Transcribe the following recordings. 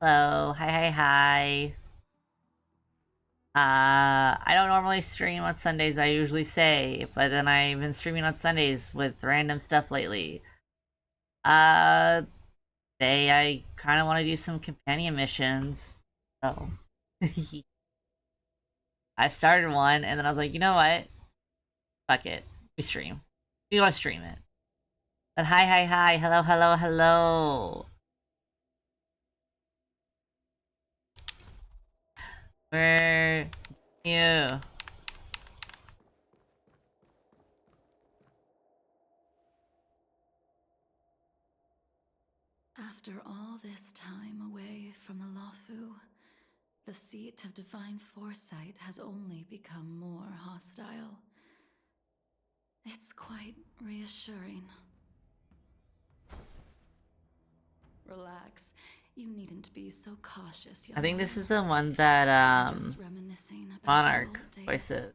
Hello, hi. I don't normally stream on Sundays, I usually say, but then I've been streaming on Sundays with random stuff lately. Uh, Today I kind of want to do some companion missions, so I started one, and then I was like, you know what? Fuck it, we stream. We want to stream it. But hi, hello. Where you? After all this time away from the Lawfu, the seat of divine foresight has only become more hostile. It's quite reassuring. Relax. You needn't be so cautious, young I think one. this is the one that I'm just reminiscing about the Monarch old days. voices.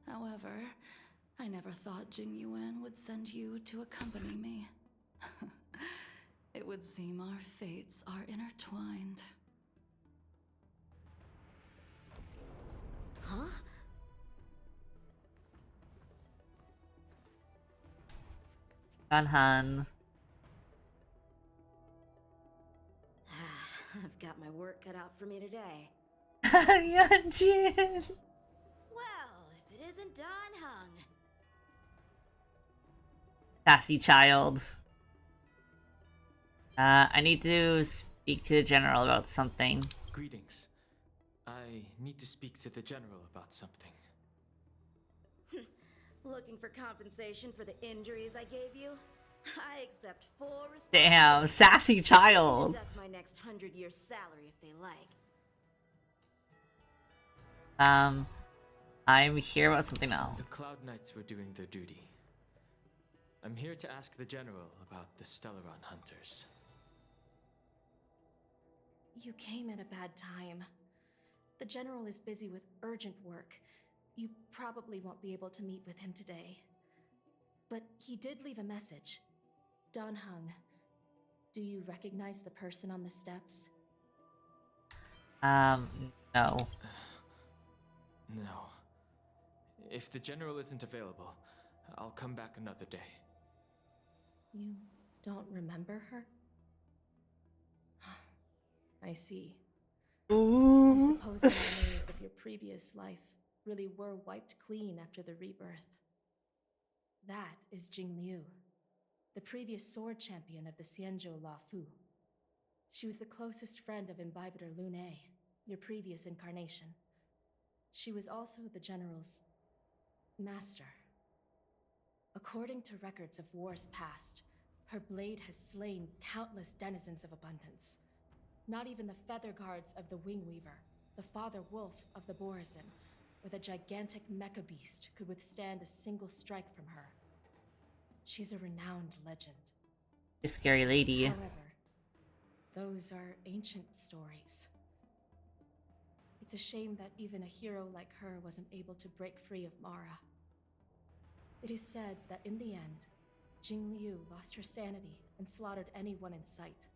However, I never thought Jing Yuan would send you to accompany me. It would seem our fates are intertwined. Huh? Han. I've got my work cut out for me today. Yunjin! Well, if it isn't Don Hung. Sassy child. I need to speak to the general about something. Greetings. I need to speak to the general about something. Looking for compensation for the injuries I gave you? I accept full responsibility. Damn, sassy child. Deduct my next 100-year salary if they like. I'm here about something else. The Cloud Knights were doing their duty. I'm here to ask the general about the Stellaron hunters. You came at a bad time. The general is busy with urgent work. You probably won't be able to meet with him today. But he did leave a message. Don Hung, do you recognize the person on the steps? No. No. If the general isn't available, I'll come back another day. You don't remember her? I see. I suppose the memories of your previous life really were wiped clean after the rebirth. That is Jing Liu, the previous sword champion of the Xianzhou Lawfu. She was the closest friend of Imbibitor Lune, your previous incarnation. She was also the general's master. According to records of wars past, her blade has slain countless denizens of abundance. Not even the feather guards of the Wingweaver, the father wolf of the Borazin, or the gigantic mecha beast could withstand a single strike from her. She's a renowned legend. A scary lady. However, those are ancient stories. It's a shame that even a hero like her wasn't able to break free of Mara. It is said that in the end, Jing Liu lost her sanity and slaughtered anyone in sight.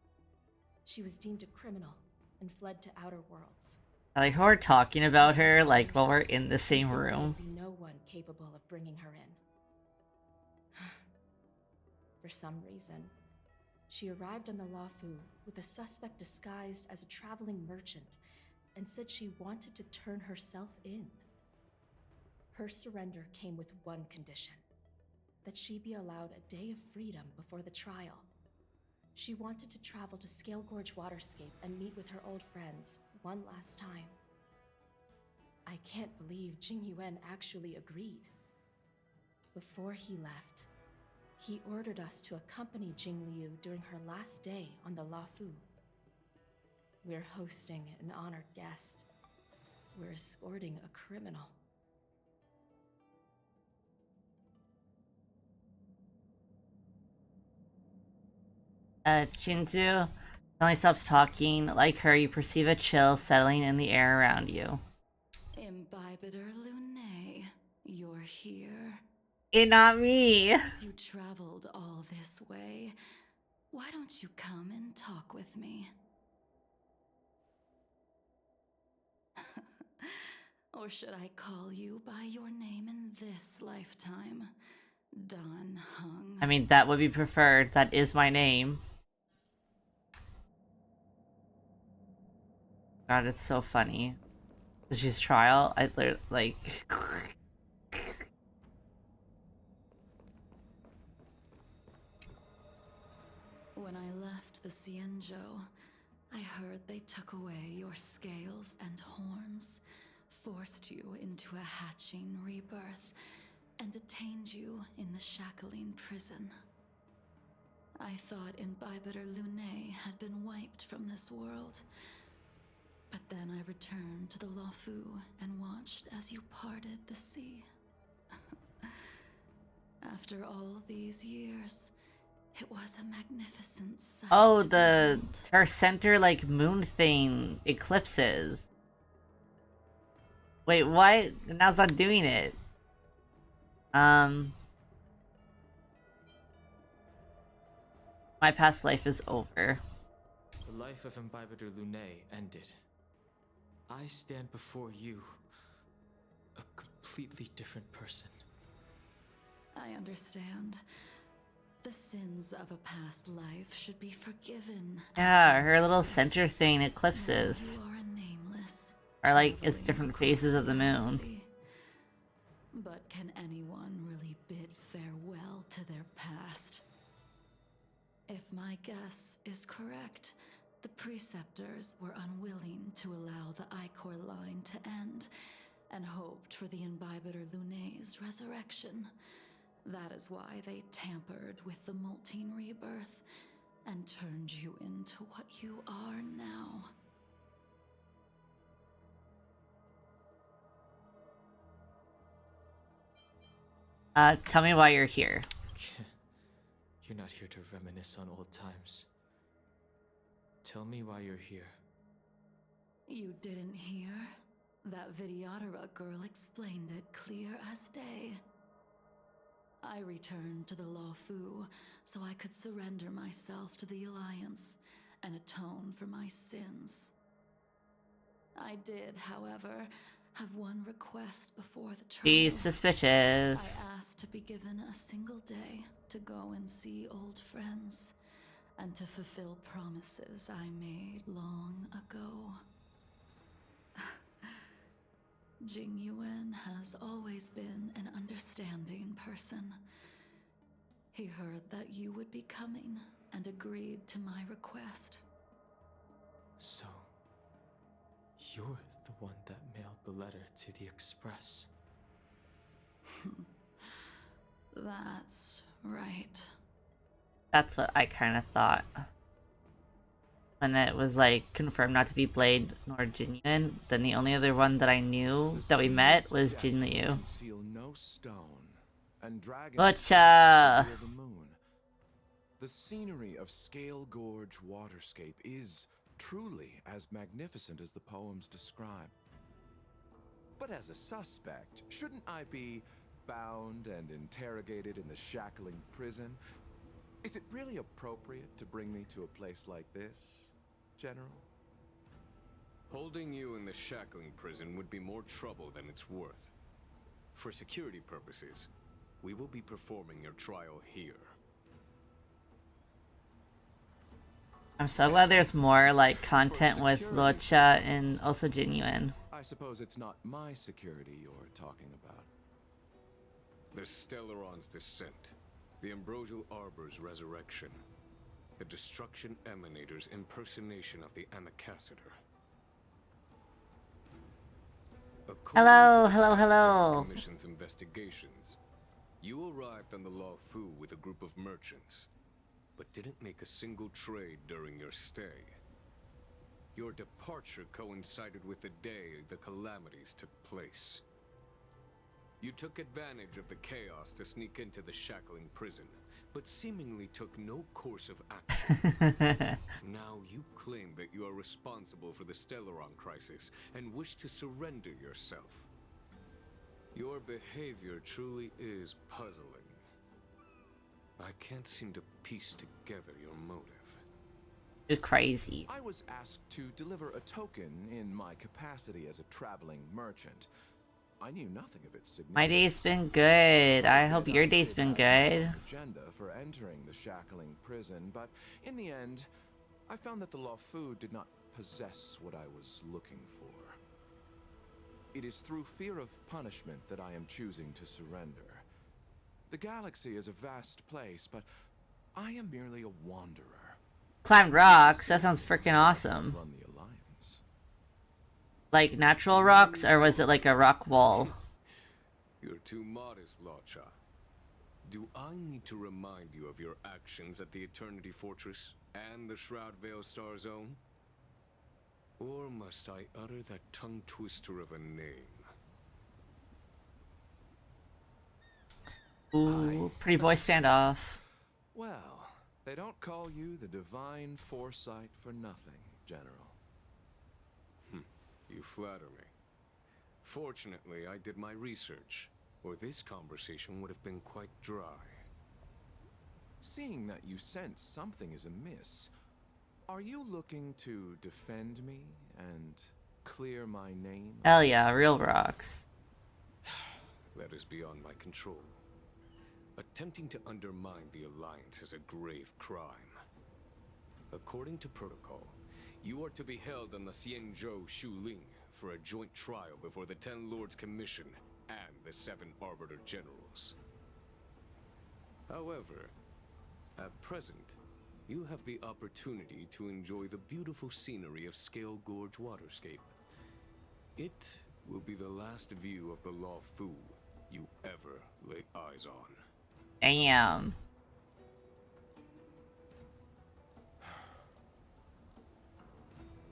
She was deemed a criminal and fled to outer worlds. I like how we're talking about her like while we're in the same There room. would be no one capable of bringing her in. For some reason, she arrived on the Lawfu with a suspect disguised as a traveling merchant and said she wanted to turn herself in. Her surrender came with one condition: that she be allowed a day of freedom before the trial. She wanted to travel to Scale Gorge Waterscape and meet with her old friends one last time. I can't believe Jing Yuan actually agreed. Before he left, he ordered us to accompany Jing Liu during her last day on the Lawfu. We're hosting an honored guest. We're escorting a criminal. Shinzu suddenly stops talking. Like her, you perceive a chill settling in the air around you. Imbibitor Lune, you're here. Not me! Since you traveled all this way, Why don't you come and talk with me? Or should I call you by your name in this lifetime? Dan Heng. I mean, that would be preferred. That is my name. God, it's so funny. She's trial. I literally, like... When I left the Cienjo, I heard they took away your scales and horns, forced you into a hatching rebirth, and detained you in the Shackling prison. I thought Imbibitor Lunae had been wiped from this world. But then I returned to the Luofu and watched as you parted the sea. After all these years, it was a magnificent sight. Oh, to the... behold. her center, like, moon thing eclipses. Wait, what? Now it's not doing it. My past life is over. The life of Imbibitor Lunae ended. I stand before you, a completely different person. I understand. The sins of a past life should be forgiven. Yeah, her little center thing eclipses. Now you are a nameless, Or like, it's traveling different across phases of the the moon. galaxy. But can anyone really bid farewell to their past? If my guess is correct, the preceptors were unwilling to allow the Ichor line to end, and hoped for the Imbibitor Lunae's resurrection. That is why they tampered with the molting rebirth and turned you into what you are now. Tell me why you're here. You're not here to reminisce on old times. Tell me why you're here. You didn't hear? That Vidyadhara girl explained it clear as day. I returned to the Luofu so I could surrender myself to the Alliance and atone for my sins. I did, however, have one request before the trial. Be suspicious. I asked to be given a single day to go and see old friends, and to fulfill promises I made long ago. Jing Yuan has always been an understanding person. He heard that you would be coming and agreed to my request. So, you're the one that mailed the letter to the Express. That's right. That's what I kind of thought. When it was like confirmed not to be Blade nor Jinyun, then the only other one that I knew that we met was Jin Liu. No stone, and Gotcha! the moon. The scenery of Scale Gorge waterscape is truly as magnificent as the poems describe. But as a suspect, shouldn't I be bound and interrogated in the Shackling prison? Is it really appropriate to bring me to a place like this, General? Holding you in the Shackling prison would be more trouble than it's worth. For security purposes, we will be performing your trial here. I'm so glad there's more like content with Luocha and also Jinyun. I suppose it's not my security you're talking about. The Stellaron's descent, the Ambrosial Arbor's resurrection, the Destruction Emanator's impersonation of the Amicassator. Hello, hello. Commission's investigations. You arrived on the Luofu with a group of merchants, but didn't make a single trade during your stay. Your departure coincided with the day the calamities took place. You took advantage of the chaos to sneak into the Shackling prison, but seemingly took no course of action. Now you claim that you are responsible for the Stellaron crisis and wish to surrender yourself. Your behavior truly is puzzling. I can't seem to piece together your motive. It's crazy. I was asked to deliver a token in my capacity as a traveling merchant. I knew nothing of its significance. My day's been good. I hope your day's been good. Agenda for entering the shackling prison, but in the end, I found that the Luofu did not possess what I was looking for. It is through fear of punishment that I am choosing to surrender. The galaxy is a vast place, but I am merely a wanderer. Climbed rocks? That sounds freaking awesome. Run the Alliance. Like natural rocks, or was it like a rock wall? You're too modest, Lacha. Do I need to remind you of your actions at the Eternity Fortress and the Shroud Veil Star Zone? Or must I utter that tongue twister of a name? Ooh, pretty boy standoff. Well, they don't call you the Divine Foresight for nothing, General. You flatter me. Fortunately, I did my research, or this conversation would have been quite dry. Seeing that you sense something is amiss, are you looking to defend me and clear my name? Hell yeah, real rocks. That is beyond my control. Attempting to undermine the Alliance is a grave crime. According to protocol, you are to be held on the Xianzhou Shuling for a joint trial before the Ten Lords Commission and the Seven Arbiter Generals. However, at present, you have the opportunity to enjoy the beautiful scenery of Scale Gorge Waterscape. It will be the last view of the Luofu you ever lay eyes on. Damn.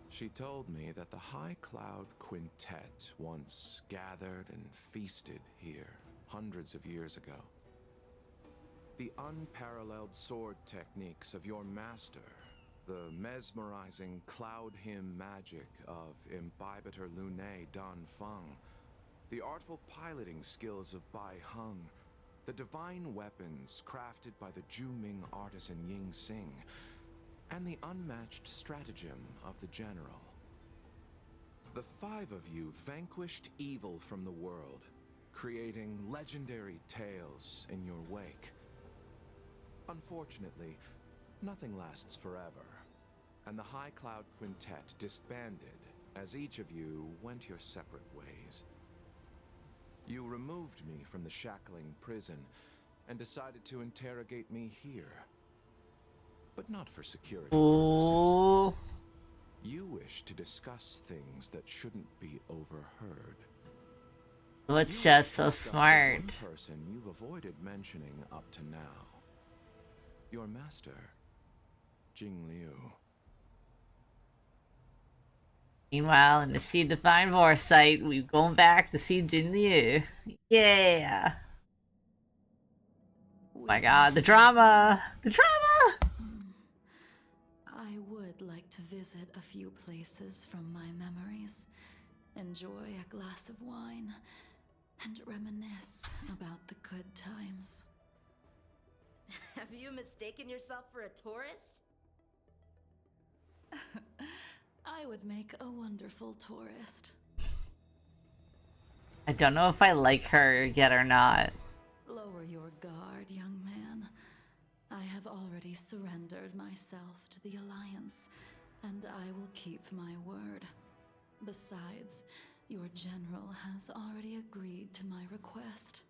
She told me that the High Cloud Quintet once gathered and feasted here hundreds of years ago. The unparalleled sword techniques of your master, the mesmerizing cloud hymn magic of Imbibitor Lunae Dan Feng, the artful piloting skills of Bai Heng, the divine weapons crafted by the Juming artisan Ying Xing, and the unmatched stratagem of the General. The five of you vanquished evil from the world, creating legendary tales in your wake. Unfortunately, nothing lasts forever, and the High Cloud Quintet disbanded as each of you went your separate ways. You removed me from the shackling prison and decided to interrogate me here. But not for security purposes. Ooh. You wish to discuss things that shouldn't be overheard. What's You just so discussed the smart? one person you've avoided mentioning up to now. Your master, Jing Liu. Meanwhile, in the Sea of Divine Foresight, we're going back to see Jin Liu. Yeah. Oh my god, the drama! The drama! I would like to visit a few places from my memories, enjoy a glass of wine, and reminisce about the good times. Have you mistaken yourself for a tourist? I would make a wonderful tourist. I don't know if I like her yet or not. Lower your guard, young man. I have already surrendered myself to the Alliance, and I will keep my word. Besides, your general has already agreed to my request.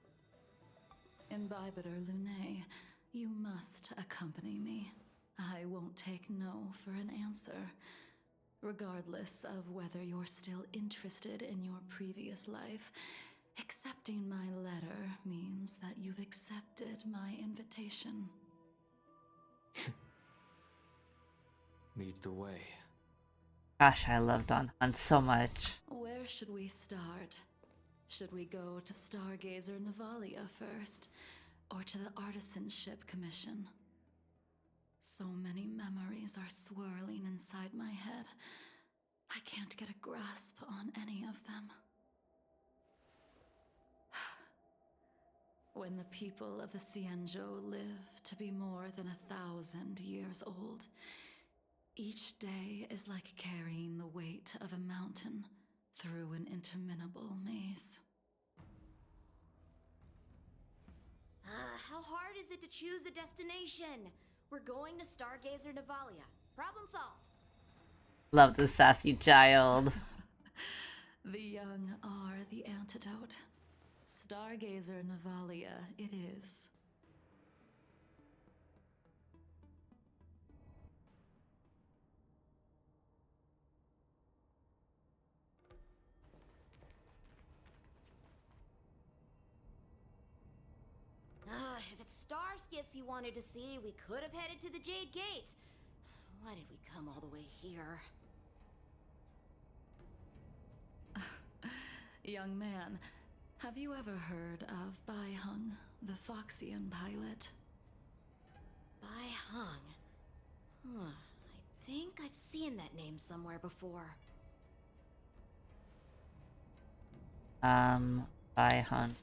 Imbibitor Lunae, you must accompany me. I won't take no for an answer. Regardless of whether you're still interested in your previous life, accepting my letter means that you've accepted my invitation. Lead the way. Gosh, I love Don Hunt so much. Where should we start? Should we go to Stargazer Navalia first, or to the Artisanship Commission? So many memories are swirling inside my head. I can't get a grasp on any of them. When the people of the Xianzhou live to be more than 1,000 years old, each day is like carrying the weight of a mountain through an interminable maze. How hard is it to choose a destination? We're going to Stargazer Navalia. Problem solved. Love the sassy child. The young are the antidote. Stargazer Navalia it is. If it's star skiffs you wanted to see, we could have headed to the Jade Gate. Why did we come all the way here? Young man, have you ever heard of Bai Hung, the Foxian pilot? Bai Hung. I think I've seen that name somewhere before. Bye, hun.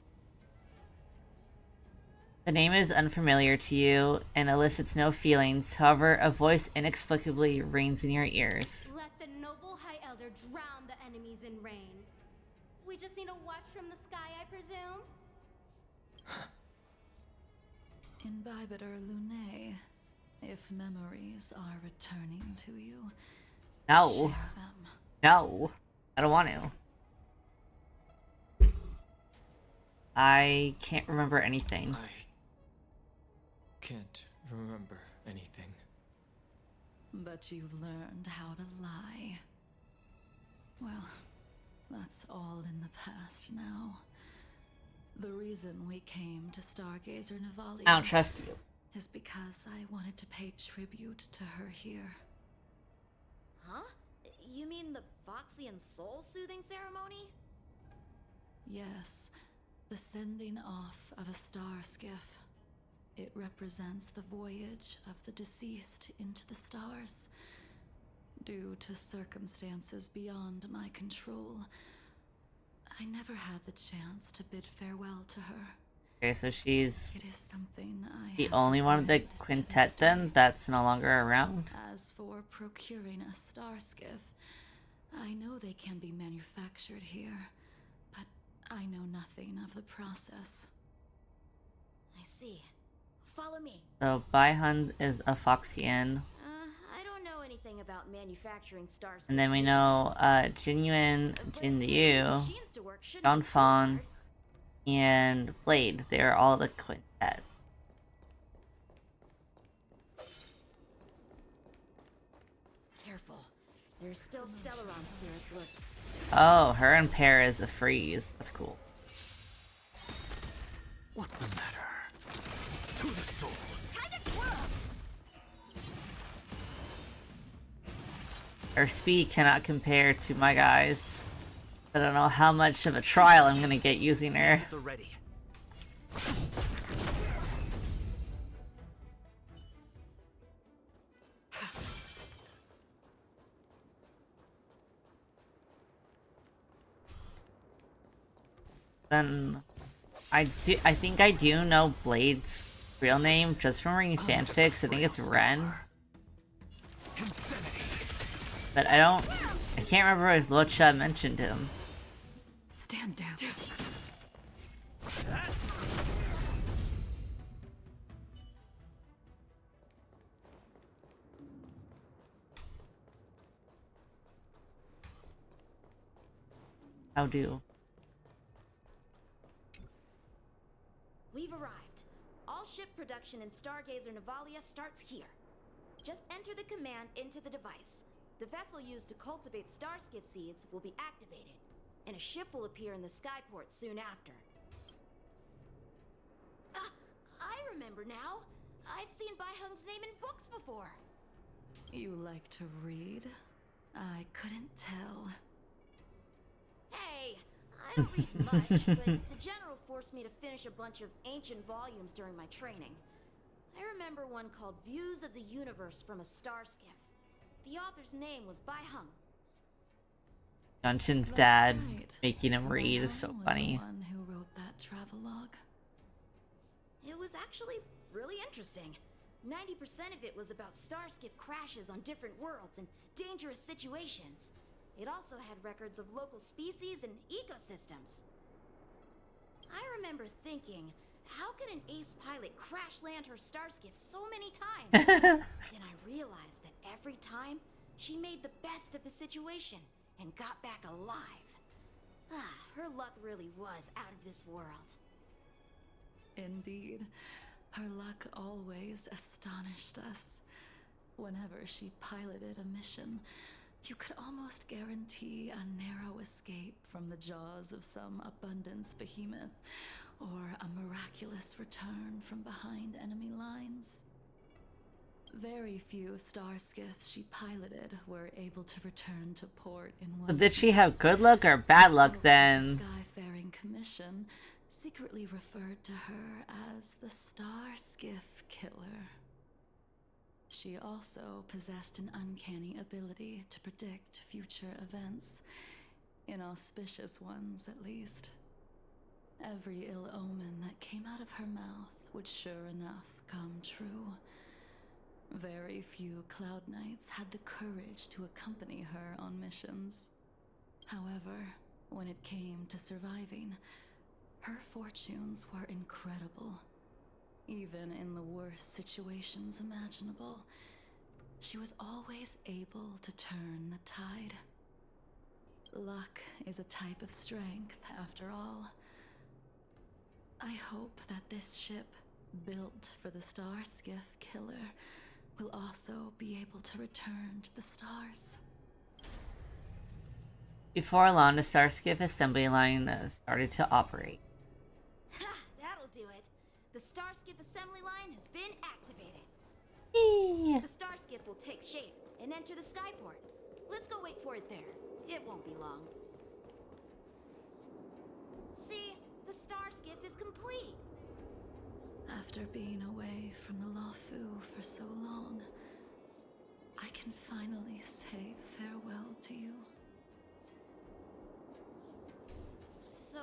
The name is unfamiliar to you and elicits no feelings. However, a voice inexplicably rings in your ears. Let the noble High Elder drown the enemies in rain. We just need a watch from the sky, I presume? Imbibitor Lunae, if memories are returning to you, No. share them. No. I don't want to. I can't remember anything. I can't remember anything. But you've learned how to lie. Well, that's all in the past now. The reason we came to Stargazer Navalia I don't trust you. is because I wanted to pay tribute to her here. Huh? You mean the Foxian soul soothing ceremony? Yes, the sending off of a star skiff. It represents the voyage of the deceased into the stars. Due to circumstances beyond my control, I never had the chance to bid farewell to her. Okay, so she's It is something I the have only one of the regretted to this quintet then day. that's no longer around. As for procuring a star skiff, I know they can be manufactured here, but I know nothing of the process. I see. Follow me. So Baihun is a Foxian. I don't know anything about manufacturing star And then we skiffs know Jinyuan, either, but Jin putting Liu, machines to work shouldn't Don be too Fon, hard. and Blade. They're all the quintet. Careful. There's still Stellaron spirits left. Oh, her and Pear is a freeze. That's cool. What's the matter? To the soul. Time to twirl! Her speed cannot compare to my guys. I don't know how much of a trial I'm gonna get using her. The ready. Then I think I do know Blade's real name just from reading fanfics. I think it's Ren. But I can't remember if Lucha mentioned him. Stand down. How do? We've arrived. All ship production in Stargazer Navalia starts here. Just enter the command into the device. The vessel used to cultivate starskiff seeds will be activated, and a ship will appear in the skyport soon after. I remember now. I've seen Bai Hung's name in books before. You like to read? I couldn't tell. Hey, I don't read much, but the general forced me to finish a bunch of ancient volumes during my training. I remember one called Views of the Universe from a Star Skiff. The author's name was Bai Hung. Junshin's That's dad right. making him read is so Bai Hung was funny. the one who wrote that travelogue. was actually really interesting. 90% of it was about starskiff crashes on different worlds and dangerous situations. It also had records of local species and ecosystems. I remember thinking, how could an ace pilot crash land her starskiff so many times? Then I realized that every time, she made the best of the situation and got back alive. Her luck really was out of this world. Indeed. Her luck always astonished us. Whenever she piloted a mission, you could almost guarantee a narrow escape from the jaws of some abundance behemoth, or a miraculous return from behind enemy lines. Very few star skiffs she piloted were able to return to port in one So did she piece. have good luck or bad luck Folks at then? the Skyfaring Commission secretly referred to her as the Star Skiff Killer. She also possessed an uncanny ability to predict future events, inauspicious ones at least. Every ill omen that came out of her mouth would sure enough come true. Very few Cloud Knights had the courage to accompany her on missions. However, when it came to surviving, her fortunes were incredible. Even in the worst situations imaginable, she was always able to turn the tide. Luck is a type of strength, after all. I hope that this ship, built for the Star Skiff Killer, will also be able to return to the stars. Before long, the Starskiff assembly line started to operate. Ha! That'll do it. The starskiff assembly line has been activated. Eee. The starskiff will take shape and enter the skyport. Let's go wait for it there. It won't be long. See? The starskiff is complete. After being away from the Luofu for so long, I can finally say farewell to you. So,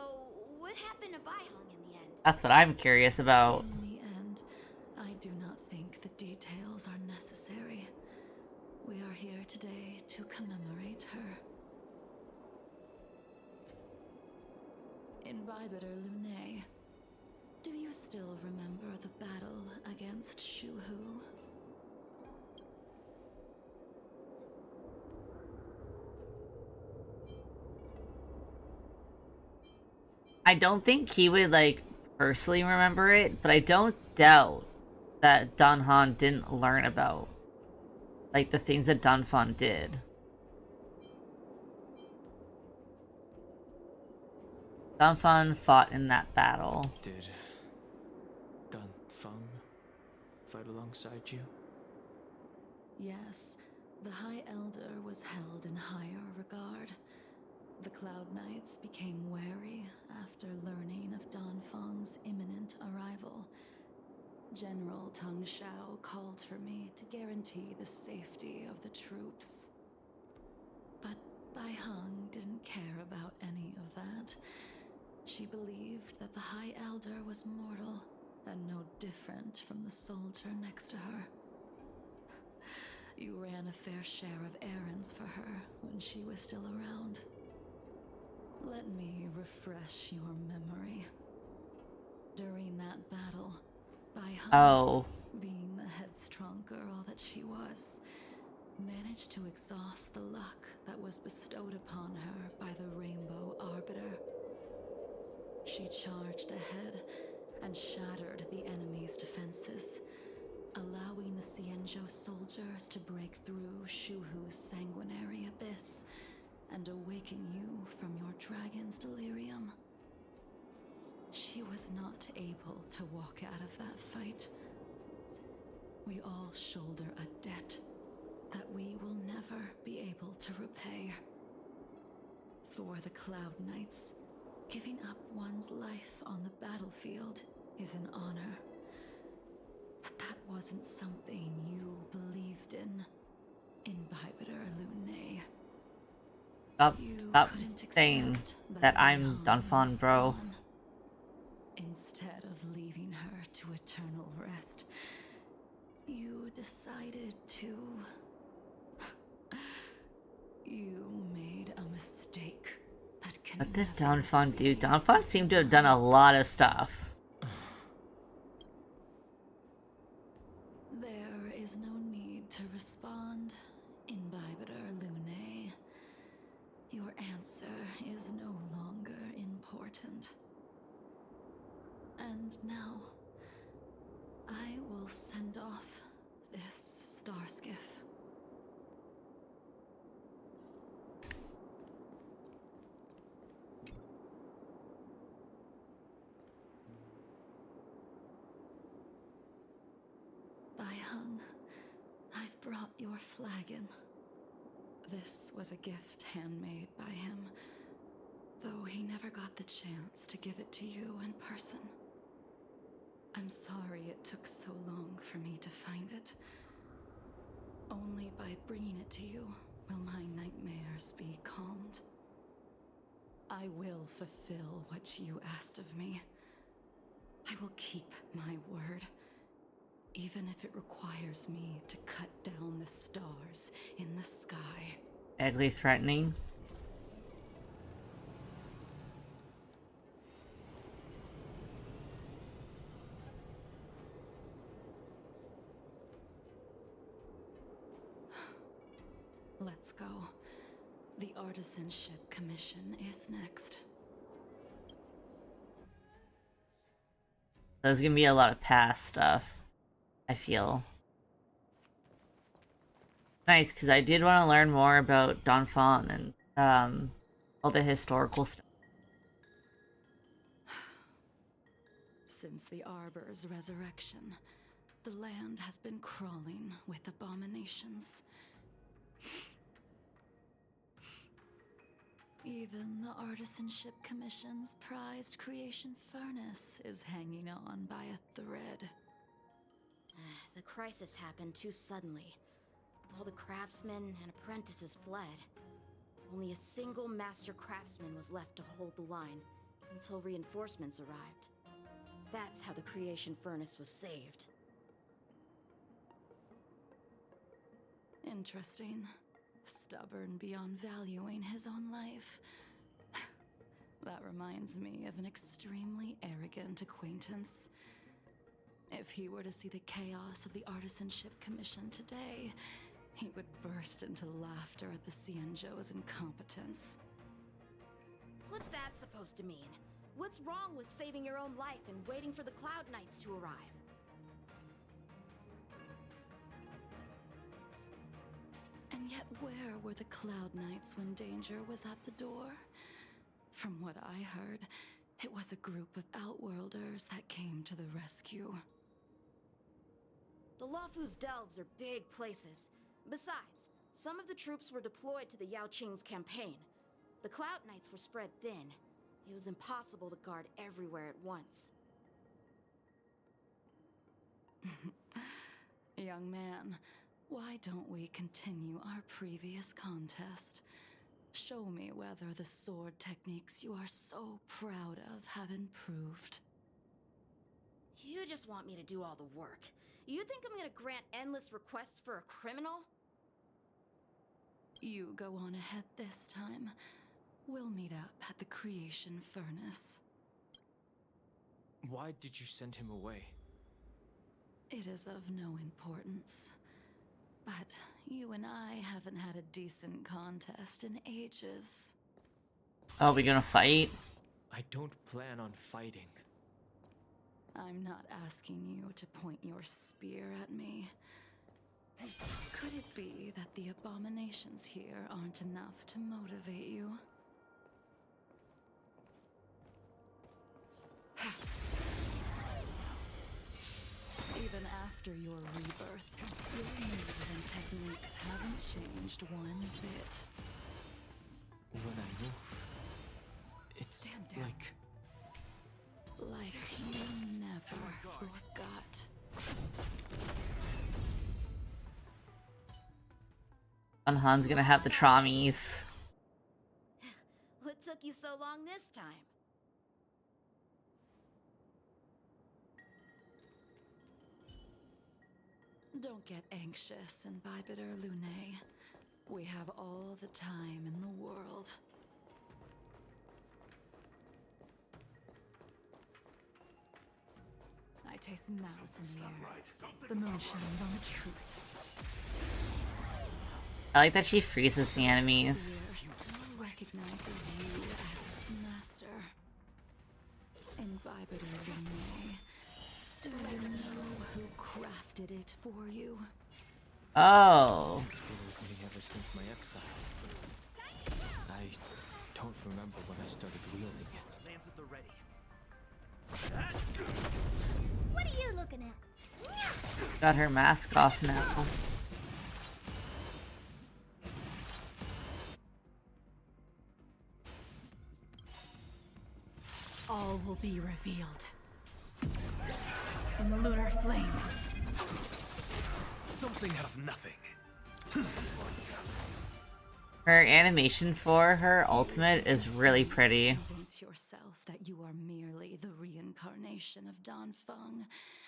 what happened to Baihung in the end? That's what I'm curious about. In the end, I do not think the details are necessary. We are here today to commemorate her. Imbibitor Lunae, do you still remember the battle against Shuhu? I don't think he would, like, personally remember it, but I don't doubt that Danhan didn't learn about, like, the things that Danfan did. Danfan fought in that battle. Did Dan Feng fight alongside you? Yes, the High Elder was held in higher regard. The Cloud Knights became wary after learning of Danfeng's imminent arrival. General Tang Xiao called for me to guarantee the safety of the troops. But Baihang didn't care about any of that. She believed that the High Elder was mortal and no different from the soldier next to her. You ran a fair share of errands for her when she was still around. Let me refresh your memory. During that battle, Baihang, being the headstrong girl that she was, managed to exhaust the luck that was bestowed upon her by the Rainbow Arbiter. She charged ahead and shattered the enemy's defenses, allowing the Xianzhou soldiers to break through Shuhu's sanguinary abyss and awaken you from your dragon's delirium. She was not able to walk out of that fight. We all shoulder a debt that we will never be able to repay. For the Cloud Knights, giving up one's life on the battlefield is an honor. But that wasn't something you believed in, Imbibitor Lunae. Stop saying that I'm Danfan, bro. Instead of leaving her to eternal rest, you decided to... You made a mistake that can What did never Donphan do? be Donphan seemed to have done a lot of stuff. There is no need to respond, Imbibitor Lune. Your answer is no longer important. And now, I will send off this star skiff. Baihung, I've brought your flagon. This was a gift handmade by him, though he never got the chance to give it to you in person. I'm sorry it took so long for me to find it. Only by bringing it to you will my nightmares be calmed. I will fulfill what you asked of me. I will keep my word, even if it requires me to cut down the stars in the sky. Vaguely threatening. Let's go. The Artisanship Commission is next. There's gonna be a lot of past stuff, I feel. Nice, because I did want to learn more about Donphan and all the historical stuff. Since the Arbor's resurrection, the land has been crawling with abominations. Even the Artisanship Commission's prized creation furnace is hanging on by a thread. The crisis happened too suddenly. All the craftsmen and apprentices fled. Only a single master craftsman was left to hold the line until reinforcements arrived. That's how the creation furnace was saved. Interesting. Stubborn beyond valuing his own life. That reminds me of an extremely arrogant acquaintance. If he were to see the chaos of the Artisanship Commission today, he would burst into laughter at the Xianzhou's incompetence. What's that supposed to mean? What's wrong with saving your own life and waiting for the Cloud Knights to arrive? And yet where were the Cloud Knights when danger was at the door? From what I heard, it was a group of Outworlders that came to the rescue. The Luofu's delves are big places. Besides, some of the troops were deployed to the Yao Qing's campaign. The Cloud Knights were spread thin. It was impossible to guard everywhere at once. Young man, why don't we continue our previous contest? Show me whether the sword techniques you are so proud of have improved. You just want me to do all the work. You think I'm gonna grant endless requests for a criminal? You go on ahead this time. We'll meet up at the creation furnace. Why did you send him away? It is of no importance. But you and I haven't had a decent contest in ages. Oh, we gonna fight? I don't plan on fighting. I'm not asking you to point your spear at me. Could it be that the abominations here aren't enough to motivate you? Even after your rebirth, your moves and techniques haven't changed one bit. When I move, it's Stand down. Like you never forgot. Han's gonna have the traumies. What took you so long this time? Don't get anxious, Imbibitor Lunae. We have all the time in the world. I taste malice in the air. The moon shines on the truth. I like that she freezes the enemies. Fear still recognizes you as its master. Imbibitor Lunae. Do you know who crafted it for you? Oh. It's been with me ever since my exile. I don't remember when I started wielding it. Lands at the ready. What are you looking at? Got her mask off now. All will be revealed. In the lunar flame. Something out of nothing. Her animation for her ultimate is really pretty. Convince yourself that you are merely the reincarnation of Dan Feng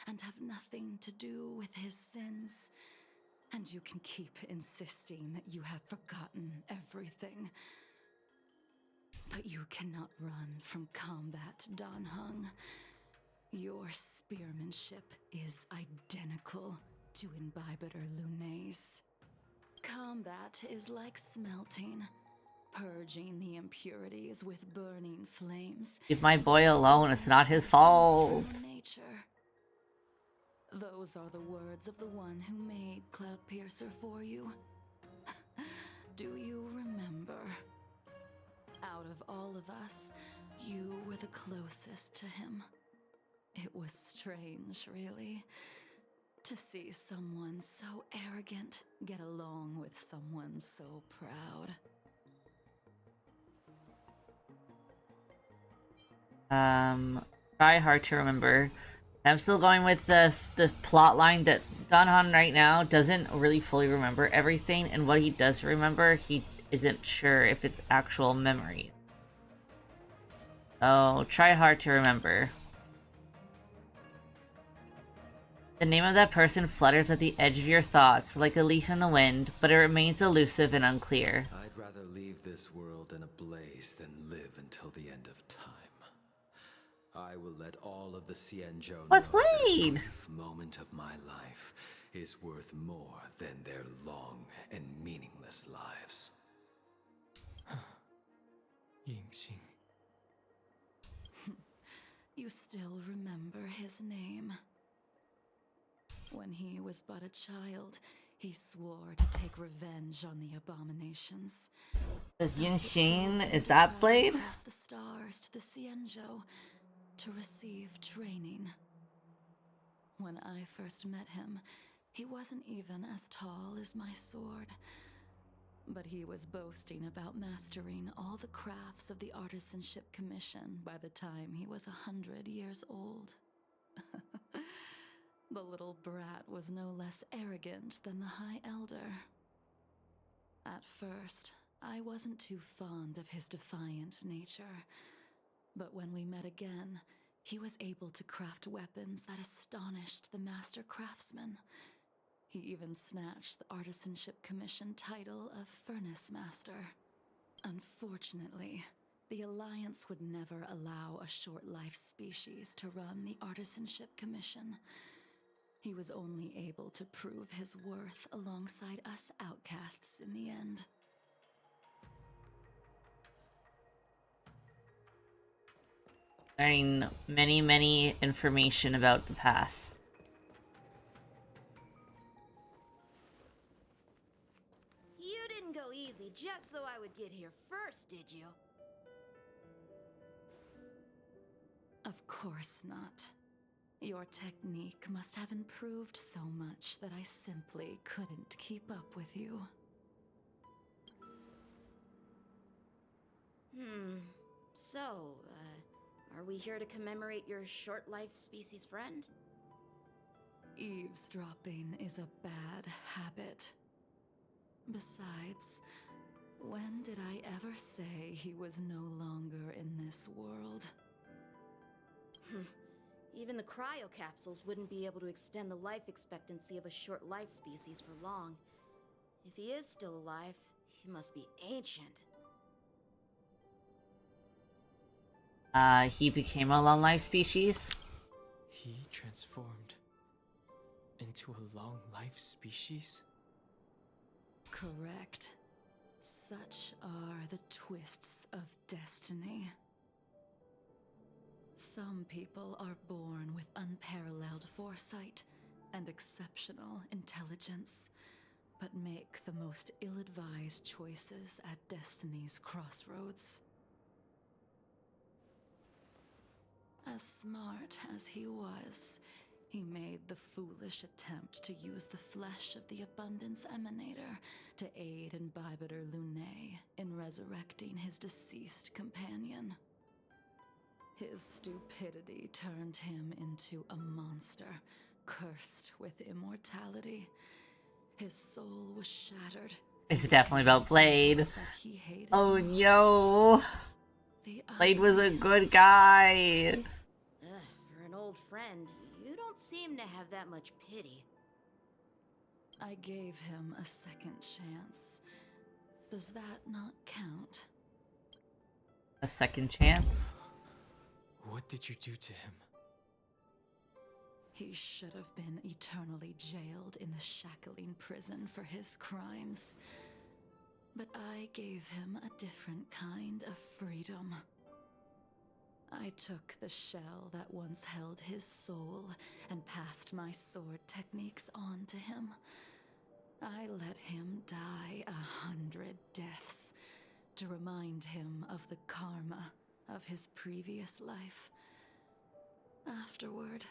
and have nothing to do with his sins. And you can keep insisting that you have forgotten everything. But you cannot run from combat, Dan Heng. Your spearmanship is identical to Imbibitor Lunae's. Combat is like smelting, purging the impurities with burning flames. Leave my boy alone, it's not his fault. Nature. Those are the words of the one who made Cloudpiercer for you. Do you remember? Out of all of us, you were the closest to him. It was strange, really, to see someone so arrogant get along with someone so proud. Try hard to remember. I'm still going with the plot line that Danhan right now doesn't really fully remember everything, and what he does remember, he isn't sure if it's actual memory. So try hard to remember. The name of that person flutters at the edge of your thoughts like a leaf in the wind, but it remains elusive and unclear. I'd rather leave this world in a blaze than live until the end of time. I will let all of the Xianzhou What's know that a Blade? brief moment of my life is worth more than their long and meaningless lives. Yingxing. You still remember his name. When he was but a child, he swore to take revenge on the abominations. Says Yinxin, is that Blade? Across the stars to the Xianzhou to receive training. When I first met him, he wasn't even as tall as my sword. But he was boasting about mastering all the crafts of the Artisanship Commission by the time he was 100 years old. The little brat was no less arrogant than the High Elder. At first, I wasn't too fond of his defiant nature. But when we met again, he was able to craft weapons that astonished the master craftsman. He even snatched the Artisanship Commission title of Furnace Master. Unfortunately, the Alliance would never allow a short-life species to run the Artisanship Commission. He was only able to prove his worth alongside us outcasts in the end. Learning many information about the past. You didn't go easy just so I would get here first, did you? Of course not. Your technique must have improved so much that I simply couldn't keep up with you. So, are we here to commemorate your short-life species friend? Eavesdropping is a bad habit. Besides, when did I ever say he was no longer in this world? Even the cryocapsules wouldn't be able to extend the life expectancy of a short life species for long. If he is still alive, he must be ancient. He became a long life species. He transformed into a long life species? Correct. Such are the twists of destiny. Some people are born with unparalleled foresight and exceptional intelligence, but make the most ill-advised choices at destiny's crossroads. As smart as he was, he made the foolish attempt to use the flesh of the Abundance Emanator to aid Imbibitor Lunae in resurrecting his deceased companion. His stupidity turned him into a monster, cursed with immortality. His soul was shattered. It's definitely about Blade. That he hated Oh most. no! The Blade was a irony. good guy! For an old friend, you don't seem to have that much pity. I gave him a second chance. Does that not count? A second chance? What did you do to him? He should have been eternally jailed in the shackling prison for his crimes. But I gave him a different kind of freedom. I took the shell that once held his soul and passed my sword techniques on to him. I let him die 100 deaths to remind him of the karma of his previous life. Afterward,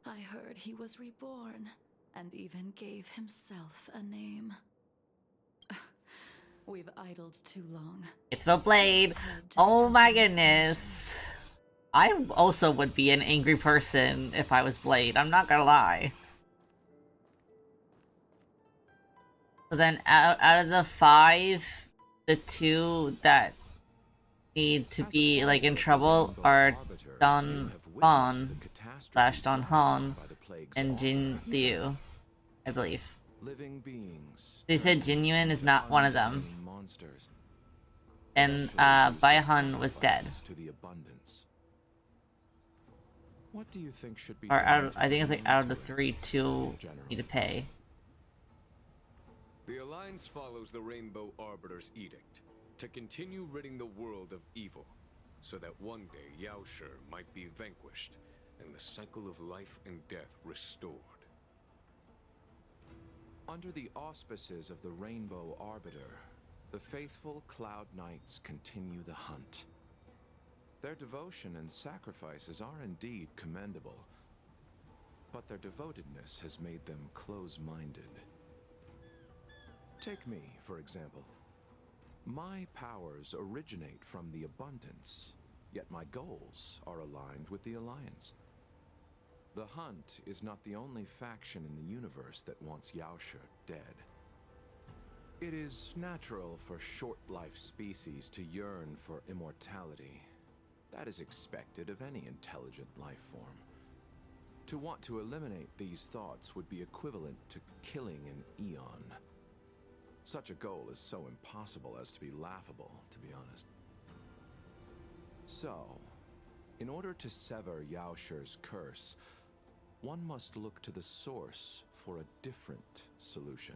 I heard he was reborn and even gave himself a name. We've idled too long. It's about Blade. Oh my goodness. I also would be an angry person if I was Blade, I'm not gonna lie. So then, out of the 5, the 2 that need to be, like, in trouble are Don Hon / Don Hon and Jin Liu, I believe. Living beings. They said Genuine is not one of them. Monsters. And, Baihun was dead. To the abundance. What do you think should be Or done out, to I think it's like out of the bring 3, 2 General. need to pay. The Alliance follows the Rainbow Arbiter's edict to continue ridding the world of evil, so that one day Yaoshi might be vanquished and the cycle of life and death restored. Under the auspices of the Rainbow Arbiter, the faithful Cloud Knights continue the hunt. Their devotion and sacrifices are indeed commendable, but their devotedness has made them close-minded. Take me, for example. My powers originate from the Abundance, yet my goals are aligned with the Alliance. The Hunt is not the only faction in the universe that wants Yaoshi dead. It is natural for short-life species to yearn for immortality. That is expected of any intelligent life form. To want to eliminate these thoughts would be equivalent to killing an eon. Such a goal is so impossible as to be laughable, to be honest. So, in order to sever Yaoshi's curse, one must look to the source for a different solution.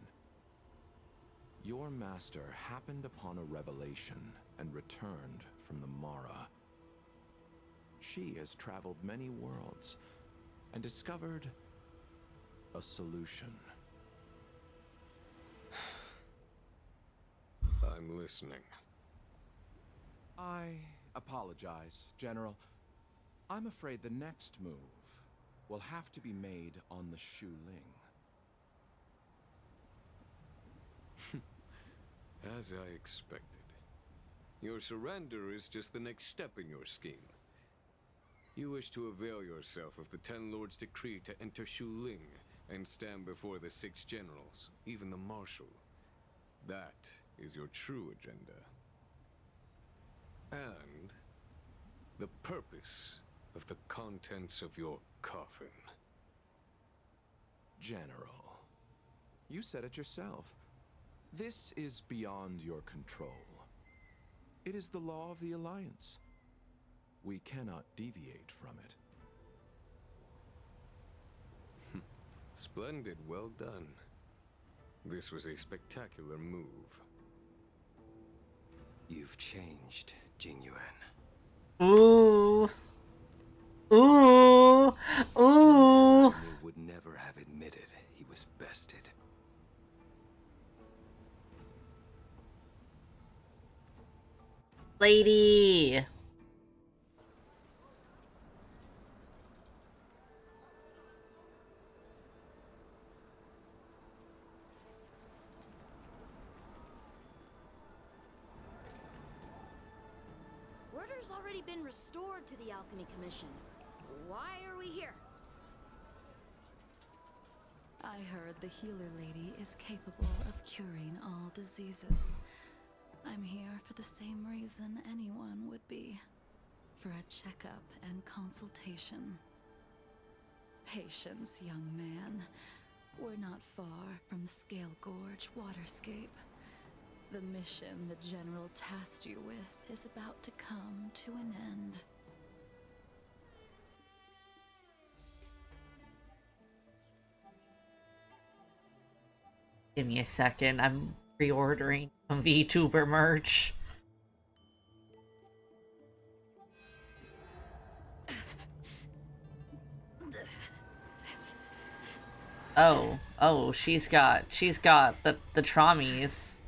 Your master happened upon a revelation and returned from the Mara. She has traveled many worlds and discovered a solution. I'm listening. I apologize, General. I'm afraid the next move will have to be made on the Shu Ling. As I expected. Your surrender is just the next step in your scheme. You wish to avail yourself of the Ten Lords' decree to enter Shu Ling and stand before the 6 generals, even the Marshal. That is your true agenda. And the purpose of the contents of your coffin. General, you said it yourself. This is beyond your control. It is the law of the Alliance. We cannot deviate from it. Splendid, well done. This was a spectacular move. You've changed, Jingyuan. Ooh. Ooh. Ooh. He would never have admitted he was bested. Lady. Order's already been restored to the Alchemy Commission. Why are we here? I heard the healer lady is capable of curing all diseases. I'm here for the same reason anyone would be. For a checkup and consultation. Patience, young man. We're not far from Scale Gorge Waterscape. The mission the General tasked you with is about to come to an end. Give me a second. I'm pre-ordering some VTuber merch. Oh, she's got the traumies.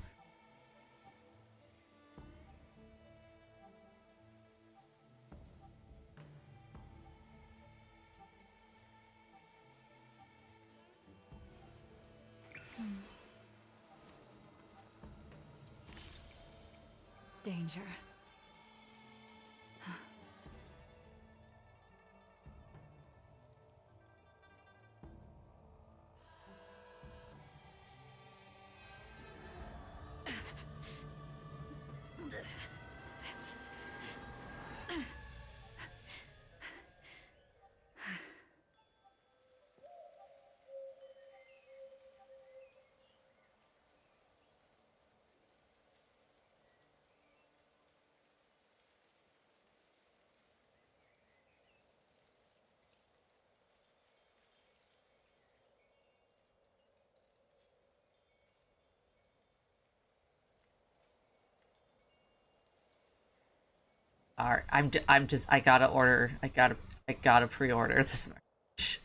Danger. Alright, I gotta order. I gotta pre-order this merch.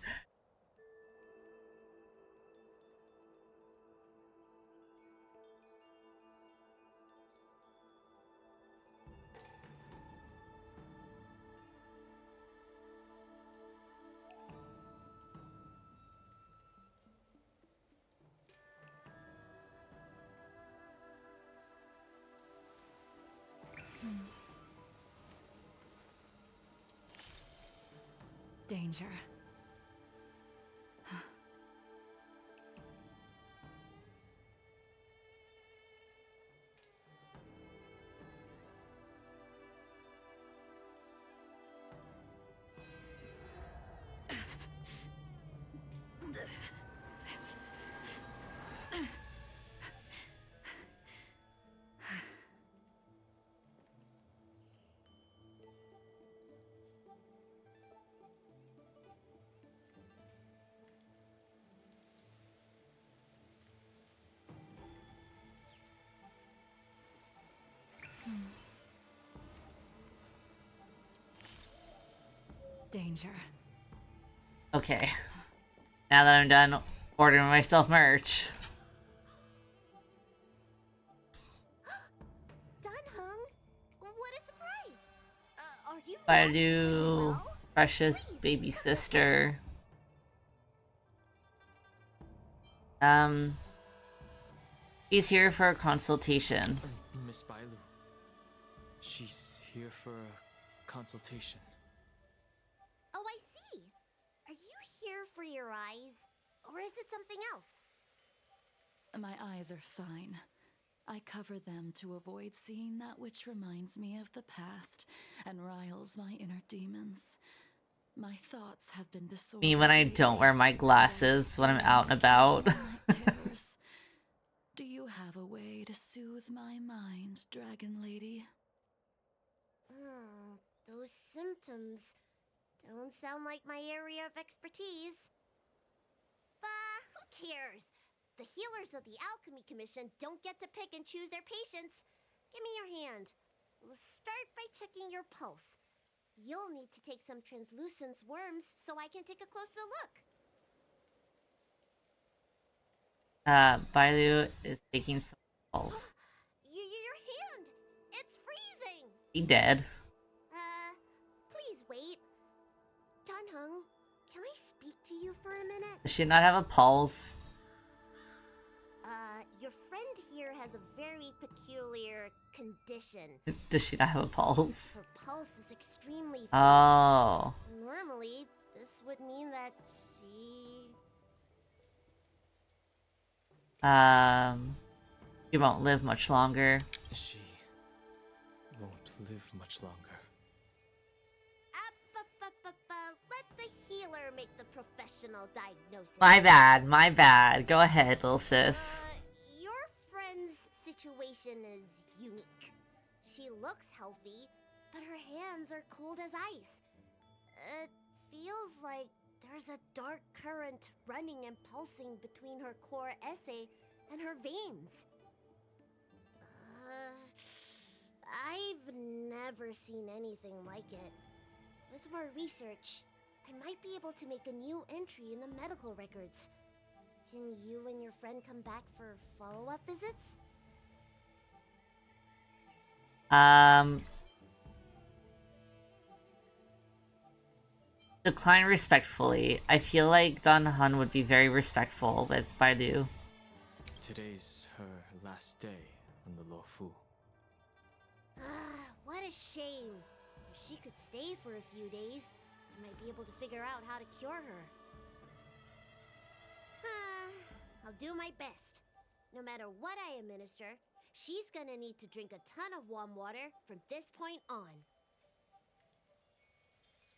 Danger. Danger. Okay. Now that I'm done ordering myself merch. Dunhung, what a surprise! Are you Baidu, well? precious Please, baby come with sister. He's here for a consultation. Miss Bailu. She's here for a consultation. Oh, I see. Are you here for your eyes? Or is it something else? My eyes are fine. I cover them to avoid seeing that which reminds me of the past and riles my inner demons. My thoughts have been disordered. Me when I don't wear my glasses when I'm out and about. Do you have a way to soothe my mind, Dragon Lady? Those symptoms don't sound like my area of expertise. But who cares? The healers of the Alchemy Commission don't get to pick and choose their patients. Give me your hand. We'll start by checking your pulse. You'll need to take some translucence worms so I can take a closer look. Bailu is taking some pulse. Your hand! It's freezing! He dead. Please wait. Dunhung, can I speak to you for a minute? Does she not have a pulse? Your friend here has a very peculiar condition. Does she not have a pulse? Her pulse is extremely fast. Oh. Normally, this would mean that she won't live much longer. She won't live much longer. Let the healer make the professional diagnosis. My bad. Go ahead, little sis. Your friend's situation is unique. She looks healthy, but her hands are cold as ice. It feels like there's a dark current running and pulsing between her core esse and her veins. I've never seen anything like it. With more research, I might be able to make a new entry in the medical records. Can you and your friend come back for follow-up visits? Decline respectfully. I feel like Dunhun would be very respectful with Baidu. Today's her last day on the Luofu. What a shame. If she could stay for a few days, I might be able to figure out how to cure her. I'll do my best. No matter what I administer, she's gonna need to drink a ton of warm water from this point on.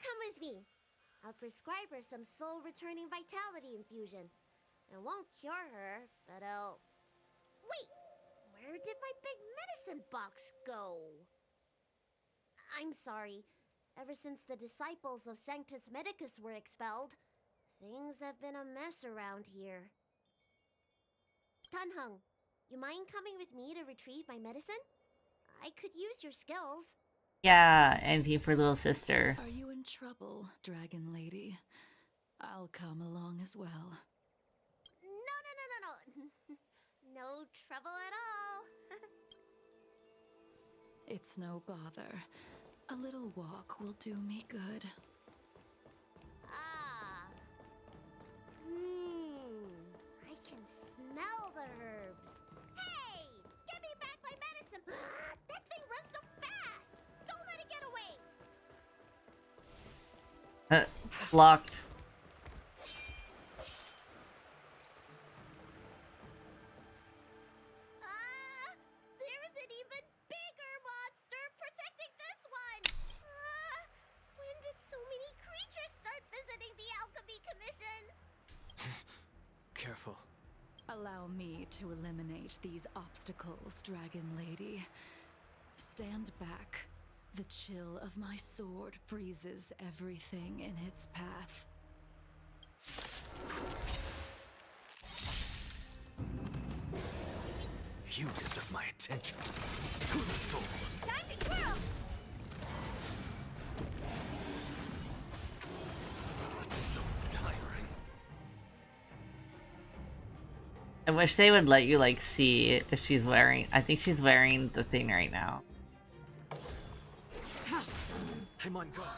Come with me. I'll prescribe her some soul-returning vitality infusion. It won't cure her, but I'll... Wait! Where did my big medicine box go? I'm sorry. Ever since the disciples of Sanctus Medicus were expelled, things have been a mess around here. Dunhung, you mind coming with me to retrieve my medicine? I could use your skills. Yeah, anything for little sister. Are you in trouble, Dragon Lady? I'll come along as well. No. No trouble at all. It's no bother. A little walk will do me good. I can smell the herbs. Hey! Give me back my medicine! That thing runs so fast! Don't let it get away! Locked. There's an even bigger monster protecting this one! When did so many creatures start visiting the Alchemy Commission? Careful. Allow me to eliminate these obstacles, Dragon Lady. Stand back. The chill of my sword freezes everything in its path. You deserve my attention. To the soul. Time to twirl! So tiring. I wish they would let you, like, see if she's wearing... I think she's wearing the thing right now. I'm on guard.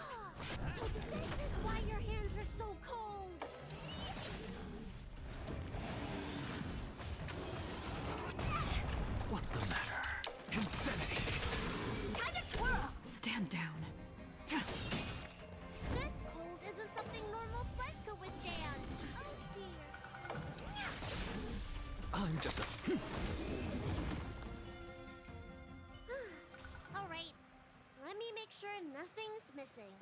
This is why your hands are so cold! What's the matter? Insanity. Time to twirl! Stand down. This cold isn't something normal flesh could withstand. Oh dear. I'm just a... Alright, let me make sure nothing's missing.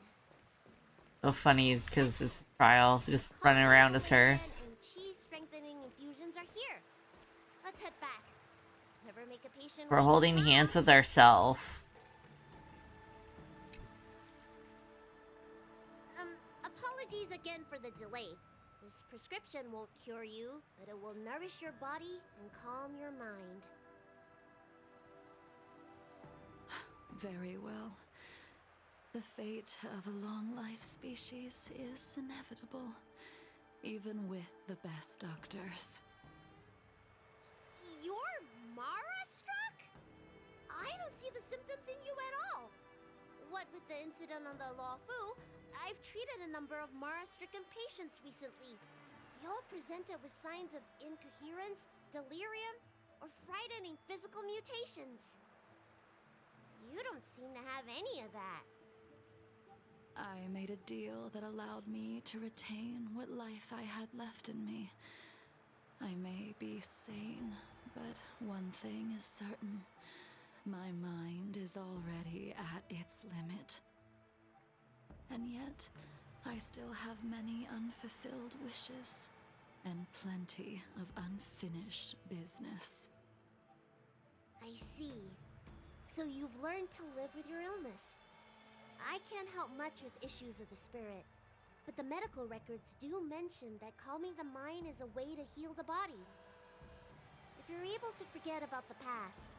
So funny because it's a trial, just running around as her. And chi strengthening infusions are here. Let's head back. Never make a patient We're wait holding too hands long. with ourselves. Apologies again for the delay. This prescription won't cure you, but it will nourish your body and calm your mind. Very well. The fate of a long-life species is inevitable, even with the best doctors. You're Mara-struck? I don't see the symptoms in you at all. What with the incident on the Lawfu, I've treated a number of Mara-stricken patients recently. They all presented with signs of incoherence, delirium, or frightening physical mutations. You don't seem to have any of that. I made a deal that allowed me to retain what life I had left in me. I may be sane, but one thing is certain. My mind is already at its limit. And yet, I still have many unfulfilled wishes, and plenty of unfinished business. I see. So you've learned to live with your illness. I can't help much with issues of the spirit, but the medical records do mention that calming the mind is a way to heal the body. If you're able to forget about the past,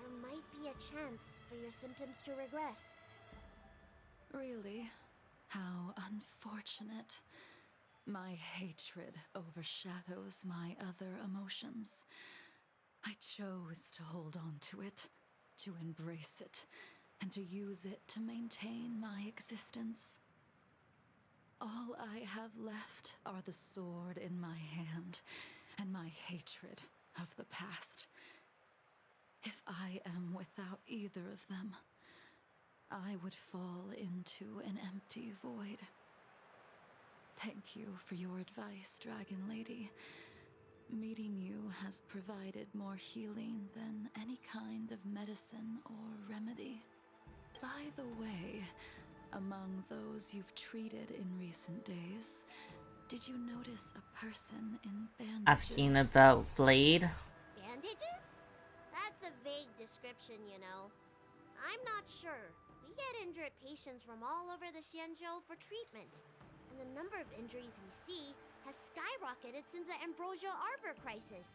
there might be a chance for your symptoms to regress. Really? How unfortunate. My hatred overshadows my other emotions. I chose to hold on to it, to embrace it, and to use it to maintain my existence. All I have left are the sword in my hand and my hatred of the past. If I am without either of them, I would fall into an empty void. Thank you for your advice, Dragon Lady. Meeting you has provided more healing than any kind of medicine or remedy. By the way, among those you've treated in recent days, did you notice a person in bandages? Asking about Blade. Bandages? That's a vague description, you know. I'm not sure. We get injured patients from all over the Xianzhou for treatment, and the number of injuries we see has skyrocketed since the Ambrosia Arbor crisis.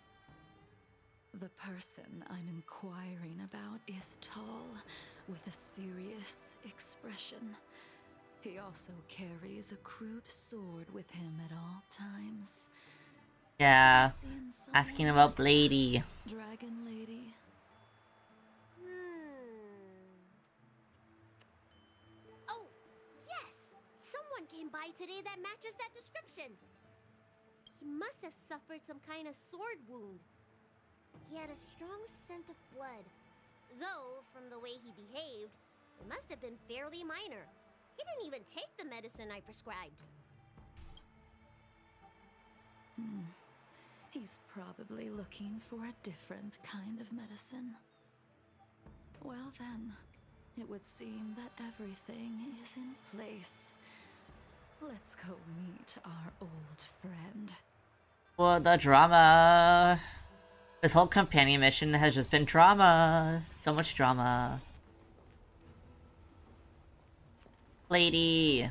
The person I'm inquiring about is tall, with a serious expression. He also carries a crude sword with him at all times. Yeah. Have you seen Asking someone about like that, Blady. Dragon Lady? Oh, yes! Someone came by today that matches that description. He must have suffered some kind of sword wound. He had a strong scent of blood. Though, from the way he behaved, it must have been fairly minor. He didn't even take the medicine I prescribed. He's probably looking for a different kind of medicine. Well then, it would seem that everything is in place. Let's go meet our old friend. Well, the drama. This whole companion mission has just been drama. So much drama. Lady.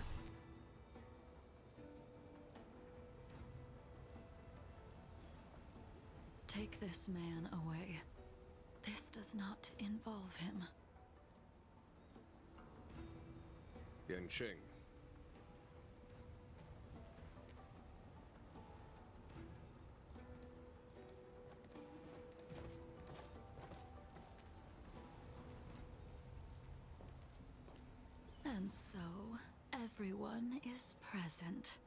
Take this man away. This does not involve him. Yanqing. And so, everyone is present.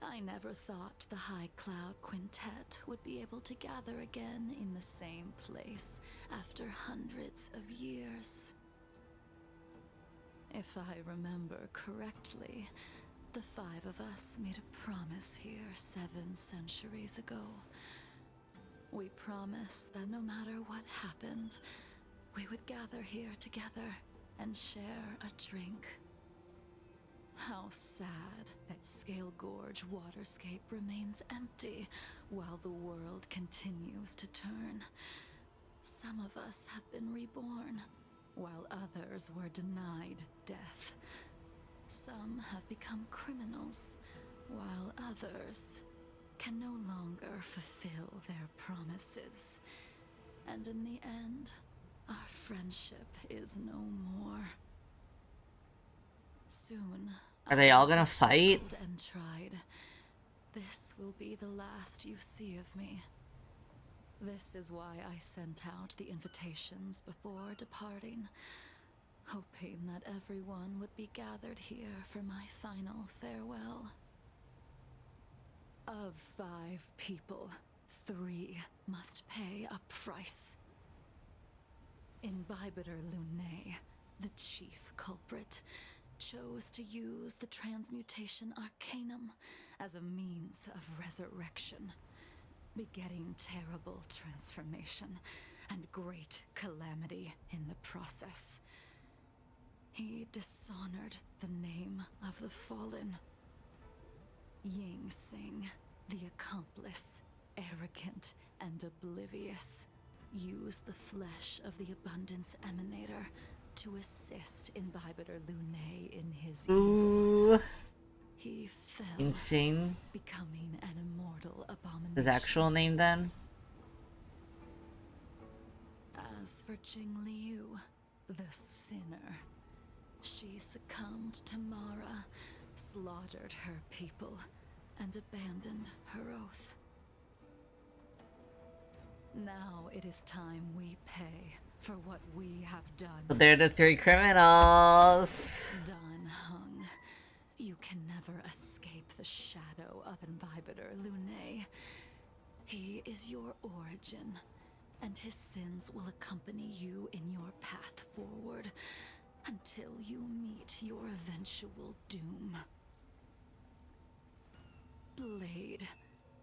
I never thought the High Cloud Quintet would be able to gather again in the same place after hundreds of years. If I remember correctly, the five of us made a promise here 7 centuries ago. We promised that no matter what happened, we would gather here together and share a drink. How sad that Scale Gorge waterscape remains empty while the world continues to turn. Some of us have been reborn, while others were denied death. Some have become criminals, while others can no longer fulfill their promises. And in the end, our friendship is no more. Soon, Are they all I gonna will be fight? shackled and tried. This will be the last you see of me. This is why I sent out the invitations before departing, hoping that everyone would be gathered here for my final farewell. Of 5 people, 3 must pay a price. Imbibitor Lunae, the chief culprit, chose to use the transmutation arcanum as a means of resurrection, begetting terrible transformation and great calamity in the process. He dishonored the name of the fallen. Ying Sing, the accomplice, arrogant and oblivious, used the flesh of the Abundance Emanator to assist Imbibitor Lunae in his evil. Ooh. He fell, Insane. becoming an immortal abomination. His actual name then? As for Jing Liu, the sinner, she succumbed to Mara, slaughtered her people, and abandoned her oath. Now it is time we pay for what we have done. So they're the 3 criminals. Dan Heng, you can never escape the shadow of Imbibitor Lunae. He is your origin, and his sins will accompany you in your path forward until you meet your eventual doom. Blade,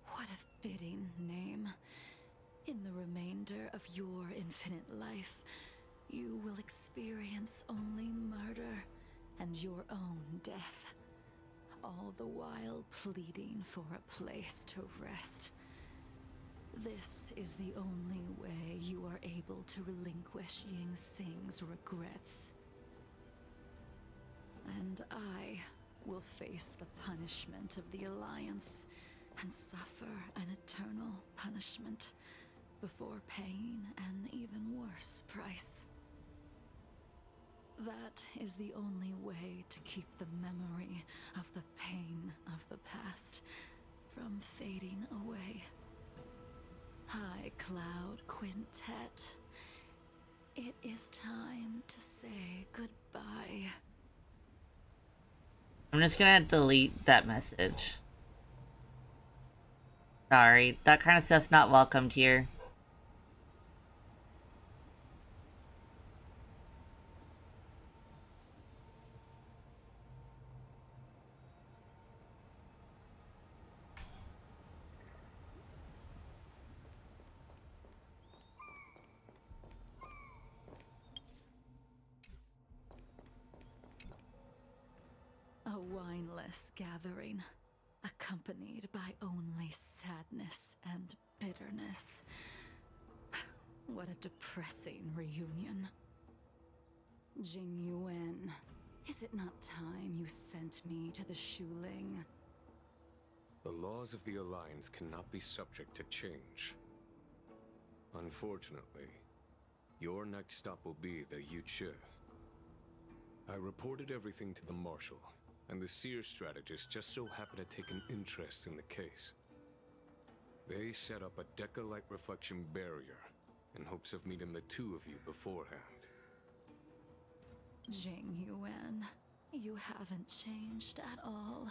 what a fitting name. In the remainder of your infinite life, you will experience only murder and your own death, all the while pleading for a place to rest. This is the only way you are able to relinquish Ying Sing's regrets. And I will face the punishment of the Alliance and suffer an eternal punishment before paying an even worse price. That is the only way to keep the memory of the pain of the past from fading away. High Cloud Quintet, it is time to say goodbye. I'm just gonna delete that message. Sorry, that kind of stuff's not welcomed here. A wineless gathering, accompanied by only sadness and bitterness. What a depressing reunion. Jing Yuan, is it not time you sent me to the Shuling? The laws of the Alliance cannot be subject to change. Unfortunately, your next stop will be the Yuchi. I reported everything to the Marshal, and the Seer strategist just so happened to take an interest in the case. They set up a Deca-like reflection barrier in hopes of meeting the 2 of you beforehand. Jing Yuan, you haven't changed at all.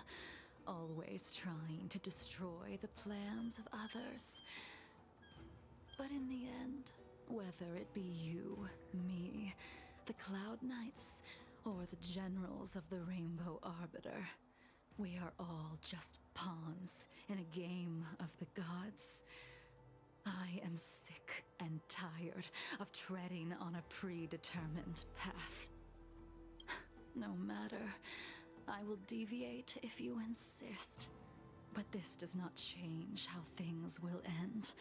Always trying to destroy the plans of others. But in the end, whether it be you, me, the Cloud Knights, or the generals of the Rainbow Arbiter, we are all just pawns in a game of the gods. I am sick and tired of treading on a predetermined path. No matter, I will deviate if you insist. But this does not change how things will end.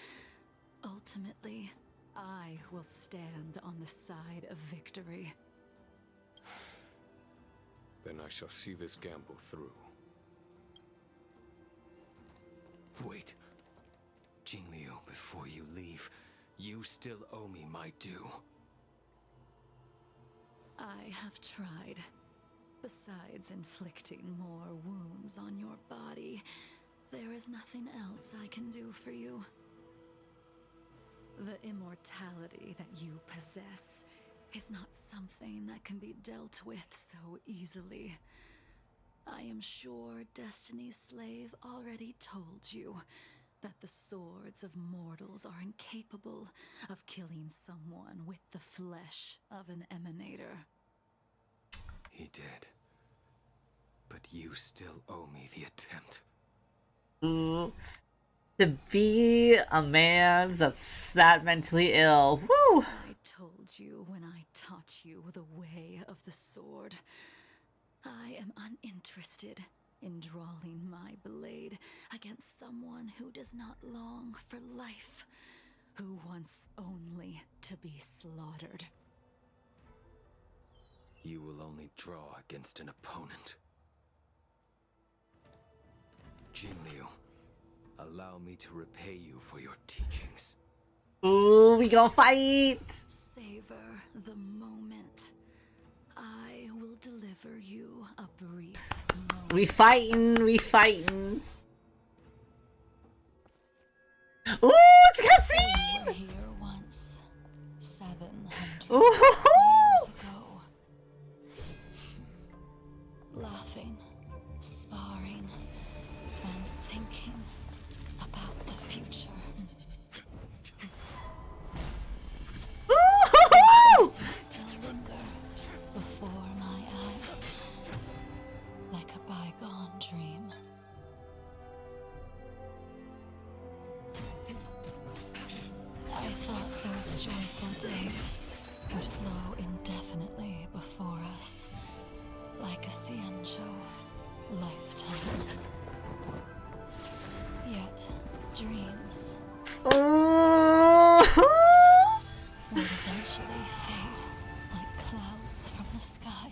Ultimately, I will stand on the side of victory. Then I shall see this gamble through. Wait. Jingliu, before you leave, you still owe me my due. I have tried. Besides inflicting more wounds on your body, there is nothing else I can do for you. The immortality that you possess is not something that can be dealt with so easily. I am sure Destiny's Slave already told you that the swords of mortals are incapable of killing someone with the flesh of an emanator. He did. But you still owe me the attempt. Ooh. To be a man that's that mentally ill. Woo! I told you when I taught you the way of the sword. I am uninterested in drawing my blade against someone who does not long for life, who wants only to be slaughtered. You will only draw against an opponent. Jinliu, allow me to repay you for your teachings. Ooh, we gonna fight! Savor the moment. I will deliver you a brief moment. We fighting, we fighting. Ooh, it's a cutscene! We were here once, 700 Ooh. years ago. Laughing, sparring, and thinking about the future. Ooh. Still linger before my eyes, like a bygone dream. I thought those joyful days would flow indefinitely before us, like a Xianzhou lifetime. Yet, dreams Ooh. would eventually fade like clouds from the sky.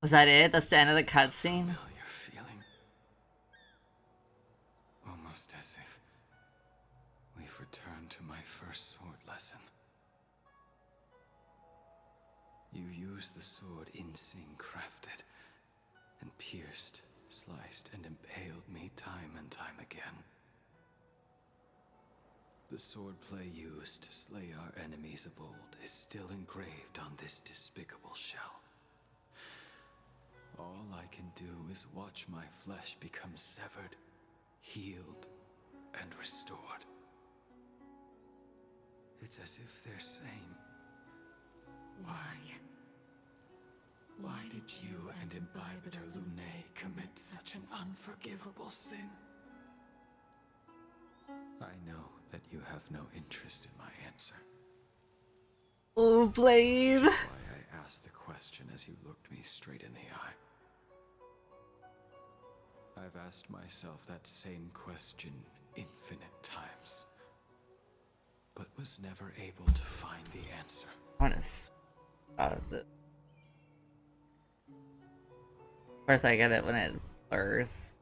Was that it? That's the end of the cutscene? Familiar feeling. Almost as if we've returned to my first sword lesson. You used the sword Insing crafted, and pierced, sliced, and impaled me time and time again. The swordplay used to slay our enemies of old is still engraved on this despicable shell. All I can do is watch my flesh become severed, healed, and restored. It's as if they're saying, Why did you and Imbibitor Lunae commit such an unforgivable sin? I know that you have no interest in my answer. Oh, Blade. Which is why I asked the question as you looked me straight in the eye. I've asked myself that same question infinite times, but was never able to find the answer. I want to out of the. Of course, I get it when it blurs.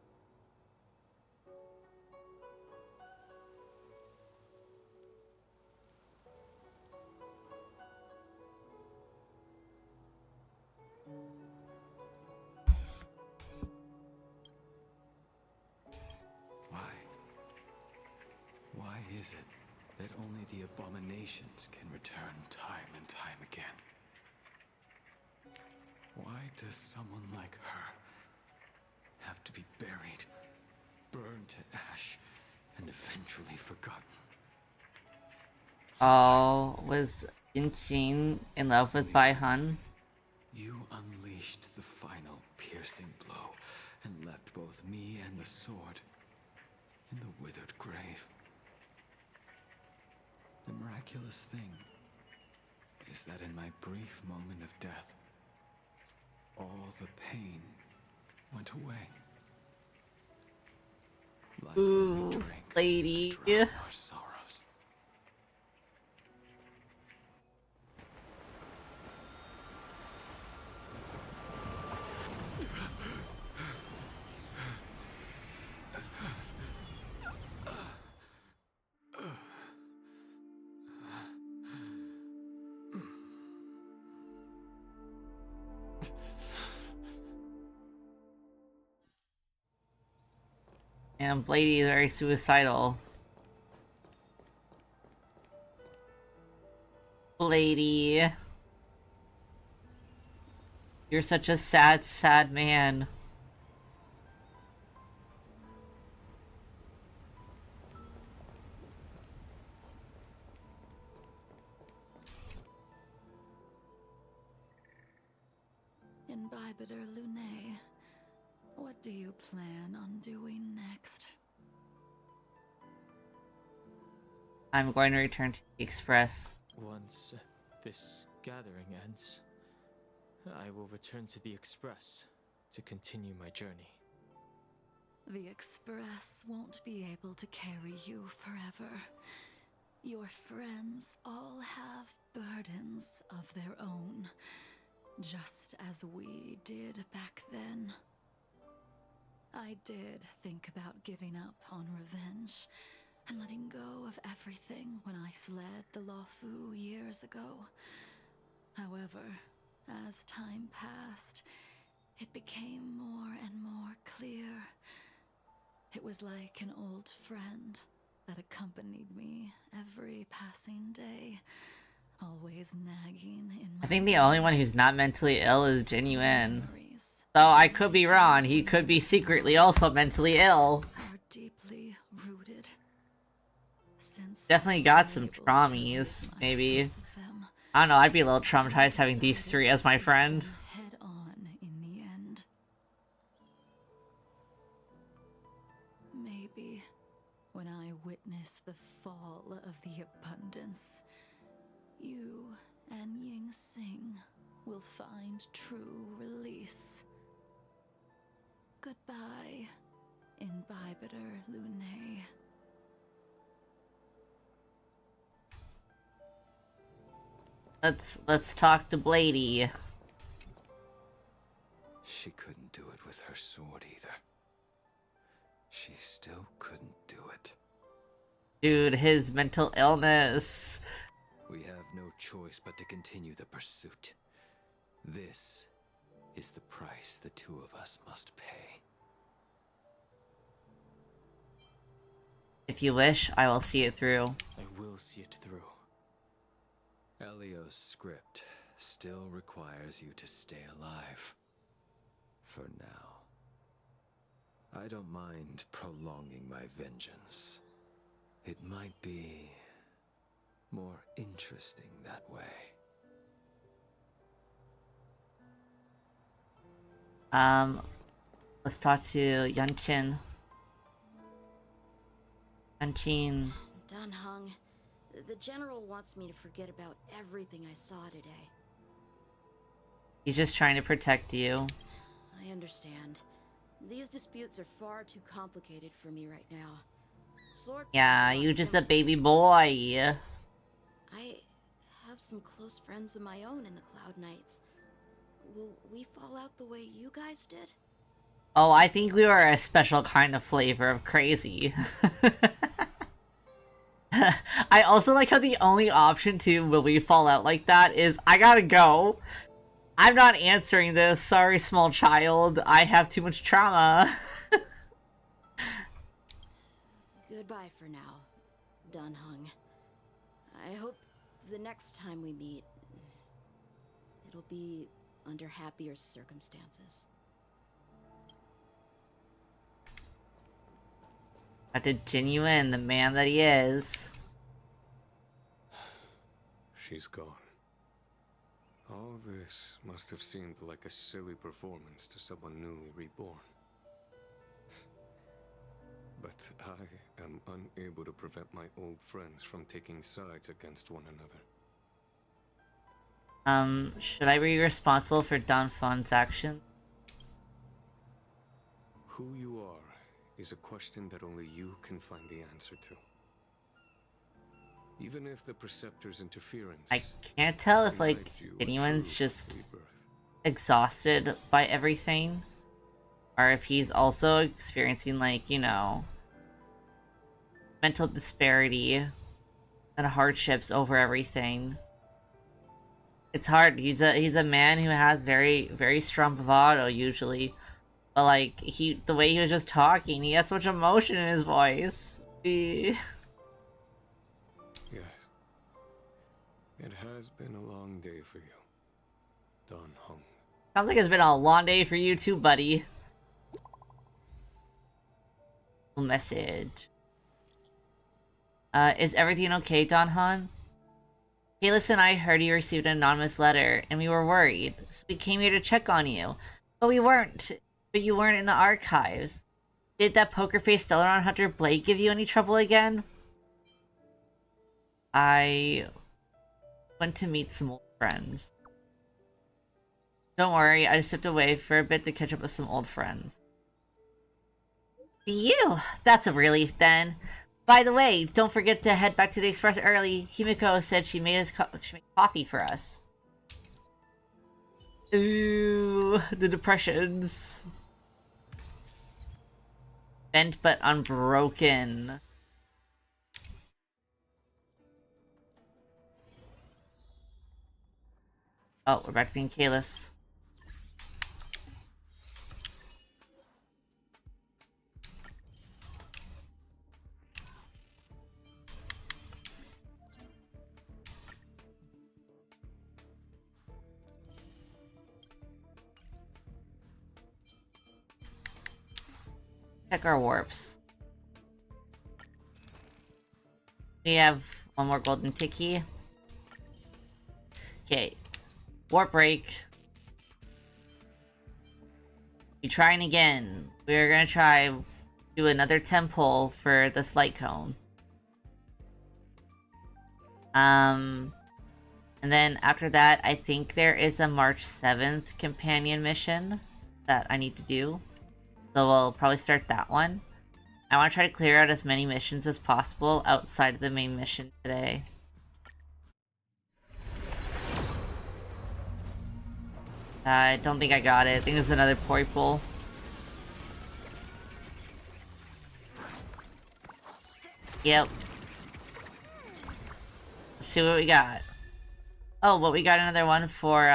Why is it that only the abominations can return time and time again? Why does someone like her have to be buried, burned to ash, and eventually forgotten? Oh, was Insing in love with Bai Hun? You unleashed the final piercing blow and left both me and the sword in the withered grave. The miraculous thing is that in my brief moment of death, all the pain went away. Like when we drank lady. to drown our sorrows. And Blady is very suicidal. Blady. You're such a sad, sad man. Imbibitor Lunae, what do you plan on doing next? I'm going to return to the Express. Once this gathering ends, I will return to the Express to continue my journey. The Express won't be able to carry you forever. Your friends all have burdens of their own, just as we did back then. I did think about giving up on revenge and letting go of everything when I fled the Luofu years ago. However, as time passed, it became more and more clear. It was like an old friend that accompanied me every passing day, always nagging in my I think the only one who's not mentally ill is Genuine. memories. Though I could be wrong, he could be secretly also mentally ill. Are deeply rooted. Since Definitely got some traumies, maybe. I don't know, I'd be a little traumatized having these three as my friend. Head on in the end. Maybe when I witness the fall of the abundance, you and Ying Sing will find true release. Goodbye, Imbibitor Lunae. Let's talk to Blady. She couldn't do it with her sword either. She still couldn't do it. Dude, his mental illness. We have no choice but to continue the pursuit. This is the price the two of us must pay. If you wish, I will see it through. I will see it through. Elio's script still requires you to stay alive. For now. I don't mind prolonging my vengeance. It might be more interesting that way. Let's talk to Yunchin. Yunchin. Dan Heng, the general wants me to forget about everything I saw today. He's just trying to protect you. I understand. These disputes are far too complicated for me right now. Sword Yeah, play is you not just a simple. baby boy. I have some close friends of my own in the Cloud Knights. Will we fall out the way you guys did? Oh, I think we were a special kind of flavor of crazy. I also like how the only option to will we fall out like that is I gotta go. I'm not answering this. Sorry, small child. I have too much trauma. Goodbye for now, Dan Heng. I hope the next time we meet, it'll be under happier circumstances. Dr. Genuine, the man that he is. She's gone. All this must have seemed like a silly performance to someone newly reborn. but I am unable to prevent my old friends from taking sides against one another. Should I be responsible for Don Fon's action? Who you are is a question that only you can find the answer to. Even if the Preceptor's interference... I can't tell if, like, denied you a anyone's true just rebirth. exhausted by everything. Or if he's also experiencing, like, you know, mental disparity and hardships over everything. It's hard. He's a man who has very strong bravado usually, but like the way he was just talking, he has so much emotion in his voice. Yes. It has been a long day for you, Don Hung. Sounds like it's been a long day for you too, buddy. Message. Is everything okay, Don Han? Kalis and I heard you received an anonymous letter, and we were worried, so we came here to check on you. But you weren't in the archives. Did that poker-faced Stellaron Hunter Blade give you any trouble again? I went to meet some old friends. Don't worry, I just stepped away for a bit to catch up with some old friends. You! That's a relief then. By the way, don't forget to head back to the Express early. Himiko said she made coffee for us. Ooh, the depressions. Bent but unbroken. Oh, we're back to being Kalis. Check our warps. We have one more golden tiki. Okay. Warp break. We're trying again. We're gonna try do another temple for this light cone. And then after that, I think there is a March 7th companion mission that I need to do. So we'll probably start that one. I want to try to clear out as many missions as possible outside of the main mission today. I don't think I got it. I think there's another Poiple. Yep. Let's see what we got. Oh, but we got another one for,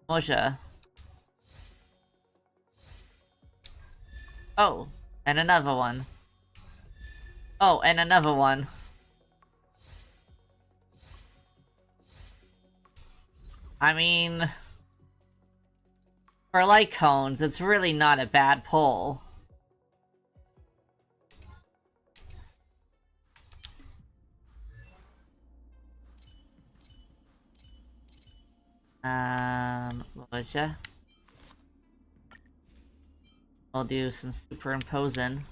Moja. Oh, and another one. Oh, and another one. I mean, for light cones, it's really not a bad pull. What was ya? I'll do some superimposing.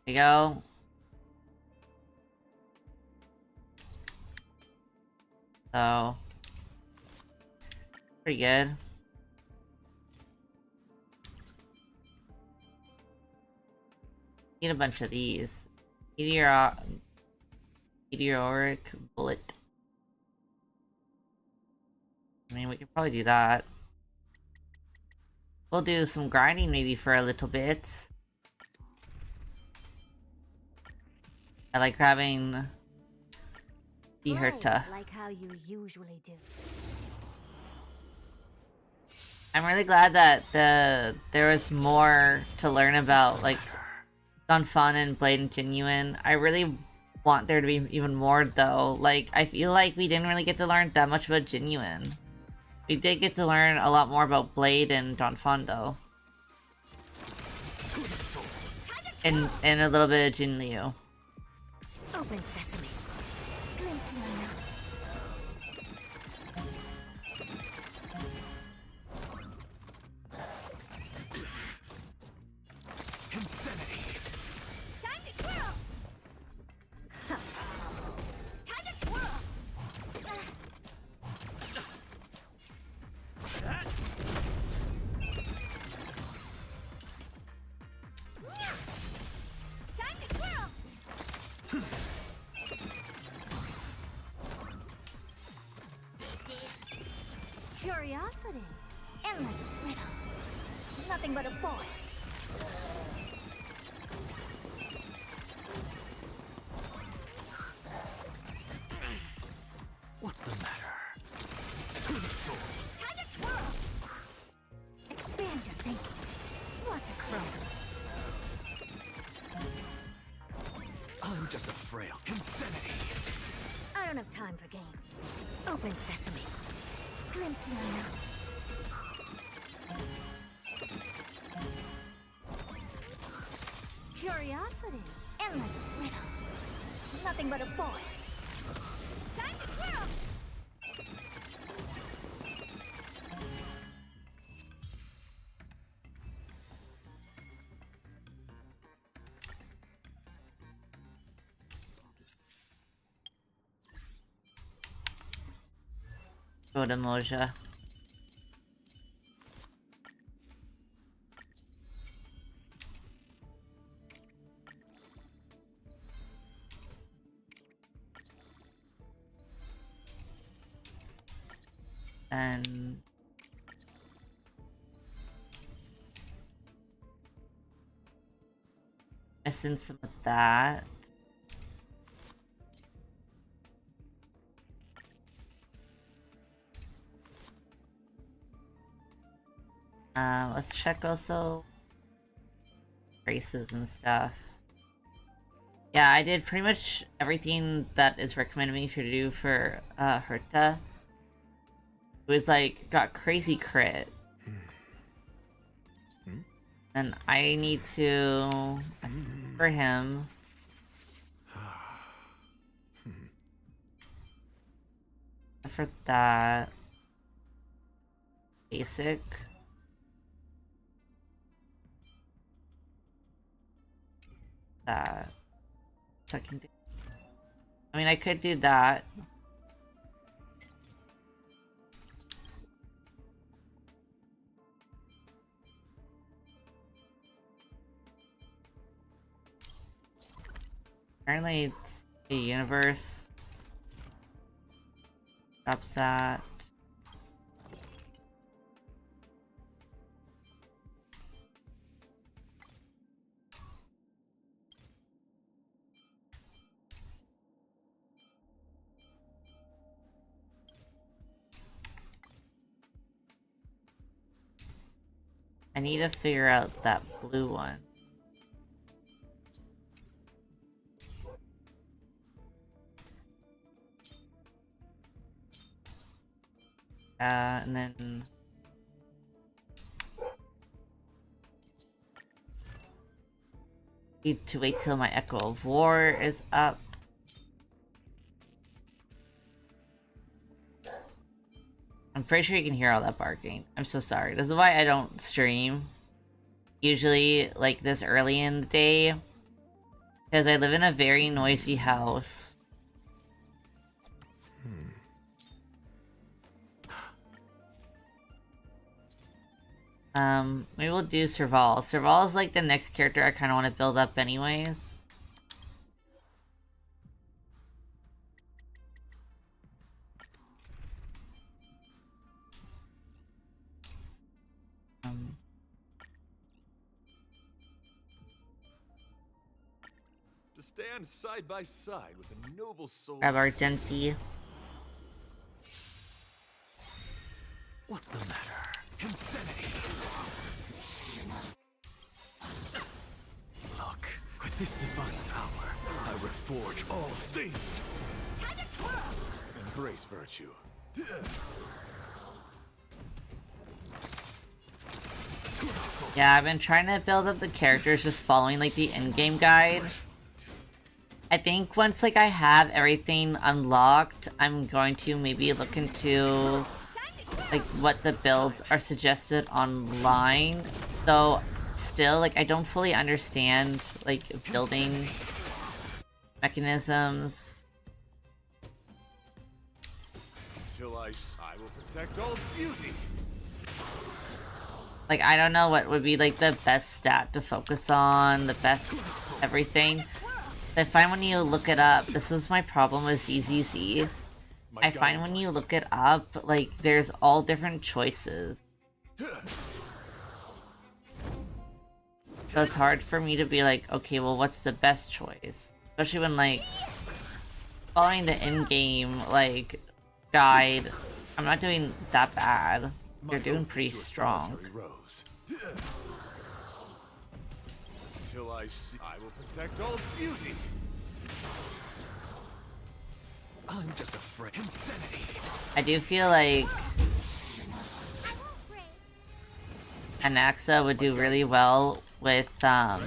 There you go. So, pretty good. Need a bunch of these. Meteoric bullet. I mean, we could probably do that. We'll do some grinding maybe for a little bit. I like grabbing the Herta. Like how you usually do. I'm really glad that there was more to learn about, like, Donphan and Blade and Genuine. I really want there to be even more, though. Like, I feel like we didn't really get to learn that much about Genuine. We did get to learn a lot more about Blade and Donphan, though. And a little bit of Jin Liu. Open sesame. Glimpse my Curiosity. Endless riddle. Nothing but a boy. What's the matter? Time to twirl! Expand your thinking. Watch it grow. I'm just a frail insanity. I don't have time for games. Open sesame. Glimpse the unknown. Curiosity. Endless riddle. Nothing but a boy. Time to twirl! Go to Moja. And missing some of that. Let's check also races and stuff. Yeah, I did pretty much everything that is recommended me to do for Herta. It was like, got crazy crit. And I need to, for him, for that, basic. That second. I mean, I could do that. Apparently, it's a universe. Drops that. I need to figure out that blue one. And then need to wait till my Echo of War is up. I'm pretty sure you can hear all that barking. I'm so sorry. This is why I don't stream usually like this early in the day, because I live in a very noisy house. Maybe we'll do Serval. Serval is like the next character I kind of want to build up anyways. To stand side by side with a noble soul. Grab Argenti. What's the matter? Insanity! Look, with this divine power, I reforge all things! Time to twirl! Embrace virtue. Yeah, I've been trying to build up the characters just following like the in-game guide. I think once like I have everything unlocked, I'm going to maybe look into like what the builds are suggested online. Though still like I don't fully understand like building mechanisms. Until I will protect all beauty. Like I don't know what would be like the best stat to focus on, the best everything. I find when you look it up, this is my problem with ZZZ, I find when you look it up, like, there's all different choices. So it's hard for me to be like, okay, well, what's the best choice? Especially when, like, following the in-game, like, guide, I'm not doing that bad. You're doing pretty strong. Till I see, I will protect all beauty. I'm just afraid. Insanity. I do feel like Anaxa would do really well with, I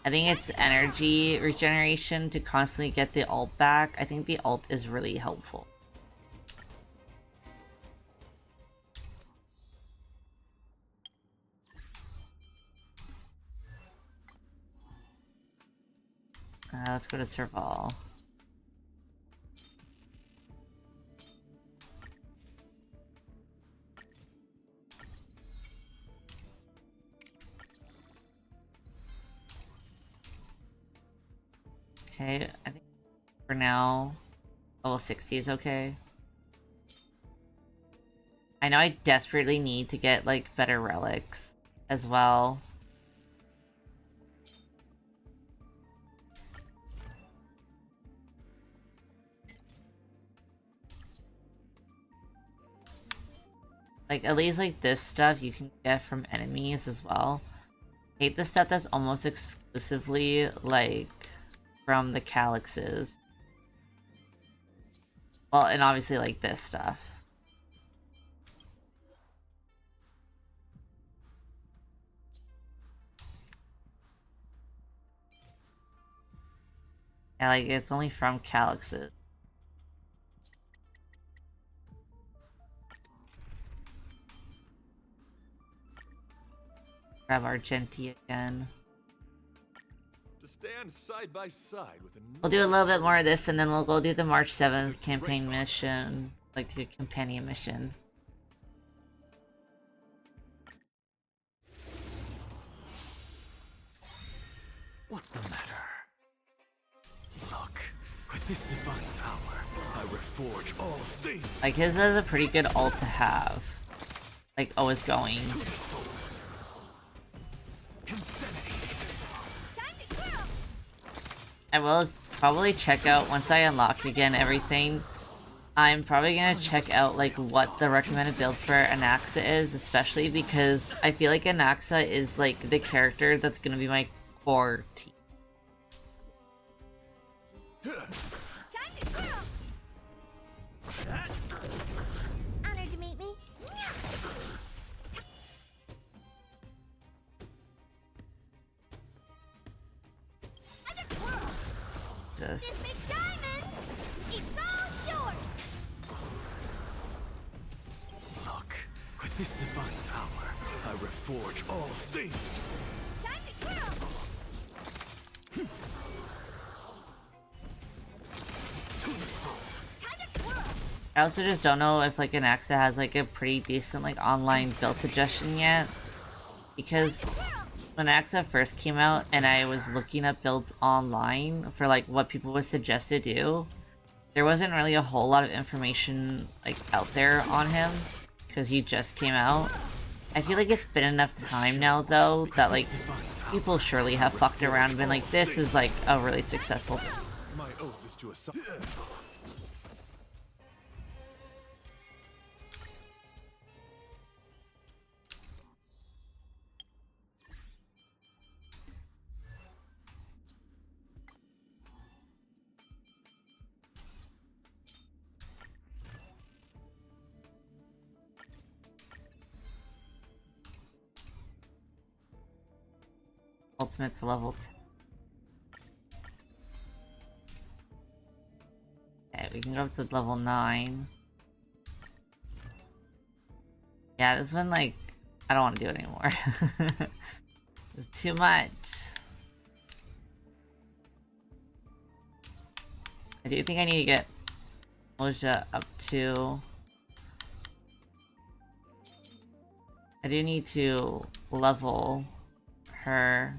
think it's energy regeneration to constantly get the ult back. I think the ult is really helpful. Let's go to Serval. Okay, I think for now, level 60 is okay. I know I desperately need to get, like, better relics as well. Like, at least, like, this stuff you can get from enemies as well. I hate the stuff that's almost exclusively, like, from the calyxes. Well, and obviously, like, this stuff. Yeah, like, it's only from calyxes. Grab Argenti again. To stand side by side with We'll do a little bit more of this, and then we'll go do the March 7th campaign mission. Like, the companion mission. What's the matter? Look, with this divine power, I reforge all things. Like, his is a pretty good ult to have. Like, always going. I will probably check out, once I unlock again everything, I'm probably gonna check out, like, what the recommended build for Anaxa is, especially because I feel like Anaxa is, like, the character that's gonna be my core team. Honored to meet me. Just... This big diamond, it's all yours. Look, with this divine power, I reforge all things. Time to twirl. I also just don't know if, like, Anaxa has, like, a pretty decent, like, online build suggestion yet. Because when Anaxa first came out and I was looking up builds online for, like, what people would suggest to do, there wasn't really a whole lot of information, like, out there on him. Because he just came out. I feel like it's been enough time now, though, that, like, people surely have fucked around and been like, this is, like, a really successful build. My oath is to assign. Ultimate to level 10. Okay, we can go up to level 9. Yeah, this one, like, I don't want to do it anymore. It's too much. I do think I need to get Moja up to... I do need to level her.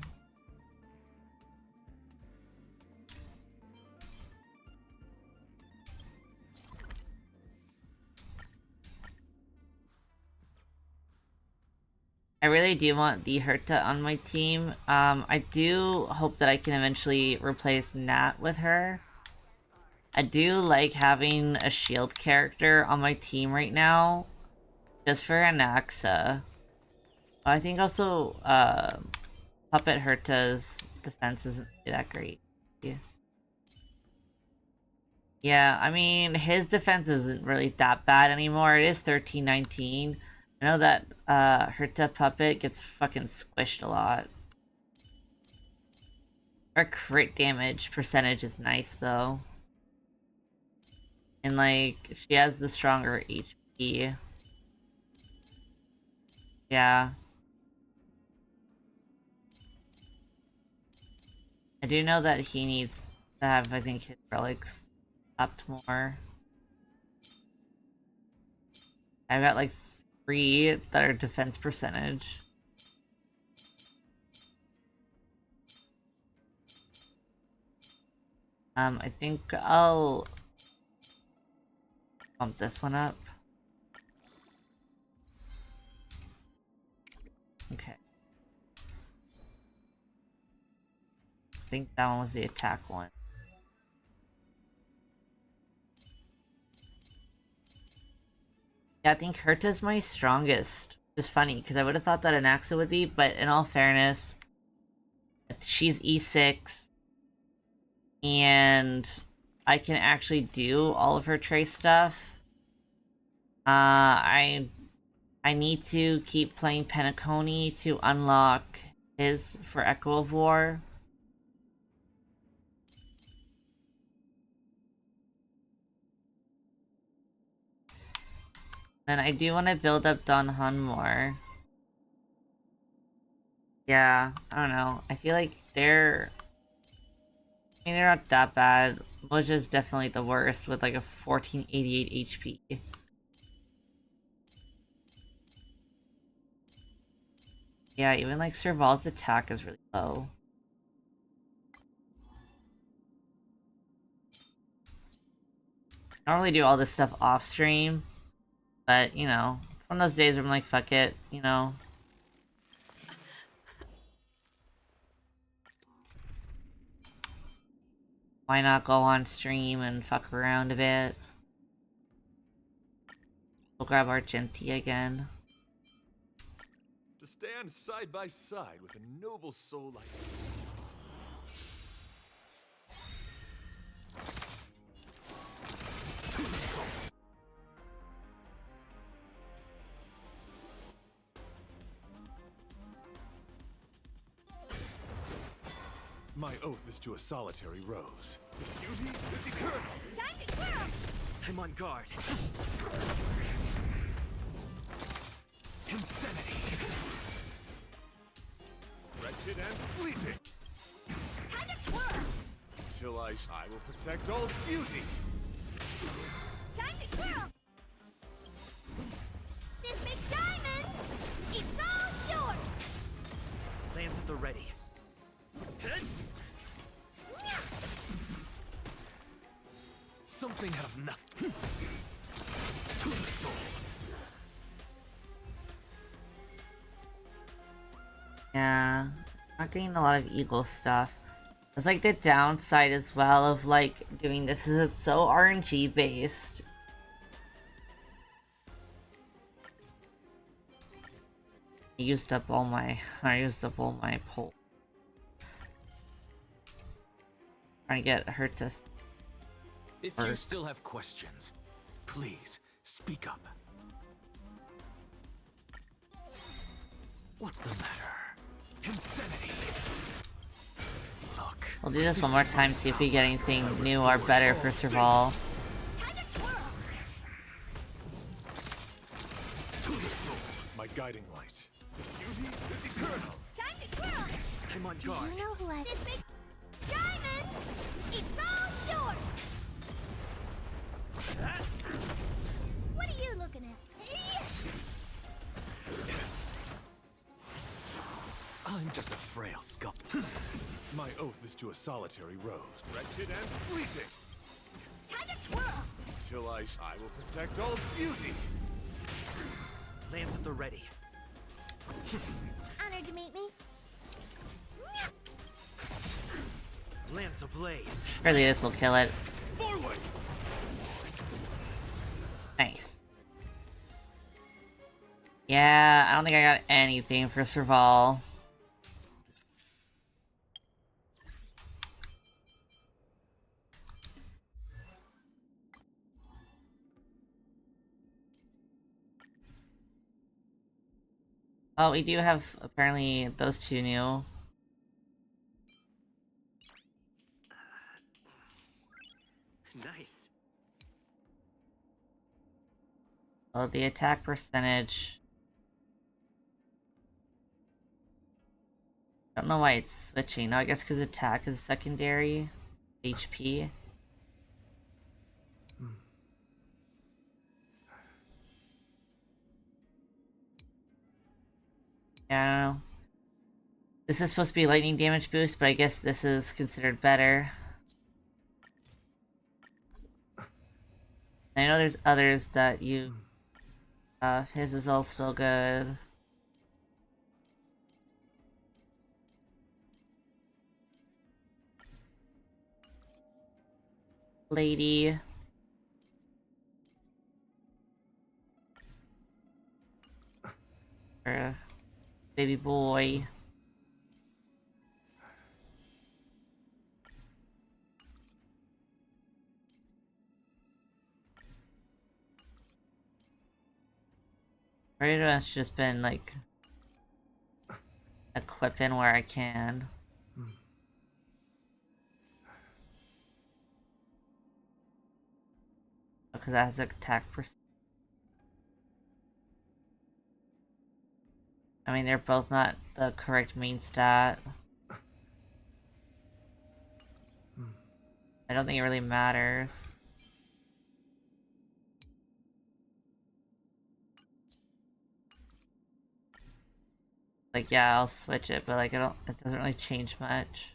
I really do want the Herta on my team. I do hope that I can eventually replace Nat with her. I do like having a shield character on my team right now, just for Anaxa. I think also, Puppet Herta's defense isn't that great. Yeah. Yeah, I mean, his defense isn't really that bad anymore. It is 13-19. I know that Herta Puppet gets fucking squished a lot. Her crit damage percentage is nice though. And like, she has the stronger HP. Yeah. I do know that he needs to have, I think, his relics upped more. I've got like 3 that are defense percentage. I think I'll bump this one up. Okay. I think that one was the attack one. Yeah, I think Herta's my strongest. Which is funny, because I would have thought that Anaxa would be, but in all fairness, she's E6. And I can actually do all of her trace stuff. I need to keep playing Penacony to unlock his for Echo of War. Then I do want to build up Don Hun more. Yeah, I don't know. I feel like they're not that bad. Moja's definitely the worst with like a 1488 HP. Yeah, even like Serval's attack is really low. I normally do all this stuff off stream, but you know, it's one of those days where I'm like, fuck it, you know. Why not go on stream and fuck around a bit? We'll grab our Genty again. To stand side by side with a noble soul like my oath is to a solitary rose. Beauty is eternal! Time to twirl! I'm on guard. Insanity! Wretched and fleeting! Time to twirl! Till I will protect all beauty! Time to twirl! This big diamond! It's all yours! Lands at the ready. Something out of nothing. To the soul. Yeah, not getting a lot of Eagle stuff. It's like the downside as well of like doing this is it's so RNG based. I used up all my pull. Trying to get her to. If you still have questions, please speak up. What's the matter? Insanity. Look. We'll do this one more time, see if we get anything new or better for Serval. Time to twirl! To the soul, my guiding light. Beauty is eternal. Time to twirl! I'm on guard. You know who has this big diamond? It's all yours! What are you looking at? I'm just a frail scum. My oath is to a solitary rose, wretched and fleeting. Time to twirl! Till I will protect all beauty. Lands at the ready. Honored to meet me. Lance ablaze. Surely this will kill it. Forward. Nice. Yeah, I don't think I got anything for Serval. Oh, we do have apparently those two new. Nice. Oh, the attack percentage. I don't know why it's switching. No, I guess because attack is secondary. HP. Yeah, I don't know. This is supposed to be lightning damage boost, but I guess this is considered better. I know there's others that you... his is all still good. Lady. Or baby boy. Pretty much just been like equipping where I can. Because that has attack percent. I mean, they're both not the correct main stat. I don't think it really matters. Like, yeah, I'll switch it, but like, it doesn't really change much.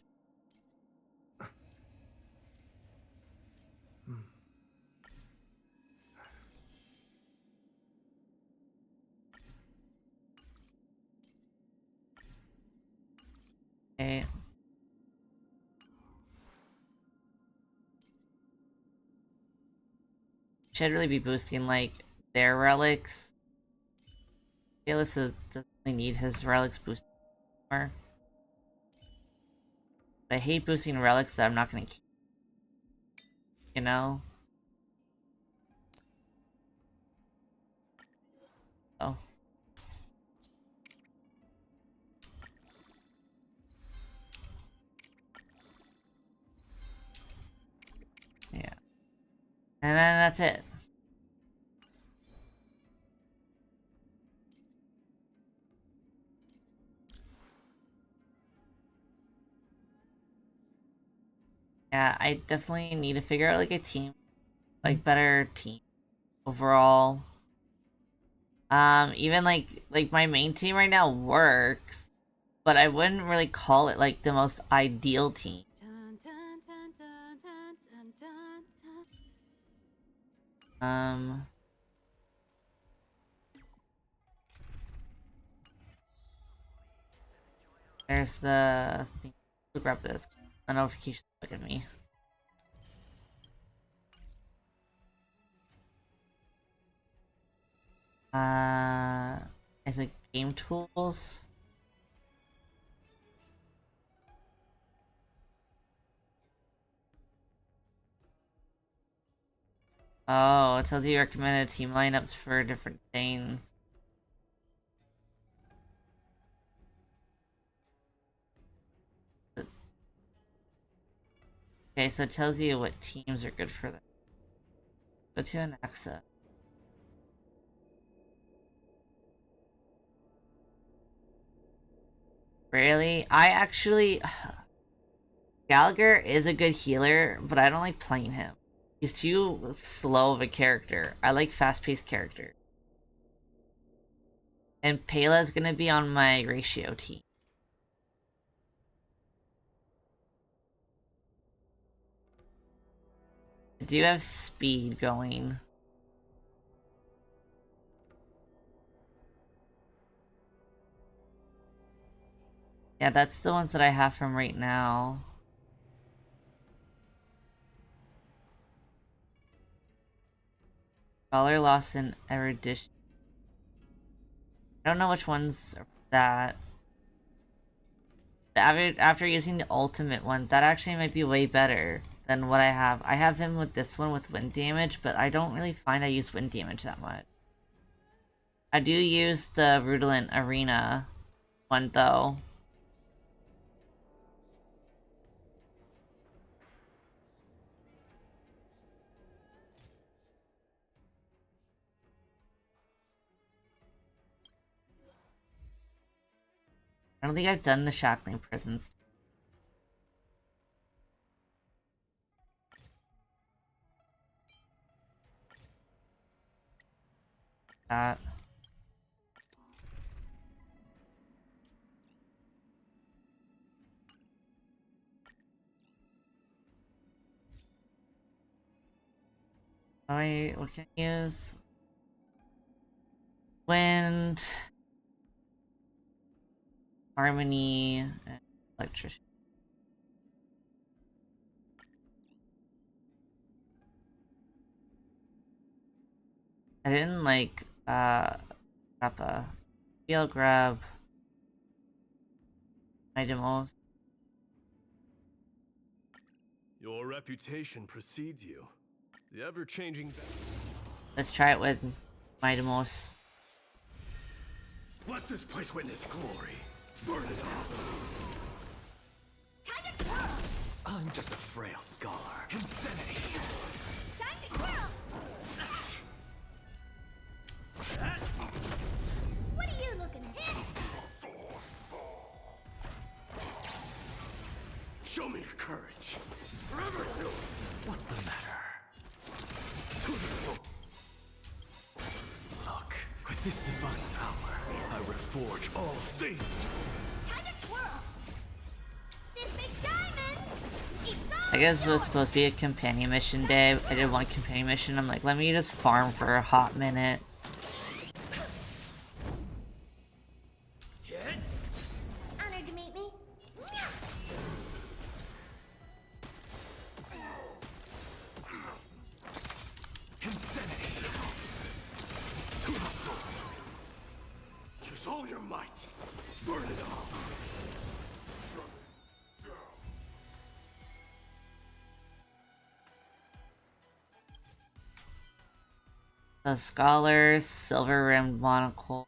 Okay. Should really be boosting like their relics. Kalis doesn't really need his relics boosted more. But I hate boosting relics that I'm not gonna keep. You know? Oh. Yeah. And then that's it. Yeah, I definitely need to figure out like a team, like better team overall. Even like my main team right now works, but I wouldn't really call it like the most ideal team. Dun, dun, dun, dun, dun, dun, dun, dun. There's the thing. We'll grab this. A notification look at me. Is it game tools? Oh, it tells you recommended team lineups for different things. Okay, so it tells you what teams are good for them. Go to Anaxa. Really? I actually... Gallagher is a good healer, but I don't like playing him. He's too slow of a character. I like fast-paced characters. And Payla's gonna be on my ratio team. I do have speed going. Yeah, that's the ones that I have from right now. Scholar lost in erudition. I don't know which ones are that. After using the ultimate one, that actually might be way better than what I have. I have him with this one with wind damage, but I don't really find I use wind damage that much. I do use the Rudolent Arena one though. I don't think I've done the Shackling Prisons. That. What can I use? Wind, Harmony, and Electricity. I didn't like, grab a field grab. Itemals. Your reputation precedes you. The ever-changing... Let's try it with Itemals. Let this place witness glory. Burn it up. Time to twirl! I'm just a frail scholar. Insanity. Time to twirl! What are you looking at? Show me your courage. Forever do. What's the matter? To the soul. Look, with this divine power, I reforge all things. Time to twirl! This big diamond! It's all I guess it was supposed to be a companion mission day. I did one companion mission. I'm like, let me just farm for a hot minute. honored to meet me. Insanity. To the soul. Use all your might. Burn it all. The Scholars, Silver Rimmed Monocle.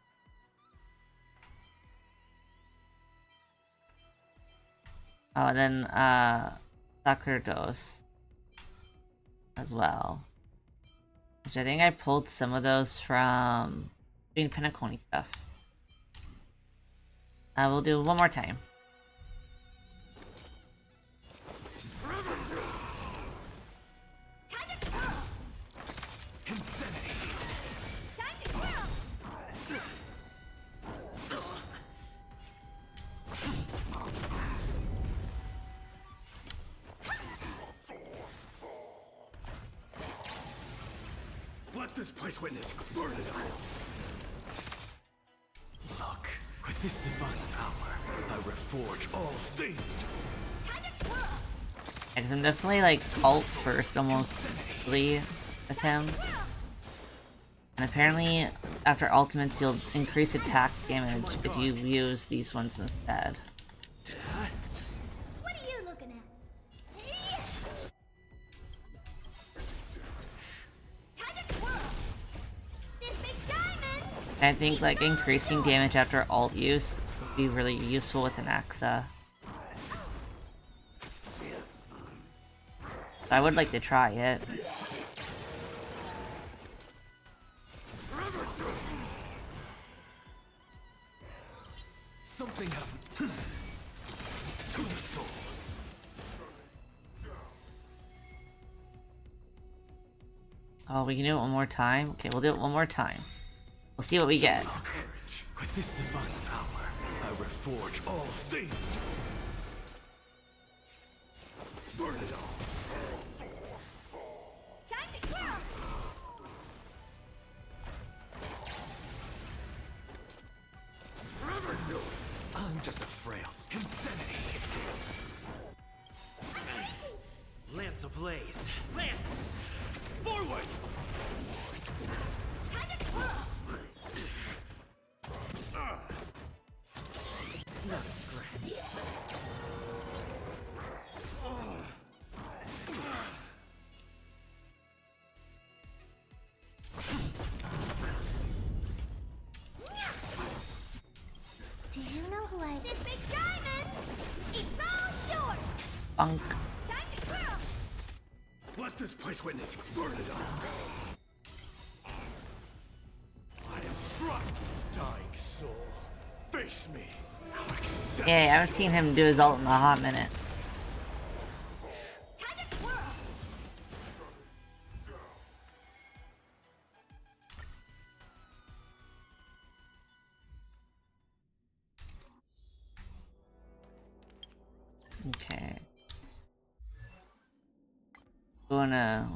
Oh, and then, Sacerdos as well. Which I think I pulled some of those from doing Penacony stuff. We'll do one more time. Time to twirl! Insanity. Time to twirl! Let this place witness. Burn it all. Look, with this divine power, I reforge all things. Time to twirl! Because I'm definitely like ult first almost with him. And apparently after ultimates you'll increase attack damage if you use these ones instead. What are you looking at? Time to twirl! This big diamond! And I think like increasing damage after ult use would be really useful with an Axa. So I would like to try it. Something happened. To the soul. Oh, we can do it one more time? Okay, we'll do it one more time. We'll see what we get. Courage. With this divine power, I reforge all things. Burn it all. Time to twirl! Forever do it. I'm just a frail skin. Funk. Let this place witness burn it up. I am struck, dying soul. Face me. Yeah, I haven't seen him do his ult in a hot minute. Okay.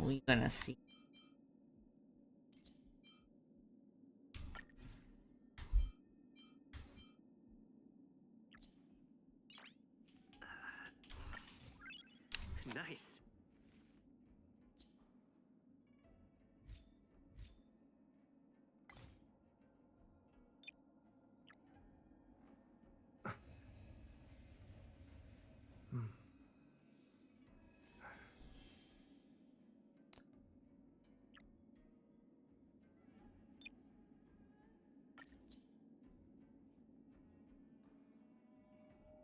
We gonna see. Nice.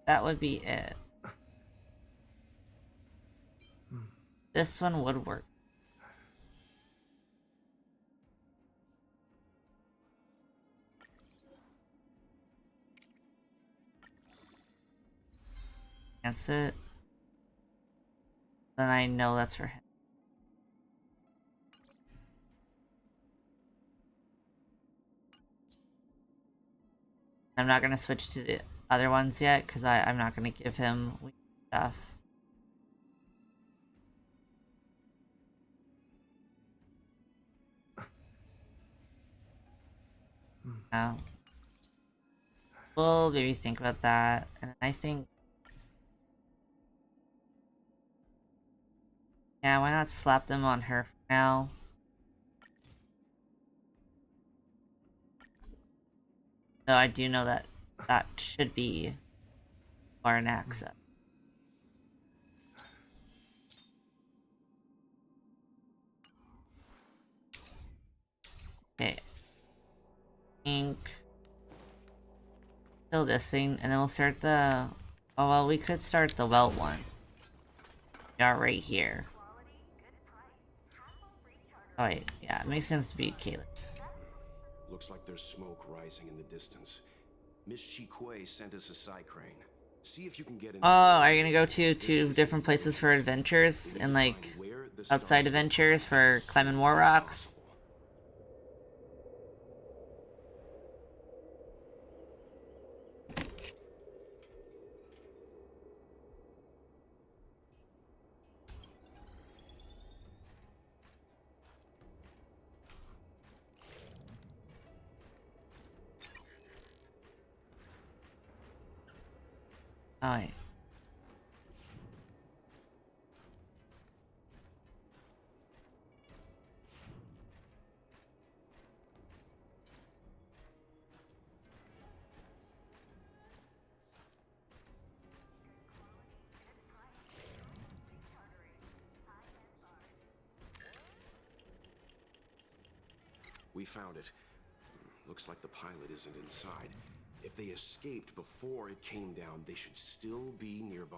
That would be it. This one would work. That's it. Then I know that's for him. I'm not gonna switch to the other ones yet because I'm not gonna give him weak stuff. No. We'll maybe think about that, and I think, yeah, why not slap them on her for now? So I do know that that should be for an access. Okay. Ink. Kill this thing, and then we'll start the... Oh, well, we could start the welt one. We are right here. Oh, wait. Yeah, it makes sense to be Kayla's. Looks like there's smoke rising in the distance. Miss Shikue sent us a side crane. See if you can get in. Oh, are you gonna go to two different places for adventures? And, like, outside adventures for climbing more rocks? Alright. We found it. Looks like the pilot isn't inside. If they escaped before it came down, they should still be nearby.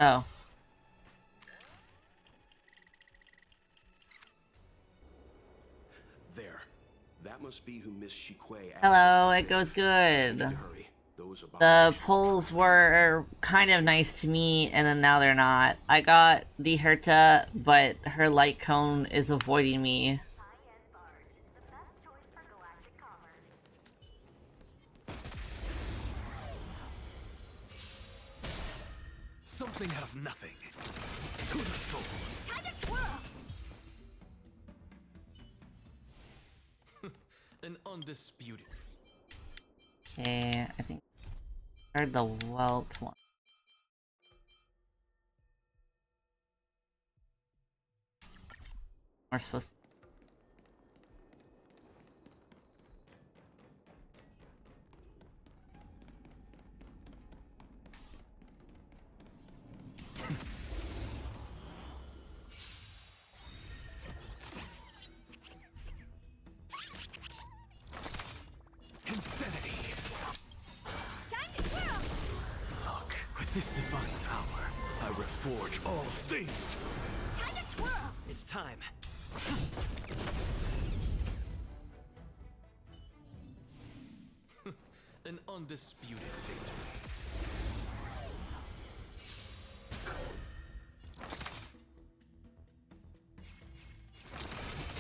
Oh. There. That must be who Miss Shikue asked Hello, us to it goes good. hurry. Those The polls were kind of nice to me, and then now they're not. I got the Herta, but her light cone is avoiding me. Something out of nothing. To the soul. Time to twirl! An undisputed. Okay, I think I heard the welt one. We're supposed to... power, I reforge all things. Time to twirl! It's time. An undisputed victory.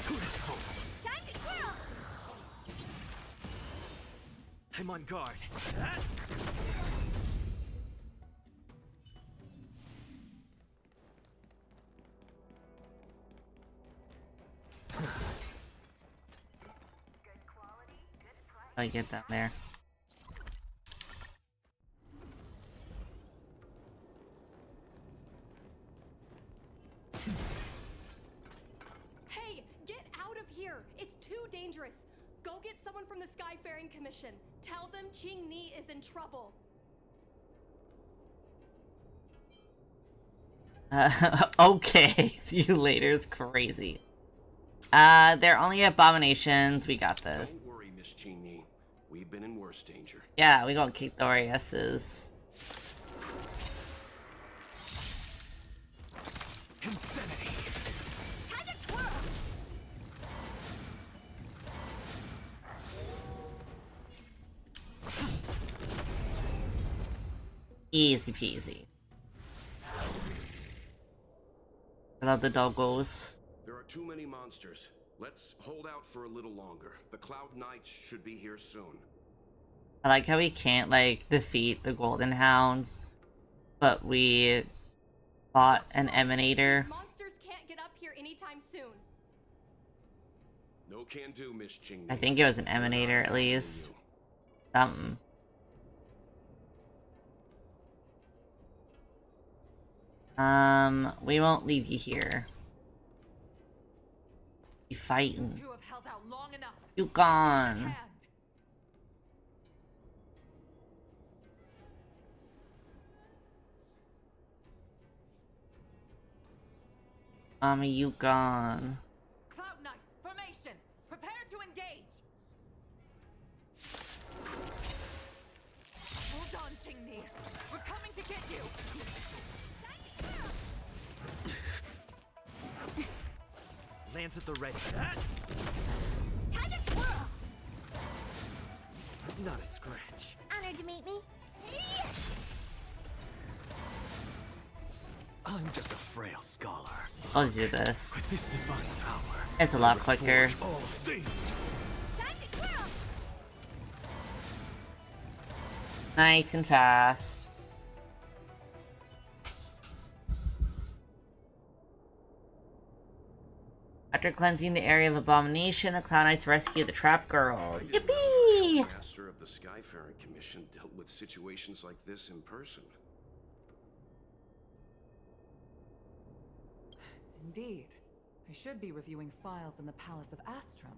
To the soul. Time to twirl! I'm on guard. I get that there. Hey, get out of here! It's too dangerous. Go get someone from the Skyfaring Commission. Tell them Qing Ni is in trouble. Okay, see you later is crazy. They're only abominations. We got this. Don't worry, Miss Qing. We've been in worse danger. Yeah, we gonna kick the asses. Insanity. Time to twirl! Easy peasy. I love the doggos. There are too many monsters. Let's hold out for a little longer. The Cloud Knights should be here soon. I like how we can't, like, defeat the Golden Hounds, but we fought an Emanator. These monsters can't get up here anytime soon. No can do, Miss Qing. I think it was an Emanator at least. Something. We won't leave you here. You fighting. You have held out long enough. You gone. Mommy, you gone. Cloud Knights, formation! Prepare to engage! Hold on, Qing Ni. We're coming to get you! Lands at the ready. Time to twirl! Not a scratch. Honored to meet me. I'm just a frail scholar. I'll do this. With this divine power, It's a lot quicker. forge all things. Time to twirl! Nice and fast. After cleansing the area of abomination, the Cloud Knights rescue the trapped girl. Yippee! The master of the Skyfaring Commission dealt with situations like this in person. Indeed. I should be reviewing files in the Palace of Astrum.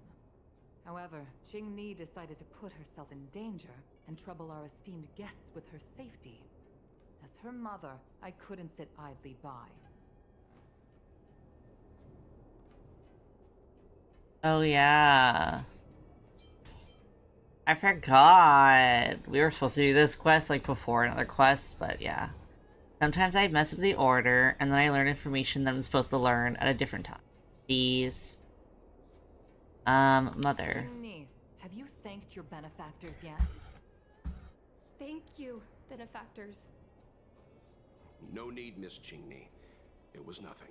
However, Qing Ni decided to put herself in danger and trouble our esteemed guests with her safety. As her mother, I couldn't sit idly by. Oh yeah. I forgot. We were supposed to do this quest like before another quest, but yeah. Sometimes I mess up the order, and then I learn information that I'm supposed to learn at a different time. These. Mother. Qing Ni, have you thanked your benefactors yet? Thank you, benefactors. No need, Miss Qing. It was nothing.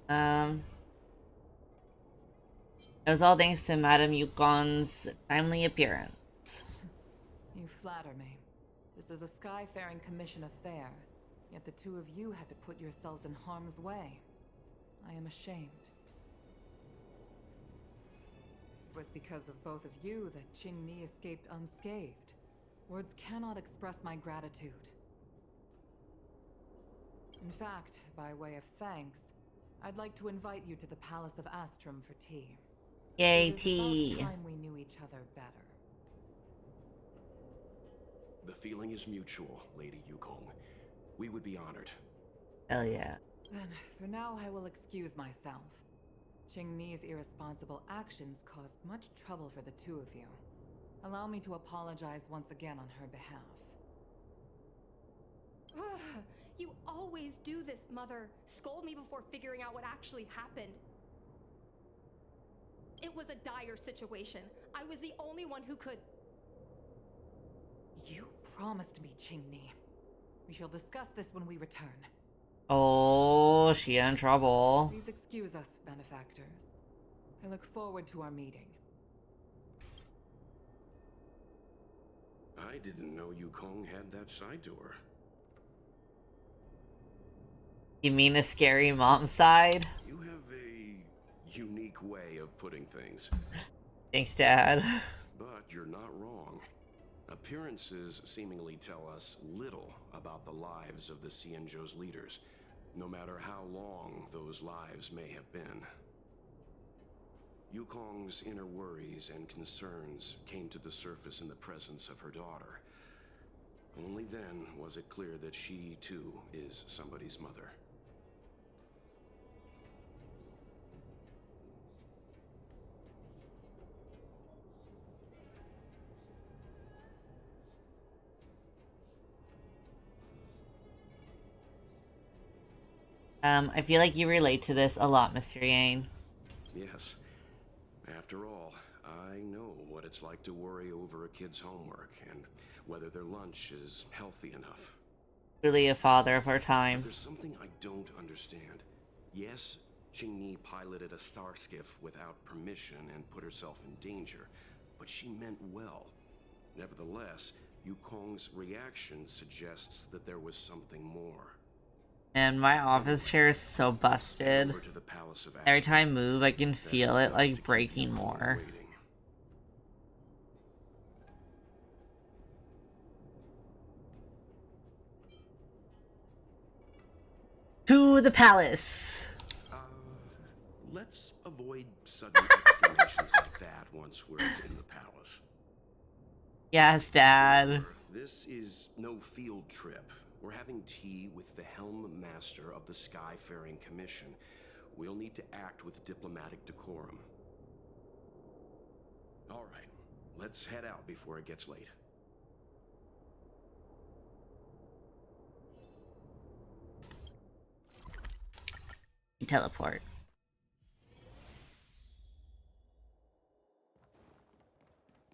It was all thanks to Madame Yukon's timely appearance. You flatter me. This is a Skyfaring Commission affair, yet the two of you had to put yourselves in harm's way. I am ashamed. It was because of both of you that Qing Ni escaped unscathed. Words cannot express my gratitude. In fact, by way of thanks, I'd like to invite you to the Palace of Astrum for tea. Yay, It is tea. about time we knew each other better. The feeling is mutual, Lady Yukong. We would be honored. Hell yeah. Then, for now, I will excuse myself. Qing Ni's irresponsible actions caused much trouble for the two of you. Allow me to apologize once again on her behalf. Ugh, you always do this, Mother. Scold me before figuring out what actually happened. It was a dire situation. I was the only one who could... You promised me, Qingni. We shall discuss this when we return. Oh, she in trouble. Please excuse us, benefactors. I look forward to our meeting. I didn't know Yukong had that side to her. You mean a scary mom side? You have a unique way of putting things. Thanks, Dad. But you're not wrong. Appearances seemingly tell us little about the lives of the Xianzhou's leaders, no matter how long those lives may have been. Yukong's inner worries and concerns came to the surface in the presence of her daughter. Only then was it clear that she, too, is somebody's mother. I feel like you relate to this a lot, Mr. Yang. Yes. After all, I know what it's like to worry over a kid's homework and whether their lunch is healthy enough. Really a father of our But time. there's something I don't understand. Yes, Qingni piloted a star skiff without permission and put herself in danger, but she meant well. Nevertheless, Yukong's reaction suggests that there was something more. And my office chair is so busted. Over to the Palace of Every time I Astro. move, I can That's feel just it enough to like keep breaking Yukong more. waiting. To the palace. Let's avoid sudden exclamations like that once we're in the palace. Yes, Dad. This is no field trip. We're having tea with the Helm Master of the Skyfaring Commission. We'll need to act with diplomatic decorum. All right, let's head out before it gets late. Teleport.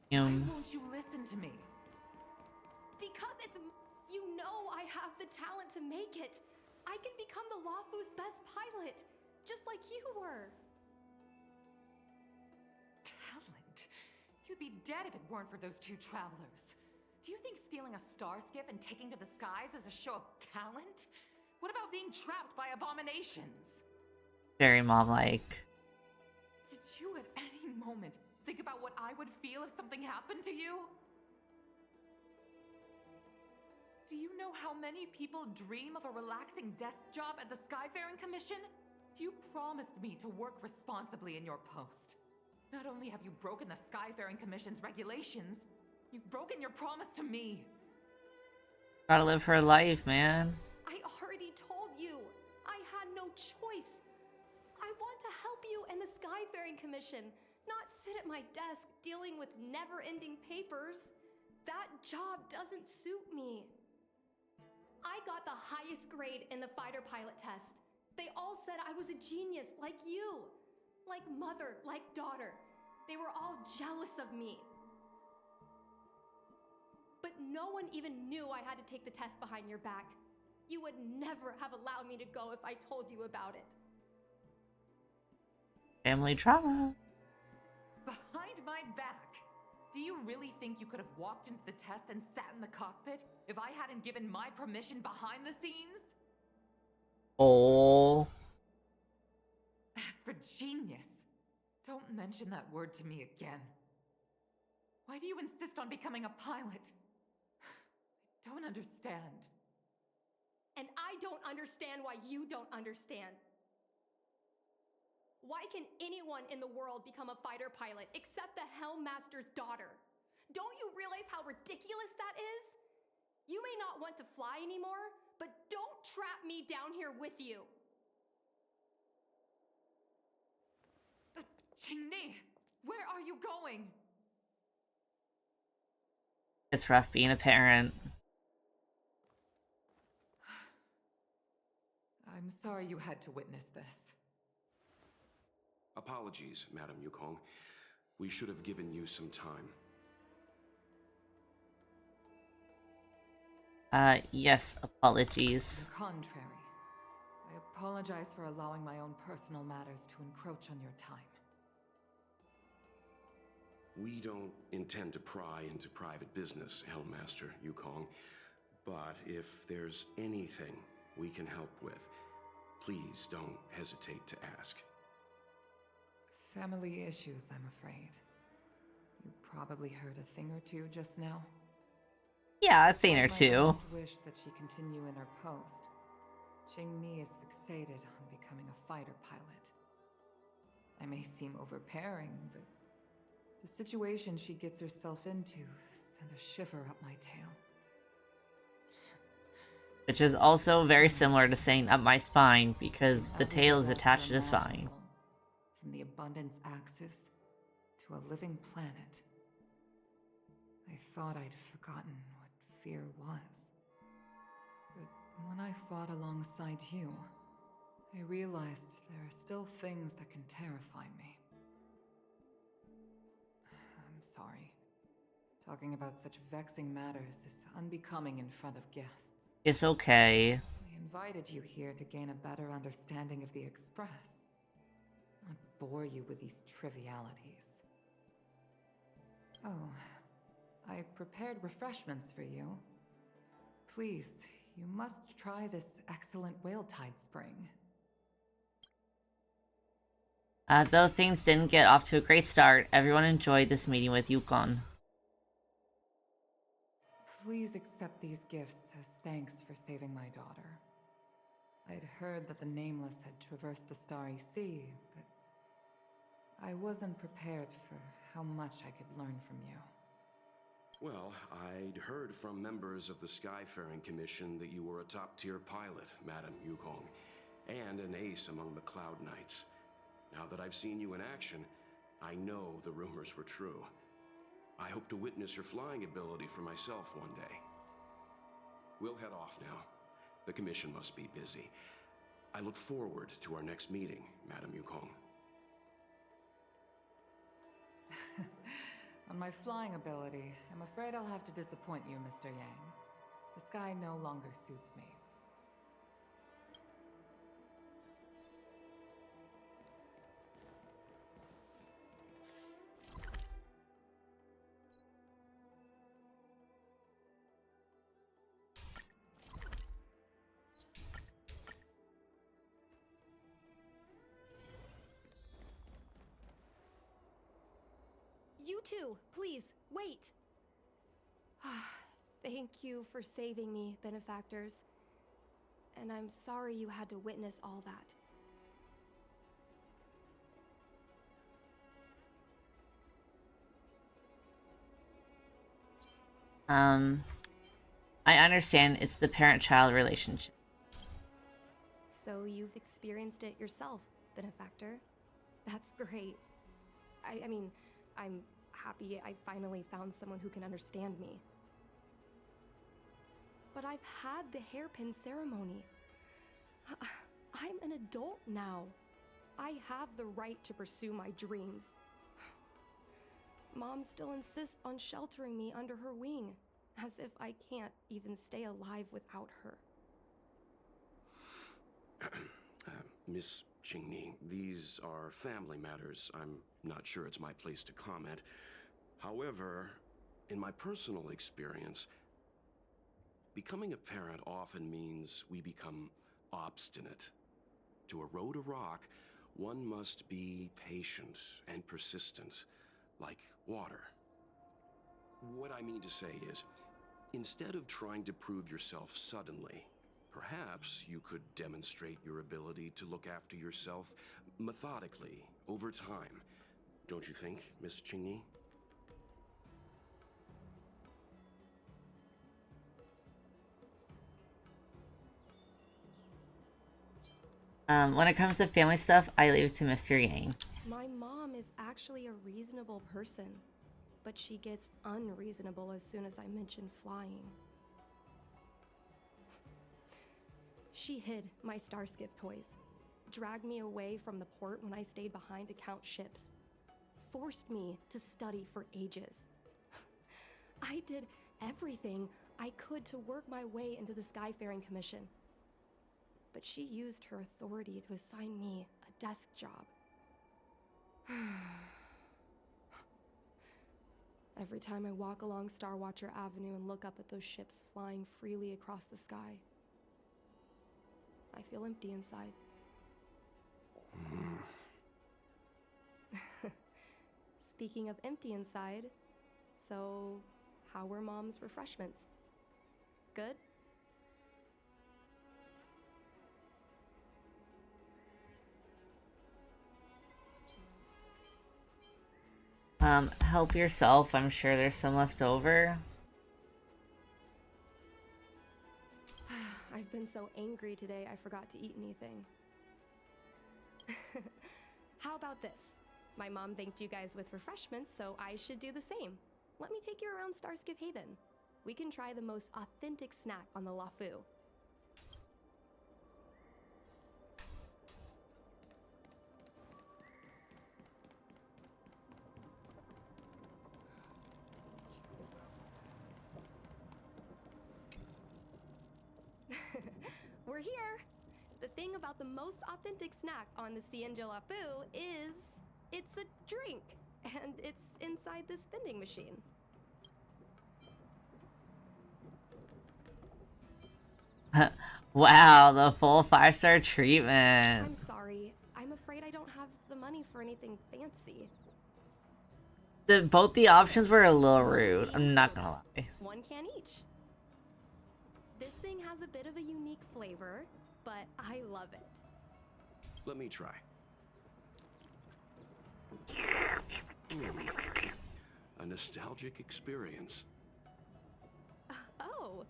Why won't you listen to me? Because it's... You know I have the talent to make it. I can become the Luofu's best pilot, just like you were. Talent? You'd be dead if it weren't for those two travelers. Do you think stealing a star skiff and taking to the skies is a show of talent? What about being trapped by abominations? Very mom-like. Did you at any moment think about what I would feel if something happened to you? Do you know how many people dream of a relaxing desk job at the Skyfaring Commission? You promised me to work responsibly in your post. Not only have you broken the Skyfaring Commission's regulations, you've broken your promise to me. Gotta live her life, man. I already told you. I had no choice. I want to help you and the Skyfaring Commission, not sit at my desk dealing with never-ending papers. That job doesn't suit me. I got the highest grade in the fighter pilot test. They all said I was a genius, like you. Like mother, like daughter. They were all jealous of me. But no one even knew I had to take the test behind your back. You would never have allowed me to go if I told you about it. Family trauma. Behind my back? Do you really think you could have walked into the test and sat in the cockpit if I hadn't given my permission behind the scenes? Oh. As for genius, don't mention that word to me again. Why do you insist on becoming a pilot? I don't understand. And I don't understand why you don't understand. Why can anyone in the world become a fighter pilot except the Helm Master's daughter? Don't you realize how ridiculous that is? You may not want to fly anymore, but don't trap me down here with you. Qingni, where are you going? It's rough being a parent. I'm sorry you had to witness this. Apologies, Madam Yukong. We should have given you some time. Yes, apologies. On the contrary. I apologize for allowing my own personal matters to encroach on your time. We don't intend to pry into private business, Helmmaster Yukong. But if there's anything we can help with, please don't hesitate to ask. Family issues, I'm afraid. You probably heard a thing or two just now. Yeah, a thing or My two. honest wish that she continue in her post. Qingni is fixated on becoming a fighter pilot. I may seem overbearing, but the situation she gets herself into sent a shiver up my tail. Which is also very similar to saying up my spine, because the tail is attached to the spine. Imaginable. From the abundance axis to a living planet. I thought I'd forgotten what fear was. But when I fought alongside you, I realized there are still things that can terrify me. I'm sorry. Talking about such vexing matters is unbecoming in front of guests. It's okay. I invited you here to gain a better understanding of the Express. Not bore you with these trivialities. Oh, I prepared refreshments for you. Please, you must try this excellent whale tide spring. Though things didn't get off to a great start, everyone enjoyed this meeting with Yukon. Please accept these gifts as thanks for saving my daughter. I'd heard that the Nameless had traversed the Starry Sea, but I wasn't prepared for how much I could learn from you. Well, I'd heard from members of the Skyfaring Commission that you were a top-tier pilot, Madam Yukong, and an ace among the Cloud Knights. Now that I've seen you in action, I know the rumors were true. I hope to witness your flying ability for myself one day. We'll head off now. The Commission must be busy. I look forward to our next meeting, Madam Yukong. On my flying ability, I'm afraid I'll have to disappoint you, Mr. Yang. The sky no longer suits me. You two, please, wait! Thank you for saving me, benefactors. And I'm sorry you had to witness all that. I understand it's the parent-child relationship. So you've experienced it yourself, benefactor. That's great. I mean, I'm happy I finally found someone who can understand me. But I've had the hairpin ceremony. I'm an adult now. I have the right to pursue my dreams. Mom still insists on sheltering me under her wing, as if I can't even stay alive without her. Miss Qingni, these are family matters. I'm not sure it's my place to comment. However, in my personal experience, becoming a parent often means we become obstinate. To erode a rock, one must be patient and persistent, like water. What I mean to say is, instead of trying to prove yourself suddenly, perhaps you could demonstrate your ability to look after yourself methodically, over time. Don't you think, Miss Qingni? When it comes to family stuff, I leave it to Mr. Yang. My mom is actually a reasonable person. but she gets unreasonable as soon as I mention flying. She hid my Starskiff toys, dragged me away from the port when I stayed behind to count ships, forced me to study for ages. I did everything I could to work my way into the Skyfaring Commission. But she used her authority to assign me a desk job. Every time I walk along Star Watcher Avenue and look up at those ships flying freely across the sky, I feel empty inside. Speaking of empty inside, so how were Mom's refreshments? Good? Help yourself. I'm sure there's some left over. I've been so angry today I forgot to eat anything. How about this? My mom thanked you guys with refreshments, so I should do the same. Let me take you around Starskiff Haven. We can try the most authentic snack on the LaFu. We're here! The thing about the most authentic snack on the Cienjo LaFu is it's a drink, and it's inside this vending machine. Wow, the full 5-star treatment. I'm sorry. I'm afraid I don't have the money for anything fancy. Both the options were a little rude. I'm not gonna lie. One can each. This thing has a bit of a unique flavor, but I love it. Let me try. A nostalgic experience. Oh,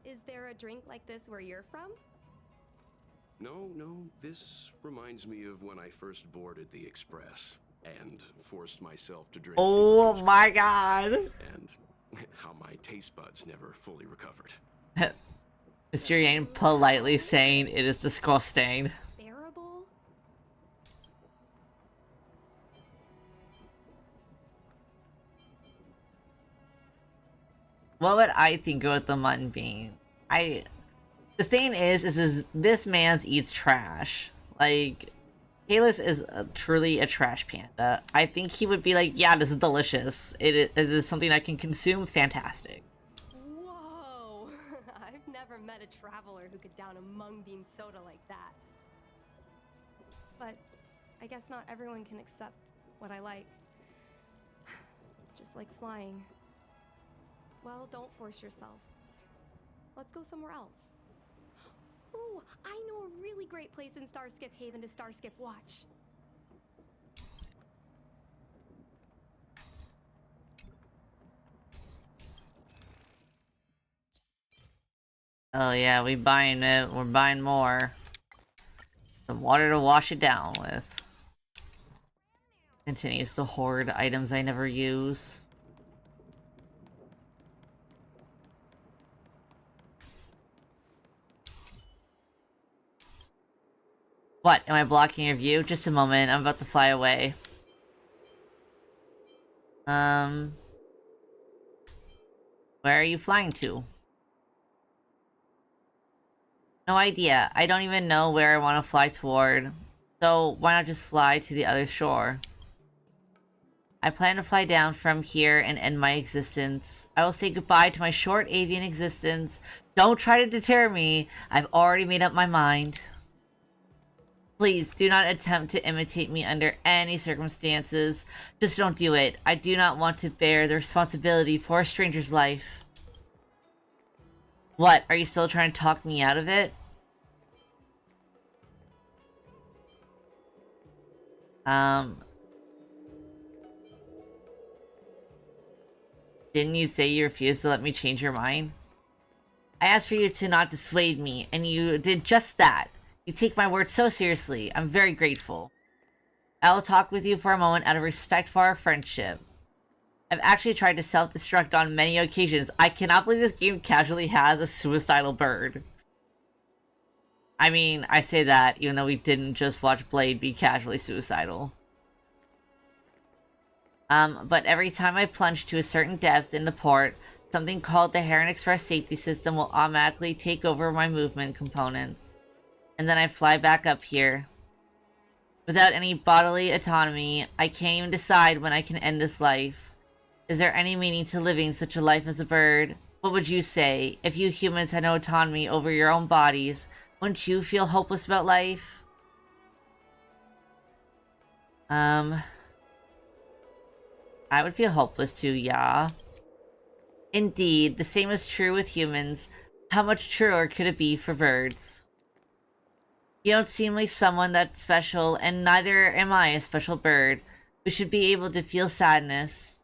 is there a drink like this where you're from? No, this reminds me of when I first boarded the Express and forced myself to drink. Oh my god! And how my taste buds never fully recovered. Mr. Yang politely saying it is disgusting. Bearable? What would I think about the mutton bean? The thing is this man's eats trash. Like, Kalis is truly a trash panda. I think he would be like, yeah, this is delicious. It is something I can consume. Fantastic. Whoa! I've never met a traveler who could down a mung bean soda like that. But I guess not everyone can accept what I like. Just like flying. Well, don't force yourself. Let's go somewhere else. Ooh, I know a really great place in Starskiff Haven to Starskiff watch. Oh yeah, we buying it. We're buying more. Some water to wash it down with. Continues to hoard items I never use. What? Am I blocking your view? Just a moment. I'm about to fly away. Where are you flying to? No idea. I don't even know where I want to fly toward. So why not just fly to the other shore? I plan to fly down from here and end my existence. I will say goodbye to my short avian existence. Don't try to deter me. I've already made up my mind. Please, do not attempt to imitate me under any circumstances. Just don't do it. I do not want to bear the responsibility for a stranger's life. What? Are you still trying to talk me out of it? Didn't you say you refused to let me change your mind? I asked for you to not dissuade me, and you did just that. You take my words so seriously. I'm very grateful. I will talk with you for a moment out of respect for our friendship. I've actually tried to self-destruct on many occasions. I cannot believe this game casually has a suicidal bird. I mean, I say that even though we didn't just watch Blade be casually suicidal. But every time I plunge to a certain depth in the port, something called the Heron Express safety system will automatically take over my movement components. And then I fly back up here. Without any bodily autonomy, I can't even decide when I can end this life. Is there any meaning to living such a life as a bird? What would you say? If you humans had no autonomy over your own bodies, wouldn't you feel hopeless about life? I would feel hopeless too, yeah. Indeed, the same is true with humans. How much truer could it be for birds? You don't seem like someone that's special, and neither am I a special bird. We should be able to feel sadness.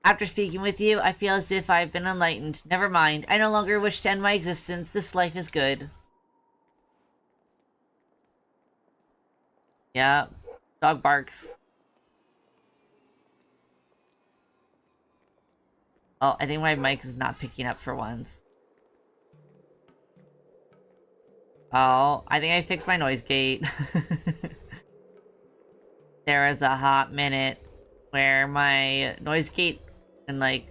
After speaking with you, I feel as if I've been enlightened. Never mind, I no longer wish to end my existence. This life is good. Yeah, dog barks. Oh, I think my mic is not picking up for once. Oh, I think I fixed my noise gate. There was a hot minute where my noise gate and like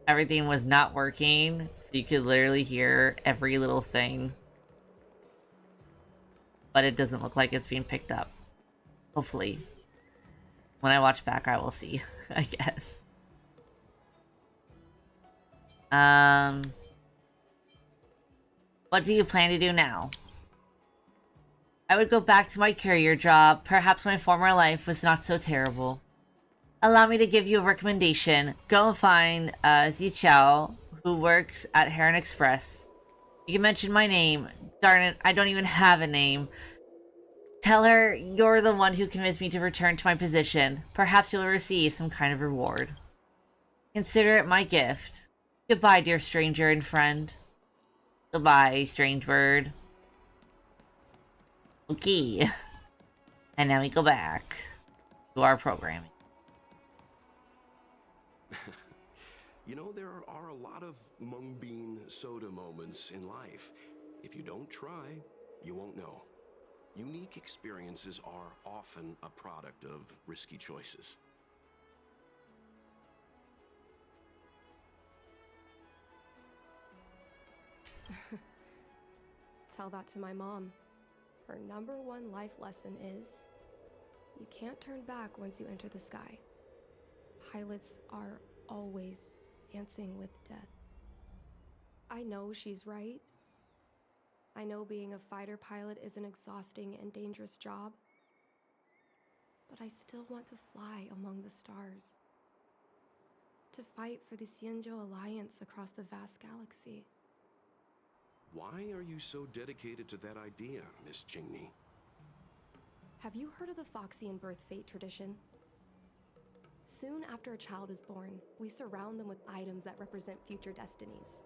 everything was not working, so you could literally hear every little thing. But it doesn't look like it's being picked up. Hopefully. When I watch back, I will see, I guess. What do you plan to do now? I would go back to my courier job. Perhaps my former life was not so terrible. Allow me to give you a recommendation. Go and find Zichao, who works at Heron Express. You can mention my name. Darn it, I don't even have a name. Tell her you're the one who convinced me to return to my position. Perhaps you'll receive some kind of reward. Consider it my gift. Goodbye, dear stranger and friend. Goodbye, strange bird. Okay. And now we go back to our programming. You know, there are a lot of mung bean soda moments in life. If you don't try, you won't know. Unique experiences are often a product of risky choices. Tell that to my mom. Her #1 life lesson is, you can't turn back once you enter the sky. Pilots are always dancing with death. I know she's right. I know being a fighter pilot is an exhausting and dangerous job. But I still want to fly among the stars. To fight for the Xianzhou Alliance across the vast galaxy. Why are you so dedicated to that idea, Miss Jingni? Have you heard of the Foxian birth fate tradition? Soon after a child is born, we surround them with items that represent future destinies.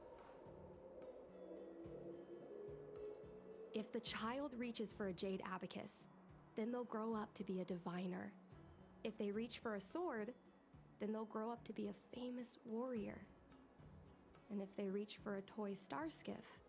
If the child reaches for a jade abacus, then they'll grow up to be a diviner. If they reach for a sword, then they'll grow up to be a famous warrior. And if they reach for a toy star skiff,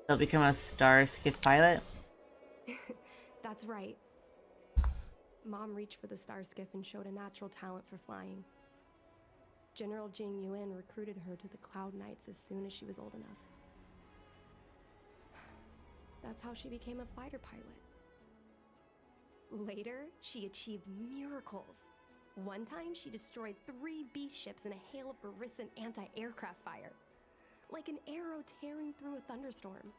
They'll become a star skiff pilot? that's right. Mom reached for the star skiff and showed a natural talent for flying. General Jing Yuan recruited her to the Cloud Knights as soon as she was old enough. That's how she became a fighter pilot. Later, she achieved miracles. One time, she destroyed 3 beast ships in a hail of Barisan anti-aircraft fire. like an arrow tearing through a thunderstorm.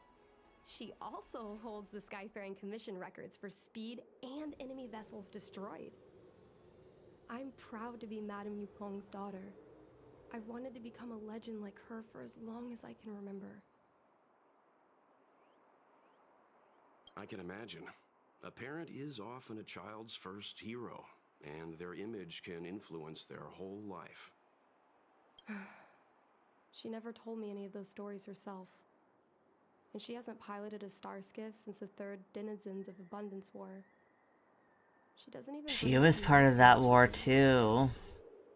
She also holds the Skyfaring Commission records for speed and enemy vessels destroyed. I'm proud to be Madame Yukong's daughter. I've wanted to become a legend like her for as long as I can remember. I can imagine. A parent is often a child's first hero, and their image can influence their whole life. She never told me any of those stories herself. And she hasn't piloted a star skiff since the third Denizens of Abundance War. She doesn't even. She was part of that war too.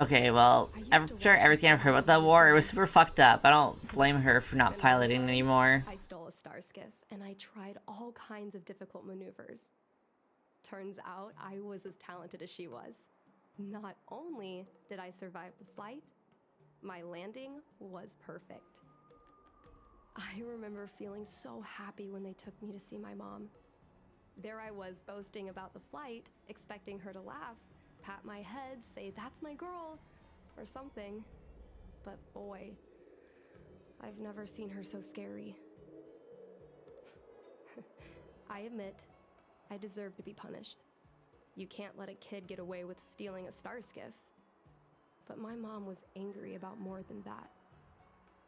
Okay, well, after everything I've heard about that war, it was super fucked up. I don't blame her for not piloting anymore. I stole a star skiff, and I tried all kinds of difficult maneuvers. Turns out I was as talented as she was. Not only did I survive the flight, my landing was perfect. I remember feeling so happy when they took me to see my mom. There I was boasting about the flight, expecting her to laugh, pat my head, say, "That's my girl," or something. But boy, I've never seen her so scary. I admit, I deserve to be punished. You can't let a kid get away with stealing a star skiff. But my mom was angry about more than that.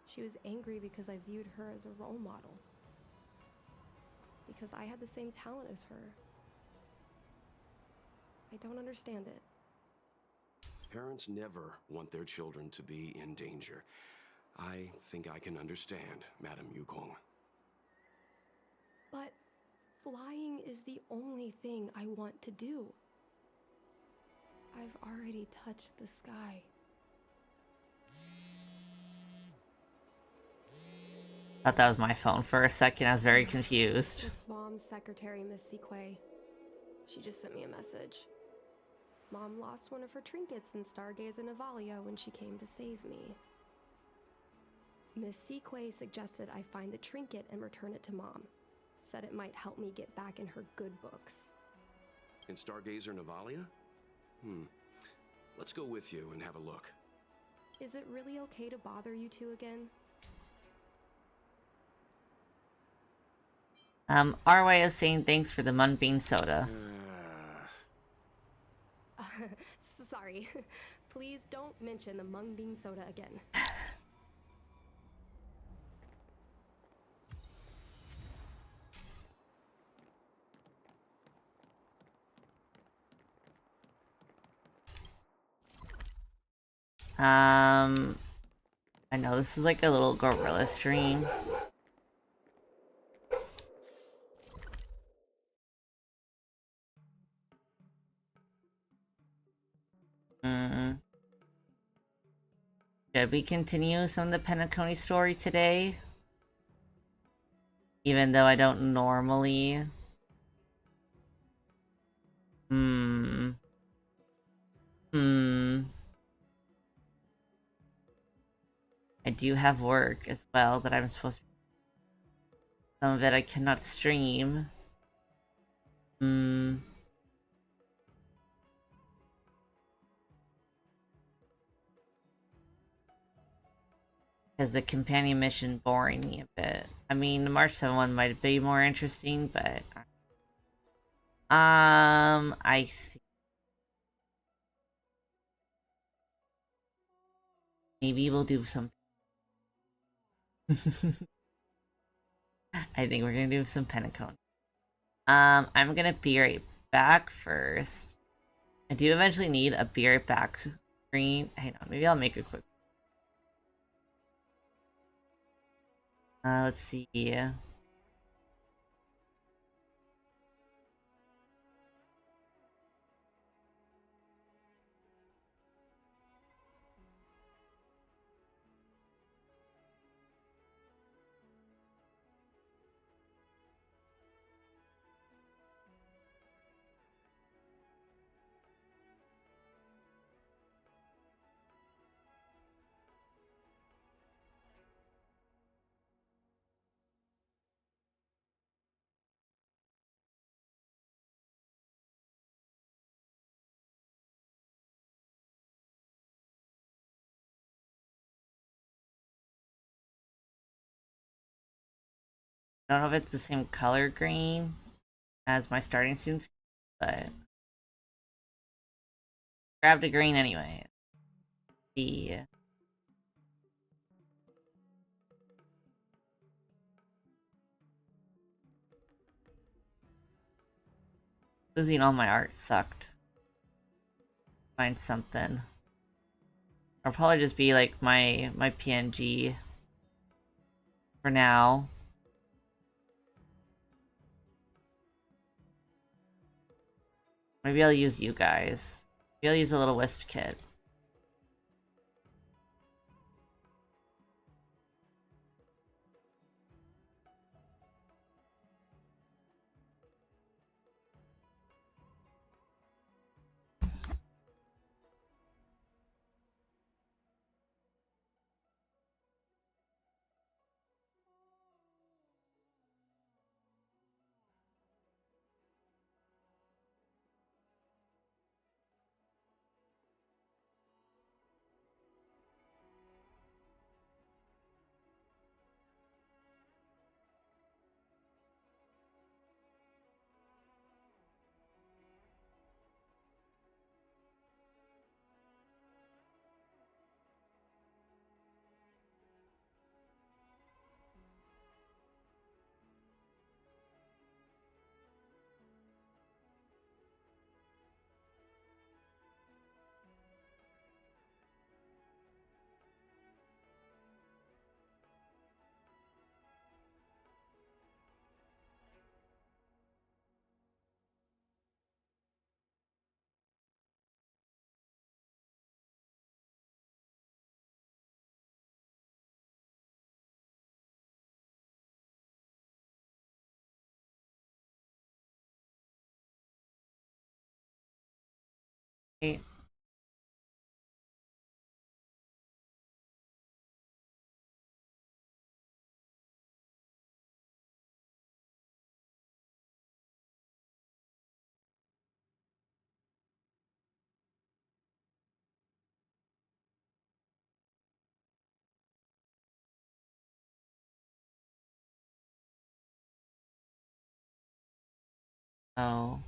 She was angry because I viewed her as a role model. Because I had the same talent as her. I don't understand it. Parents never want their children to be in danger. I think I can understand, Madame Yukong. But flying is the only thing I want to do. I've already touched the sky. Thought that was my phone for a second. I was very confused. It's Mom's secretary, Miss Sequay. She just sent me a message. Mom lost one of her trinkets in Stargazer Navalia when she came to save me. Miss Sequay suggested I find the trinket and return it to Mom. Said it might help me get back in her good books. In Stargazer Navalia? Let's go with you and have a look. Is it really okay to bother you two again? Our way of saying thanks for the mung bean soda. Sorry. Please don't mention the mung bean soda again. I know this is like a little gorilla stream. Should we continue some of the Penacony story today? Even though I don't normally. I do have work as well that I'm supposed to. Some of it I cannot stream. Because the companion mission boring me a bit. I mean, the March 7 one might be more interesting, but I think maybe we'll do something. I think we're gonna do some Penacone. I'm gonna be right back first. I do eventually need a be right back screen. Hang on, maybe I'll make a quick. Let's see. I don't know if it's the same color green as my starting students, but grabbed a green anyway. The losing all my art sucked. Find something. I'll probably just be like my PNG for now. Maybe I'll use you guys. Maybe I'll use a little wisp kit. Okay. Oh.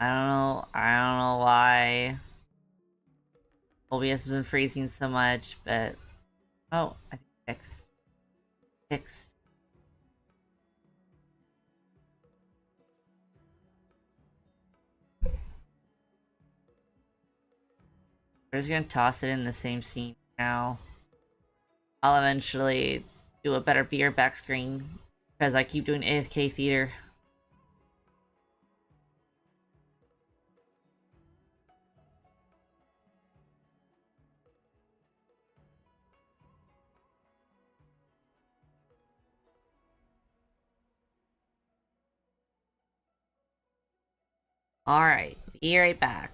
I don't know why OBS has been freezing so much, but oh, I think fixed. Fixed. We're just gonna toss it in the same scene now. I'll eventually do a better beer back screen because I keep doing AFK theater. Alright, be right back.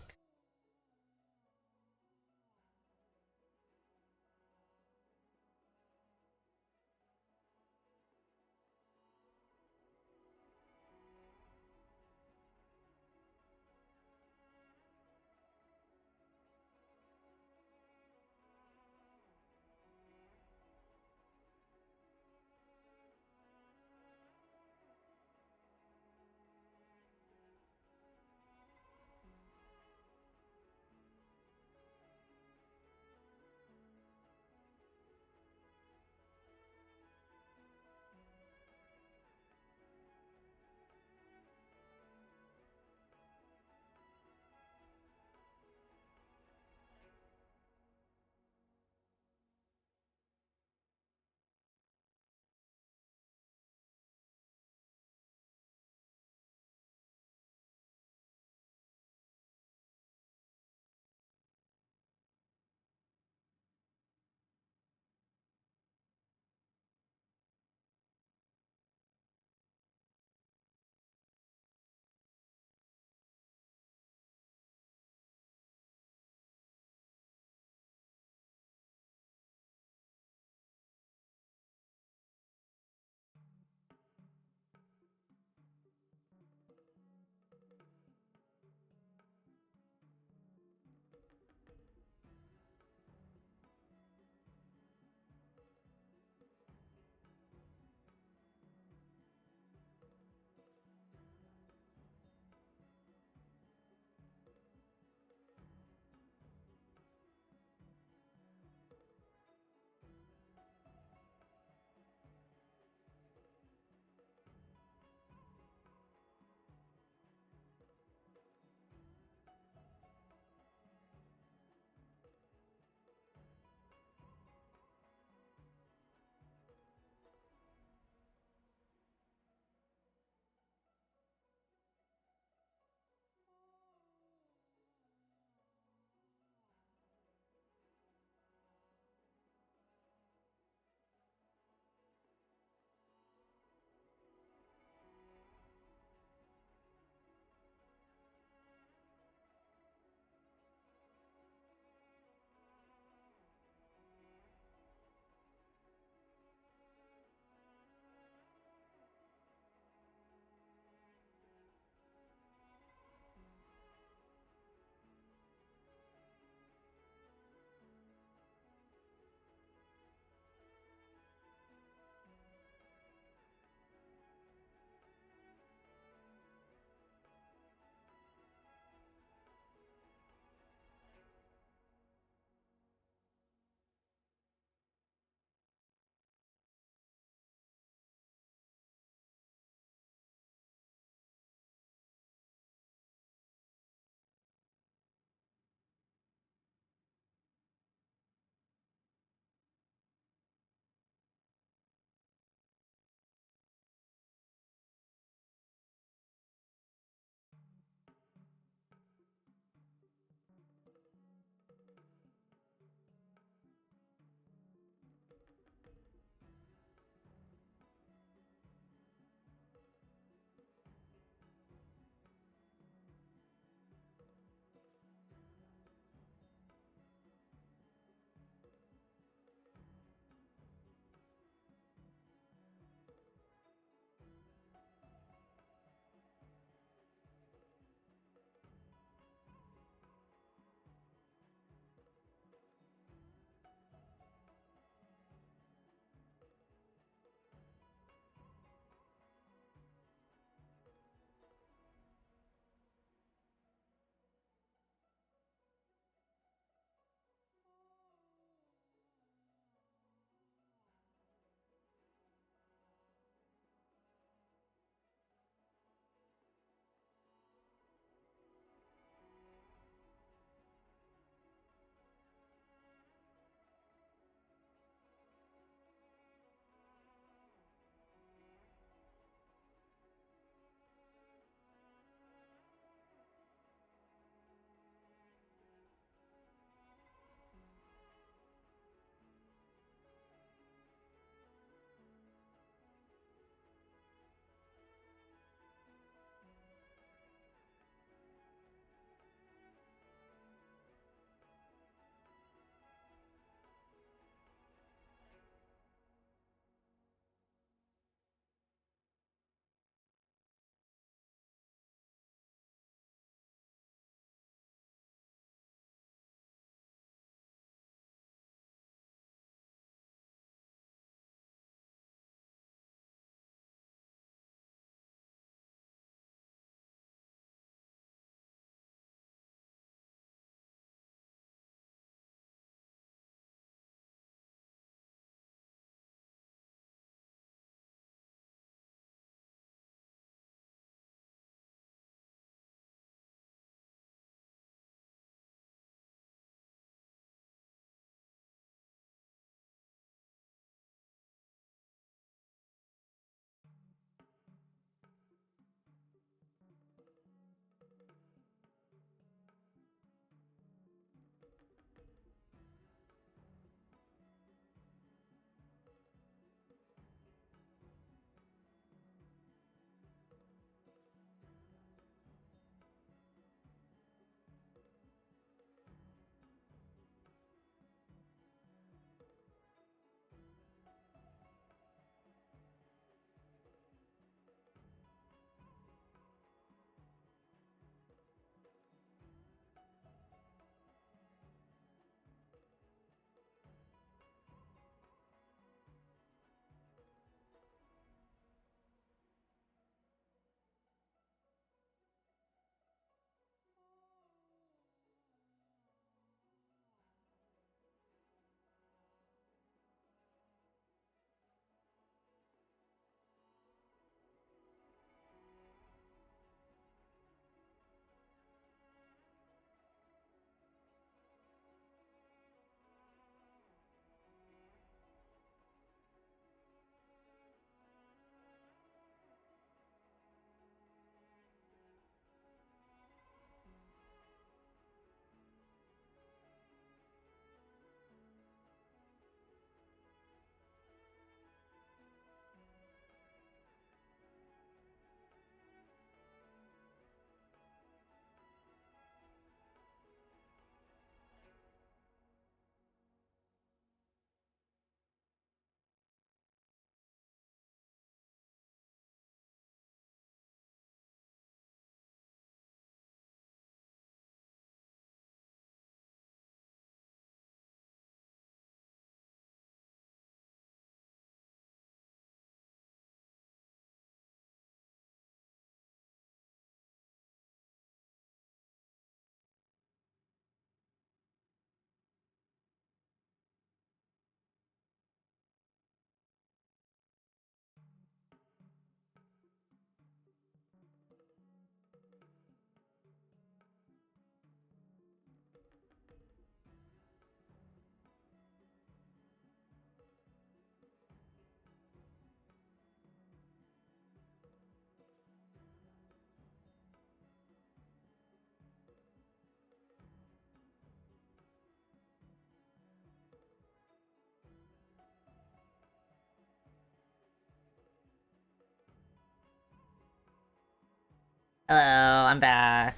Hello, I'm back.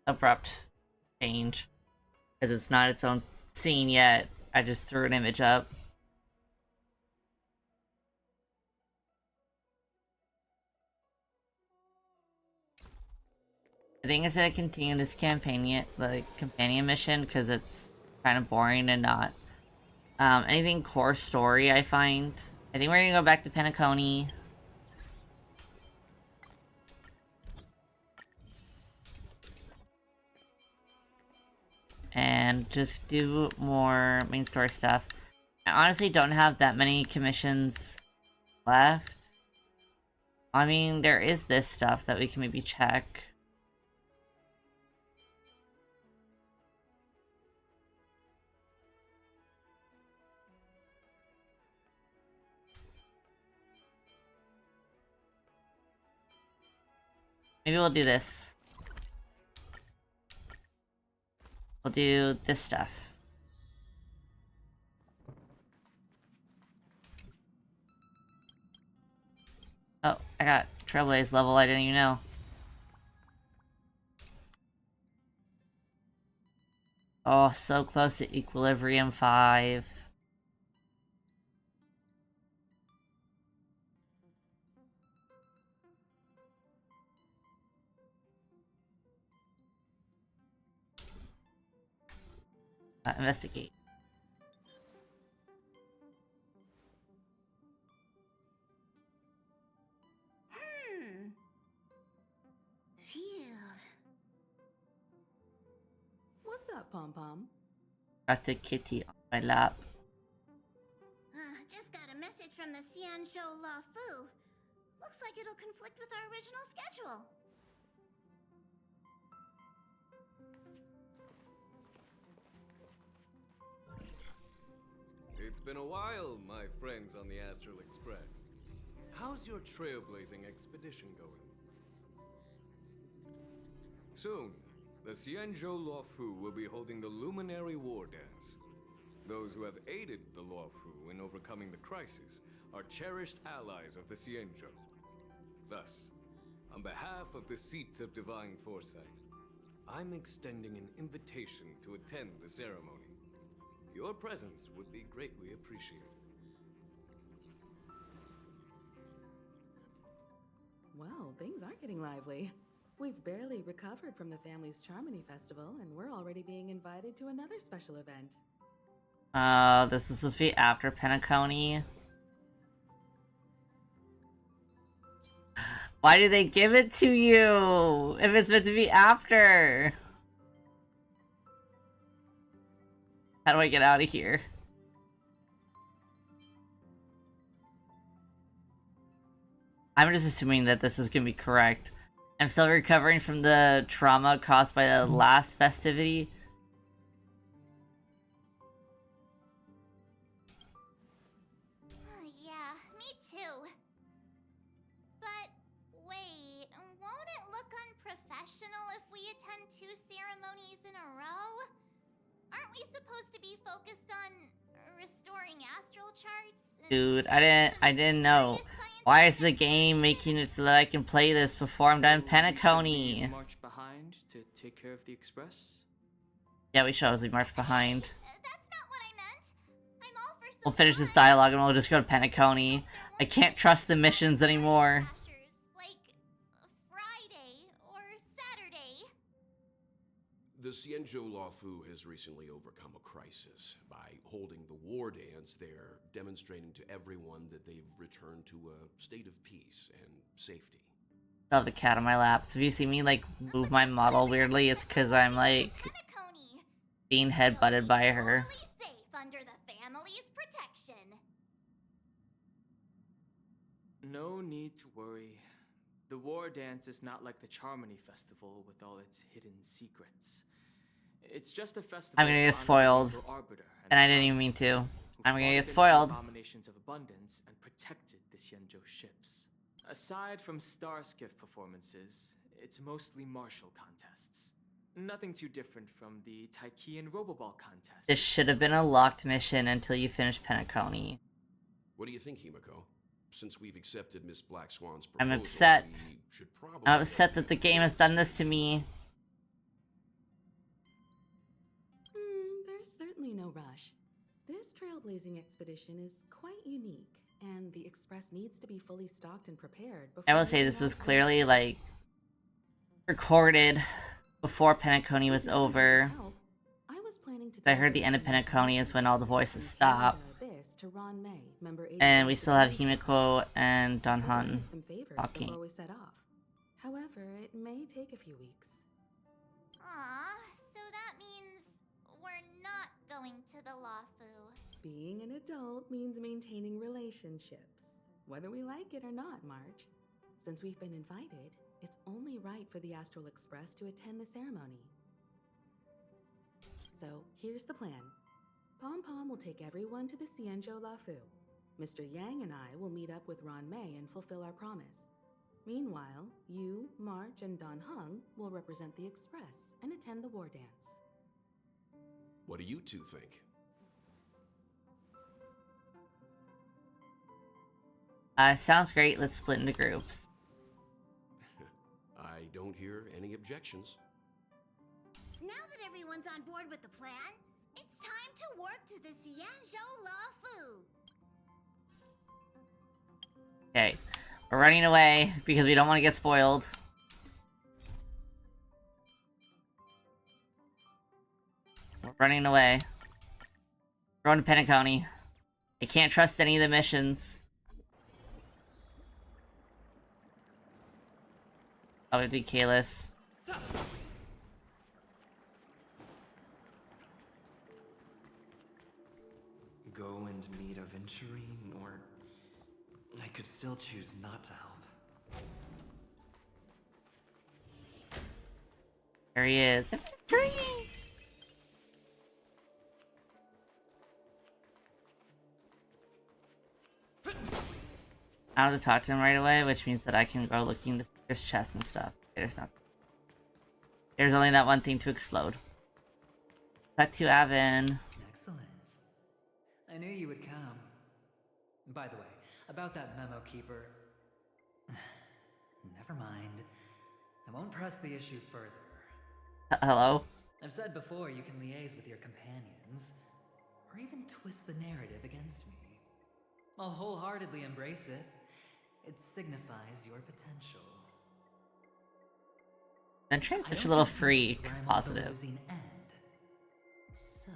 Abrupt change. Because it's not its own scene yet. I just threw an image up. I think it's gonna continue this campaign, the companion mission, because it's kind of boring and not anything core story, I find. I think we're gonna go back to Penacony. And just do more main story stuff. I honestly don't have that many commissions left. I mean, there is this stuff that we can maybe check. Maybe we'll do this. We'll do this stuff. Oh, I got Trailblaze level, I didn't even know. Oh, so close to Equilibrium 5. Investigate. Phew. What's up, Pom Pom? Got the kitty on my lap. Just got a message from the Xianzhou La Fu. Looks like it'll conflict with our original schedule. It's been a while, my friends on the Astral Express. How's your trailblazing expedition going? Soon, the Xianzhou Luofu will be holding the Luminary War Dance. Those who have aided the Luofu in overcoming the crisis are cherished allies of the Xianzhou. Thus, on behalf of the Seat of Divine Foresight, I'm extending an invitation to attend the ceremony. Your presence would be greatly appreciated. Well, things are getting lively. We've barely recovered from the family's Charmony Festival, and we're already being invited to another special event. This is supposed to be after Penacony. Why do they give it to you if it's meant to be after? How do I get out of here? I'm just assuming that this is gonna be correct. I'm still recovering from the trauma caused by the last festivity. Yeah, me too. But wait, won't it look unprofessional if we attend 2 ceremonies in a row? Aren't we supposed to be focused on restoring astral charts? Dude, I didn't know. Why is the game making it so that I can play this before I'm done Penacony? March behind to take care of the express? Yeah, we should always march behind. That's not what I meant. I'm all for We'll finish this dialogue and we'll just go to Penacony. I can't trust the missions anymore. like Friday or Saturday. The Xianzhou Luofu has recently overcome a crisis. By holding the war dance, they're demonstrating to everyone that they've returned to a state of peace and safety. I have a cat on my lap, so if you see me, like, move my model weirdly, it's because I'm, like, being headbutted by her. Safe under the family's protection. No need to worry. The war dance is not like the Charmony Festival with all its hidden secrets. It's just a festival. I'm gonna get spoiled, and I didn't even mean to. I'm gonna get spoiled. Abominations of abundance and protected the Xianzhou ships. Aside from Starskiff performances, it's mostly martial contests. Nothing too different from the Taiki and Roboball contest. This should have been a locked mission until you finish Penacony. What do you think, Himiko? since we've accepted Miss Black Swan's I'm proposal, upset. we should probably I'm let upset that the game has done this to me. There's certainly no rush. This trailblazing expedition is quite unique, and the Express needs to be fully stocked and prepared before I will say this was clearly, like, recorded before Penacony was over. I heard the end of Penacony is when all the voices stop. And we still have Himiko and Don Han talking. Before we set off. However, it may take a few weeks. Aw, so that means we're not going to the Lafu. Being an adult means maintaining relationships, whether we like it or not, March. Since we've been invited, it's only right for the Astral Express to attend the ceremony. So, here's the plan. Pom Pom will take everyone to the Xianzhou Lafu. Mr. Yang and I will meet up with Ron Mei and fulfill our promise. Meanwhile, you, March, and Don Hung will represent the Express and attend the war dance. What do you two think? Sounds great. Let's split into groups. I don't hear any objections. Now that everyone's on board with the plan, it's time to work to the Xianzhou Lafu. Okay. We're running away because we don't want to get spoiled. We're running away. We're going to Penacony. I can't trust any of the missions. Oh, it'd be Kalis. Go and meet Aventurine, or I could still choose not to help. There he is. I don't have to talk to him right away, which means that I can go looking to his chest and stuff. There's not. There's only that one thing to explode. Cut to Avin. Excellent. I knew you would come. By the way, about that memo keeper... Never mind. I won't press the issue further. Hello? I've said before you can liaise with your companions, or even twist the narrative against me. I'll wholeheartedly embrace it. It signifies your potential. Ventrain's such a little freak. Positive. So,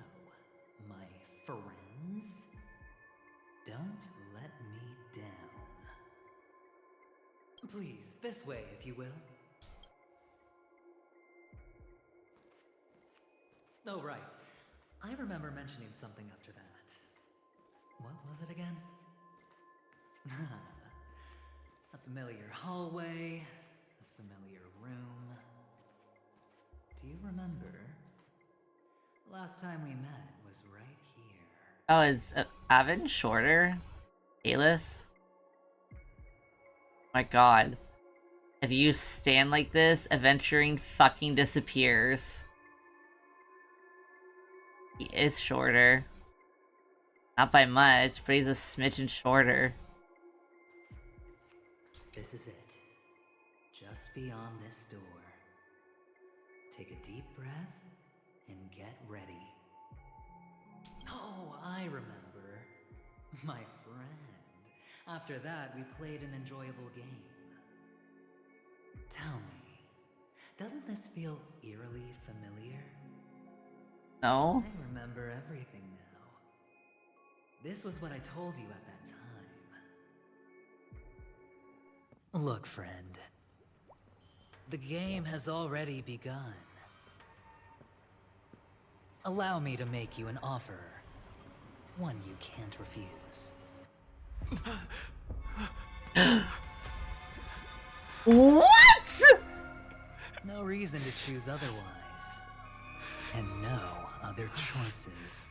my friends, don't let me down. Please, this way, if you will. Oh, right. I remember mentioning something after that. What was it again? A familiar hallway, a familiar room. Do you remember? Last time we met was right here. Oh, is Avin shorter? Kalis? My god. If you stand like this, Aventurine fucking disappears. He is shorter. Not by much, but he's a smidgen shorter. This is it. Just beyond this door. Take a deep breath and get ready. Oh, I remember. My friend. After that, we played an enjoyable game. Tell me, doesn't this feel eerily familiar? No? I remember everything now. This was what I told you at that time. Look, friend. The game has already begun. Allow me to make you an offer. One you can't refuse. What?! No reason to choose otherwise. And no other choices.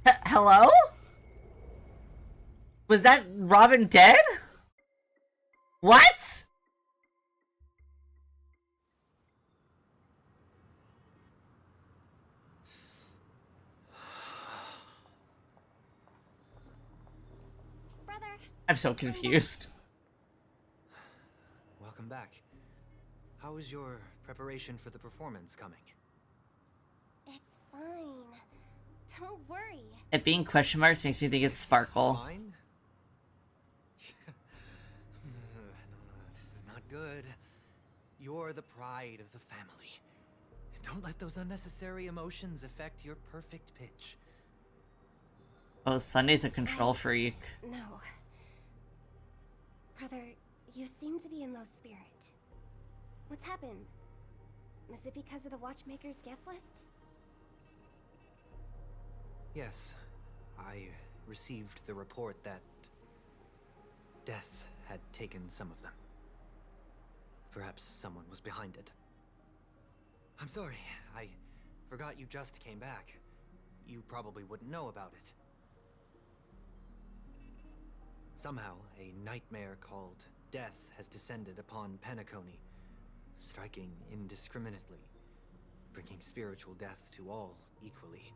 Hello? Was that Robin dead? What? I'm so confused. Welcome back. How is your preparation for the performance coming? It's fine. Don't worry. It being question marks makes me think it's Sparkle. Fine? No, this is not good. You're the pride of the family. Don't let those unnecessary emotions affect your perfect pitch. Oh, Sunday's a control freak. No. Brother, you seem to be in low spirit. What's happened? Is it because of the Watchmaker's guest list? Yes, I received the report that death had taken some of them. Perhaps someone was behind it. I'm sorry, I forgot you just came back. You probably wouldn't know about it. Somehow, a nightmare called death has descended upon Penacony, striking indiscriminately, bringing spiritual death to all equally.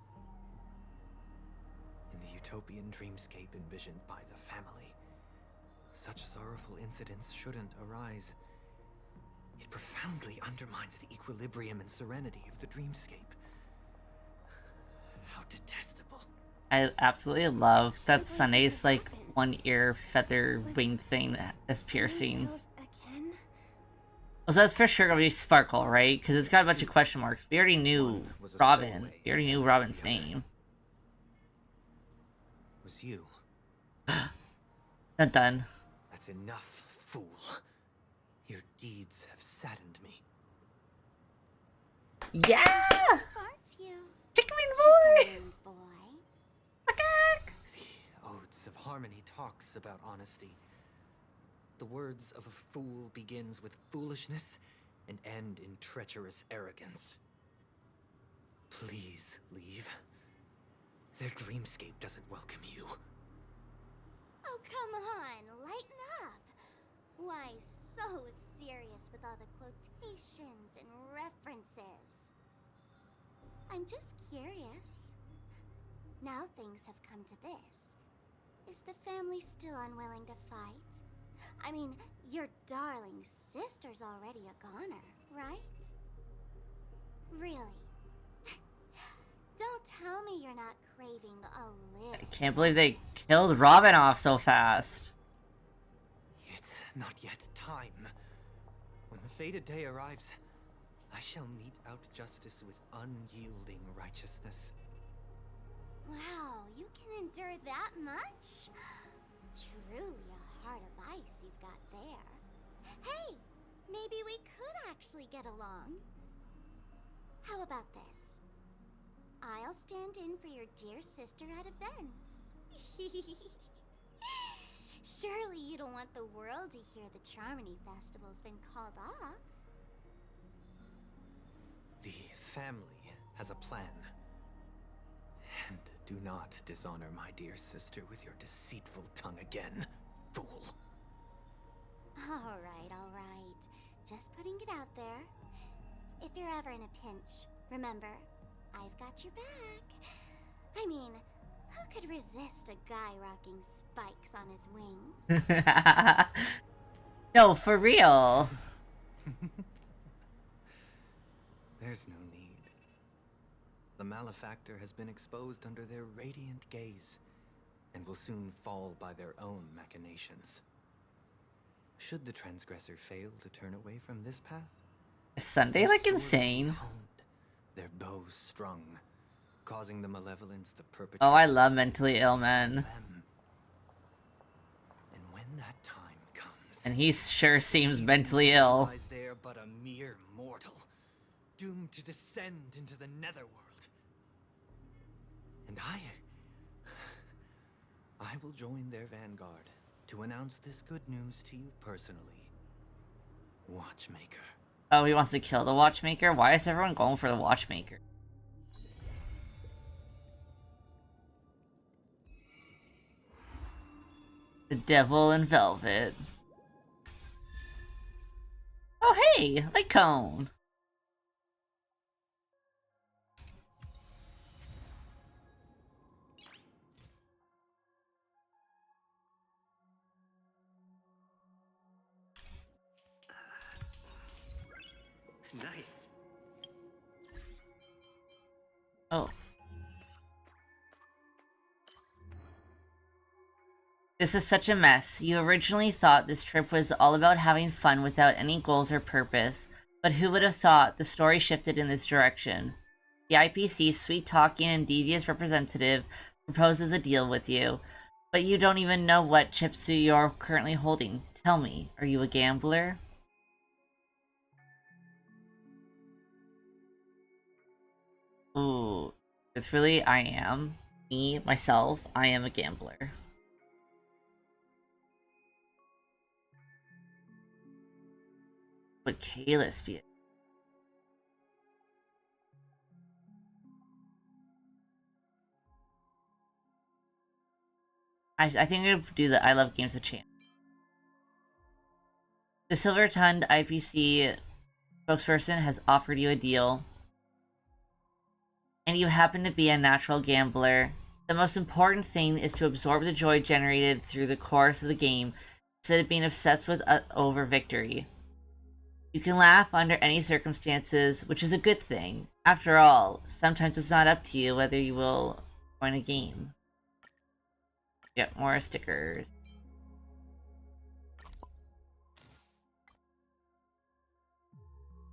In the utopian dreamscape envisioned by the family, such sorrowful incidents shouldn't arise. It profoundly undermines the equilibrium and serenity of the dreamscape. How detestable. I absolutely love that Sunday's like one ear feather wing thing as piercings. So that's for sure gonna be Sparkle, right? Because it's got a bunch of question marks. We already knew Robin. We already knew Robin's name. It was you. Not done. That's enough, fool. Your deeds have saddened me. Yeah! Aren't you? Chicken boy! Chicken boy. The Odes of Harmony talks about honesty. The words of a fool begins with foolishness and end in treacherous arrogance. Please leave. Their dreamscape doesn't welcome you. Oh, come on, lighten up. Why so serious with all the quotations and references? I'm just curious. Now things have come to this. Is the family still unwilling to fight? I mean, your darling sister's already a goner, right? Really? Don't tell me you're not craving a little. I can't believe they killed Robin off so fast. It's not yet time. When the fated day arrives, I shall mete out justice with unyielding righteousness. Wow, you can endure that much? Truly a heart of ice you've got there. Hey, maybe we could actually get along. How about this? I'll stand in for your dear sister at events. Surely you don't want the world to hear the Charmony Festival's been called off. The family has a plan. And do not dishonor my dear sister with your deceitful tongue again, fool. All right. Just putting it out there. If you're ever in a pinch, remember, I've got your back. I mean, who could resist a guy rocking spikes on his wings? No, for real. There's no need. The malefactor has been exposed under their radiant gaze, and will soon fall by their own machinations. Should the transgressor fail to turn away from this path, Is Sunday like insane? their bows strung, causing the malevolence to perpetrate. Oh, I love mentally ill men. And when that time comes, And he sure seems mentally ill. lies there but a mere mortal, doomed to descend into the netherworld. And I will join their vanguard to announce this good news to you personally. Watchmaker. Oh, he wants to kill the Watchmaker? Why is everyone going for the Watchmaker? The Devil in Velvet. Oh, hey! Light Cone! Nice. Oh. This is such a mess. You originally thought this trip was all about having fun without any goals or purpose, but who would have thought the story shifted in this direction? The IPC's sweet-talking and devious representative proposes a deal with you, but you don't even know what chips you're currently holding. Tell me, are you a gambler? Ooh, truthfully, I am. Me, myself, I am a gambler. Would Kalis be? I think I'm gonna do the I Love Games of Chance. The Silver-Tongued IPC spokesperson has offered you a deal, and you happen to be a natural gambler. The most important thing is to absorb the joy generated through the course of the game, instead of being obsessed with over victory. You can laugh under any circumstances, which is a good thing. After all, sometimes it's not up to you whether you will win a game. Get more stickers.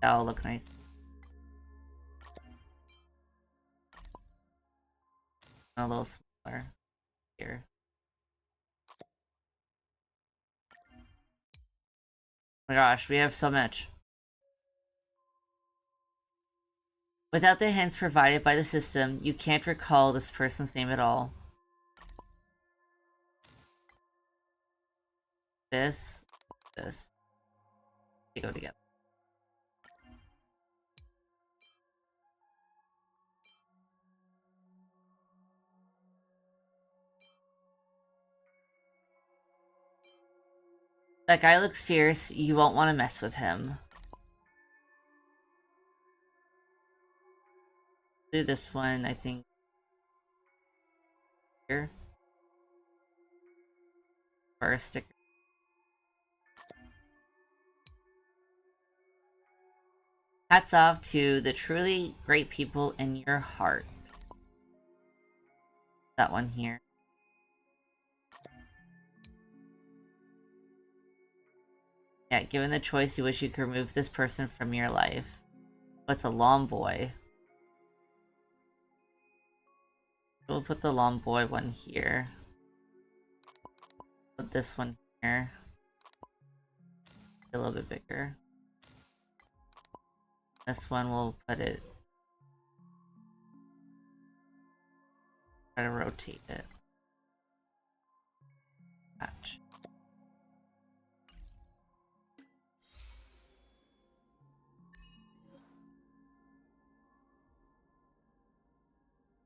That'll look nice. A little smaller here. Oh my gosh, we have so much. Without the hints provided by the system, you can't recall this person's name at all. This. They go together. That guy looks fierce, you won't want to mess with him. Do this one, I think. Here. For a sticker. Hats off to the truly great people in your heart. That one here. Yeah, given the choice, you wish you could remove this person from your life. What's a long boy? We'll put the long boy one here. Put this one here. A little bit bigger. This one we'll put it. Try to rotate it. Match.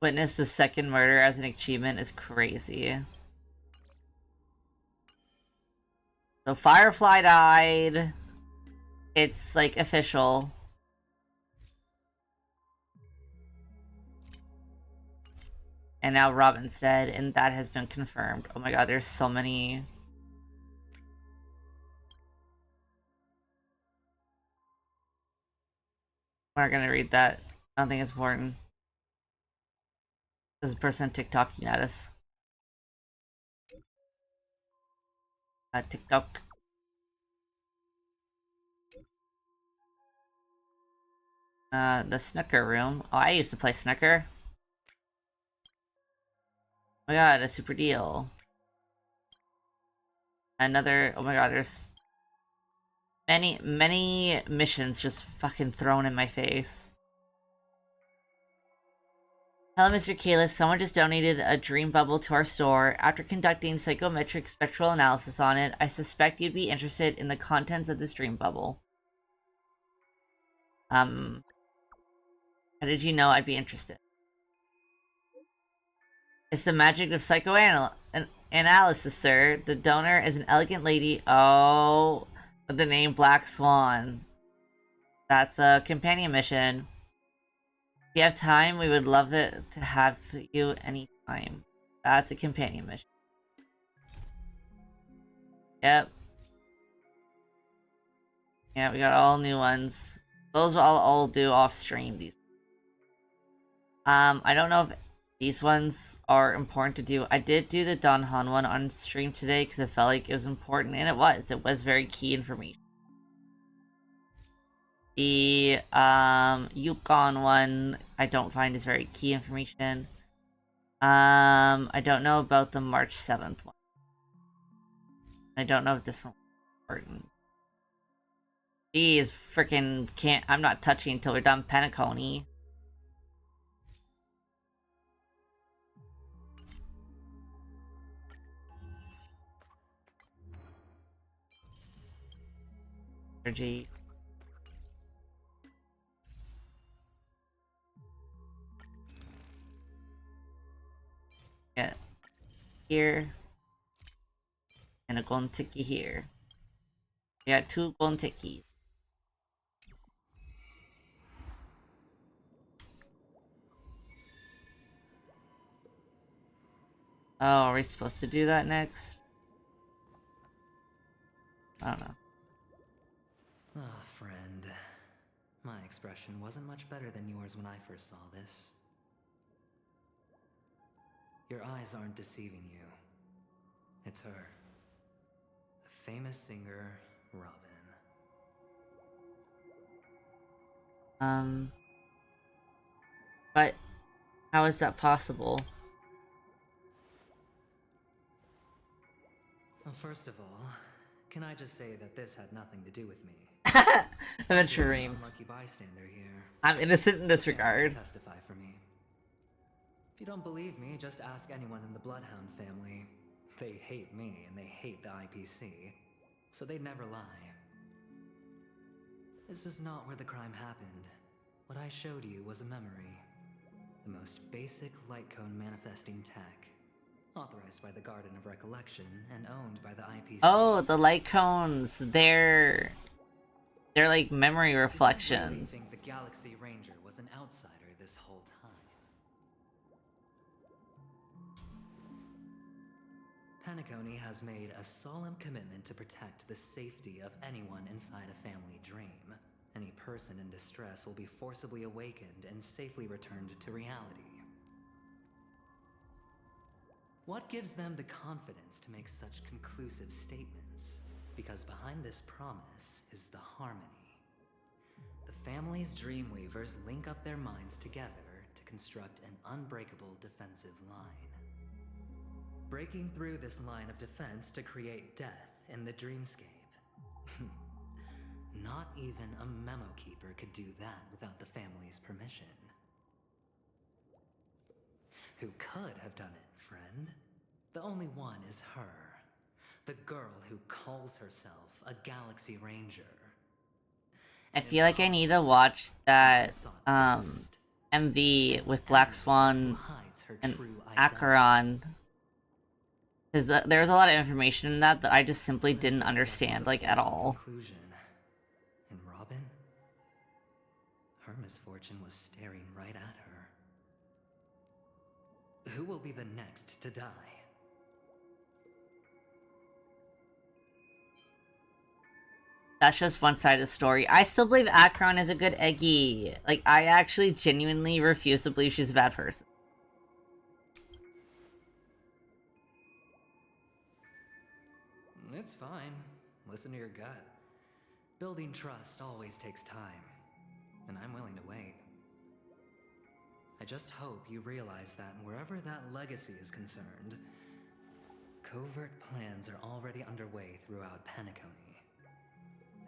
Witness the second murder as an achievement is crazy. So Firefly died. It's like official. And now Robin's dead, and that has been confirmed. Oh my god, there's so many. We're not gonna read that. I don't think it's important. This person TikToking at us. TikTok. The snooker room. Oh, I used to play snooker. Oh my god, a super deal. Another. Oh my god, there's many missions just fucking thrown in my face. Hello, Mr. Kalis. Someone just donated a dream bubble to our store. After conducting psychometric spectral analysis on it, I suspect you'd be interested in the contents of this dream bubble. How did you know I'd be interested? It's the magic of psychoanalysis, sir. The donor is an elegant lady. Oh, with the name Black Swan. That's a companion mission. If you have time, we would love it to have you anytime. That's a companion mission. Yep. Yeah, we got all new ones. Those I'll do off stream. These. I don't know if these ones are important to do. I did do the Don Han one on stream today because I felt like it was important, and it was. It was very key information. The Yukon one I don't find is very key information. I don't know about the March 7th one. I don't know if this one was important. These freaking can't. I'm not touching until we're done Penacony. Energy. Yeah. Here. And a golden ticky here. We got 2 golden tickies. Oh, are we supposed to do that next? I don't know. Ah, friend. My expression wasn't much better than yours when I first saw this. Your eyes aren't deceiving you. It's her. The famous singer, Robin. But how is that possible? Well, first of all, can I just say that this had nothing to do with me? Aventurine. Unlucky bystander here. I'm innocent in this regard. Testify for me. If you don't believe me, just ask anyone in the Bloodhound family. They hate me and they hate the IPC, so they'd never lie. This is not where the crime happened. What I showed you was a memory. The most basic light cone manifesting tech. Authorized by the Garden of Recollection and owned by the IPC. Oh, the light cones. They're like memory reflections. I really think the Galaxy Ranger was an outsider this whole time. Penacony has made a solemn commitment to protect the safety of anyone inside a family dream. Any person in distress will be forcibly awakened and safely returned to reality. What gives them the confidence to make such conclusive statements? Because behind this promise is the harmony. The family's Dreamweavers link up their minds together to construct an unbreakable defensive line. Breaking through this line of defense to create death in the dreamscape. Not even a memo keeper could do that without the family's permission. Who could have done it, friend? The only one is her. The girl who calls herself a Galaxy Ranger. I feel like I need to watch that MV with Black Swan and Acheron. Because there's a lot of information in that I just simply didn't understand, like, at all. And Robin? Her misfortune was staring right at her. Who will be the next to die? That's just one side of the story. I still believe Acheron is a good Eggy. Like, I actually genuinely refuse to believe she's a bad person. It's fine. Listen to your gut. Building trust always takes time, and I'm willing to wait. I just hope you realize that wherever that legacy is concerned, covert plans are already underway throughout Penacony.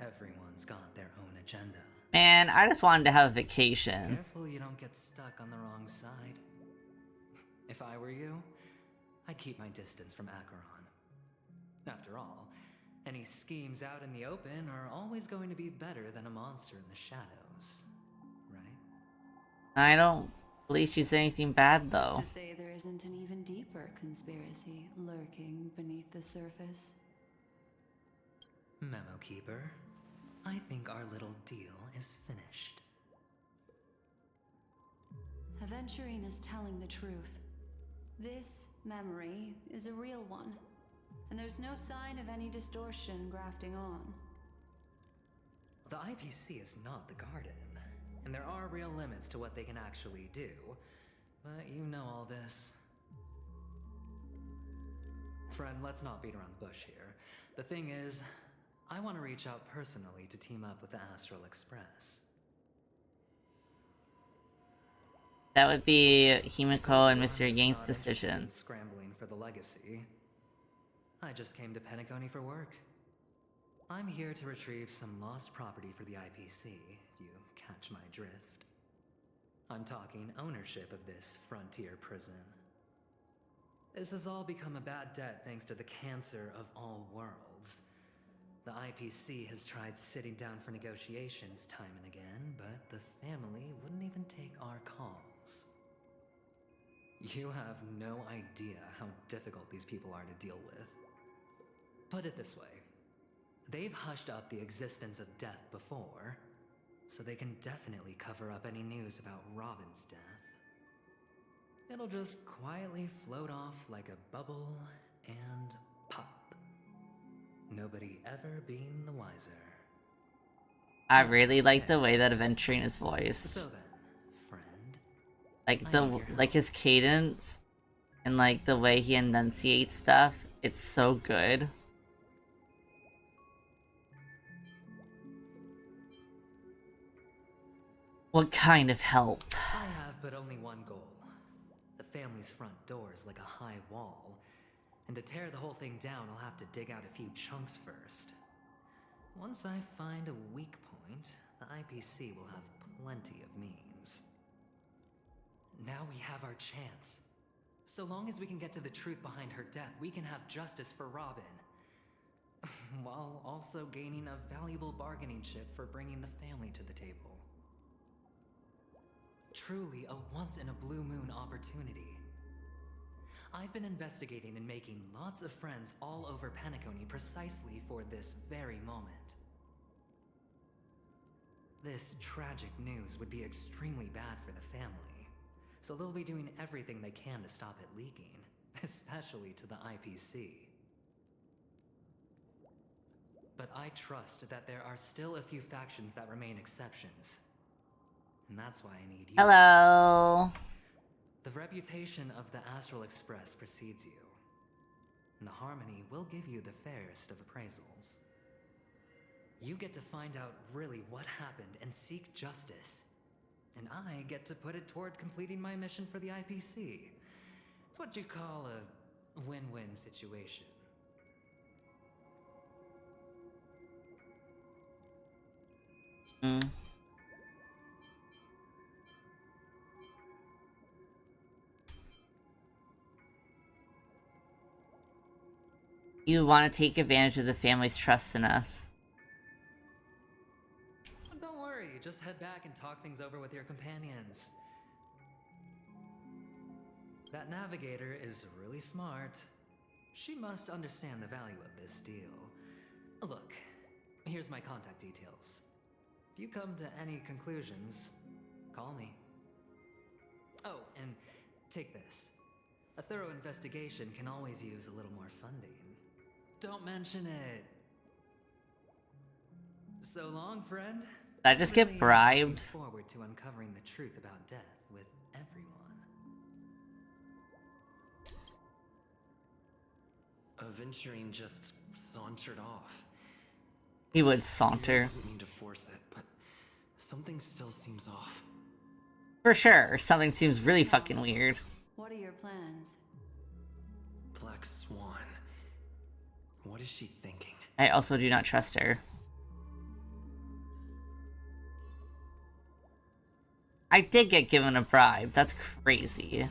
Everyone's got their own agenda. Man, I just wanted to have a vacation. Careful you don't get stuck on the wrong side. If I were you, I'd keep my distance from Acheron. After all, any schemes out in the open are always going to be better than a monster in the shadows, right? I don't believe she's anything bad, though. Who's to say there isn't an even deeper conspiracy lurking beneath the surface? Memo Keeper, I think our little deal is finished. Aventurine is telling the truth. This memory is a real one, and there's no sign of any distortion grafting on. The IPC is not the garden, and there are real limits to what they can actually do. But you know all this. Friend, let's not beat around the bush here. The thing is, I want to reach out personally to team up with the Astral Express. That would be Himiko and Mr. Everyone's Yang's not interested decision. in scrambling for the legacy. I just came to Penacony for work. I'm here to retrieve some lost property for the IPC, if you catch my drift. I'm talking ownership of this frontier prison. This has all become a bad debt thanks to the cancer of all worlds. The IPC has tried sitting down for negotiations time and again, but the family wouldn't even take our calls. You have no idea how difficult these people are to deal with. Put it this way. They've hushed up the existence of death before, so they can definitely cover up any news about Robin's death. It'll just quietly float off like a bubble and pop. Nobody ever being the wiser. I really like the way that Aventurine is voiced. So then, friend, like his cadence and like the way he enunciates stuff, it's so good. What kind of help? I have but only one goal. The family's front door is like a high wall, and to tear the whole thing down, I'll have to dig out a few chunks first. Once I find a weak point, the IPC will have plenty of means. Now we have our chance. So long as we can get to the truth behind her death, we can have justice for Robin. While also gaining a valuable bargaining chip for bringing the family to the table. Truly a once-in-a-blue-moon opportunity. I've been investigating and making lots of friends all over Penacony precisely for this very moment. This tragic news would be extremely bad for the family, so they'll be doing everything they can to stop it leaking, especially to the IPC. But I trust that there are still a few factions that remain exceptions. And that's why I need you. Hello. The reputation of the Astral Express precedes you. And the Harmony will give you the fairest of appraisals. You get to find out really what happened and seek justice. And I get to put it toward completing my mission for the IPC. It's what you call a win-win situation. You want to take advantage of the family's trust in us. Don't worry, just head back and talk things over with your companions. That navigator is really smart. She must understand the value of this deal. Look, here's my contact details. If you come to any conclusions, call me. Oh, and take this. A thorough investigation can always use a little more funding. Don't mention it. So long, friend. Did I just get bribed? Looking forward to uncovering the truth about death with everyone. Aventurine just sauntered off. He would saunter. I didn't mean to force it, but something still seems off. For sure, something seems really fucking weird. What are your plans? Black Swan. What is she thinking? I also do not trust her. I did get given a bribe. That's crazy.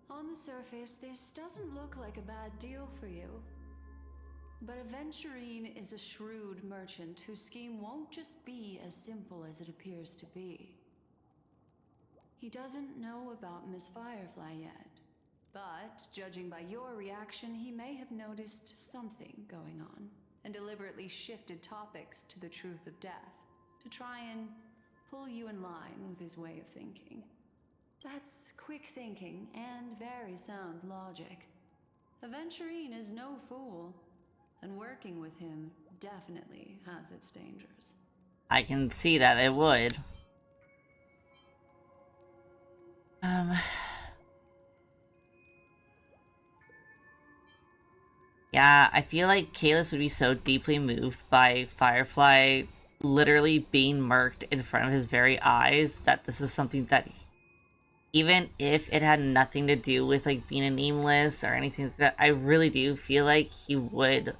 On the surface, this doesn't look like a bad deal for you. But Aventurine is a shrewd merchant whose scheme won't just be as simple as it appears to be. He doesn't know about Miss Firefly yet, but judging by your reaction, he may have noticed something going on and deliberately shifted topics to the truth of death to try and pull you in line with his way of thinking. That's quick thinking and very sound logic. Aventurine is no fool, and working with him definitely has its dangers. I can see that it would. Yeah, I feel like Kalis would be so deeply moved by Firefly literally being murked in front of his very eyes that this is something that, even if it had nothing to do with like being a nameless or anything like that, I really do feel like he would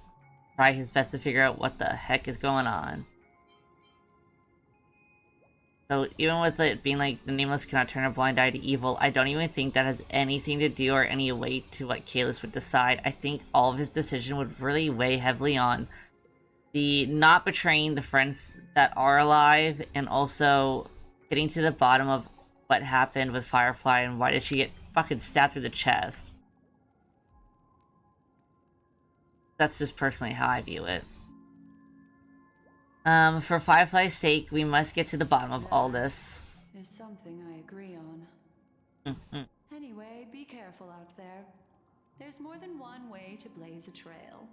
try his best to figure out what the heck is going on. So even with it being like the nameless cannot turn a blind eye to evil, I don't even think that has anything to do or any weight to what Kalis would decide. I think all of his decision would really weigh heavily on the not betraying the friends that are alive, and also getting to the bottom of what happened with Firefly and why did she get fucking stabbed through the chest. That's just personally how I view it. For Firefly's sake, we must get to the bottom of all this. Is something I agree on. Anyway, be careful out there. There's more than one way to blaze a trail.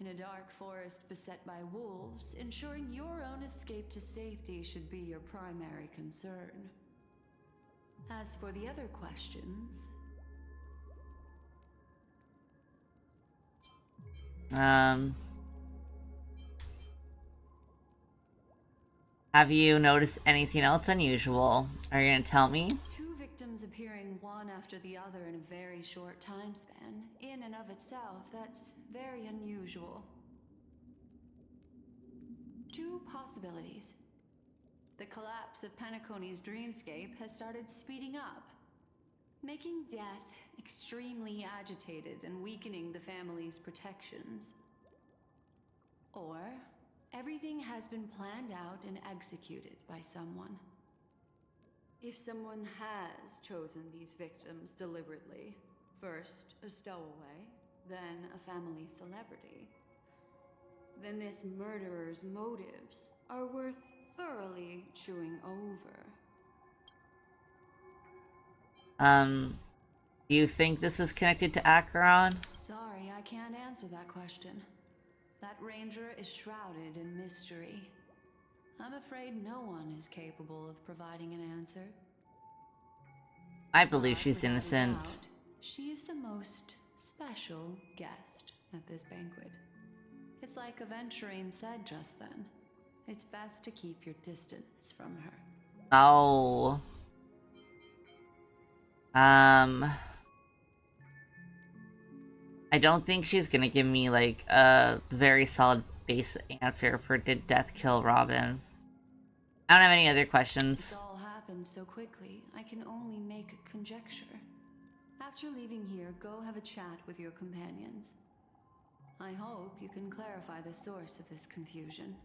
In a dark forest beset by wolves, ensuring your own escape to safety should be your primary concern. As for the other questions... Have you noticed anything else unusual? Are you gonna tell me? Two victims appearing one after the other in a very short time span, in and of itself, that's very unusual. Two possibilities. The collapse of Penacony's dreamscape has started speeding up, making death extremely agitated and weakening the family's protections. Or everything has been planned out and executed by someone. If someone has chosen these victims deliberately, first a stowaway, then a family celebrity, then this murderer's motives are worth thoroughly chewing over. Do you think this is connected to Acheron? Sorry, I can't answer that question. That ranger is shrouded in mystery. I'm afraid no one is capable of providing an answer. I believe she's Without a innocent. doubt, she is the most special guest at this banquet. It's like Aventurine said just then. It's best to keep your distance from her. Oh. I don't think she's gonna give me, like, a very solid base answer for did death kill Robin. I don't have any other questions. It's all happened so quickly, I can only make a conjecture. After leaving here, go have a chat with your companions. I hope you can clarify the source of this confusion.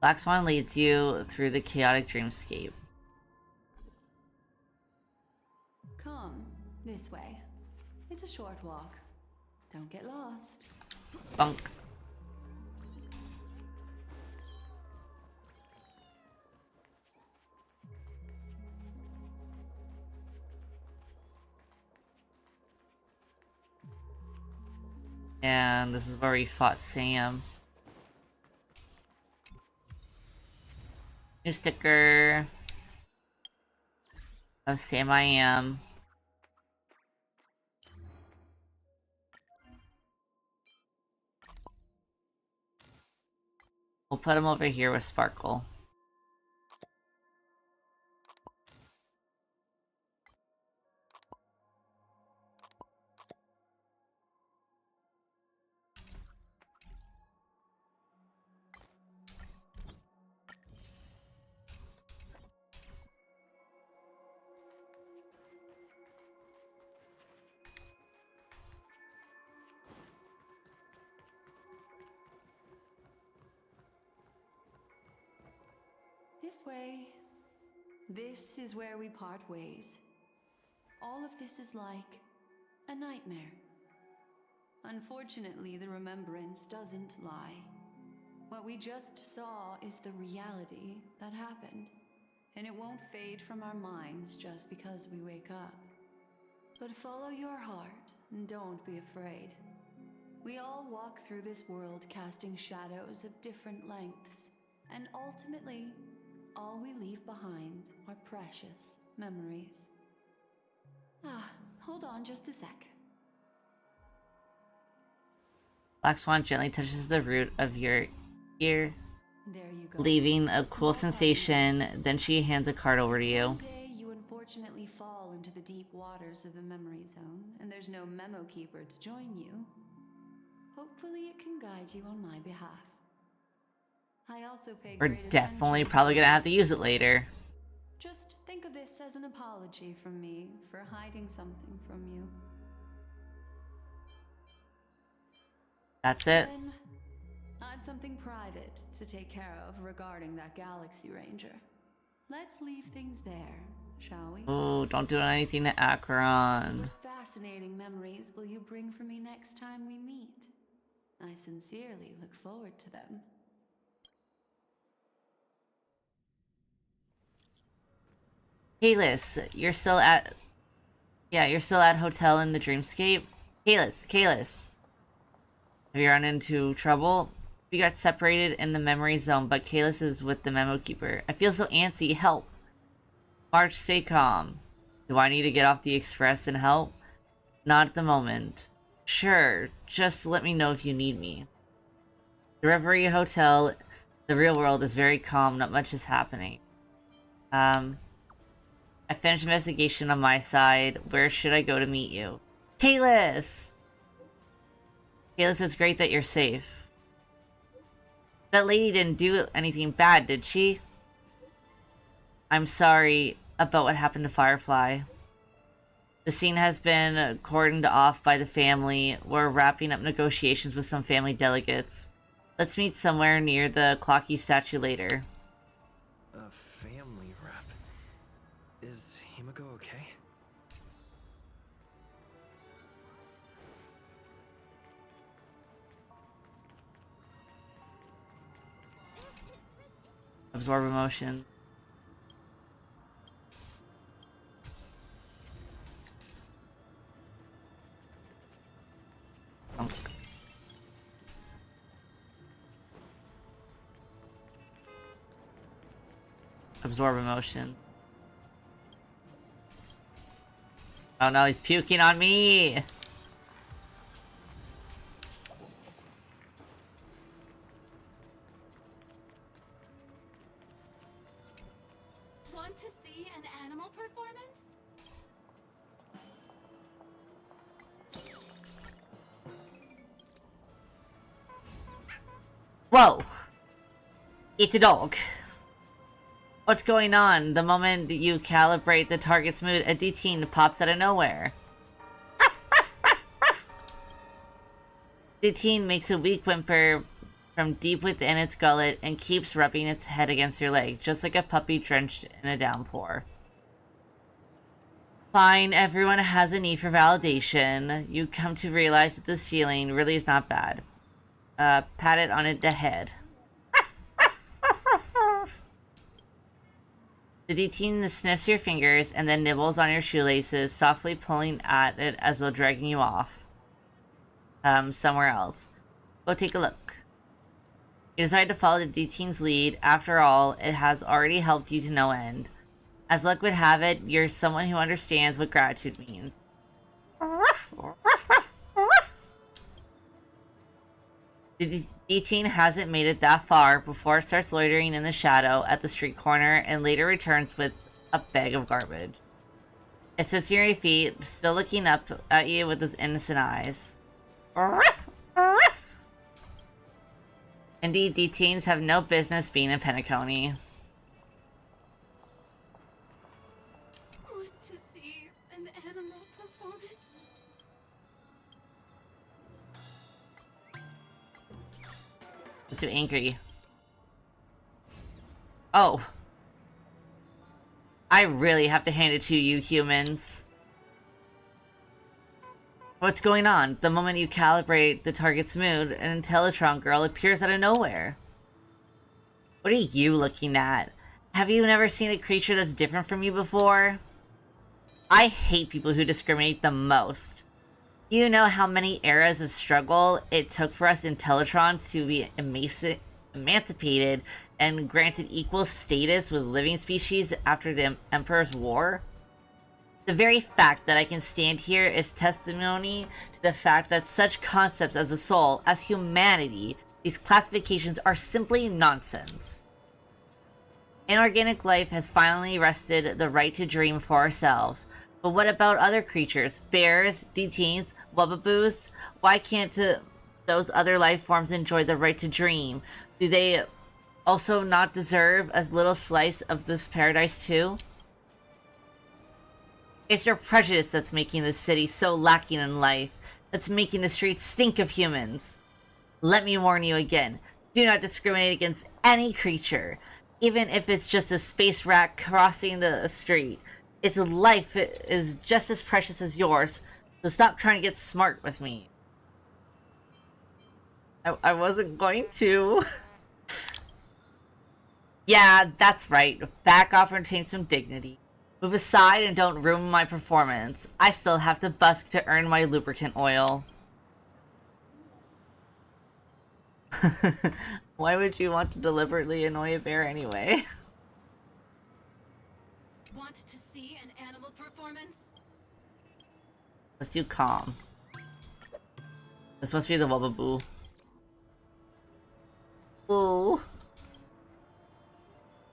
Black Swan leads you through the chaotic dreamscape. Come, this way. It's a short walk. Don't get lost. Bunk. And this is where we fought Sam. New sticker of Sam I Am. We'll put him over here with Sparkle. This way. This is where we part ways. All of this is like a nightmare. Unfortunately, the remembrance doesn't lie. What we just saw is the reality that happened, and it won't fade from our minds just because we wake up. But follow your heart and don't be afraid. We all walk through this world casting shadows of different lengths, and ultimately, all we leave behind are precious memories. Hold on just a sec. Black Swan gently touches the root of your ear, There you go. leaving a cool sensation. Then she hands a card over to you. One day you unfortunately fall into the deep waters of the memory zone, and there's no memo keeper to join you. Hopefully it can guide you on my behalf. I also pay We're great definitely attention probably to gonna have to use it later. Just think of this as an apology from me for hiding something from you. That's it. Then, I've something private to take care of regarding that Galaxy Ranger. Let's leave things there, shall we? Oh, don't do anything to Acheron. What fascinating memories will you bring for me next time we meet? I sincerely look forward to them. Kalis, you're still at... Yeah, you're still at hotel in the Dreamscape? Kalis. Have you run into trouble? We got separated in the memory zone, but Kalis is with the memo keeper. I feel so antsy. Help. March, stay calm. Do I need to get off the express and help? Not at the moment. Sure, just let me know if you need me. The Reverie Hotel, the real world is very calm, not much is happening. I finished investigation on my side. Where should I go to meet you? Kalis! Kalis, it's great that you're safe. That lady didn't do anything bad, did she? I'm sorry about what happened to Firefly. The scene has been cordoned off by the family. We're wrapping up negotiations with some family delegates. Let's meet somewhere near the Clocky statue later. A family rep. Is Himiko okay? Absorb emotion. Oh. Absorb emotion. Oh no, he's puking on me! Want to see an animal performance? Whoa! It's a dog. What's going on? The moment you calibrate the target's mood, a D-teen pops out of nowhere. D-teen makes a weak whimper from deep within its gullet and keeps rubbing its head against your leg, just like a puppy drenched in a downpour. Fine, everyone has a need for validation. You come to realize that this feeling really is not bad. Pat it on the head. The D-teen sniffs your fingers and then nibbles on your shoelaces, softly pulling at it as though dragging you off. Somewhere else. Go take a look. You decide to follow the D-teen's lead. After all, it has already helped you to no end. As luck would have it, you're someone who understands what gratitude means. The D-teen hasn't made it that far before it starts loitering in the shadow at the street corner and later returns with a bag of garbage. It sits near your feet, still looking up at you with those innocent eyes. Indeed, D-teens have no business being in Penacony. Want to see an animal performance? It's too angry. Oh. I really have to hand it to you, humans. What's going on? The moment you calibrate the target's mood, an Intellitron girl appears out of nowhere. What are you looking at? Have you never seen a creature that's different from you before? I hate people who discriminate the most. You know how many eras of struggle it took for us Intellitrons to be emancipated and granted equal status with living species after the Emperor's War? The very fact that I can stand here is testimony to the fact that such concepts as a soul, as humanity, these classifications are simply nonsense. Inorganic life has finally wrested the right to dream for ourselves. But what about other creatures? Bears, detains, wubbaboos? Why can't those other life forms enjoy the right to dream? Do they also not deserve a little slice of this paradise too? It's your prejudice that's making this city so lacking in life, that's making the streets stink of humans. Let me warn you again, do not discriminate against any creature, even if it's just a space rat crossing the street. Its life is just as precious as yours, so stop trying to get smart with me. I wasn't going to. Yeah, that's right. Back off and retain some dignity. Move aside and don't ruin my performance. I still have to busk to earn my lubricant oil. Why would you want to deliberately annoy a bear anyway? Want to see an animal performance? Let's do calm. This must be the Wubbaboo. Ooh.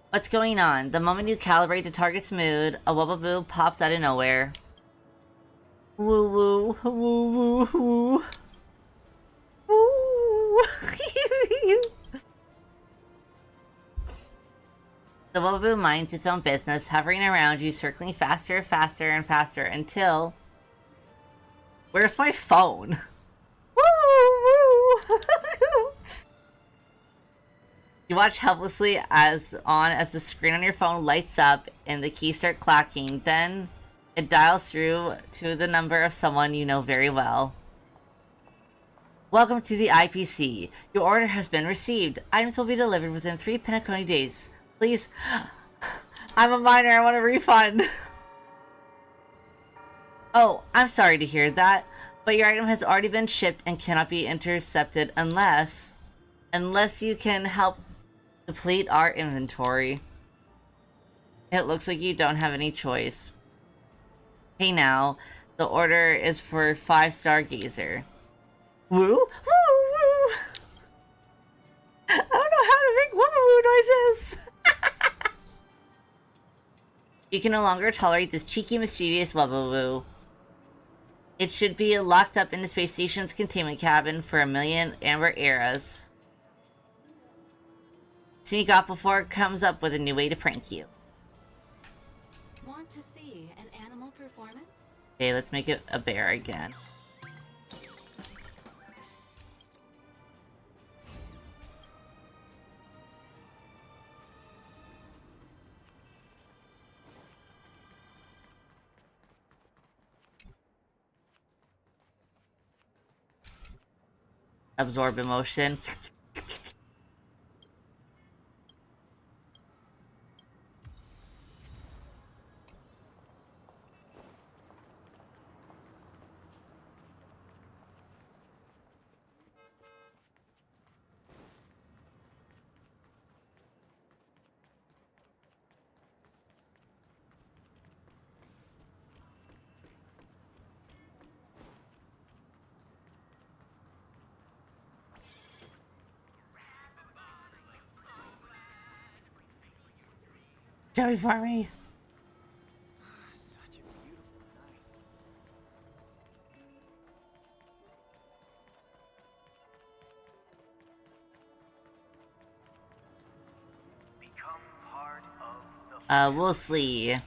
What's going on? The moment you calibrate the target's mood, a Wubbaboo pops out of nowhere. Woo woo, woo woo woo. Woo. The Wubbaboo minds its own business, hovering around you, circling faster, faster, and faster until... Where's my phone? Woo woo. You watch helplessly as the screen on your phone lights up and the keys start clacking. Then it dials through to the number of someone you know very well. Welcome to the IPC. Your order has been received. Items will be delivered within 3 Penacony days. Please. I'm a minor. I want a refund. Oh, I'm sorry to hear that, but your item has already been shipped and cannot be intercepted unless you can help deplete our inventory. It looks like you don't have any choice. Hey now, the order is for 5 Stargazer. Woo? Woo woo! I don't know how to make woo noises! You can no longer tolerate this cheeky, mischievous wubba-woo. It should be locked up in the space station's containment cabin for 1,000,000 amber eras. Sneak off before it comes up with a new way to prank you. Want to see an animal performance? Okay, let's make it a bear again. Absorb emotion. Joey for me. Woolsley.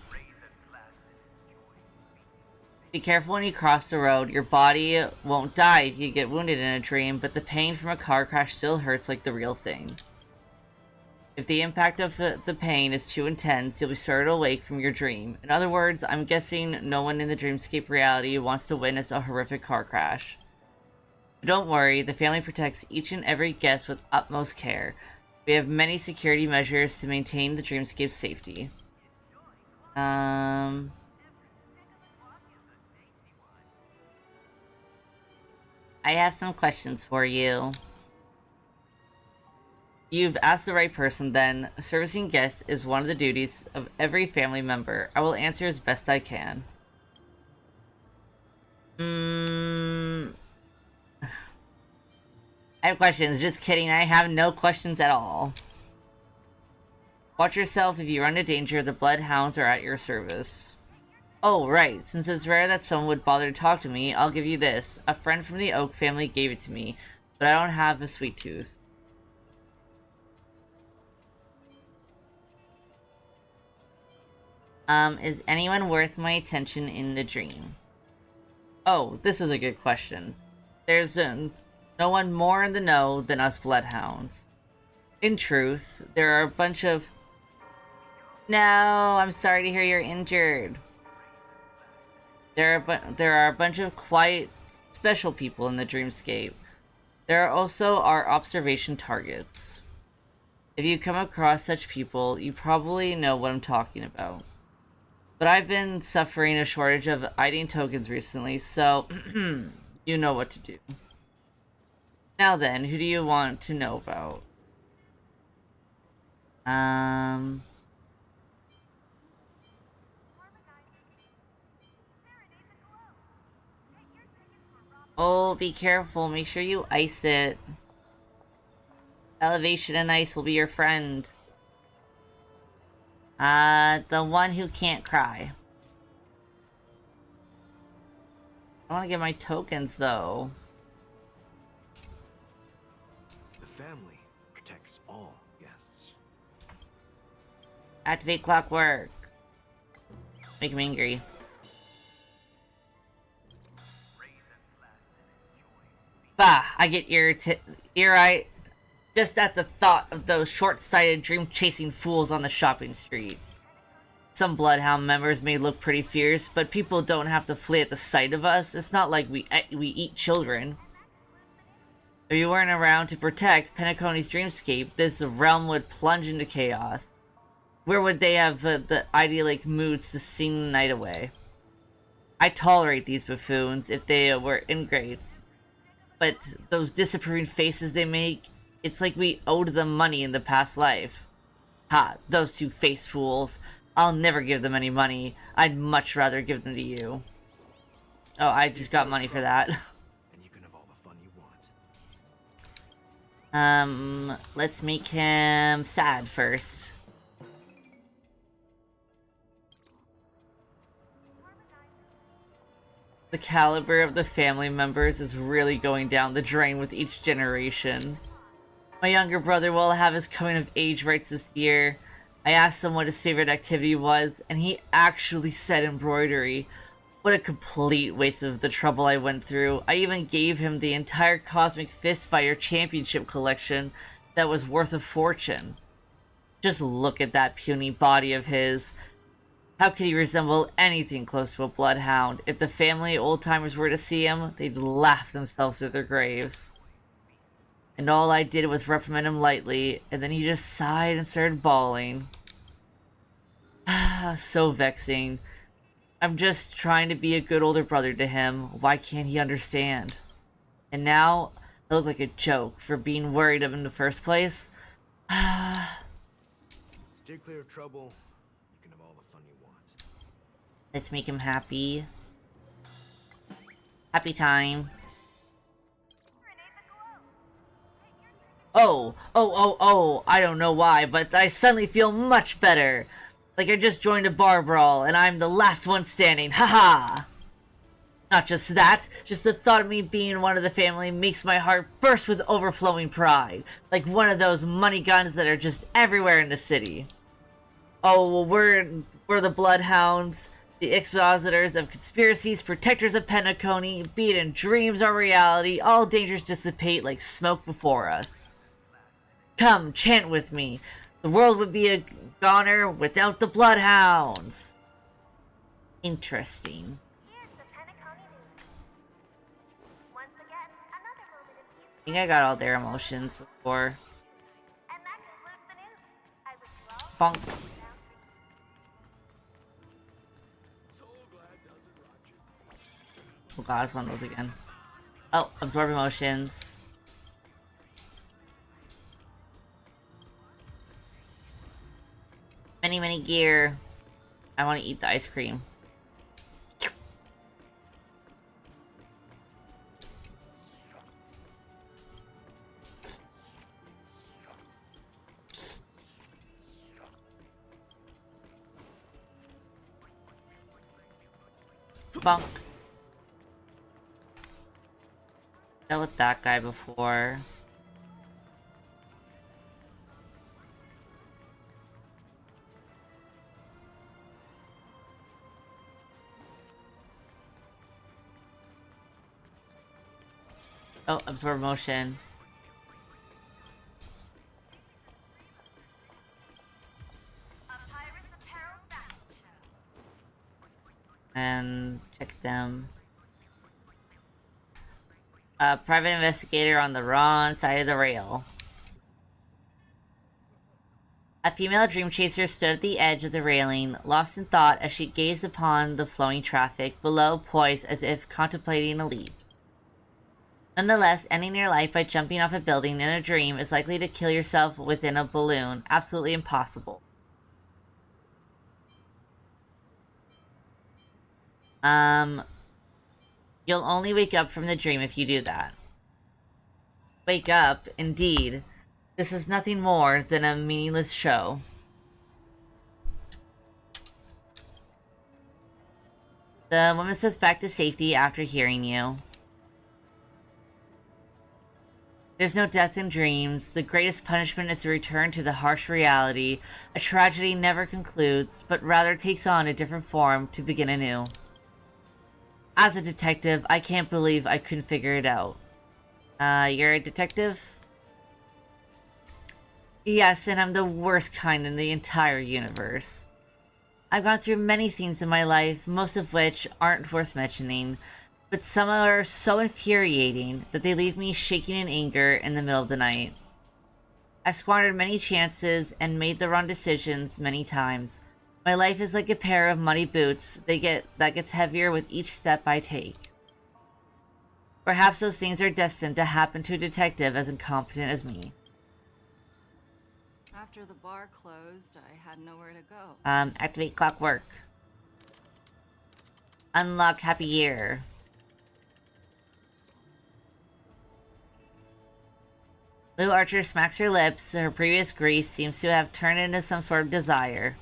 Be careful when you cross the road. Your body won't die if you get wounded in a dream, but the pain from a car crash still hurts like the real thing. If the impact of the pain is too intense, you'll be startled awake from your dream. In other words, I'm guessing no one in the dreamscape reality wants to witness a horrific car crash. But don't worry, the family protects each and every guest with utmost care. We have many security measures to maintain the dreamscape's safety. I have some questions for you. You've asked the right person then. Servicing guests is one of the duties of every family member. I will answer as best I can. I have questions. Just kidding. I have no questions at all. Watch yourself. If you run into danger, the bloodhounds are at your service. Oh, right. Since it's rare that someone would bother to talk to me, I'll give you this. A friend from the Oak family gave it to me, but I don't have a sweet tooth. Is anyone worth my attention in the dream? Oh, this is a good question. There's no one more in the know than us bloodhounds. In truth, there are a bunch of... No, I'm sorry to hear you're injured. There are a bunch of quiet, special people in the dreamscape. There are also our observation targets. If you come across such people, you probably know what I'm talking about. But I've been suffering a shortage of ID tokens recently, so you know what to do. Now then, who do you want to know about? Oh, be careful. Make sure you ice it. Elevation and ice will be your friend. The one who can't cry. I want to get my tokens, though. The family protects all guests. Activate clockwork. Make him angry. Bah! I get ear-eyed just at the thought of those short-sighted, dream-chasing fools on the shopping street. Some Bloodhound members may look pretty fierce, but people don't have to flee at the sight of us. It's not like we eat children. If you weren't around to protect Penacony's dreamscape, this realm would plunge into chaos. Where would they have the idyllic moods to sing the night away? I tolerate these buffoons if they were ingrates. But those disapproving faces they make, it's like we owed them money in the past life. Ha, those two-faced fools. I'll never give them any money. I'd much rather give them to you. Oh, I just got money for that. And you can have all the fun you want. Let's make him sad first. The caliber of the family members is really going down the drain with each generation. My younger brother will have his coming of age rites this year. I asked him what his favorite activity was, and he actually said embroidery. What a complete waste of the trouble I went through. I even gave him the entire Cosmic Fist Fighter Championship collection that was worth a fortune. Just look at that puny body of his. How could he resemble anything close to a bloodhound? If the family old-timers were to see him, they'd laugh themselves to their graves. And all I did was reprimand him lightly, and then he just sighed and started bawling. So vexing. I'm just trying to be a good older brother to him. Why can't he understand? And now, I look like a joke for being worried of him in the first place. Stay clear of trouble. You can have all the fun you want. Let's make him happy. Happy time. Oh, I don't know why, but I suddenly feel much better. Like I just joined a bar brawl, and I'm the last one standing, haha! Not just that, just the thought of me being one of the family makes my heart burst with overflowing pride. Like one of those money guns that are just everywhere in the city. Oh, well, we're the Bloodhounds, the expositors of conspiracies, protectors of Penacony, be it in dreams or reality, all dangers dissipate like smoke before us. Come, chant with me. The world would be a goner without the Bloodhounds. Interesting. I think I got all their emotions before. Bonk. Oh god, it's one of those again. Oh, absorb emotions. Many gear. I want to eat the ice cream. Bonk. Dealt with that guy before. Oh, absorb motion. And check them. Private investigator on the wrong side of the rail. A female dream chaser stood at the edge of the railing, lost in thought as she gazed upon the flowing traffic below, poised as if contemplating a leap. Nonetheless, ending your life by jumping off a building in a dream is likely to kill yourself within a balloon. Absolutely impossible. You'll only wake up from the dream if you do that. Wake up, indeed. This is nothing more than a meaningless show. The woman steps back to safety after hearing you. There's no death in dreams. The greatest punishment is to return to the harsh reality. A tragedy never concludes, but rather takes on a different form to begin anew. As a detective, I can't believe I couldn't figure it out. You're a detective? Yes, and I'm the worst kind in the entire universe. I've gone through many things in my life, most of which aren't worth mentioning, but some are so infuriating that they leave me shaking in anger in the middle of the night. I've squandered many chances and made the wrong decisions many times. My life is like a pair of muddy boots that gets heavier with each step I take. Perhaps those things are destined to happen to a detective as incompetent as me. After the bar closed, I had nowhere to go. Activate clockwork. Unlock happy year. Lou Archer smacks her lips. Her previous grief seems to have turned into some sort of desire.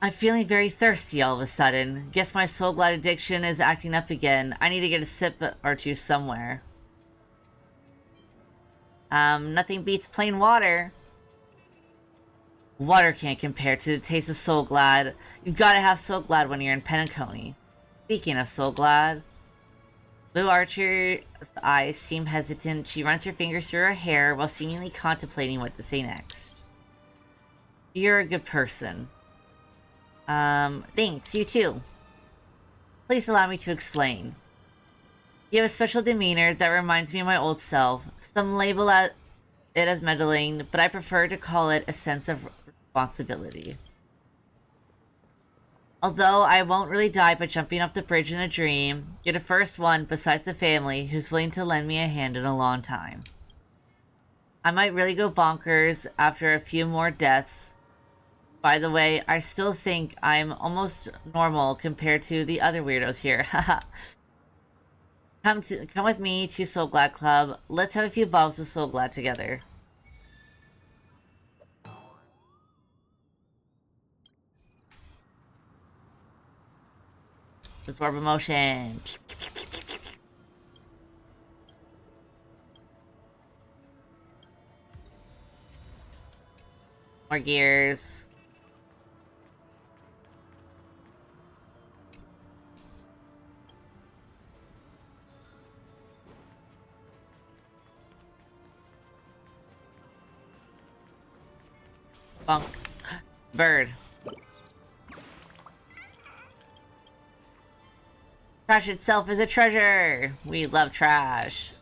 I'm feeling very thirsty all of a sudden. Guess my Soul Glide addiction is acting up again. I need to get a sip or two somewhere. Nothing beats plain water. Water can't compare to the taste of Soul Glad. You've got to have Soul Glad when you're in Penacony. Speaking of Soul Glad, Lou Archer's eyes seem hesitant. She runs her fingers through her hair while seemingly contemplating what to say next. You're a good person. Thanks, you too. Please allow me to explain. You have a special demeanor that reminds me of my old self. Some label it as meddling, but I prefer to call it a sense of responsibility. Although I won't really die by jumping off the bridge in a dream, you're the first one besides the family who's willing to lend me a hand in a long time. I might really go bonkers after a few more deaths. By the way, I still think I'm almost normal compared to the other weirdos here. Haha. Come with me to Soul Glad Club. Let's have a few bottles of Soul Glad together. Absorb emotion. More gears. Bunk. Bird. Trash itself is a treasure! We love trash.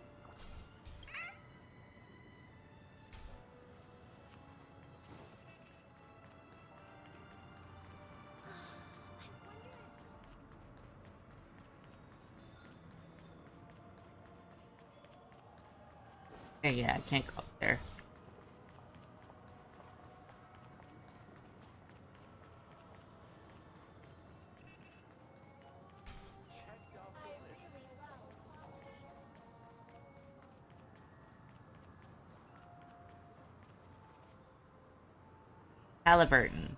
Yeah, I can't go up there. Halliburton.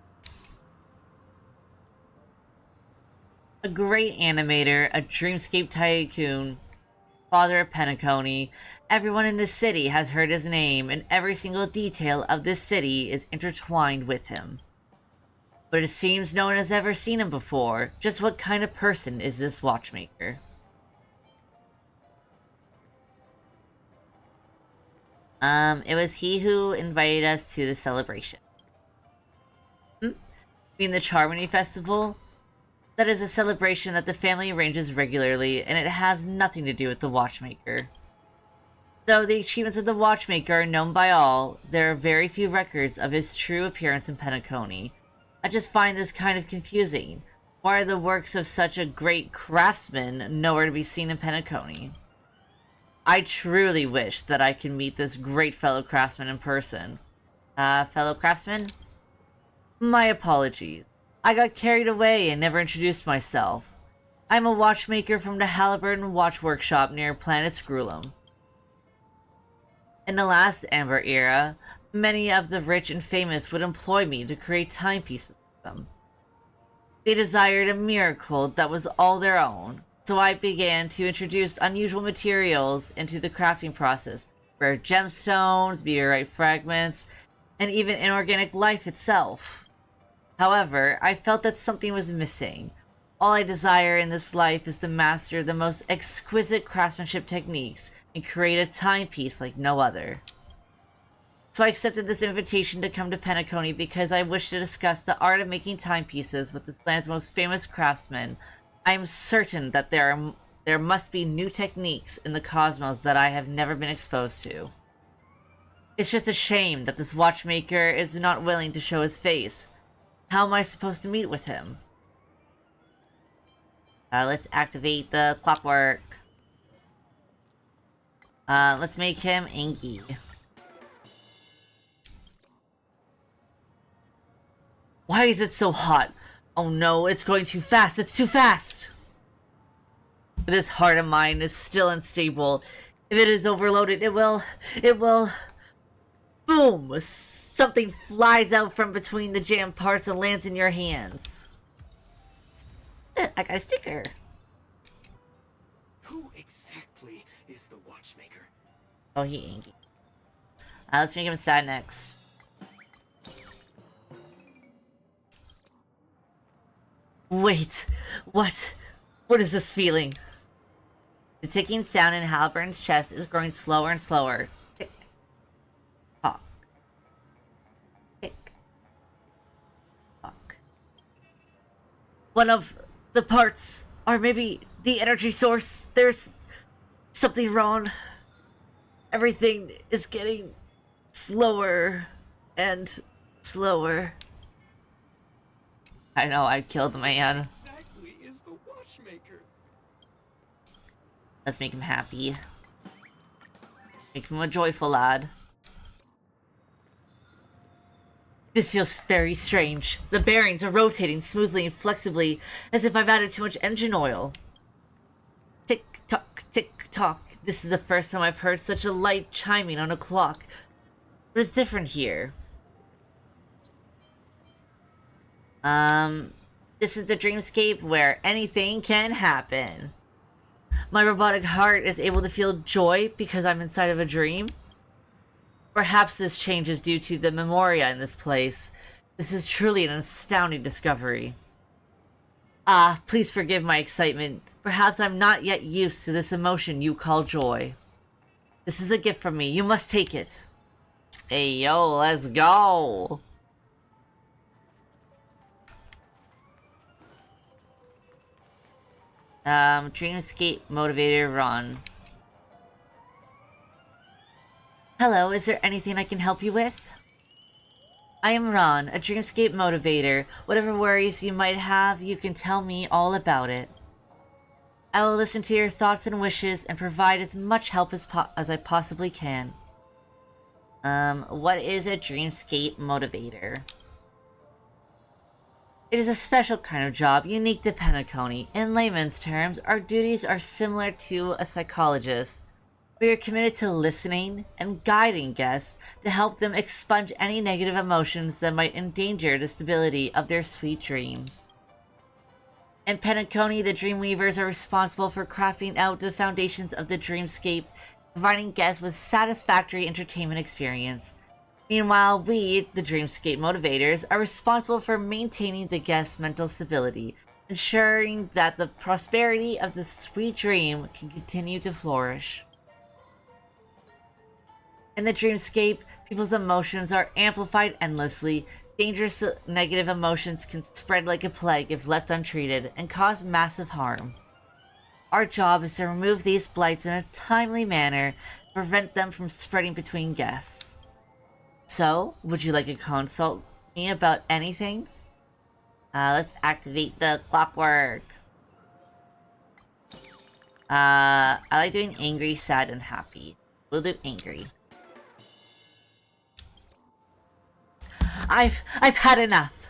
A great animator, a dreamscape tycoon, father of Penacony. Everyone in this city has heard his name, and every single detail of this city is intertwined with him. But it seems no one has ever seen him before. Just what kind of person is this watchmaker? It was he who invited us to the celebration. In the Charmony Festival? That is a celebration that the family arranges regularly, and it has nothing to do with the watchmaker. Though the achievements of the watchmaker are known by all, there are very few records of his true appearance in Penacony. I just find this kind of confusing. Why are the works of such a great craftsman nowhere to be seen in Penacony? I truly wish that I could meet this great fellow craftsman in person. Fellow craftsman? My apologies. I got carried away and never introduced myself. I'm a watchmaker from the Halliburton Watch Workshop near Planet Screwlum. In the last Amber era, many of the rich and famous would employ me to create timepieces for them. They desired a miracle that was all their own, so I began to introduce unusual materials into the crafting process, rare gemstones, meteorite fragments, and even inorganic life itself. However, I felt that something was missing. All I desire in this life is to master the most exquisite craftsmanship techniques and create a timepiece like no other. So I accepted this invitation to come to Penacony because I wish to discuss the art of making timepieces with this land's most famous craftsmen. I am certain that there must be new techniques in the cosmos that I have never been exposed to. It's just a shame that this watchmaker is not willing to show his face. How am I supposed to meet with him? Let's activate the clockwork. Let's make him Inky. Why is it so hot? Oh no, it's going too fast. It's too fast! This heart of mine is still unstable. If it is overloaded, it will... Boom! Something flies out from between the jammed parts and lands in your hands. I got a sticker. Who exactly is the watchmaker? Oh, he Inky. Let's make him sad next. Wait, what? What is this feeling? The ticking sound in Halliburton's chest is growing slower and slower. Tick. Tock. Tick. Tock. One of the parts, or maybe the energy source. There's something wrong. Everything is getting slower and slower. I know, I killed the man. Exactly is the watchmaker. Let's make him happy. Make him a joyful lad. This feels very strange. The bearings are rotating smoothly and flexibly, as if I've added too much engine oil. Tick-tock, tick-tock. This is the first time I've heard such a light chiming on a clock. But it's different here. This is the dreamscape where anything can happen. My robotic heart is able to feel joy because I'm inside of a dream. Perhaps this change is due to the memoria in this place. This is truly an astounding discovery. Please forgive my excitement. Perhaps I'm not yet used to this emotion you call joy. This is a gift from me. You must take it. Hey, yo, let's go. Dreamscape Motivator Ron. Hello, is there anything I can help you with? I am Ron, a Dreamscape Motivator. Whatever worries you might have, you can tell me all about it. I will listen to your thoughts and wishes and provide as much help as I possibly can. What is a dreamscape motivator? It is a special kind of job unique to Penacony. In layman's terms, our duties are similar to a psychologist. We are committed to listening and guiding guests to help them expunge any negative emotions that might endanger the stability of their sweet dreams. In Penacony, the Dreamweavers are responsible for crafting out the foundations of the dreamscape, providing guests with satisfactory entertainment experience. Meanwhile, we, the Dreamscape Motivators, are responsible for maintaining the guest's mental stability, ensuring that the prosperity of the sweet dream can continue to flourish. In the dreamscape, people's emotions are amplified endlessly. Dangerous negative emotions can spread like a plague if left untreated and cause massive harm. Our job is to remove these blights in a timely manner to prevent them from spreading between guests. So, would you like to consult me about anything? Let's activate the clockwork. I like doing angry, sad, and happy. We'll do angry. I've had enough.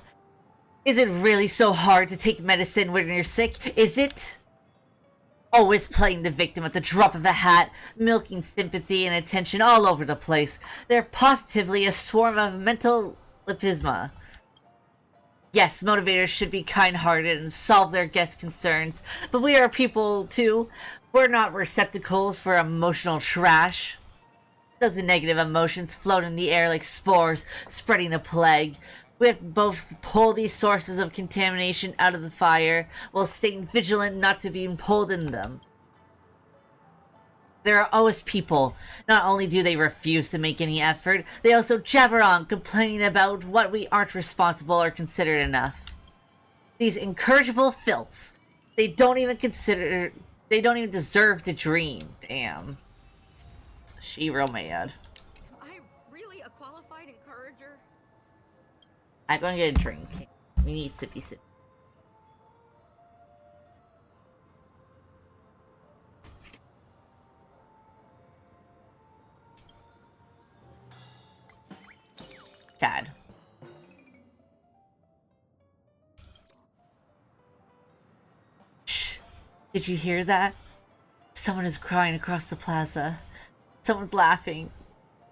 Is it really so hard to take medicine when you're sick? Is it? Always playing the victim at the drop of a hat, milking sympathy and attention all over the place. They're positively a swarm of mental lipisma. Yes, motivators should be kind-hearted and solve their guests' concerns, but we are people too. We're not receptacles for emotional trash. Those negative emotions float in the air like spores, spreading a plague. We have to both pull these sources of contamination out of the fire, while staying vigilant not to be pulled in them. There are always people. Not only do they refuse to make any effort, they also jabber on, complaining about what we aren't responsible or considered enough. These incorrigible filths. They don't even deserve to dream. Damn. She real mad. Am I really a qualified encourager? I'm gonna get a drink. We need sippy sip. Sad. Shh. Did you hear that? Someone is crying across the plaza. Someone's laughing.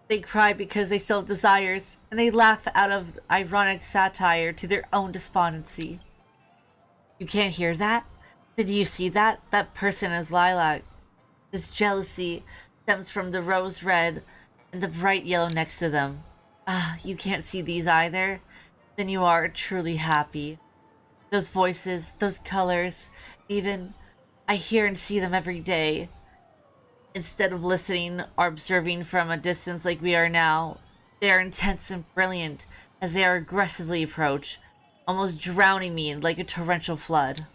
They cry because they still have desires, and they laugh out of ironic satire to their own despondency. You can't hear that? Did you see that? That person is lilac. This jealousy stems from the rose red and the bright yellow next to them. Ah, you can't see these either? Then you are truly happy. Those voices, those colors, even, I hear and see them every day. Instead of listening or observing from a distance like we are now, they are intense and brilliant as they are aggressively approach, almost drowning me like a torrential flood.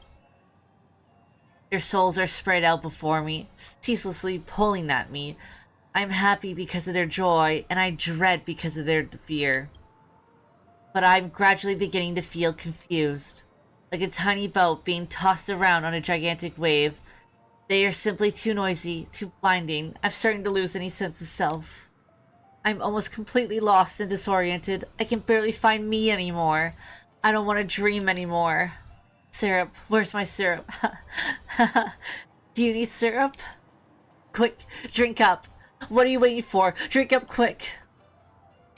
Their souls are spread out before me, ceaselessly pulling at me. I am happy because of their joy, and I dread because of their fear. But I am gradually beginning to feel confused, like a tiny boat being tossed around on a gigantic wave. They are simply too noisy, too blinding. I'm starting to lose any sense of self. I'm almost completely lost and disoriented. I can barely find me anymore. I don't want to dream anymore. Syrup, where's my syrup? Do you need syrup? Quick, drink up. What are you waiting for? Drink up quick.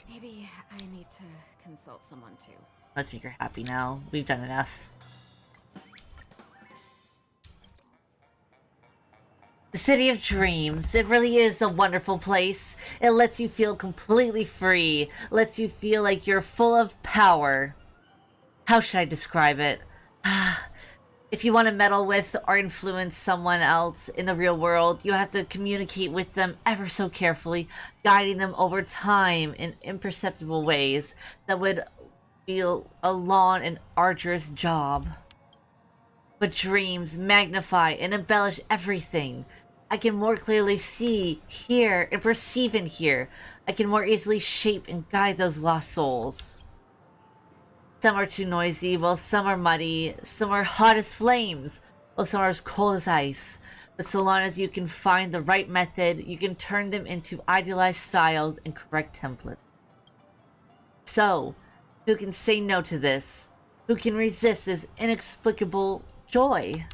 Maybe I need to consult someone too. Let's make her happy now. We've done enough. The City of Dreams. It really is a wonderful place. It lets you feel completely free. Lets you feel like you're full of power. How should I describe it? If you want to meddle with or influence someone else in the real world, you have to communicate with them ever so carefully, guiding them over time in imperceptible ways that would be a long and arduous job. But dreams magnify and embellish everything. I can more clearly see, hear, and perceive in here. I can more easily shape and guide those lost souls. Some are too noisy, while some are muddy. Some are hot as flames, while some are as cold as ice. But so long as you can find the right method, you can turn them into idealized styles and correct templates. So, who can say no to this? Who can resist this inexplicable joy?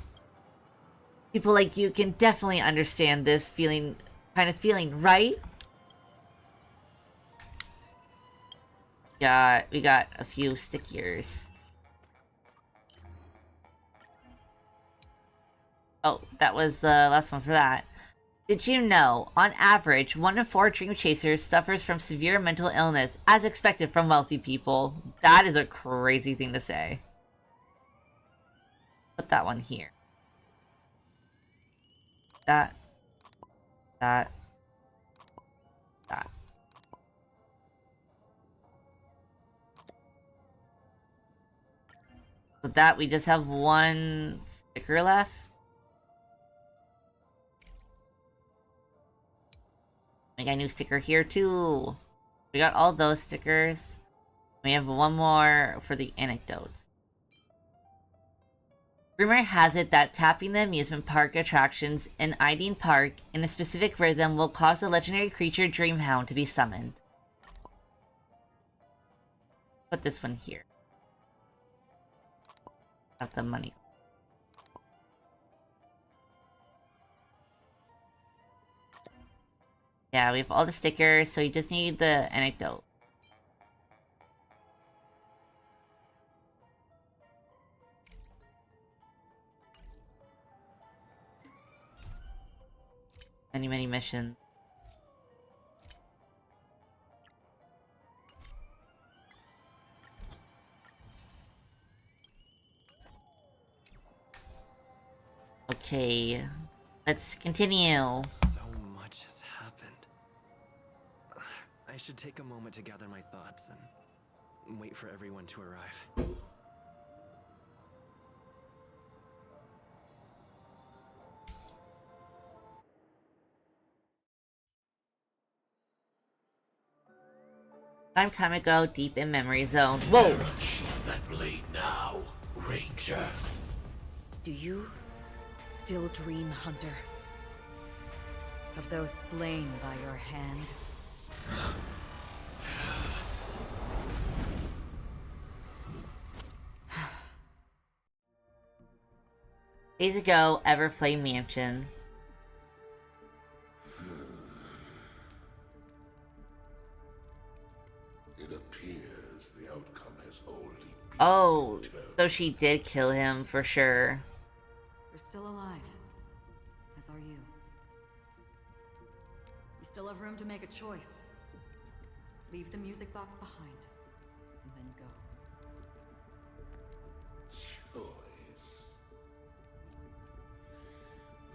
People like you can definitely understand this feeling, right? We got a few stickiers. Oh, that was the last one for that. Did you know, on average, 1 in 4 dream chasers suffers from severe mental illness, as expected from wealthy people? That is a crazy thing to say. Put that one here. That. With that, we just have one sticker left. We got a new sticker here too. We got all those stickers. We have one more for the anecdotes. Rumor has it that tapping the amusement park attractions in Ideen Park in a specific rhythm will cause the legendary creature Dreamhound to be summoned. Put this one here. Have the money. Yeah, we have all the stickers, so you just need the anecdote. Many missions. Okay, let's continue. So much has happened. I should take a moment to gather my thoughts and wait for everyone to arrive. Time ago, deep in memory zone. Whoa! That blade now, Ranger. Do you still dream, Hunter? Of those slain by your hand? Days ago, Everflame Mansion. It appears the outcome has already been Oh, determined. so she did kill him for sure. You're still alive, as are you. You still have room to make a choice. Leave the music box behind, and then go. Choice.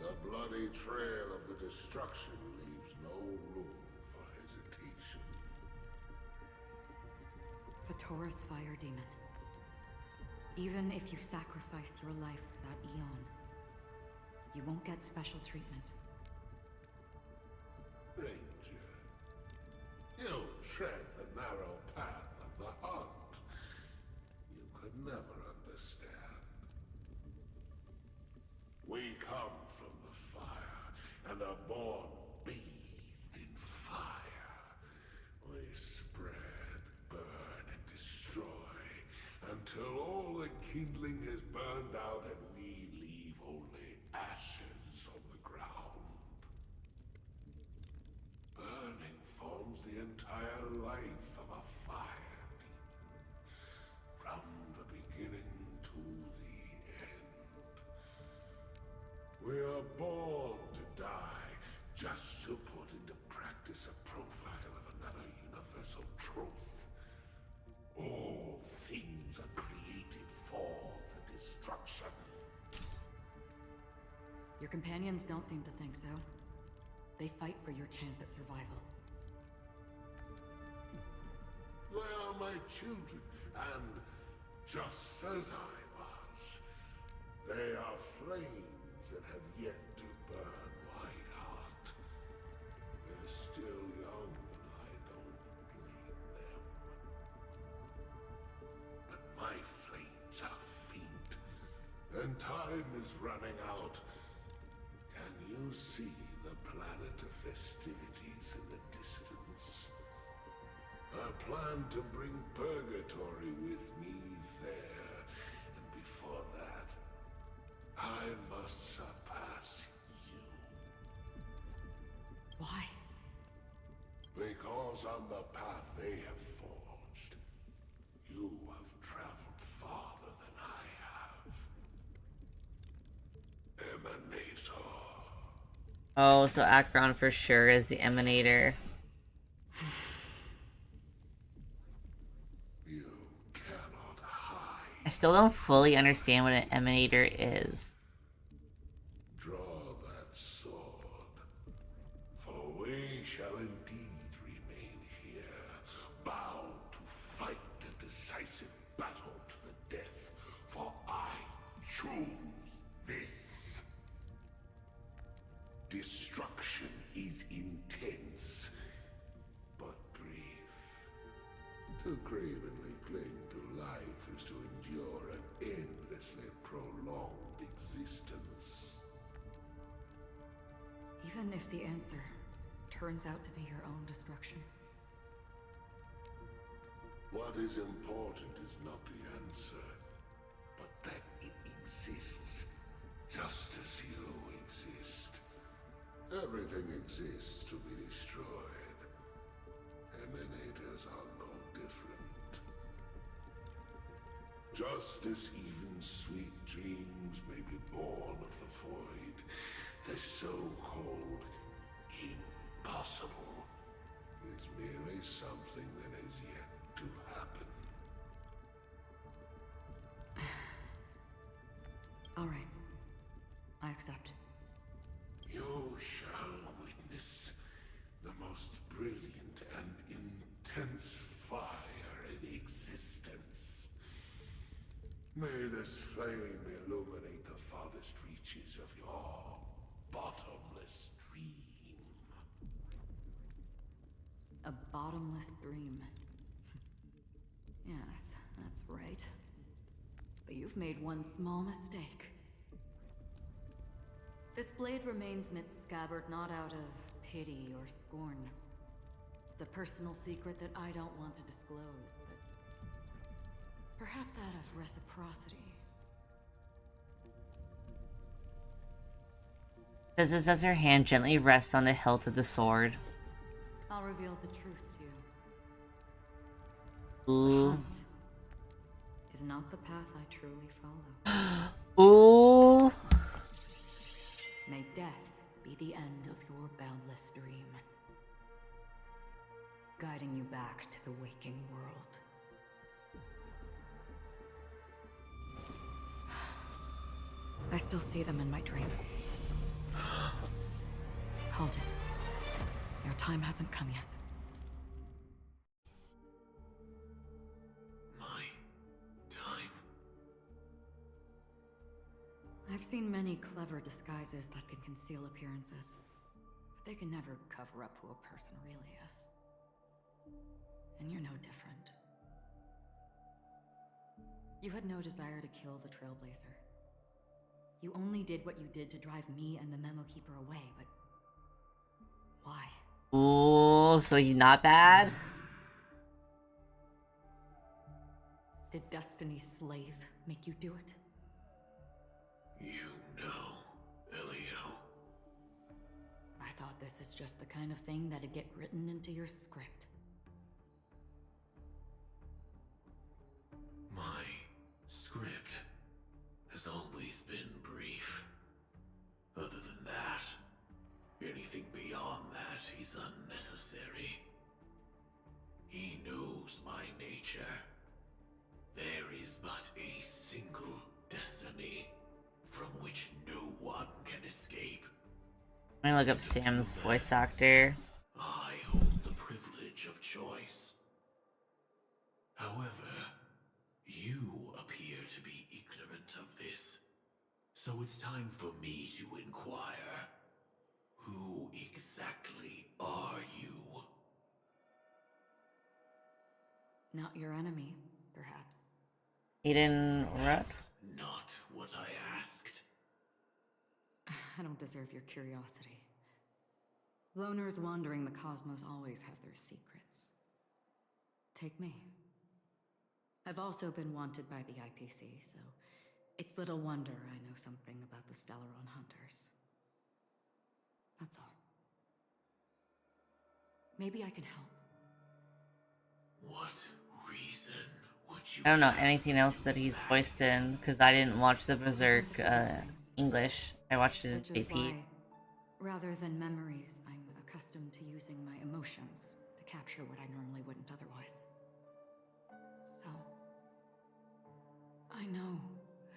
The bloody trail of the destruction leaves no room for hesitation. Vatora's fire demon. Even if you sacrifice your life for that eon, you won't get special treatment. Ranger, you tread the narrow path of the hunt. You could never understand. We come from the fire and are born bathed in fire. We spread, burn, and destroy until all the kindling is burned out and we leave only ashes on the ground. Burning forms the entire life of a fire demon, from the beginning to the end. We are born to die just to put into practice a profile of another universal truth. All things are created for the destruction. Your companions don't seem to think so. They fight for your chance at survival. They are my children, and just as I was, they are flames that have yet to burn Whiteheart. They're still young, and I don't blame them. But my flames are faint, and time is running out. Can you see the planet of festivities in the distance? I plan to bring Purgatory with me there, and before that, I must surpass you. Why? Because on the path they have forged, you have traveled farther than I have. Emanator. Oh, so Acheron for sure is the Emanator. You cannot hide. I still don't fully understand what an Emanator is. Draw that sword, for we shall indeed remain here, bound to fight a decisive battle to the death, for I choose this. Destruction is intense, but brief. To cravenly cling to life is to endure an endlessly prolonged existence. Even if the answer turns out to be your own destruction. What is important is not the answer, but that it exists, just as you exist. Everything exists to be destroyed. Emanators are no different. Just as even sweet dreams may be born of the void, the so-called impossible is merely something that has yet to happen. All right. I accept. You shall witness the most brilliant and intense fire in existence. May this flame illuminate the farthest reaches of your bottomless dream. A bottomless dream. Yes, that's right. But you've made one small mistake. This blade remains in its scabbard not out of pity or scorn. It's a personal secret that I don't want to disclose, but perhaps out of reciprocity. Says this as her hand gently rests on the hilt of the sword. I'll reveal the truth to you. Ooh. The hunt is not the path I truly follow. Ooh. May death be the end of your boundless dream, guiding you back to the waking world. I still see them in my dreams. Hold it. Your time hasn't come yet. My time? I've seen many clever disguises that can conceal appearances, but they can never cover up who a person really is. And you're no different. You had no desire to kill the Trailblazer. You only did what you did to drive me and the Memo Keeper away, but why? Ooh, so he's not bad? Did Destiny's slave make you do it? You know, Elio. I thought this is just the kind of thing that'd get written into your script. My script has always been brief. Other than that, anything beyond that is unnecessary. He knows my nature. There is but a single destiny from which no one can escape. I'm gonna look up Sam's voice actor. I hold the privilege of choice. However, you appear to be ignorant of this. So it's time for me to inquire. Who exactly are you? Not your enemy, perhaps. Aiden Rutt? Not what I asked. I don't deserve your curiosity. Loners wandering the cosmos always have their secrets. Take me. I've also been wanted by the IPC, so it's little wonder I know something about the Stellaron Hunters. That's all. Maybe I can help. What reason would you I don't know have anything for else that doing he's that? voiced in because I didn't watch the There's Berserk lots of different things. English. I watched it in Which is JP. why, rather than memories, I'm accustomed to using my emotions to capture what I normally wouldn't otherwise. So, I know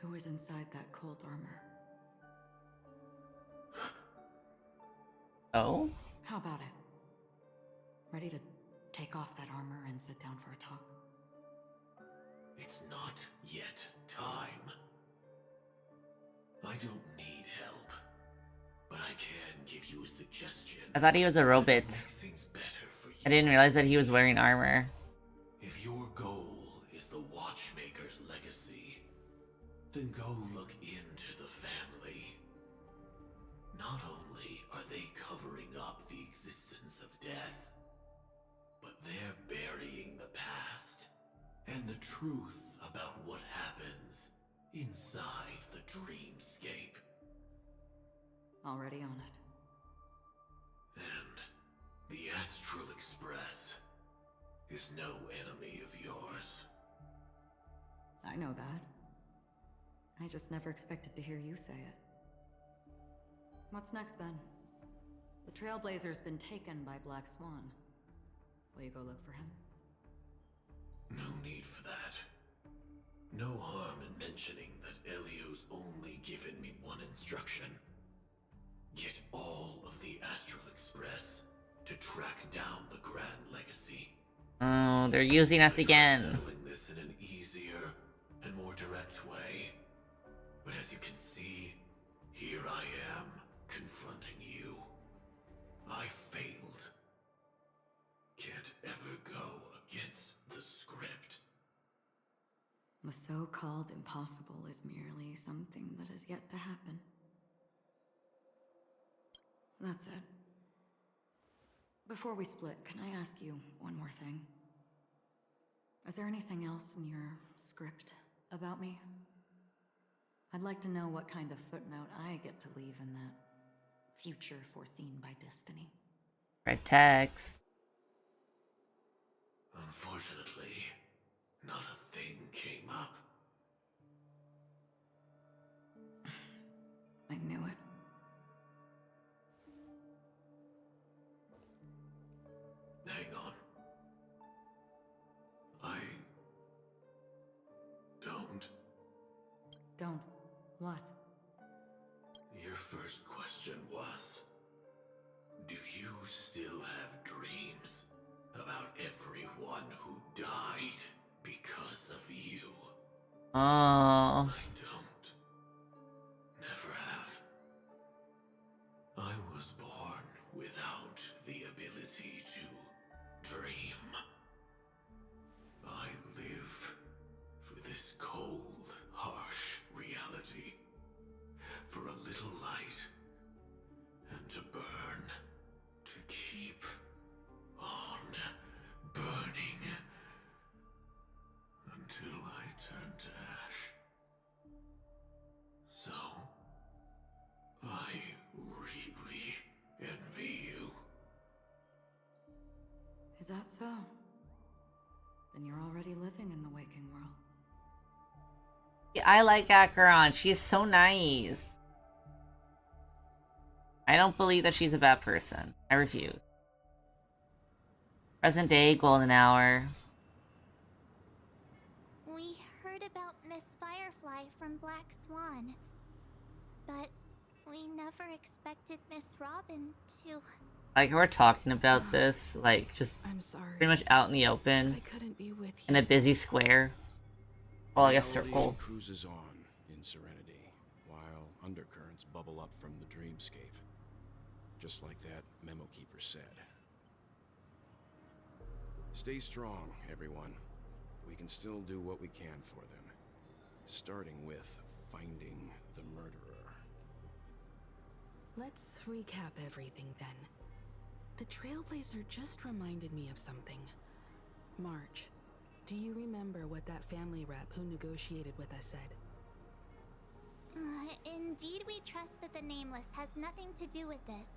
who is inside that cold armor. Oh? How about it? Ready to take off that armor and sit down for a talk? It's not yet time. I don't need help, but I can give you a suggestion. I thought he was a robot. Things better for you. I didn't realize that he was wearing armor. If your goal is the Watchmaker's legacy, then go look into the family. Not only are they covering up the existence of death, but they're burying the past and the truth about what happens inside the dreamscape. Already on it. And the Astral Express is no enemy of yours. I know that. I just never expected to hear you say it. What's next then? The Trailblazer's been taken by Black Swan. Will you go look for him? No need for that. No harm in mentioning that Elio's only given me one instruction. Get all of the Astral Express to track down the Grand Legacy. Oh, they're using us again. Settling this in an easier and more direct way. But as you can see, here I am, confronting you. I failed. Can't ever go against the script. The so-called impossible is merely something that has yet to happen. That's it. Before we split, can I ask you one more thing? Is there anything else in your script about me? I'd like to know what kind of footnote I get to leave in that future foreseen by destiny. Red text. Unfortunately, not a thing came up. I knew it. Hang on. I don't. Don't. What? Your first question was, do you still have dreams about everyone who died because of you? Oh. I don't. Never have. I was born without the ability to dream. I live for this cold, harsh reality. For a little light. And to burn. To keep on burning. Until I turn to ash. So, I really envy you. Is that so? Then you're already living in the waking world. Yeah, I like Acheron. She's so nice. I don't believe that she's a bad person. I refuse. Present day, golden hour. We heard about Miss Firefly from Black Swan, but we never expected Miss Robin to... Like, we're talking about this, like, just I'm sorry, pretty much out in the open. I couldn't be with you. In a busy square. Or like a circle. Reality cruises on in serenity, while undercurrents bubble up from the dreamscape. Just like that memo keeper said. Stay strong, everyone. We can still do what we can for them. Starting with finding the murderer. Let's recap everything then. The Trailblazer just reminded me of something. March, do you remember what that family rep who negotiated with us said? Indeed, we trust that the Nameless has nothing to do with this,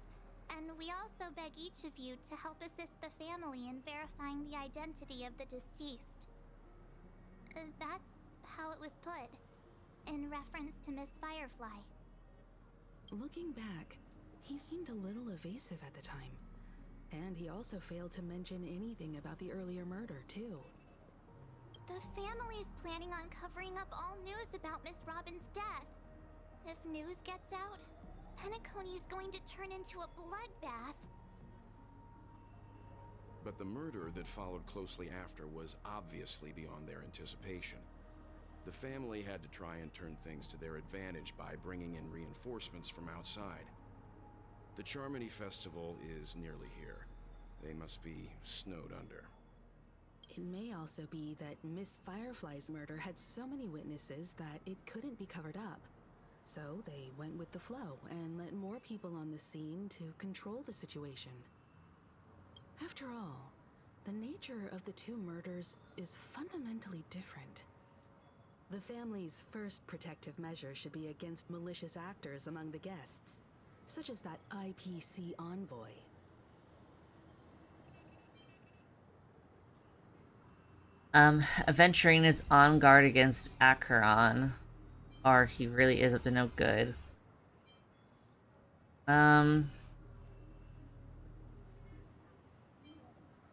and we also beg each of you to help assist the family in verifying the identity of the deceased. That's how it was put, in reference to Miss Firefly. Looking back, he seemed a little evasive at the time. And he also failed to mention anything about the earlier murder, too. The family's planning on covering up all news about Miss Robin's death. If news gets out, Penacony's going to turn into a bloodbath. But the murder that followed closely after was obviously beyond their anticipation. The family had to try and turn things to their advantage by bringing in reinforcements from outside. The Charmony Festival is nearly here. They must be snowed under. It may also be that Miss Firefly's murder had so many witnesses that it couldn't be covered up. So they went with the flow and let more people on the scene to control the situation. After all, the nature of the two murders is fundamentally different. The family's first protective measure should be against malicious actors among the guests, such as that IPC envoy. Aventurine is on guard against Acheron, or he really is up to no good.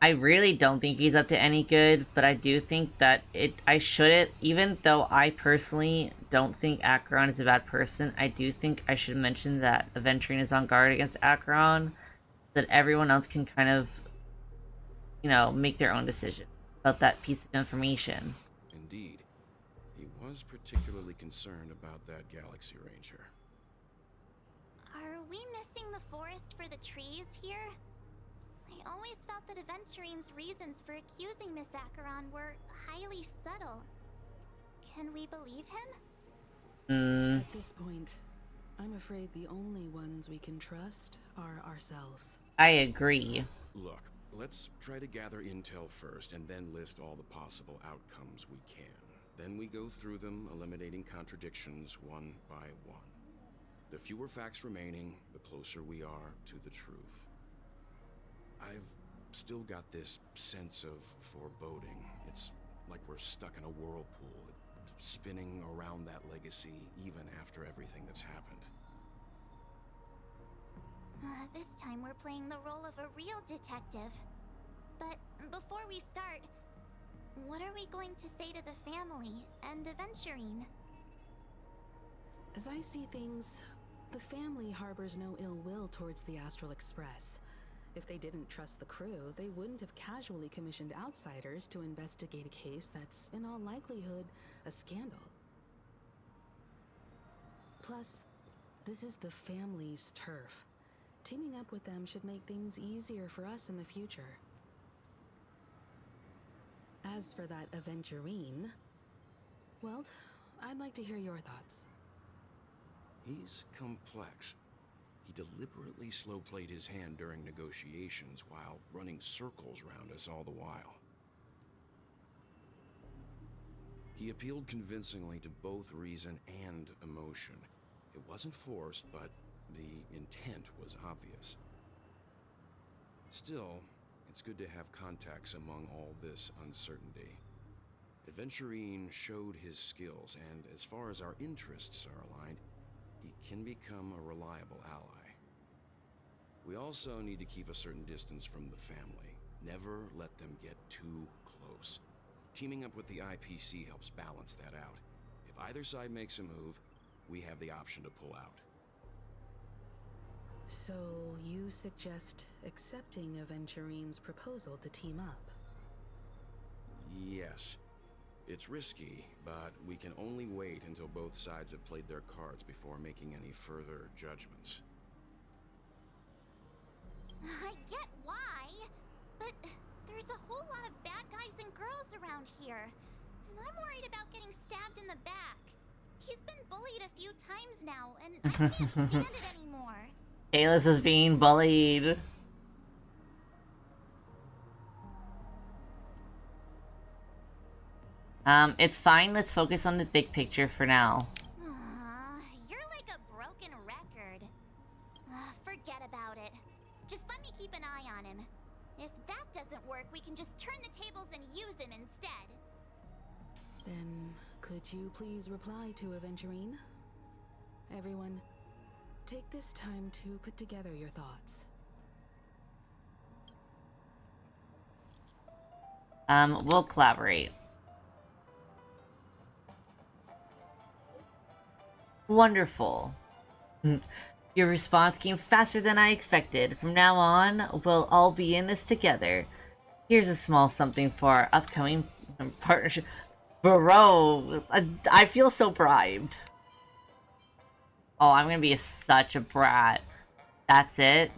I really don't think he's up to any good, but I do think that I shouldn't, even though I personally don't think Acheron is a bad person, I do think I should mention that Aventurine is on guard against Acheron, that everyone else can kind of, you know, make their own decision about that piece of information. Indeed. He was particularly concerned about that Galaxy Ranger. Are we missing the forest for the trees here? I always felt that Aventurine's reasons for accusing Miss Acheron were highly subtle. Can we believe him? At this point, I'm afraid the only ones we can trust are ourselves. I agree. Look, let's try to gather intel first and then list all the possible outcomes we can. Then we go through them, eliminating contradictions one by one. The fewer facts remaining, the closer we are to the truth. I've still got this sense of foreboding. It's like we're stuck in a whirlpool, spinning around that legacy even after everything that's happened. This time we're playing the role of a real detective. But before we start, what are we going to say to the family and Aventurine? As I see things, the family harbors no ill will towards the Astral Express. If they didn't trust the crew, they wouldn't have casually commissioned outsiders to investigate a case that's, in all likelihood, a scandal. Plus, this is the family's turf. Teaming up with them should make things easier for us in the future. As for that Aventurine, well, I'd like to hear your thoughts. He's complex. He deliberately slow-played his hand during negotiations while running circles around us all the while. He appealed convincingly to both reason and emotion. It wasn't forced, but the intent was obvious. Still, it's good to have contacts among all this uncertainty. Aventurine showed his skills, and as far as our interests are aligned, he can become a reliable ally. We also need to keep a certain distance from the family. Never let them get too close. Teaming up with the IPC helps balance that out. If either side makes a move, we have the option to pull out. So, you suggest accepting Aventurine's proposal to team up? Yes. It's risky, but we can only wait until both sides have played their cards before making any further judgments. I get why, but there's a whole lot of bad guys and girls around here, and I'm worried about getting stabbed in the back. He's been bullied a few times now, and I can't stand it anymore. Kalis is being bullied. It's fine. Let's focus on the big picture for now. You're like a broken record. Forget about it. Just let me keep an eye on him. If that doesn't work, we can just turn the tables and use him instead. Then, could you please reply to Aventurine? Everyone, take this time to put together your thoughts. We'll collaborate. Wonderful. Your response came faster than I expected. From now on, we'll all be in this together. Here's a small something for our upcoming partnership. Bro, I feel so bribed. Oh, I'm gonna be such a brat. That's it?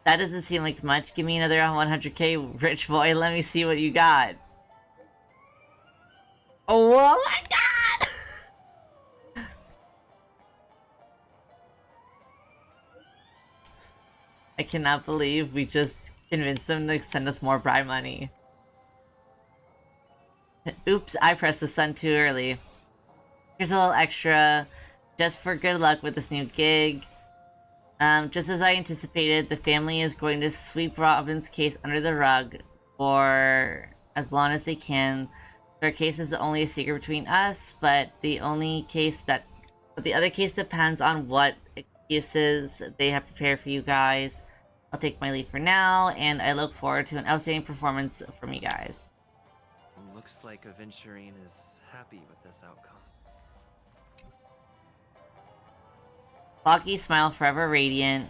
That doesn't seem like much. Give me another 100k, rich boy. Let me see what you got. Oh my god! I cannot believe we just convinced them to send us more bribe money. Oops, I pressed the sun too early. Here's a little extra, just for good luck with this new gig. Just as I anticipated, the family is going to sweep Robin's case under the rug for as long as they can. Their case is only a secret between us, but the other case depends on what excuses they have prepared for you guys. I'll take my leave for now, and I look forward to an outstanding performance from you guys. Looks like Aventurine is happy with this outcome. Locky smile forever radiant.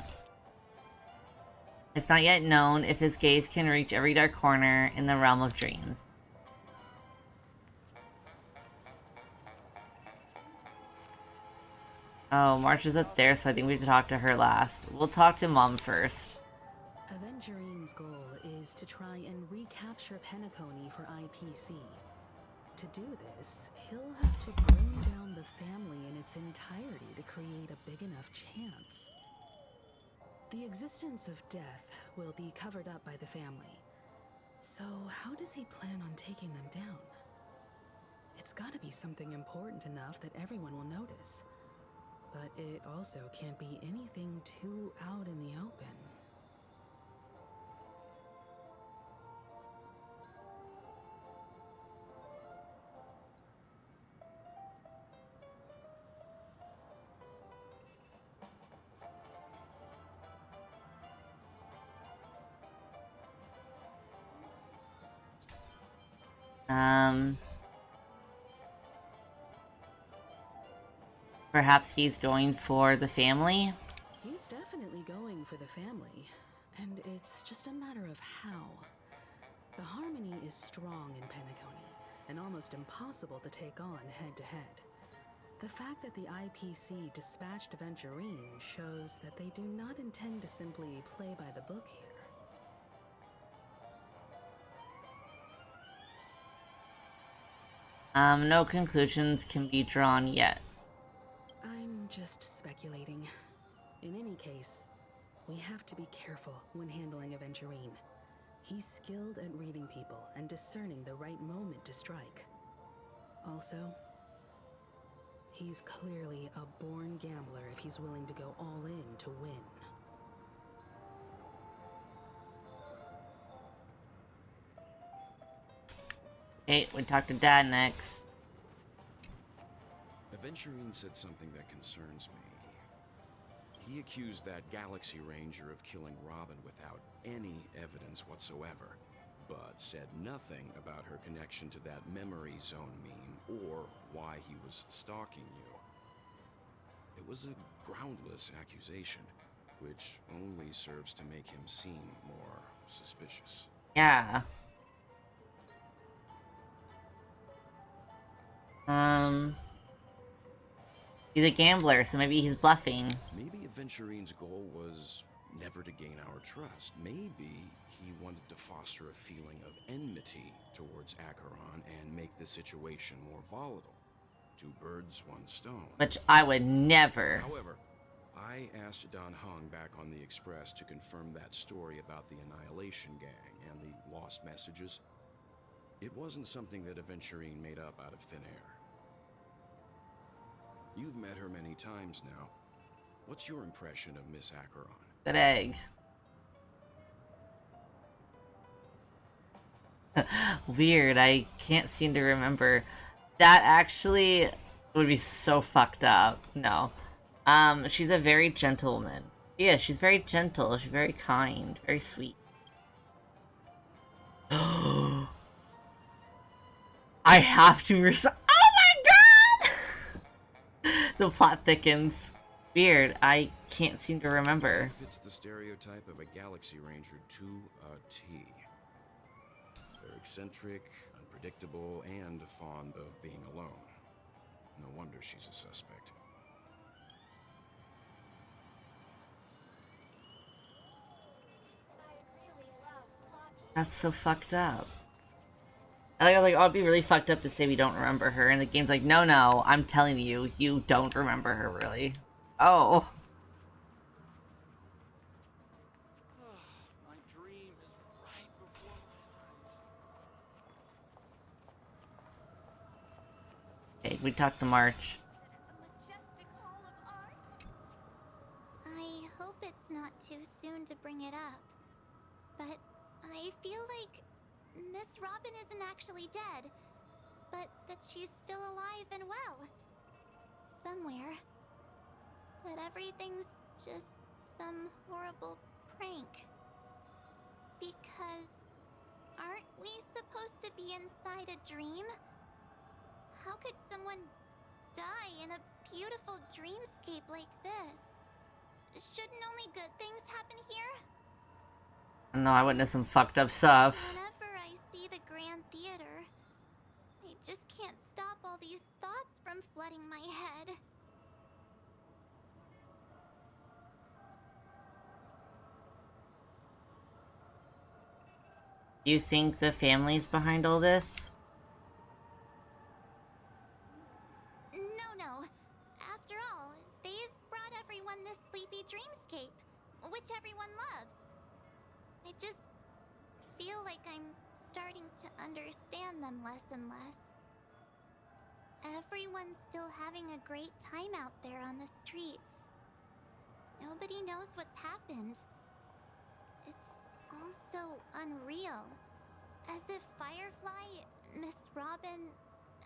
It's not yet known if his gaze can reach every dark corner in the realm of dreams. Oh, March is up there, so I think we have to talk to her last. We'll talk to Mom first. Aventurine's goal is to try and recapture Penacony for IPC. To do this, he'll have to bring down the family in its entirety to create a big enough chance. The existence of death will be covered up by the family. So how does he plan on taking them down? It's gotta be something important enough that everyone will notice. But it also can't be anything too out in the open. Perhaps he's going for the family? He's definitely going for the family, and it's just a matter of how. The harmony is strong in Penacony, and almost impossible to take on head-to-head. The fact that the IPC dispatched Aventurine shows that they do not intend to simply play by the book here. No conclusions can be drawn yet. I'm just speculating. In any case, we have to be careful when handling Aventurine. He's skilled at reading people and discerning the right moment to strike. Also, he's clearly a born gambler if he's willing to go all in to win. Okay, we talk to Dad next. Aventurine said something that concerns me. He accused that Galaxy Ranger of killing Robin without any evidence whatsoever, but said nothing about her connection to that memory zone meme or why he was stalking you. It was a groundless accusation, which only serves to make him seem more suspicious. Yeah. He's a gambler, so maybe he's bluffing. Maybe Aventurine's goal was never to gain our trust. Maybe he wanted to foster a feeling of enmity towards Acheron and make the situation more volatile. Two birds, one stone. Which I would never. However, I asked Don Hung back on the Express to confirm that story about the Annihilation Gang and the lost messages. It wasn't something that Aventurine made up out of thin air. You've met her many times now. What's your impression of Miss Acheron? That egg. Weird, I can't seem to remember. That actually would be so fucked up. No. She's a very gentle woman. Yeah, she's very gentle, she's very kind, very sweet. I have to oh my god! The plot thickens. Weird, I can't seem to remember. Fits the stereotype of a Galaxy Ranger to a T. They're eccentric, unpredictable, and fond of being alone. No wonder she's a suspect. That's so fucked up. I was like, oh, it'd be really fucked up to say we don't remember her, and the game's like, no, no, I'm telling you, you don't remember her, really. Oh. My dream is right before my eyes. Okay, we talked to March. I hope it's not too soon to bring it up, but I feel like Miss Robin isn't actually dead, but that she's still alive and well. Somewhere. That everything's just some horrible prank. Because aren't we supposed to be inside a dream? How could someone die in a beautiful dreamscape like this? Shouldn't only good things happen here? No, I witnessed some fucked up stuff. Whenever I see the Grand Theater, I just can't stop all these thoughts from flooding my head. You think the family's behind all this? No. After all, they've brought everyone this sleepy dreamscape, which everyone loves. I just feel like I'm starting to understand them less and less. Everyone's still having a great time out there on the streets. Nobody knows what's happened. It's all so unreal. As if Firefly, Miss Robin,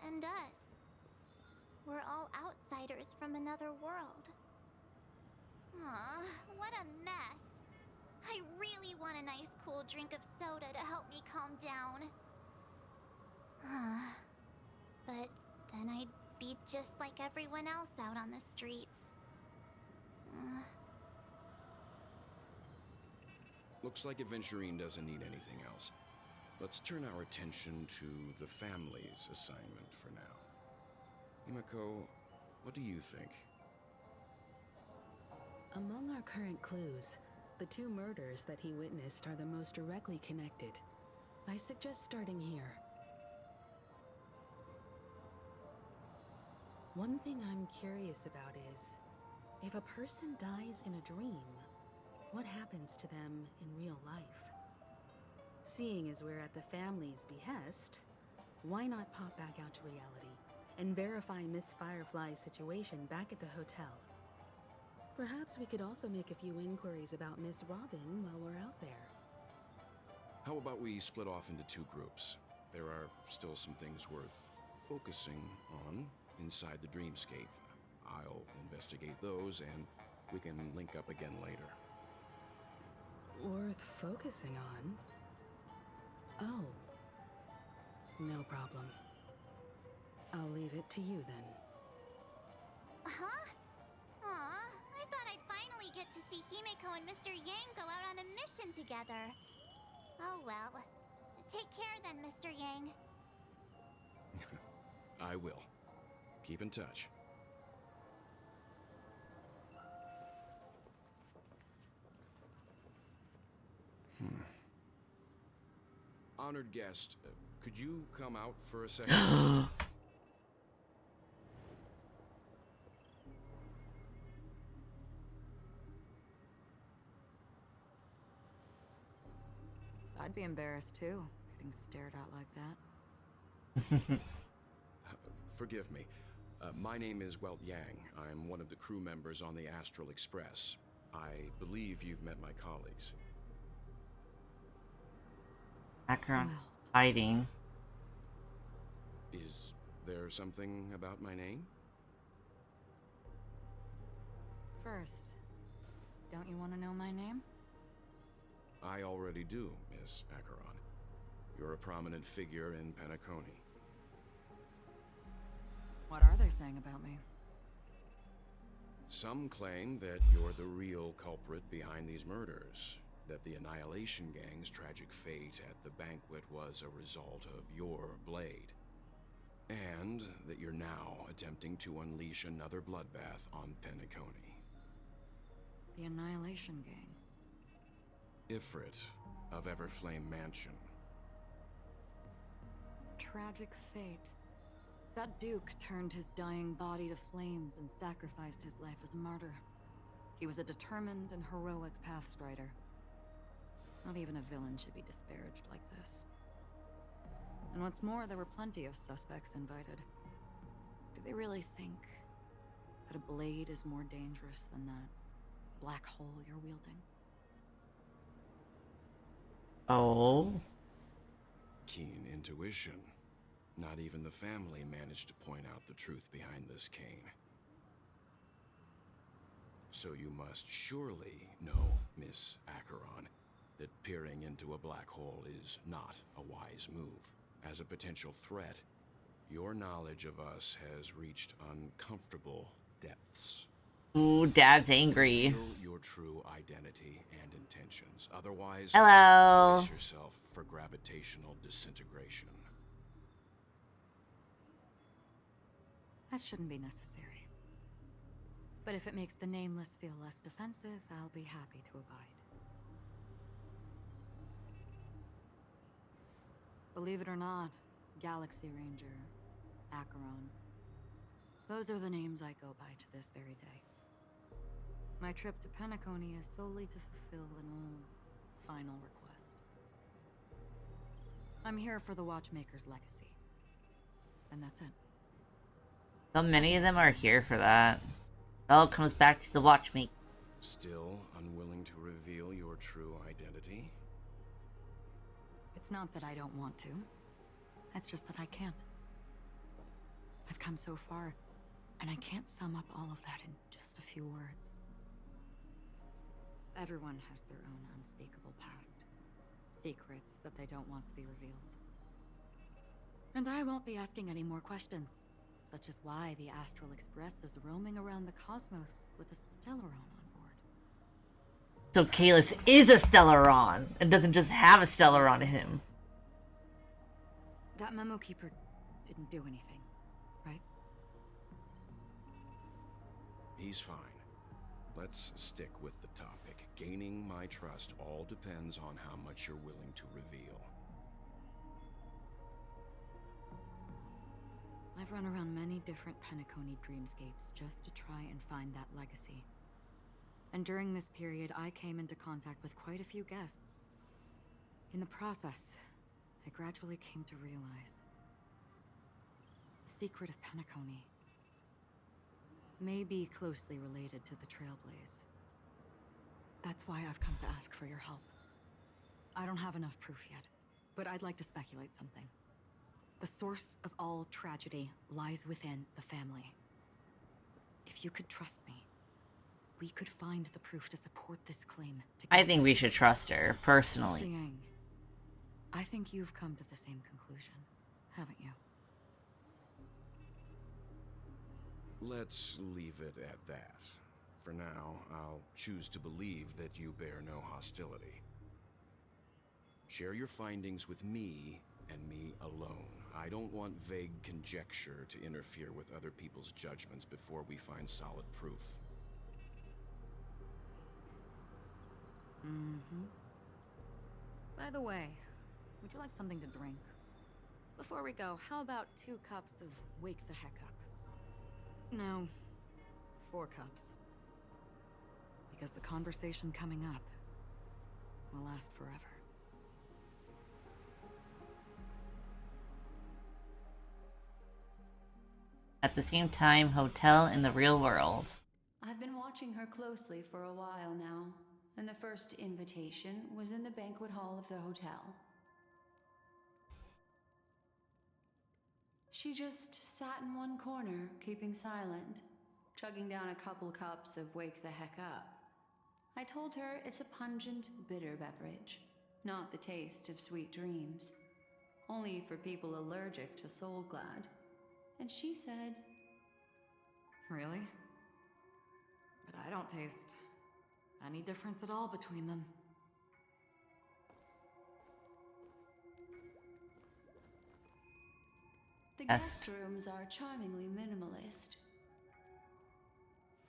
and us we're all outsiders from another world. Aw, what a mess. I really want a nice cool drink of soda to help me calm down. But then I'd be just like everyone else out on the streets. Looks like Aventurine doesn't need anything else. Let's turn our attention to the family's assignment for now. Himiko, what do you think? Among our current clues, the two murders that he witnessed are the most directly connected. I suggest starting here. One thing I'm curious about is, if a person dies in a dream, what happens to them in real life? Seeing as we're at the family's behest, why not pop back out to reality and verify Miss Firefly's situation back at the hotel? Perhaps we could also make a few inquiries about Miss Robin while we're out there. How about we split off into two groups? There are still some things worth focusing on inside the dreamscape. I'll investigate those, and we can link up again later. Worth focusing on? Oh. No problem. I'll leave it to you then. Huh? Aw, I thought I'd finally get to see Himiko and Mr. Yang go out on a mission together. Oh well. Take care then, Mr. Yang. I will. Keep in touch. Honored guest, could you come out for a second? I'd be embarrassed too, getting stared at like that. Forgive me. My name is Welt Yang. I'm one of the crew members on the Astral Express. I believe you've met my colleagues. Background hiding. Is there something about my name? First, don't you want to know my name? I already do, Miss Acheron. You're a prominent figure in Penacony. What are they saying about me? Some claim that you're the real culprit behind these murders, that the Annihilation Gang's tragic fate at the banquet was a result of your blade, and that you're now attempting to unleash another bloodbath on Penacony. The Annihilation Gang. Ifrit of Everflame Mansion. Tragic fate. That Duke turned his dying body to flames and sacrificed his life as a martyr. He was a determined and heroic pathstrider. Not even a villain should be disparaged like this. And what's more, there were plenty of suspects invited. Do they really think that a blade is more dangerous than that black hole you're wielding? Oh. Keen intuition. Not even the family managed to point out the truth behind this cane. So you must surely know, Miss Acheron, that peering into a black hole is not a wise move. As a potential threat, your knowledge of us has reached uncomfortable depths. Ooh, Dad's angry. Reveal your true identity and intentions. Otherwise, hello. brace yourself for gravitational disintegration. That shouldn't be necessary. But if it makes the Nameless feel less defensive, I'll be happy to abide. Believe it or not, Galaxy Ranger, Acheron. Those are the names I go by to this very day. My trip to Penacony is solely to fulfill an old, final request. I'm here for the Watchmaker's legacy. And that's it. So many of them are here for that. It all comes back to the Watchmaker. Still unwilling to reveal your true identity? It's not that I don't want to. It's just that I can't. I've come so far, and I can't sum up all of that in just a few words. Everyone has their own unspeakable past. Secrets that they don't want to be revealed. And I won't be asking any more questions, such as why the Astral Express is roaming around the cosmos with a Stellaron on board. So Kalis is a Stellaron, and doesn't just have a Stellaron in him. That Memo Keeper didn't do anything, right? He's fine. Let's stick with the topic. Gaining my trust all depends on how much you're willing to reveal. I've run around many different Penacony dreamscapes just to try and find that legacy. And during this period, I came into contact with quite a few guests. In the process, I gradually came to realize the secret of Penacony may be closely related to the Trailblaze. That's why I've come to ask for your help. I don't have enough proof yet, but I'd like to speculate something. The source of all tragedy lies within the family. If you could trust me, we could find the proof to support this claim together. I think we should trust her, personally. Mr. Yang, I think you've come to the same conclusion, haven't you? Let's leave it at that. For now, I'll choose to believe that you bear no hostility. Share your findings with me and me alone. I don't want vague conjecture to interfere with other people's judgments before we find solid proof. Mm-hmm. By the way, would you like something to drink? Before we go, how about 2 cups of Wake the Heck Up? No, 4 cups. Because the conversation coming up will last forever. At the same time, hotel in the real world. I've been watching her closely for a while now, and the first invitation was in the banquet hall of the hotel. She just sat in one corner, keeping silent, chugging down a couple cups of Wake the Heck Up. I told her it's a pungent, bitter beverage, not the taste of sweet dreams, only for people allergic to Soul Glad. And she said, Really? But I don't taste any difference at all between them. the guest rooms are charmingly minimalist.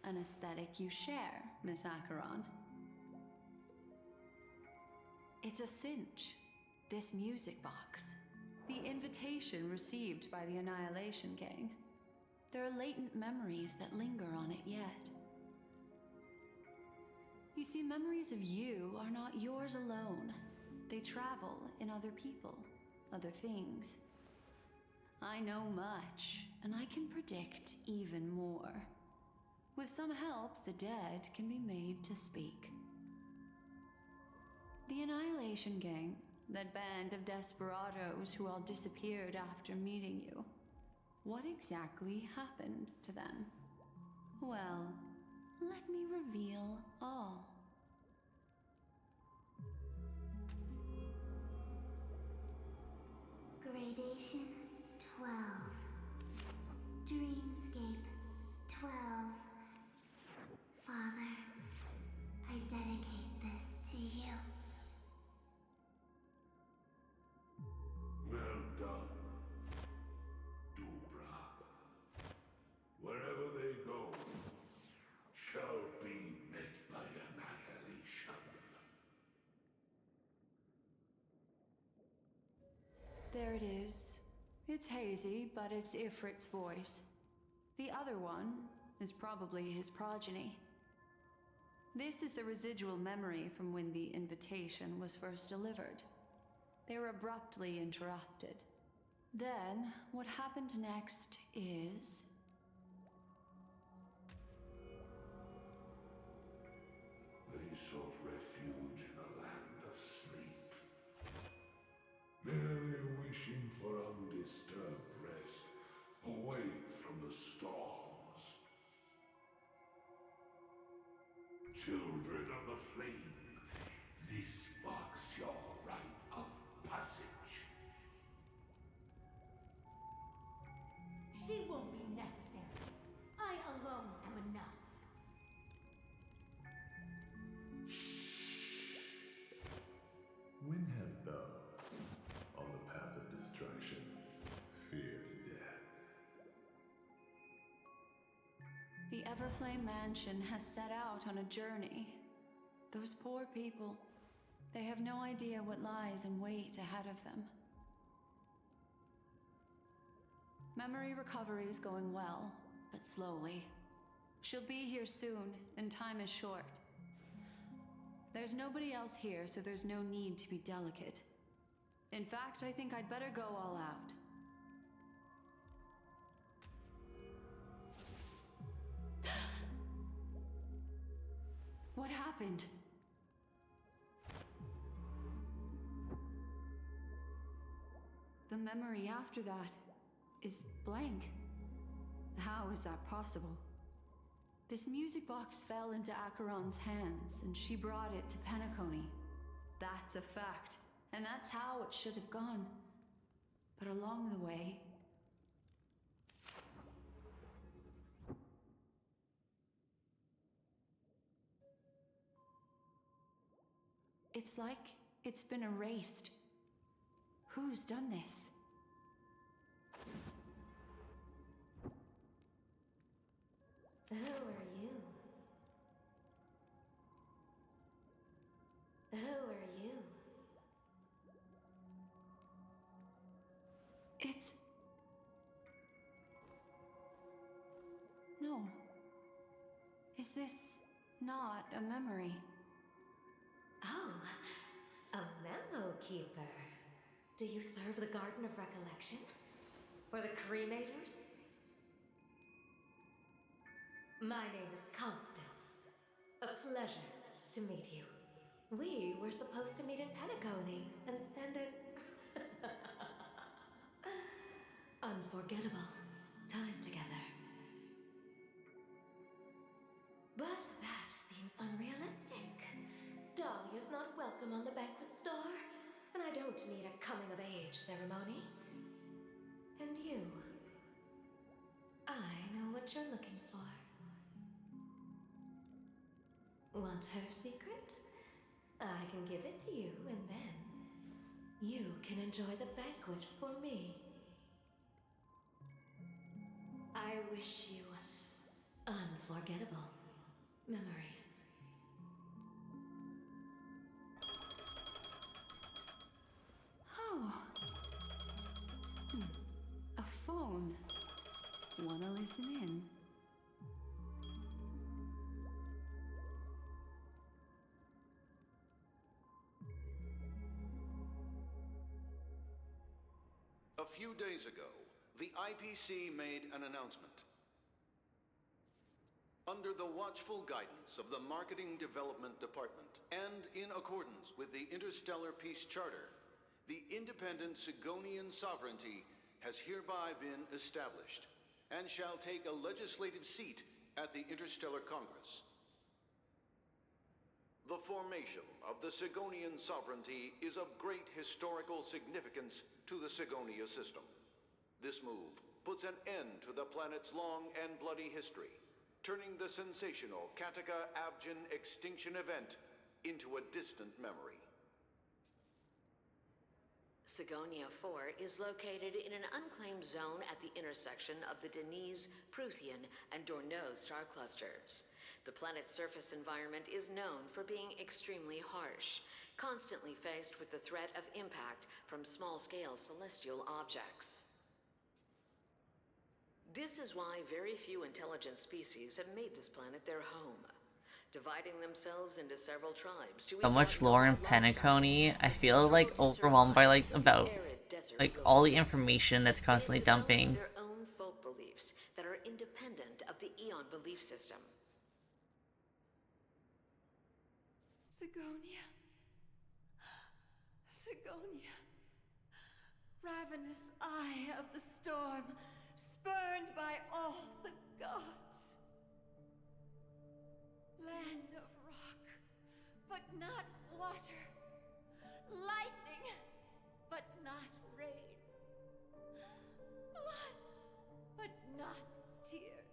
An aesthetic you share, Miss Acheron. It's a cinch. This music box. The invitation received by the Annihilation Gang. There are latent memories that linger on it yet. You see, memories of you are not yours alone. They travel in other people, other things. I know much, and I can predict even more. With some help, the dead can be made to speak. The Annihilation Gang, that band of desperados who all disappeared after meeting you. What exactly happened to them? Well, let me reveal all. Gradation 12. Dreamscape 12. Father, I dedicate this to you. Well done, Dubra. Wherever they go, shall be met by annihilation. There it is. It's hazy, but it's Ifrit's voice. The other one is probably his progeny. This is the residual memory from when the invitation was first delivered. They were abruptly interrupted. Then, what happened next is... They sought refuge in a land of sleep, merely wishing for undisturbed rest, away from the storms. Children of the flame, this marks your rite of passage. She won't be necessary. I alone am enough. When have thou, on the path of destruction, feared death? The Everflame Mansion has set out on a journey. Those poor people, they have no idea what lies in wait ahead of them. Memory recovery is going well, but slowly. She'll be here soon, and time is short. There's nobody else here, so there's no need to be delicate. In fact, I think I'd better go all out. What happened? The memory after that is blank. How is that possible? This music box fell into Acheron's hands, and she brought it to Penacony. That's a fact, and that's how it should have gone. But along the way... it's like it's been erased. Who's done this? Who are you? Who are you? It's... no. Is this not a memory? Oh, a memo keeper. Do you serve the Garden of Recollection? Or the Cremators? My name is Constance. A pleasure to meet you. We were supposed to meet in Penacony and spend an unforgettable time together. But that seems unrealistic. Dahlia's not welcome on the banquet star, and I don't need a coming-of-age ceremony. And you, I know what you're looking for. Want her secret? I can give it to you, and then you can enjoy the banquet for me. I wish you unforgettable memories. Oh. A phone. Wanna listen in? A few days ago, the IPC made an announcement. Under the watchful guidance of the Marketing Development Department, and in accordance with the Interstellar Peace Charter, the independent Sigonian sovereignty has hereby been established, and shall take a legislative seat at the Interstellar Congress. The formation of the Sigonian sovereignty is of great historical significance to the Sigonia system. This move puts an end to the planet's long and bloody history, turning the sensational Kataka-Abjin extinction event into a distant memory. Sigonia 4 is located in an unclaimed zone at the intersection of the Denise, Prothean, and Dorneau star clusters. The planet's surface environment is known for being extremely harsh, constantly faced with the threat of impact from small-scale celestial objects. This is why very few intelligent species have made this planet their home, dividing themselves into several tribes to So much lore in Penacony. I feel like overwhelmed by all the information that's constantly dumping. their own folk beliefs that are independent of the Eon belief system. Sigonia. Sigonia. Ravenous eye of the storm, spurned by all the gods. Land of rock, but not water. Lightning, but not rain. Blood, but not tears.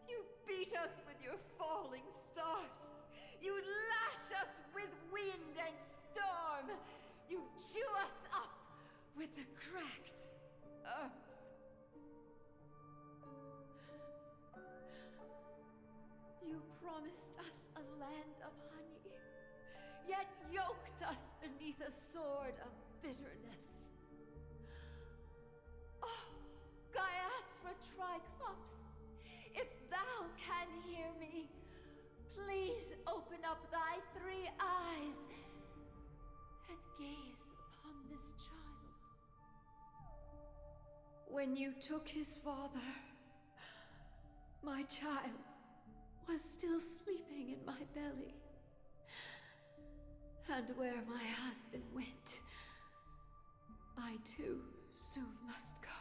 You beat us with your falling stars. You lash us with wind and storm. You chew us up with the cracked earth. You promised us a land of honey, yet yoked us beneath a sword of bitterness. Oh, Gaiathra Triclops, if thou can hear me, please open up thy 3 eyes and gaze upon this child. When you took his father, my child was still sleeping in my belly. And where my husband went, I too soon must go.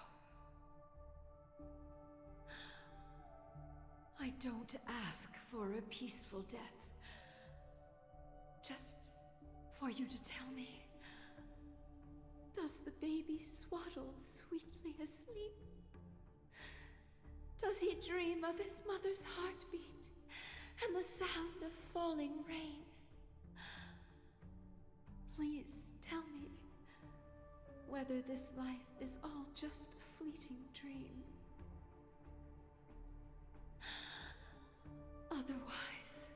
I don't ask for a peaceful death. Just for you to tell me, does the baby swaddled sweetly asleep? Does he dream of his mother's heartbeat and the sound of falling rain? Please tell me whether this life is all just a fleeting dream. Otherwise,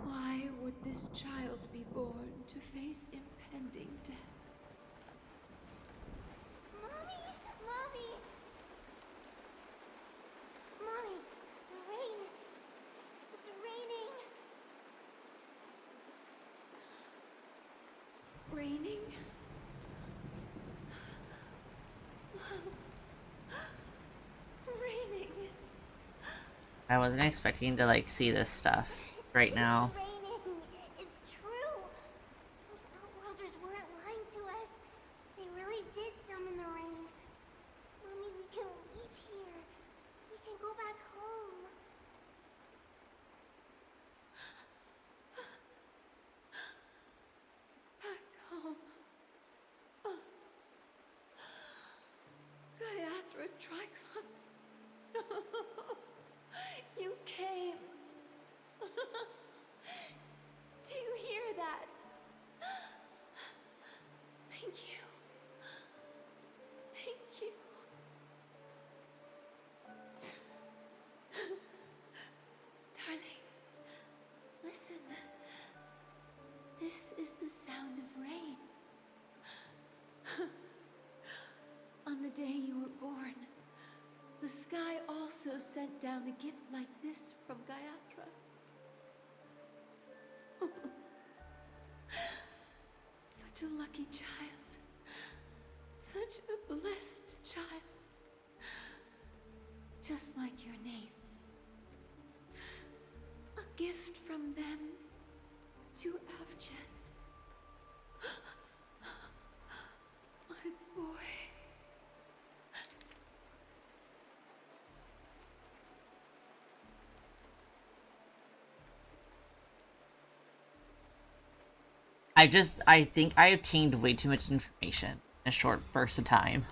why would this child be born to face impending death? Mommy! Mommy! Mommy! The rain! It's raining! Raining? Raining? I wasn't expecting to like see this stuff right now. It's raining. It's true. Those Outworlders weren't lying to us. They really did summon the rain. Mommy, we can leave here. We can go back home. Back home. Gayathra Triclops. You came. Do you hear that? Thank you. Thank you. Darling, listen. This is the sound of rain. On the day you were born, the sky also sent down a gift like this from Gayatra. Such a lucky child. Such a blessed child. Just like your name. A gift from them to Avjen. My boy. I think I obtained way too much information in a short burst of time.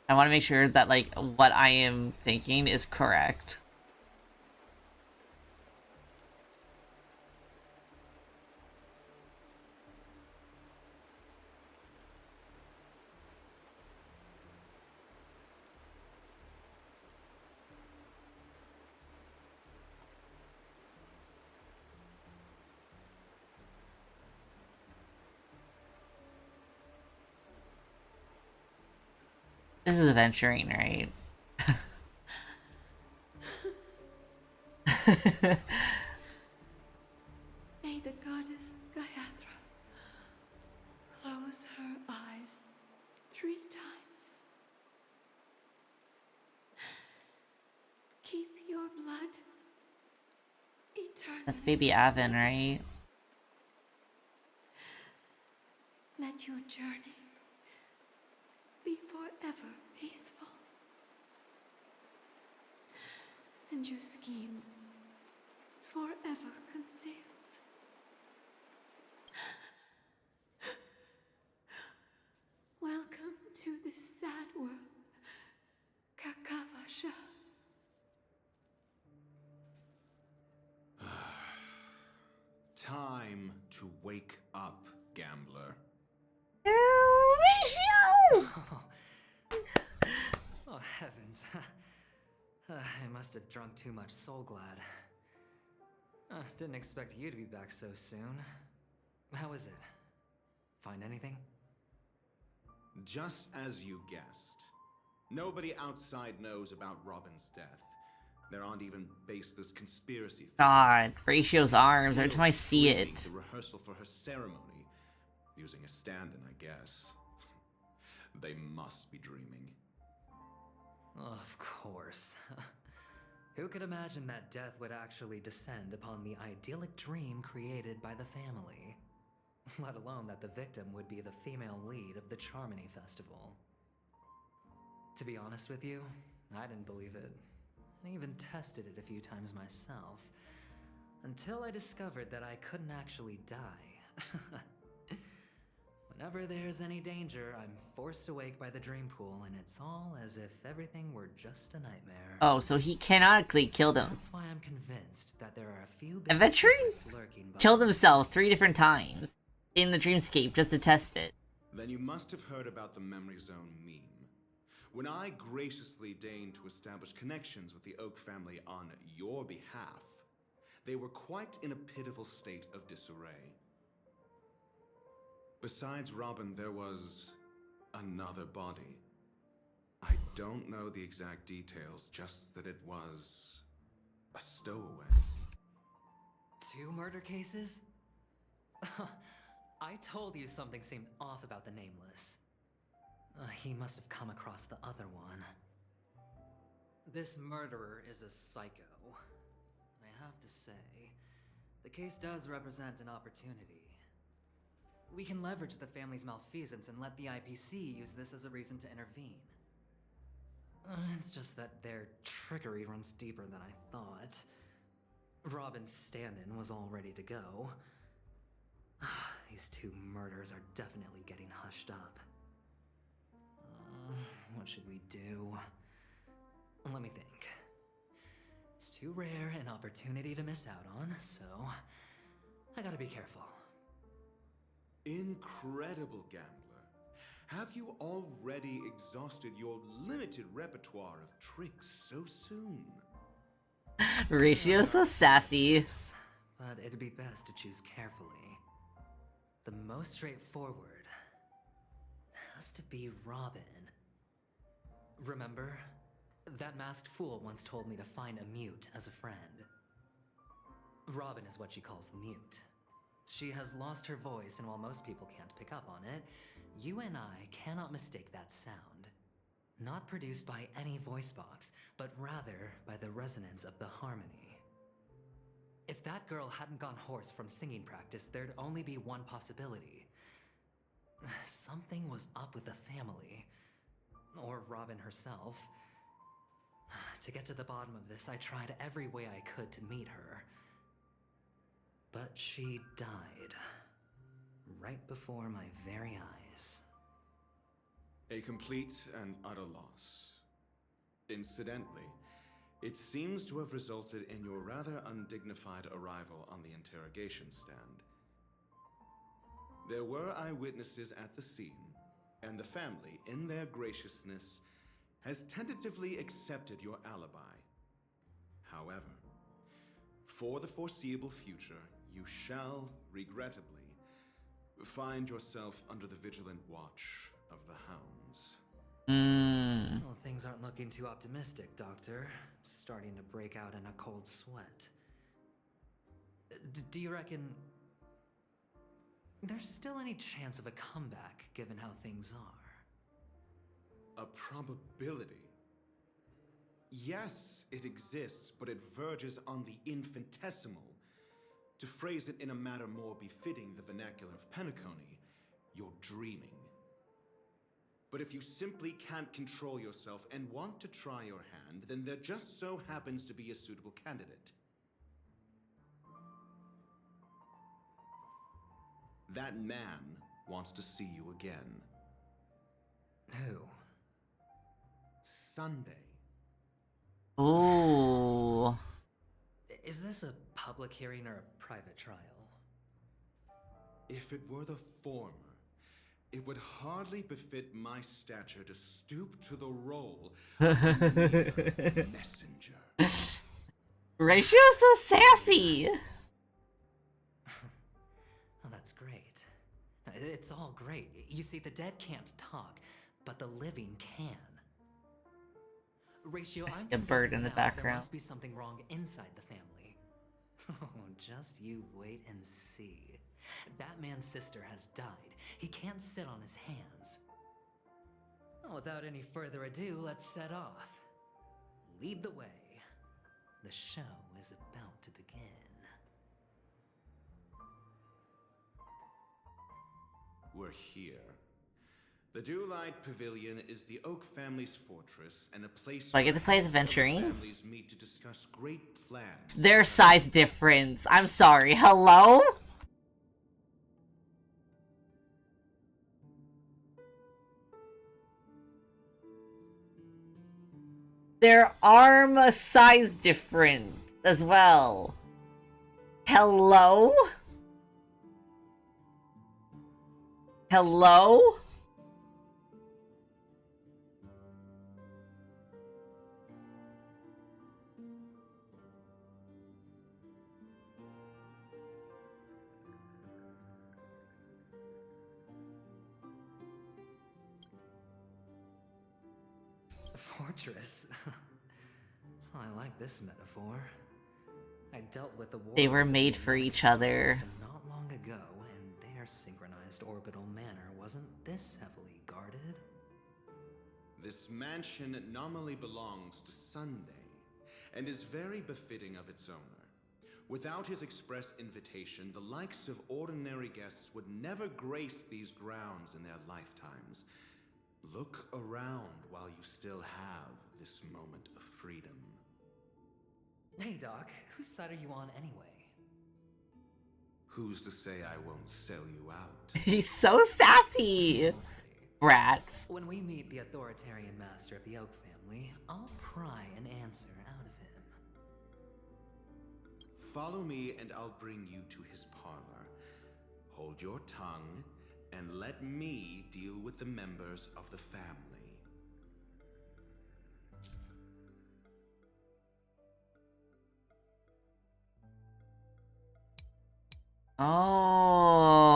I want to make sure that, like, what I am thinking is correct. This is adventuring, right? May the goddess Gayatra close her eyes 3 times. Keep your blood eternally. That's baby Avin, right? Let your journey be forever peaceful. And your schemes forever concealed. Welcome to this sad world, Kakavasha. Time to wake up, gambler. Oh, heavens. I must have drunk too much Soul Glad. Didn't expect you to be back so soon. How is it? Find anything? Just as you guessed. Nobody outside knows about Robin's death. There aren't even baseless conspiracy theories. God, Ratio's arms. Every time I see it. The rehearsal for her ceremony. Using a stand-in, I guess. They must be dreaming. Of course. Who could imagine that death would actually descend upon the idyllic dream created by the family? Let alone that the victim would be the female lead of the Charmony Festival. To be honest with you, I didn't believe it. I even tested it a few times myself. Until I discovered that I couldn't actually die. Whenever there's any danger, I'm forced awake by the dream pool, and it's all as if everything were just a nightmare. Oh, so he canonically killed him. That's why I'm convinced that there are a few Adventuring lurking killed himself 3 different times in the dreamscape just to test it. Then you must have heard about the Memory Zone meme. When I graciously deigned to establish connections with the Oak family on your behalf, they were quite in a pitiful state of disarray. Besides Robin, there was another body. I don't know the exact details, just that it was a stowaway. 2 murder cases? I told you something seemed off about the Nameless. He must have come across the other one. This murderer is a psycho. And I have to say, the case does represent an opportunity. We can leverage the family's malfeasance and let the IPC use this as a reason to intervene. It's just that their trickery runs deeper than I thought. Robin's stand-in was all ready to go. These two murders are definitely getting hushed up. What should we do? Let me think. It's too rare an opportunity to miss out on, so I gotta be careful. Incredible gambler. Have you already exhausted your limited repertoire of tricks so soon? Ratio's so sassy. But it'd be best to choose carefully. The most straightforward has to be Robin. Remember? That masked fool once told me to find a mute as a friend. Robin is what she calls the mute. She has lost her voice, and while most people can't pick up on it, you and I cannot mistake that sound. Not produced by any voice box, but rather by the resonance of the harmony. If that girl hadn't gone hoarse from singing practice, there'd only be one possibility. Something was up with the family. Or Robin herself. To get to the bottom of this, I tried every way I could to meet her. But she died. Right before my very eyes. A complete and utter loss. Incidentally, it seems to have resulted in your rather undignified arrival on the interrogation stand. There were eyewitnesses at the scene, and the family, in their graciousness, has tentatively accepted your alibi. However, for the foreseeable future, you shall, regrettably, find yourself under the vigilant watch of the hounds. Well, things aren't looking too optimistic, Doctor. I'm starting to break out in a cold sweat. Do you reckon there's still any chance of a comeback, given how things are? A probability? Yes, it exists, but it verges on the infinitesimal. To phrase it in a manner more befitting the vernacular of Penacony, you're dreaming. But if you simply can't control yourself and want to try your hand, then there just so happens to be a suitable candidate. That man wants to see you again. Who? Sunday. Ooh. Is this a public hearing or a private trial? If it were the former, it would hardly befit my stature to stoop to the role of a mere messenger. Ratio's so sassy! Oh, that's great. It's all great. You see, the dead can't talk, but the living can. Ratio, I see I'm a bird convinced in the now background. there must be something wrong inside the family. Oh, just you wait and see. That man's sister has died. He can't sit on his hands. Well, without any further ado, let's set off. Lead the way. The show is about to begin. We're here. The Dewlight Pavilion is the Oak family's fortress and a place Do I get to play as where Venturing? families meet to discuss great plans. Their size difference. I'm sorry. Hello? Their arm size different as well. Hello? Hello? Fortress? I like this metaphor. I dealt with the war. They were made for each other. Not long ago, and their synchronized orbital manner wasn't this heavily guarded. This mansion nominally belongs to Sunday, and is very befitting of its owner. Without his express invitation, the likes of ordinary guests would never grace these grounds in their lifetimes. Look around while you still have this moment of freedom. Hey, Doc, whose side are you on anyway? Who's to say I won't sell you out? He's so sassy! Brats. When we meet the authoritarian master of the Oak family, I'll pry an answer out of him. Follow me and I'll bring you to his parlor. Hold your tongue and let me deal with the members of the family. Oh.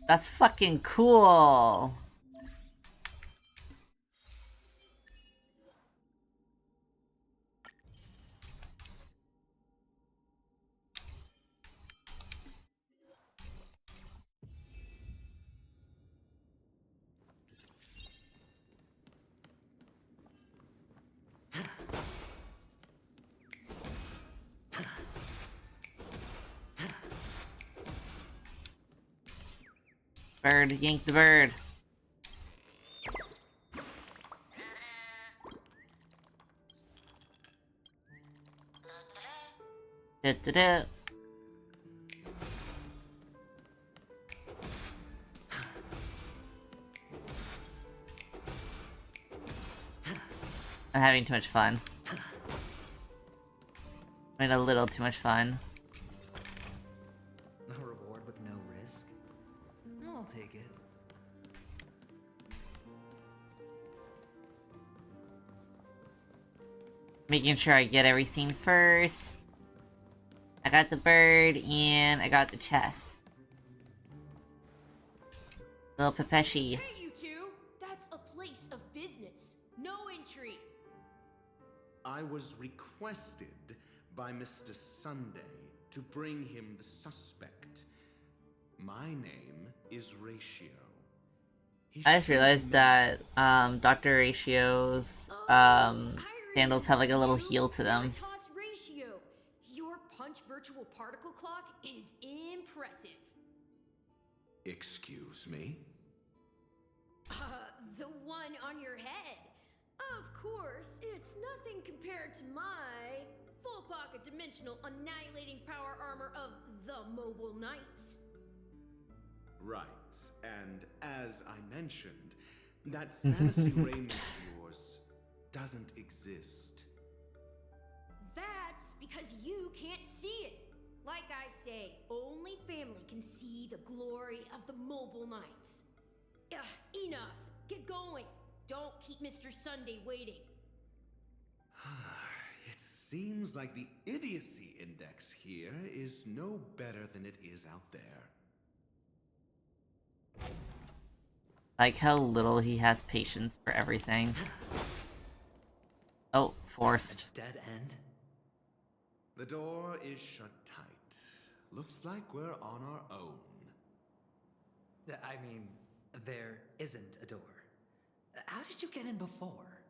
That's fucking cool. Bird, yank the bird. Da-da-da. I'm having too much fun. I mean, a little too much fun. A reward with no risk? I'll take it. Making sure I get everything first. I got the bird and I got the chest. Little Pepeshi. Hey, you two! That's a place of business. No entry. I was requested by Mr. Sunday to bring him the suspect. My name is Ratio. I just realized that Dr. Ratio's sandals have like a little heel to them. Toss ratio. Your punch virtual particle clock is impressive. Excuse me? The one on your head. Of course, it's nothing compared to my full pocket dimensional annihilating power armor of the Mobile Knights. Right, and as I mentioned, that fantasy raiment of yours doesn't exist. That's because you can't see it. Like I say, only family can see the glory of the Mobile Knights. Enough. Get going. Don't keep Mr. Sunday waiting. It seems like the idiocy index here is no better than it is out there. Like how little he has patience for everything. Oh, forced. Dead end? The door is shut tight. Looks like we're on our own. I mean, there isn't a door. How did you get in before?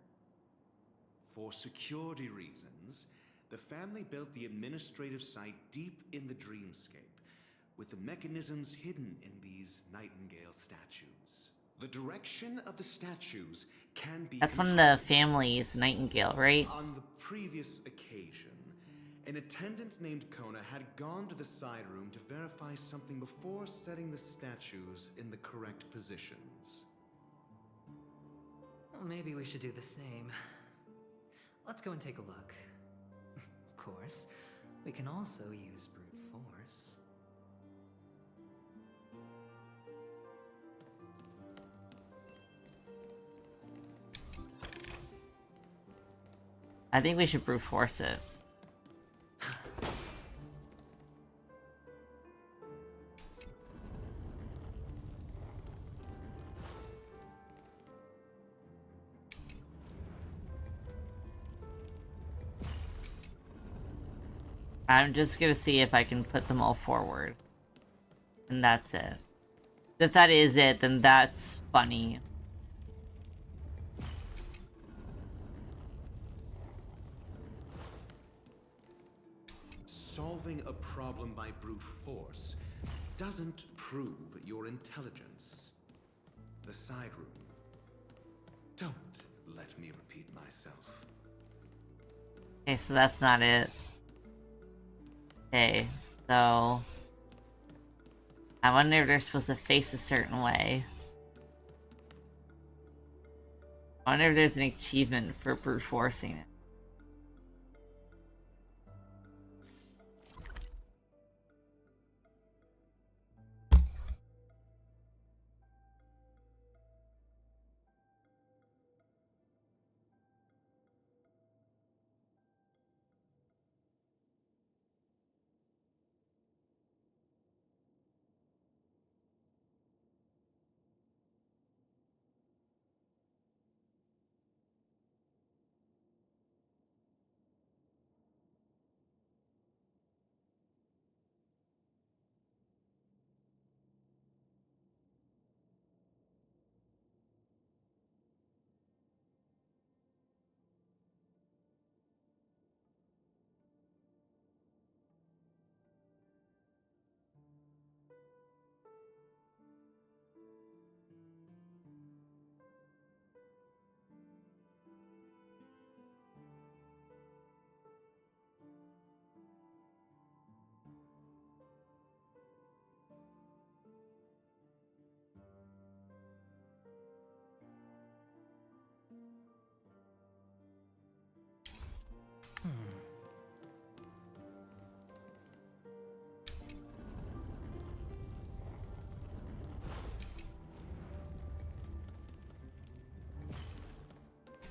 For security reasons, the family built the administrative site deep in the dreamscape, with the mechanisms hidden in these Nightingale statues. The direction of the statues can be That's one of the family's Nightingale, right? On the previous occasion, an attendant named Kona had gone to the side room to verify something before setting the statues in the correct positions. Well, maybe we should do the same. Let's go and take a look. Of course, we can also use brute force. I think we should brute force it. I'm just gonna see if I can put them all forward. And that's it. If that is it, then that's funny. Solving a problem by brute force doesn't prove your intelligence. The side room. Don't let me repeat myself. Okay, so that's not it. Okay, so... I wonder if they're supposed to face a certain way. I wonder if there's an achievement for brute forcing it.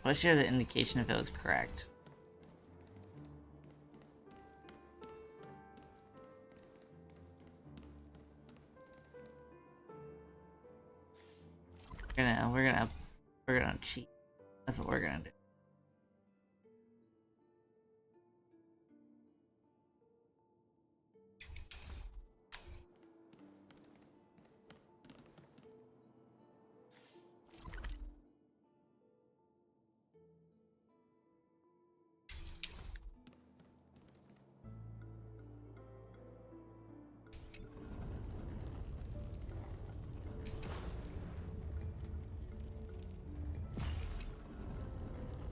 Let's share the indication if it was correct. We're gonna cheat. That's what we're gonna do.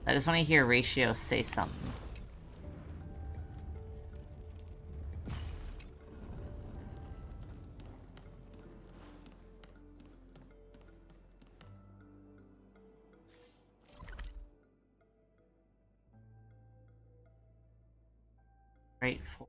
I just want to hear Ratio say something. Grateful.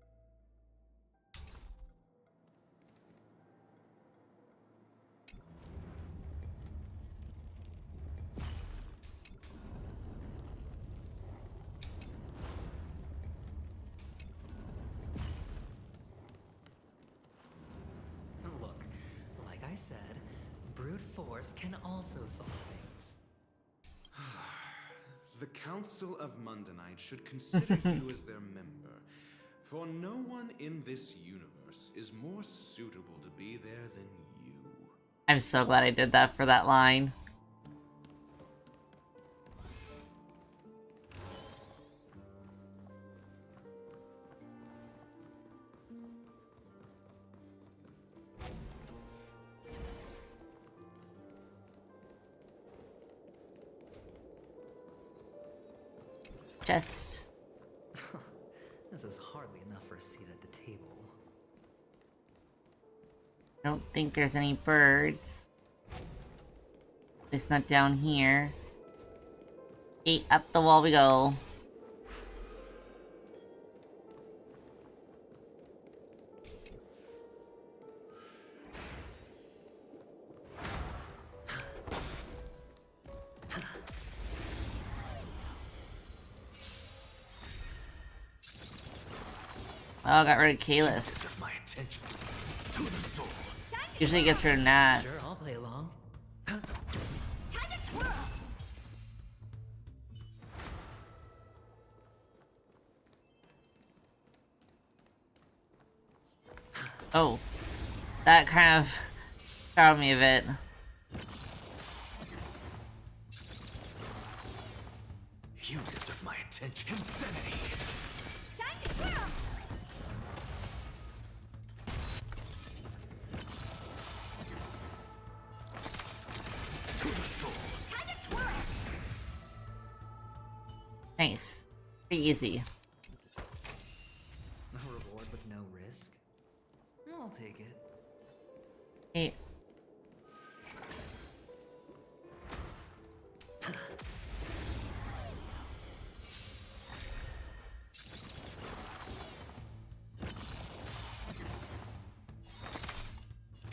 Look, like I said, brute force can also solve things. The Council of Mundanite should consider you as their member, for no one in this universe is more suitable to be there than you. I'm so glad I did that for that line. Just... This is hardly enough for a seat at the table. I don't think there's any birds. At least not down here. Okay, up the wall we go. Oh, got rid of Kalis. Usually gets rid of Nat. Sure, I'll play along. Oh, that kind of Proud me of it. You deserve my attention. Insanity! Time to twirl! To the soul. Time to twirl! Nice. Pretty easy. A reward with no risk? I'll take it. Hey.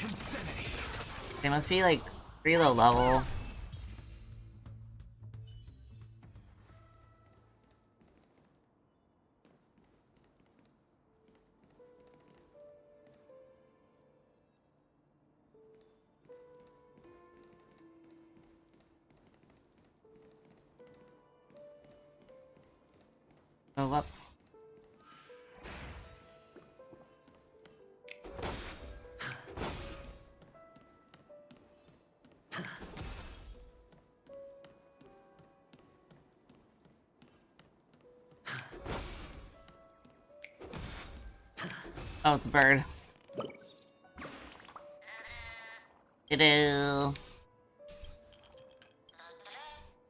Insanity! They must be like pretty low level. Go up. Oh, it's a bird. Da-da.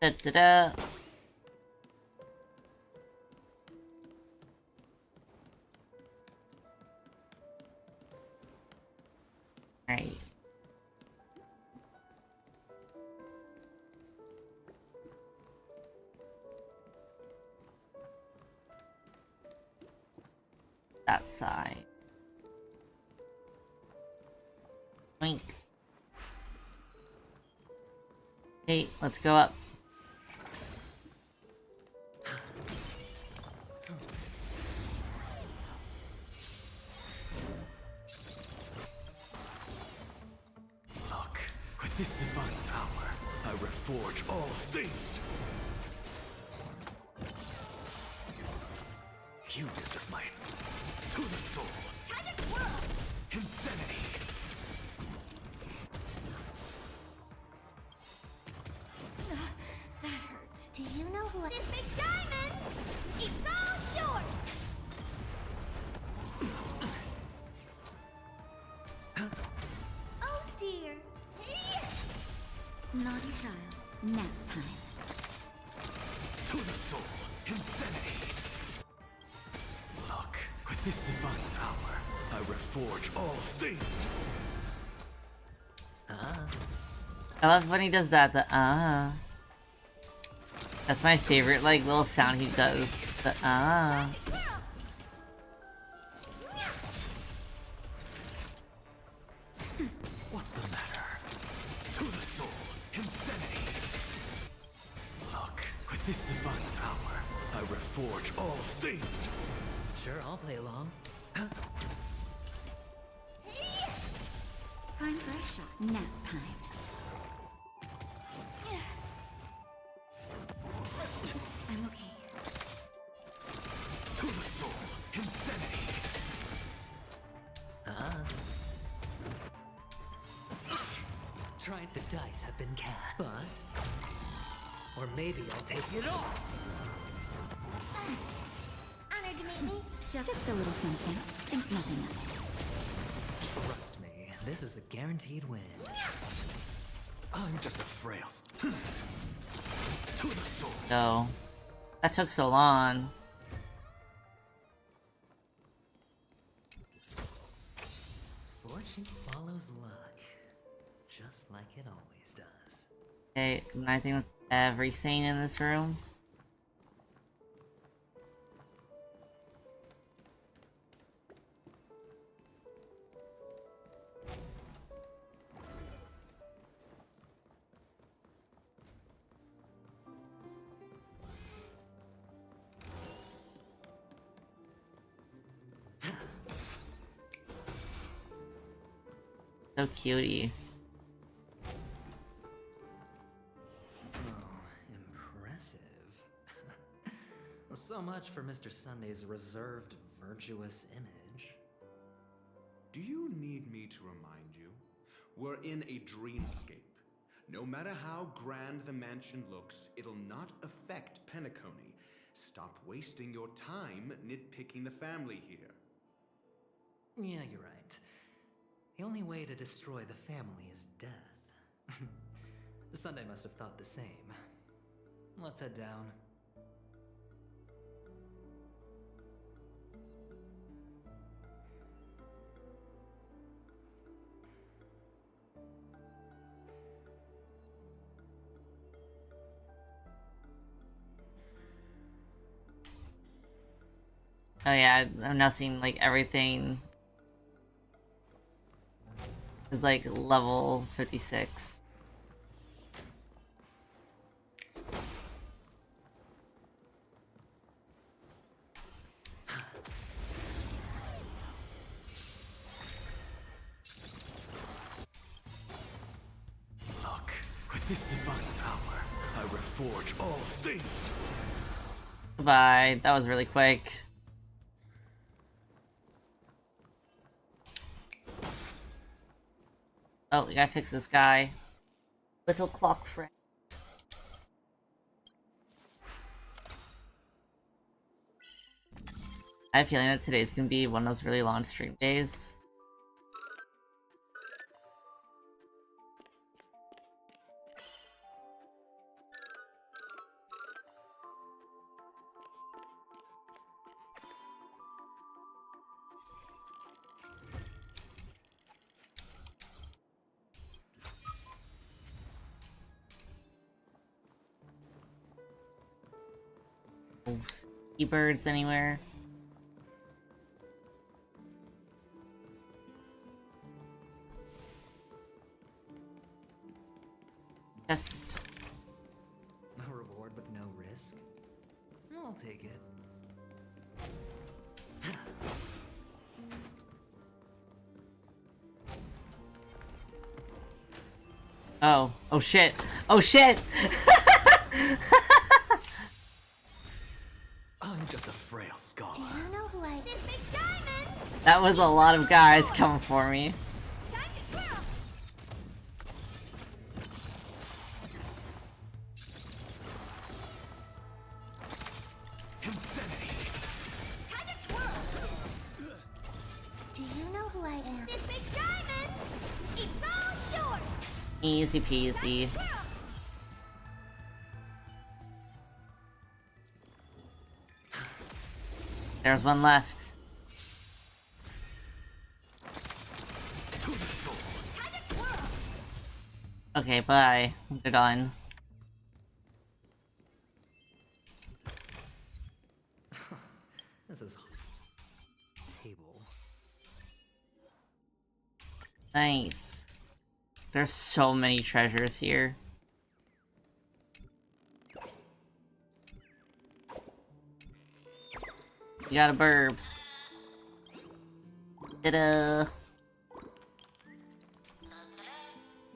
Da-da-da. Alright. That side. Wink. Hey, let's go up. Look, with this divine power, I reforge all things. You deserve my to the soul. Time to twirl! Insanity. That hurt. Do you know who this big diamond? It's all yours! Oh dear. Naughty child. Nap time. To the soul. Insanity. Look, with this divine power, I reforge all things. I love when he does that, That's my favorite, like, little sound he does. The What's the matter? To the soul. Insanity. Look, with this divine power, I reforge all things. Sure, I'll play along. Time for a shot. Nap time. I'm okay. To the soul. Insanity. Trying the dice have been cast. Bust. Or maybe I'll take it all. Honored to meet me. Just a little something. Think nothing of it. Trust me, this is a guaranteed win. I'm just a frail. To the soul. No. That took so long. Fortune follows luck, just like it always does. Okay, and I think that's everything in this room. So cutie. Impressive. So much for Mr. Sunday's reserved, virtuous image. Do you need me to remind you? We're in a dreamscape. No matter how grand the mansion looks, it'll not affect Penacony. Stop wasting your time nitpicking the family here. Yeah, you're right. The only way to destroy the family is death. Sunday must have thought the same. Let's head down. Oh yeah, I'm now seeing like everything is like level 56. Look, with this divine power, I reforge all things. Goodbye. That was really quick. Oh, we gotta fix this guy. Little clock friend. I have a feeling that today's gonna be one of those really long stream days. Oh, sea birds anywhere? Just A reward with no risk? I'll take it. oh. Oh shit. Oh shit! I'm just a frail scholar. Do you know who I... This big diamond! That was a lot of guys coming for me. Time to twirl! Insanity. Time to twirl! Do you know who I am? This big diamond! It's all yours! Easy peasy. There's one left. Okay, bye. They're done. This is table. Nice. There's so many treasures here. You got a burb. Ta-da!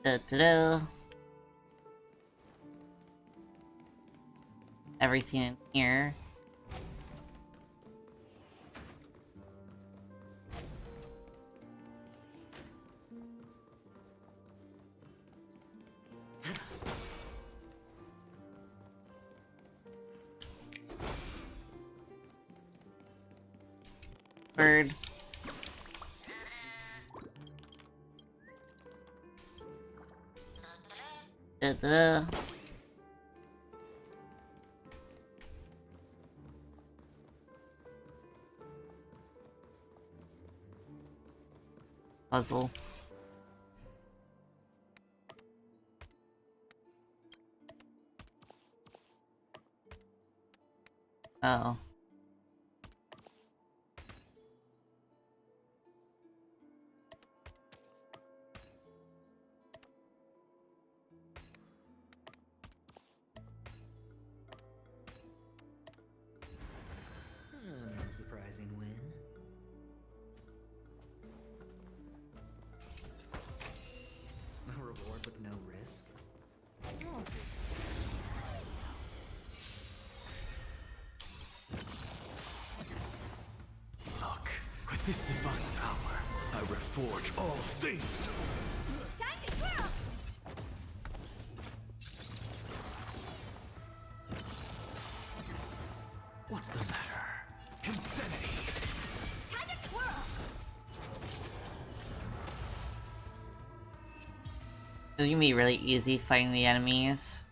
Da-da-da! Everything in here. Bird. Da-da. Puzzle. Oh. Surprising win. A reward with no risk. I'll take it. Look, with this divine power, I reforge all things. Time It's gonna be really easy fighting the enemies.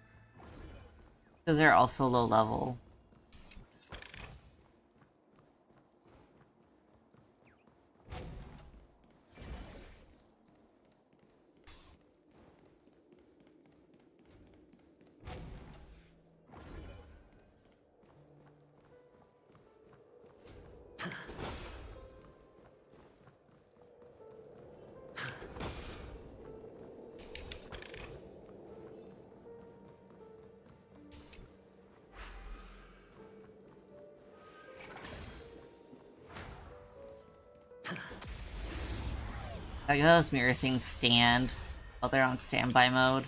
Because they're also low level. Like those mirror things stand while they're on standby mode.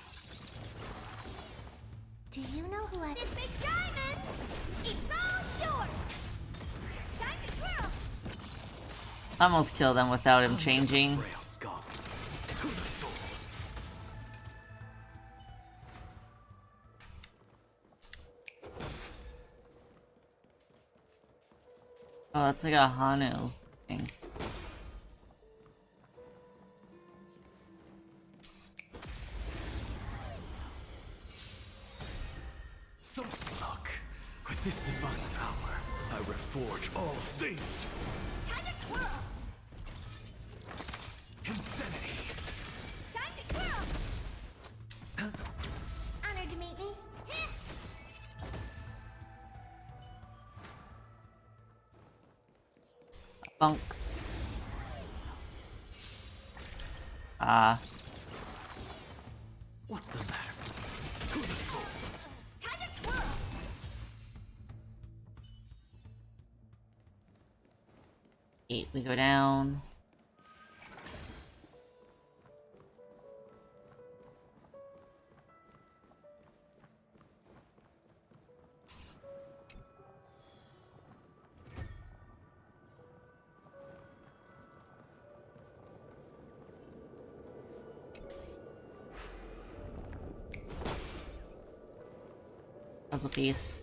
Do you know who I... This big diamond! It's all yours! Time to twirl! Almost kill them without him changing. Oh, that's like a Hanu thing. Some luck. With this divine power, I reforge all things. Time to twirl! Insanity. Time to twirl! Honored to meet me. Bunk. What's the matter? To the soul. Time to twirl! We go down. Puzzle piece.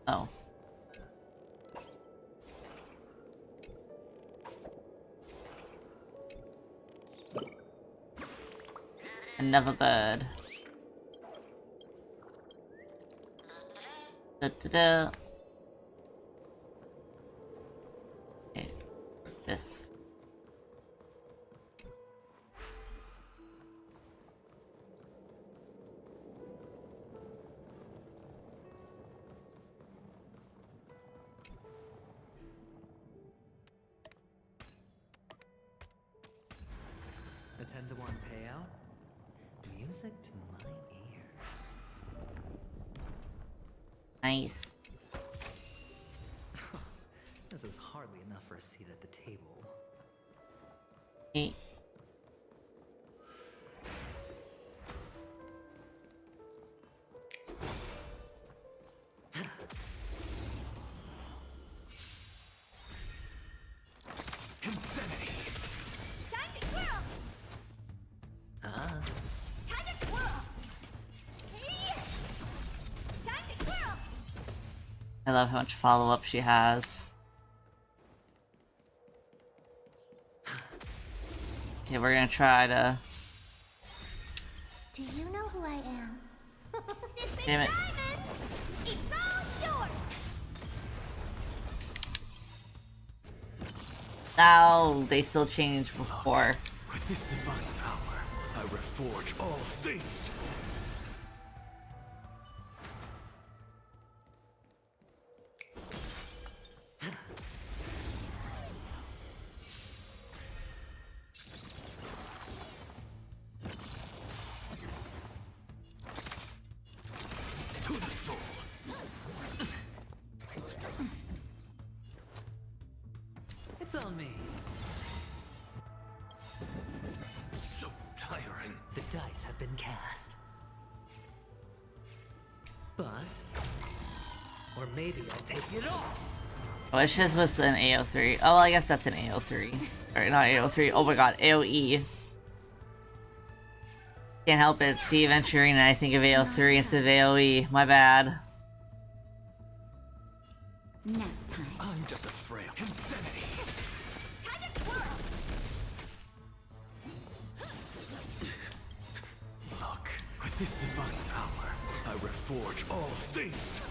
Oh. Another bird. Da-da-da. Okay, this. A 10-to-1 payout? Music to my ears. Nice. This is hardly enough for a seat at the table. Okay. Insanity. Time to twirl! Time to twirl! Hey! Time to twirl! I love how much follow-up she has. Okay, we're gonna try to... Do you know who I am? This big Damn it. diamond! It's all yours! No, they still changed before. With this divine power, I reforge all things. To the soul. It's on me. So tiring. The dice have been cast. Bust. Or maybe I'll take it off. I wish this was an AO3. Oh, well, I guess that's an AO3. Or not AO3. Oh my god, AOE. Can't help it. See Venturing and I think of AO3 instead of AOE. My bad. Nap time. I'm just a frail insanity. Time to twirl. Look, with this divine power, I reforge all things.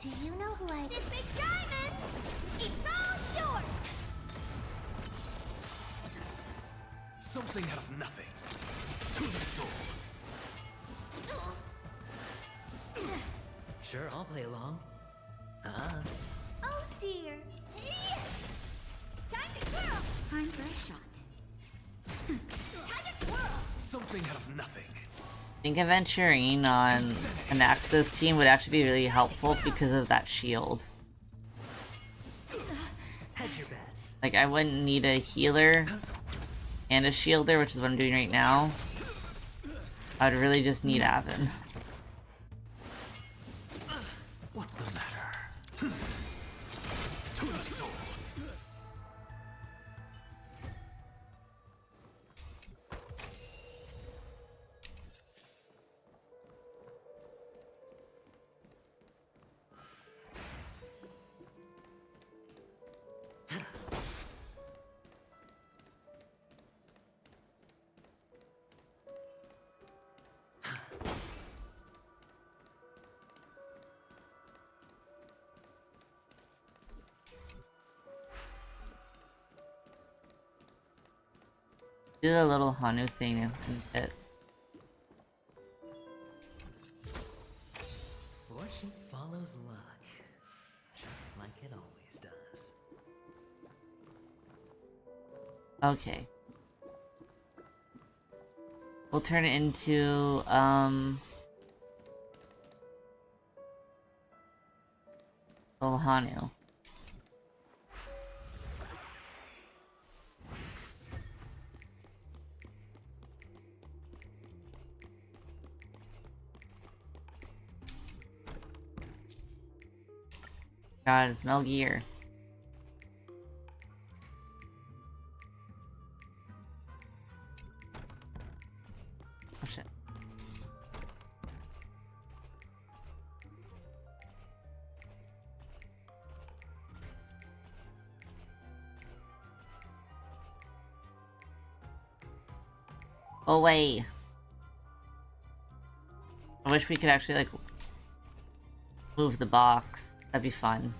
Do you know who I... This big diamond! It's all yours! Something out of nothing. To the soul. Sure, I'll play along. Oh dear. Time to twirl! Time for a shot. Time to twirl! Something out of nothing. I think Venturing on an Axis team would actually be really helpful because of that shield. Hedge your bets. Like, I wouldn't need a healer and a shielder, which is what I'm doing right now. I would really just need Avon. What's the matter? To the soul. Do the little Hanu thing and hit. Fortune follows luck, just like it always does. Okay. We'll turn it into, little Hanu. God, it's Metal Gear. Oh shit. Oh wait. I wish we could actually, like, move the box. That'd be fun.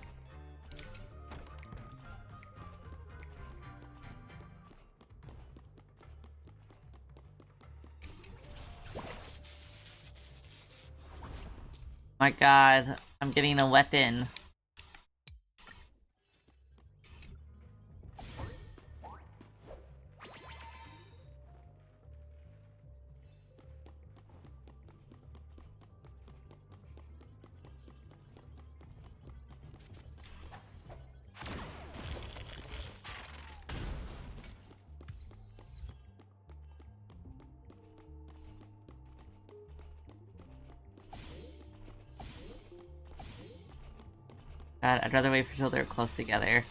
My god, I'm getting a weapon. God, I'd rather wait until they're close together.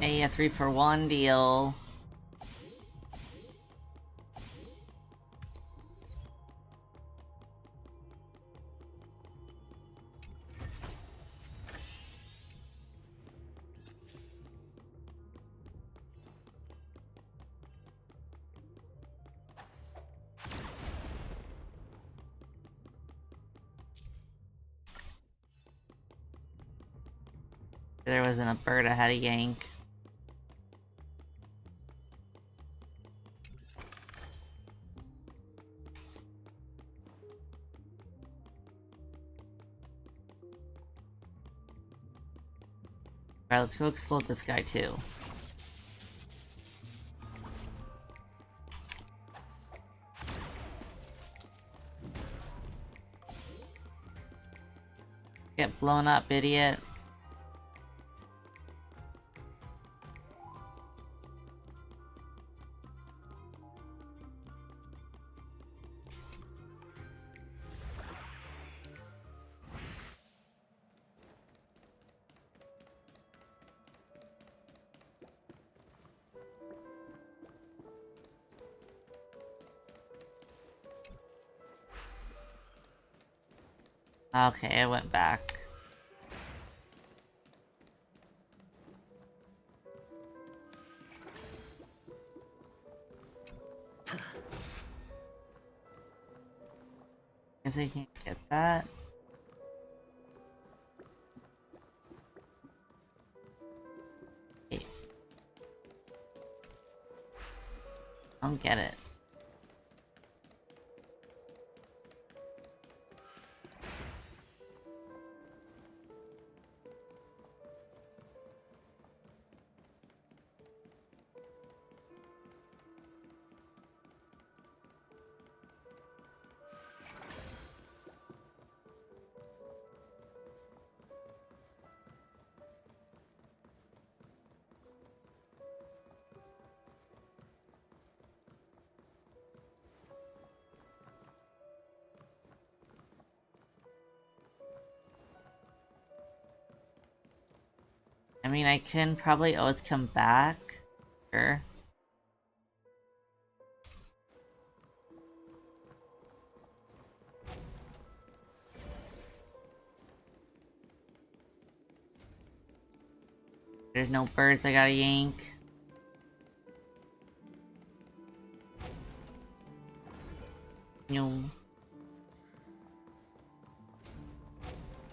Hey, a 3-for-1 deal. There wasn't a bird I had to yank. Alright, let's go explode this guy too. Get blown up, idiot. Okay, I went back. Guess I can't get that. Hey. I don't get it. I mean, I can probably always come back. Sure. There's no birds I gotta yank. No.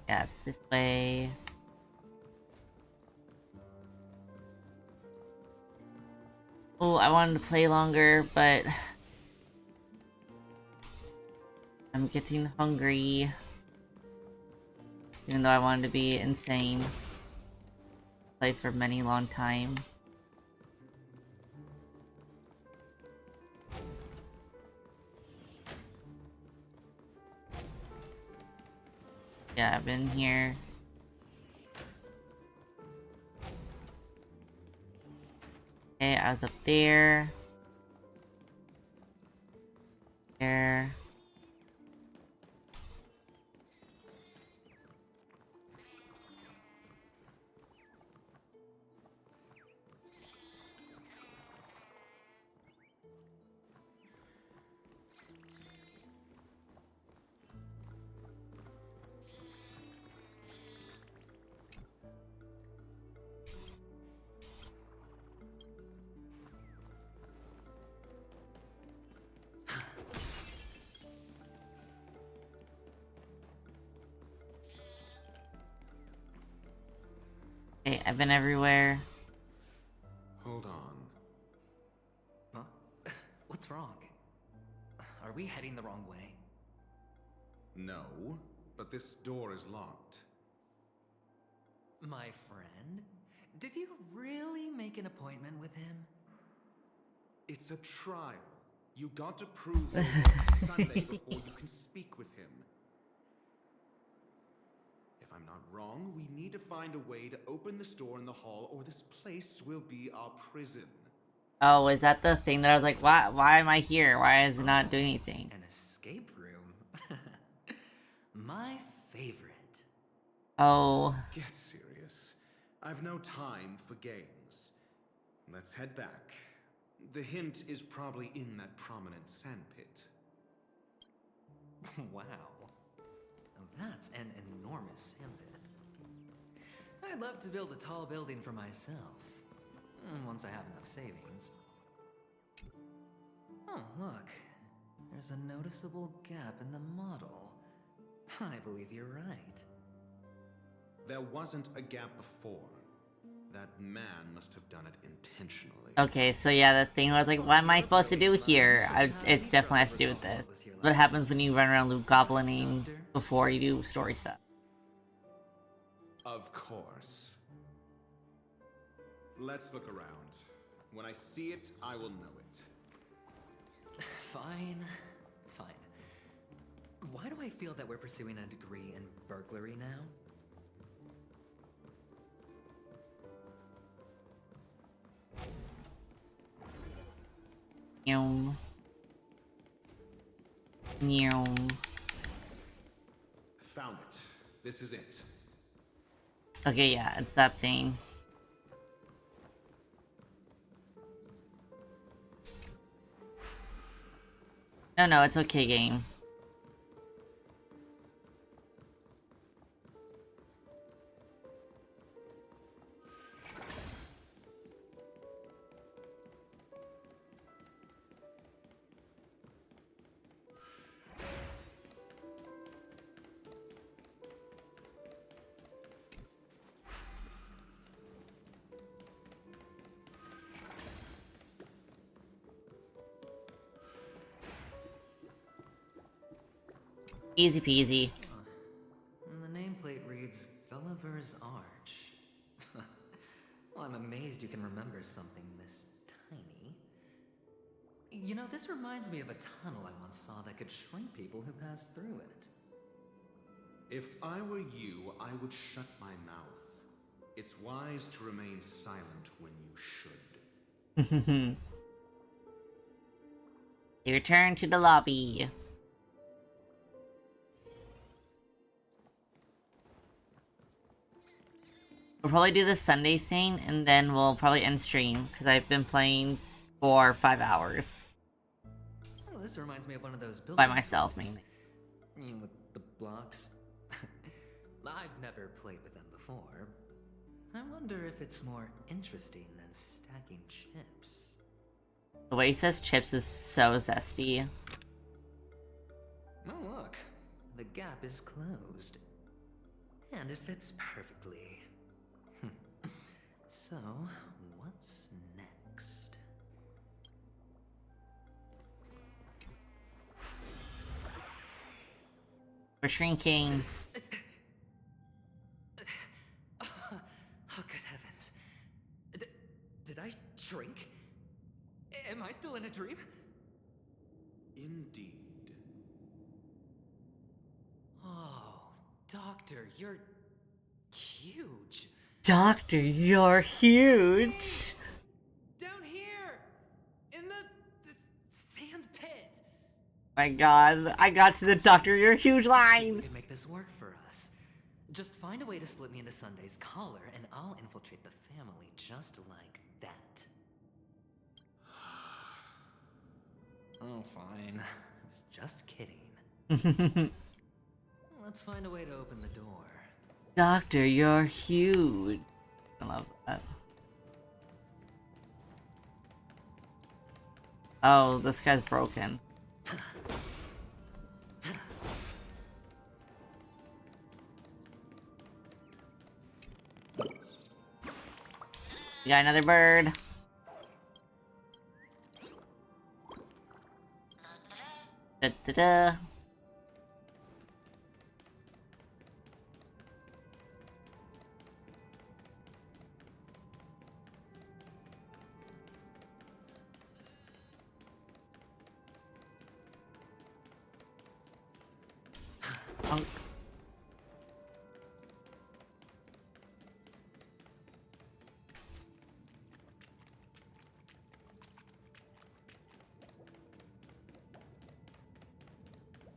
Yeah, it's this way. Oh, I wanted to play longer, but I'm getting hungry. Even though I wanted to be insane. Play for many long time. Yeah, I've been here. Okay, I was up there. There. Okay, I've been everywhere. Hold on. Huh? What's wrong? Are we heading the wrong way? No, but this door is locked. My friend? Did you really make an appointment with him? It's a trial. You got to prove your worth Sunday before you can speak with him. If I'm not wrong, we need to find a way to open this door in the hall, or this place will be our prison. Oh, is that the thing that I was like, why am I here? Why is it not doing anything? An escape room? My favorite. Oh. Get serious. I've no time for games. Let's head back. The hint is probably in that prominent sandpit. Wow. That's an enormous sandpit. I'd love to build a tall building for myself. Once I have enough savings. Oh, look. There's a noticeable gap in the model. I believe you're right. There wasn't a gap before. That man must have done it intentionally. Okay, so yeah, the thing was like, what am I supposed to do here? It's definitely has to do with this. What happens when you run around loot goblining before you do story stuff? Of course. Let's look around. When I see it, I will know it. Fine. Fine. Why do I feel that we're pursuing a degree in burglary now? Yum. Yum. Found it. This is it. Okay, yeah, it's that thing. No, it's okay, game. Easy peasy. And the nameplate reads Gulliver's Arch. Well, I'm amazed you can remember something this tiny. You know, this reminds me of a tunnel I once saw that could shrink people who passed through it. If I were you, I would shut my mouth. It's wise to remain silent when you should. You return to the lobby. We'll probably do the Sunday thing, and then we'll probably end stream, because I've been playing for 5 hours. Oh, this reminds me of one of those building By myself, toys. mainly. With the blocks. I've never played with them before. I wonder if it's more interesting than stacking chips. The way he says chips is so zesty. Oh, look. The gap is closed. And it fits perfectly. So, what's next? We're shrinking. Oh, good heavens. Did I shrink? Am I still in a dream? Indeed. Oh, Doctor, you're huge. Doctor, you're huge. Down here! In the sand pit! My god, I got to the Doctor, you're huge line! We can make this work for us. Just find a way to slip me into Sunday's collar, and I'll infiltrate the family just like that. Oh, fine. I was just kidding. Let's find a way to open the door. Doctor, you're huge. I love that. Oh, this guy's broken. We got another bird. Da-da-da.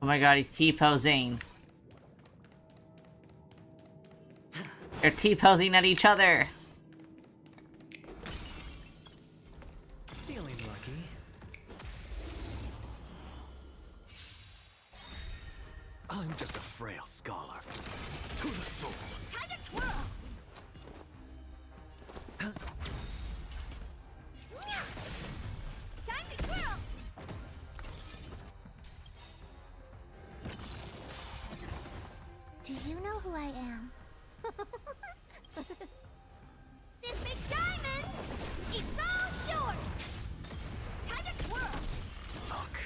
Oh my god, he's T-posing. They're T-posing at each other. Feeling lucky. I'm just a frail scholar. To the soul. Time to twirl! Time to twirl! Do you know who I am? This big diamond! It's all yours! Time to twirl! Look,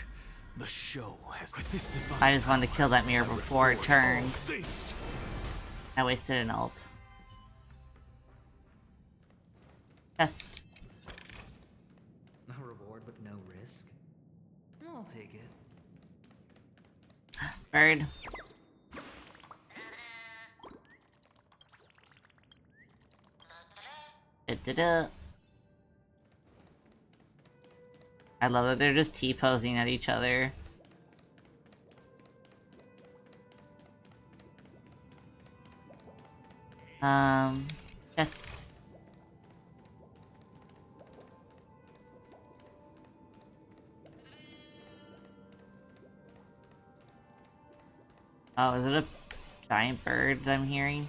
the show has with this divine. I just wanted to kill that mirror before it turned. I wasted an ult. Just. A reward with no risk? I'll take it. Bird. Da-da-da. I love that they're just T-posing at each other. Just... Oh, is it a giant bird that I'm hearing?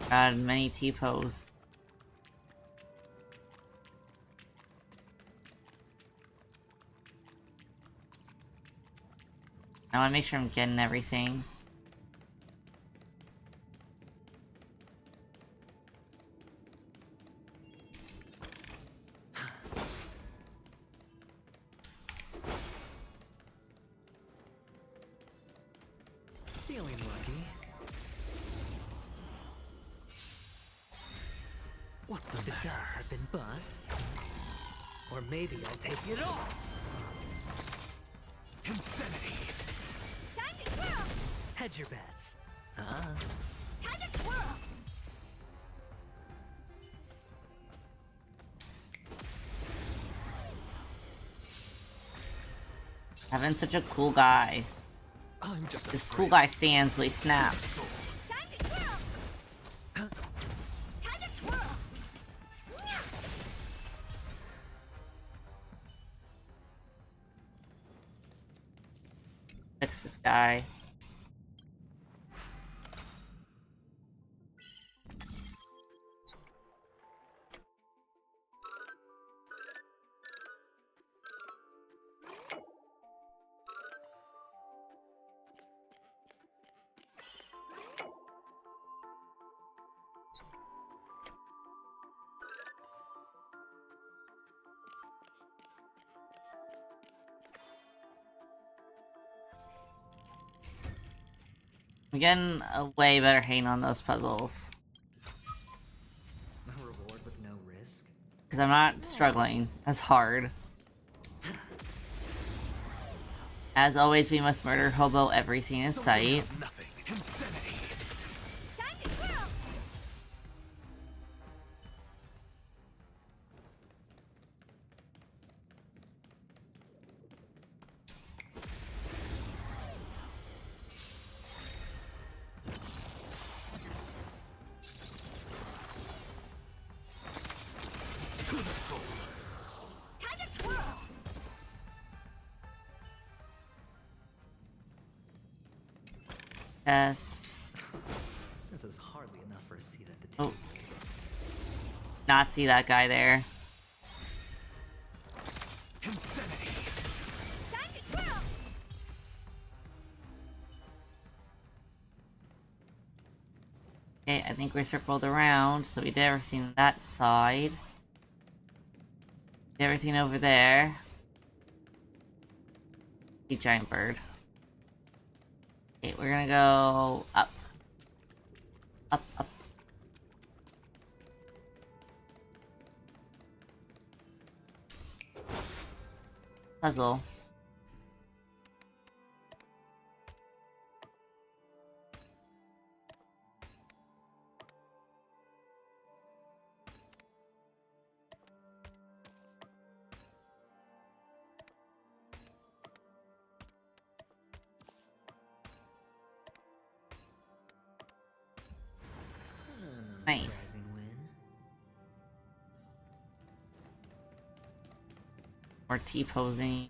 God, many T-pose. I wanna make sure I'm getting everything. Feeling lucky. What's the dice have been bust? Or maybe I'll take it all. Insanity! Time to twirl! Hedge your bets. Time to twirl! Evan's such a cool guy. I'm just This cool guy stands when he snaps. Time to twirl! Time to twirl! Fix this guy. I'm getting a way better hang on those puzzles. A reward with no risk. Because I'm not struggling as hard. As always, we must murder hobo everything in sight. Nothing. Insanity! Time to twirl! To the soul! Time to twirl! Yes. This is hardly enough for a seat at the table. Oh. Not see that guy there. Insanity! Time to twirl! Okay, I think we circled around, so we did everything on that side. Did everything over there. The giant bird. Okay, we're gonna go up. Up, up. Puzzle. Nice. More T-posing.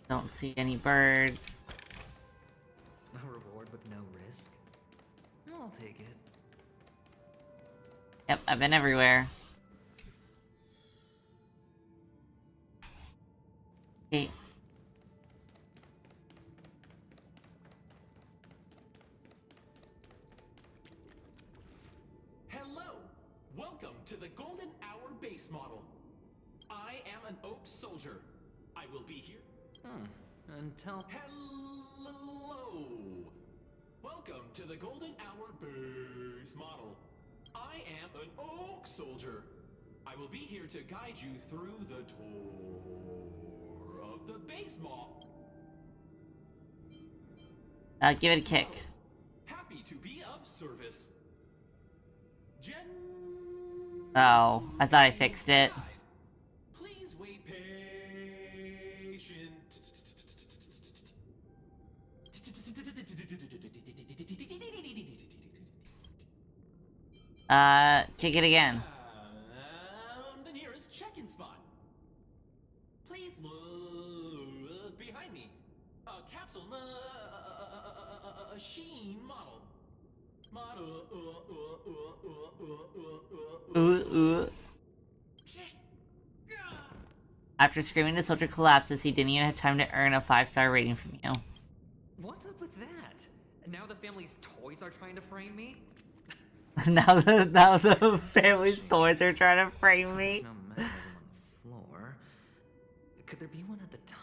Don't see any birds. A reward with no risk. I'll take it. Yep, I've been everywhere. Okay. Hello! Welcome to the Golden Hour base model. I am an oak soldier. I will be here. Until... Hello! Welcome to the Golden Hour base model. I am an oak soldier. I will be here to guide you through the tour of the base model. Give it a kick. Happy to be of service. Oh, I thought I fixed it. Please wait patient. Kick it again. The nearest check-in spot. Please look behind me. Capsule machine model. After screaming, the soldier collapses. He didn't even have time to earn a 5-star rating from you. What's up with that? Now the family's toys are trying to frame me? now the family's toys are trying to frame me. There's no mechanism on the floor. Could there be one at the top?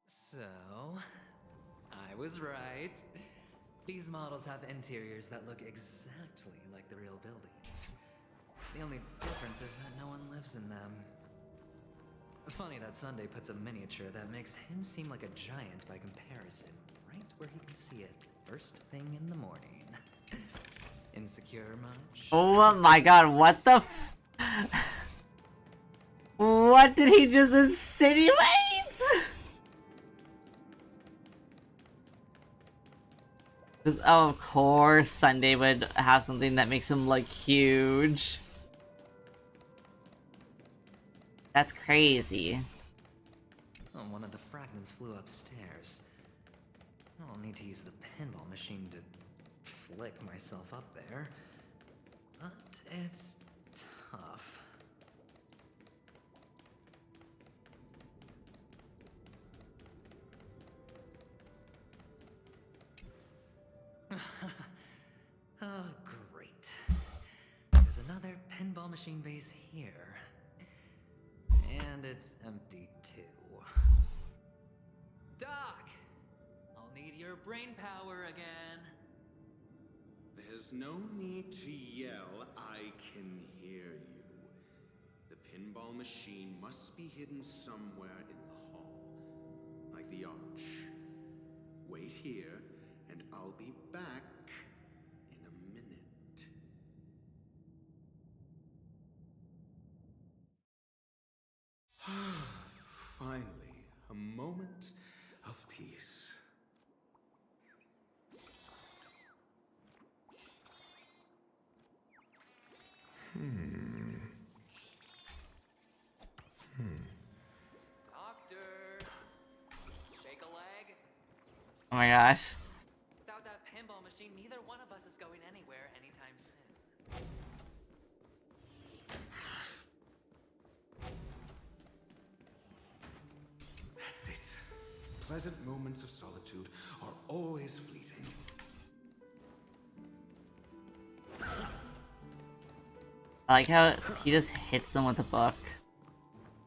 So, I was right. These models have interiors that look exactly like the real buildings. The only difference is that no one lives in them. Funny that Sunday puts a miniature that makes him seem like a giant by comparison, right where he can see it first thing in the morning. Insecure much? Oh my god, what the what did he just insinuate? Just, oh, of course Sunday would have something that makes him look huge. That's crazy. Oh, one of the fragments flew upstairs. I'll need to use the pinball machine to flick myself up there. But it's tough. Oh, great. There's another pinball machine base here. And it's empty too. Doc! I'll need your brain power again. There's no need to yell, I can hear you. The pinball machine must be hidden somewhere in the hall, like the arch. Wait here, and I'll be back in a minute. Finally, a moment of peace. Doctor! Shake a leg? Oh my gosh. Without that pinball machine, neither one of us is going anywhere anytime soon. That's it. Pleasant moments of solitude are always fleeting. I like how he just hits them with a book.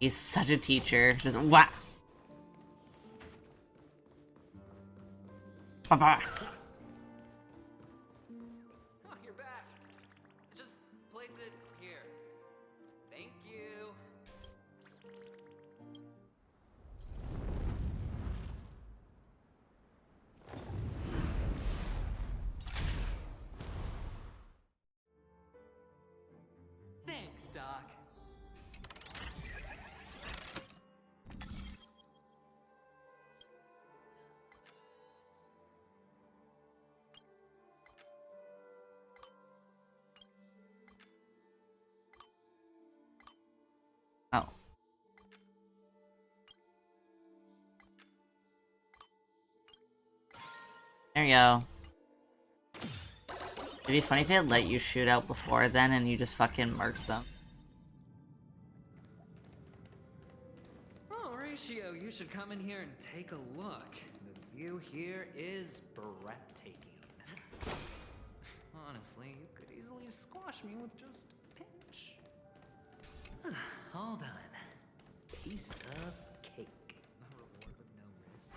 He's such a teacher. Just whack. Bye-bye. Oh, you're back. Just place it here. Thank you. Thanks, Doc. Oh. There you go. It'd be funny if they had let you shoot out before then and you just fucking murked them. Oh, Ratio, you should come in here and take a look. The view here is breathtaking. Honestly, you could easily squash me with just a pinch. All done. Piece of cake. A reward with no risk.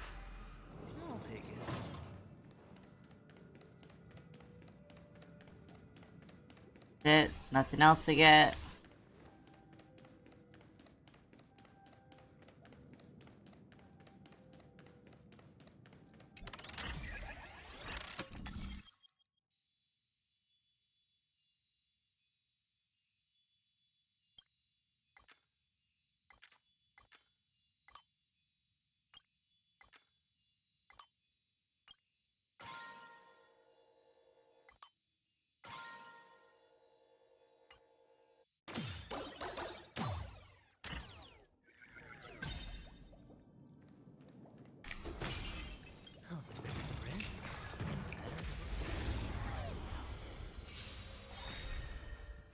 I'll take it. That's it. Nothing else to get.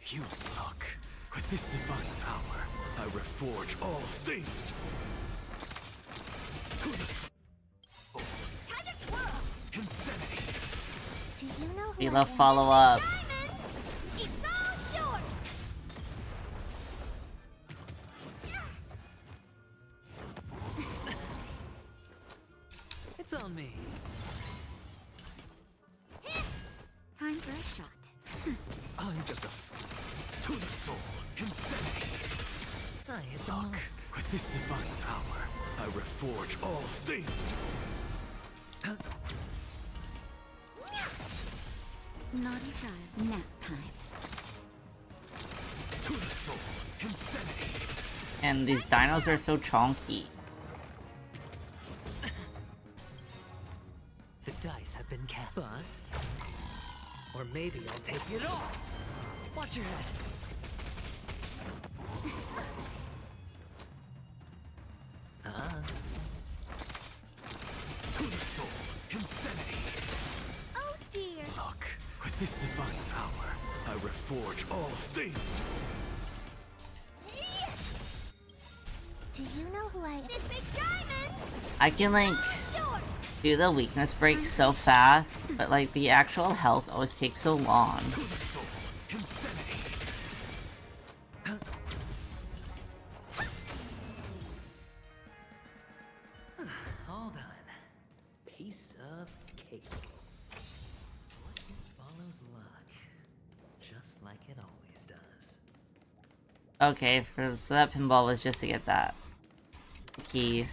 You look. With this divine power, I reforge all things. To the soul. Time to twirl! Insanity. Do you know who We I love am? follow-ups. It's all yours! It's on me. Time for a shot. I'm just a to the soul. Insanity. I hit the Look, mark. with this divine power, I reforge all things. Naughty child. Nap time. To the soul. Insanity. And these dinos are so chonky. The dice have been cast. Bust. Or maybe I'll take it all. Watch your head. To the soul. Insanity. Oh dear. Look, with this divine power, I reforge all things. Do you know who I am? This big diamond! I can like do the weakness break so fast, but like the actual health always takes so long. To the soul. Insanity. All done. Piece of cake. Luck follows luck. Just like it always does. Okay, so that pinball was just to get that key.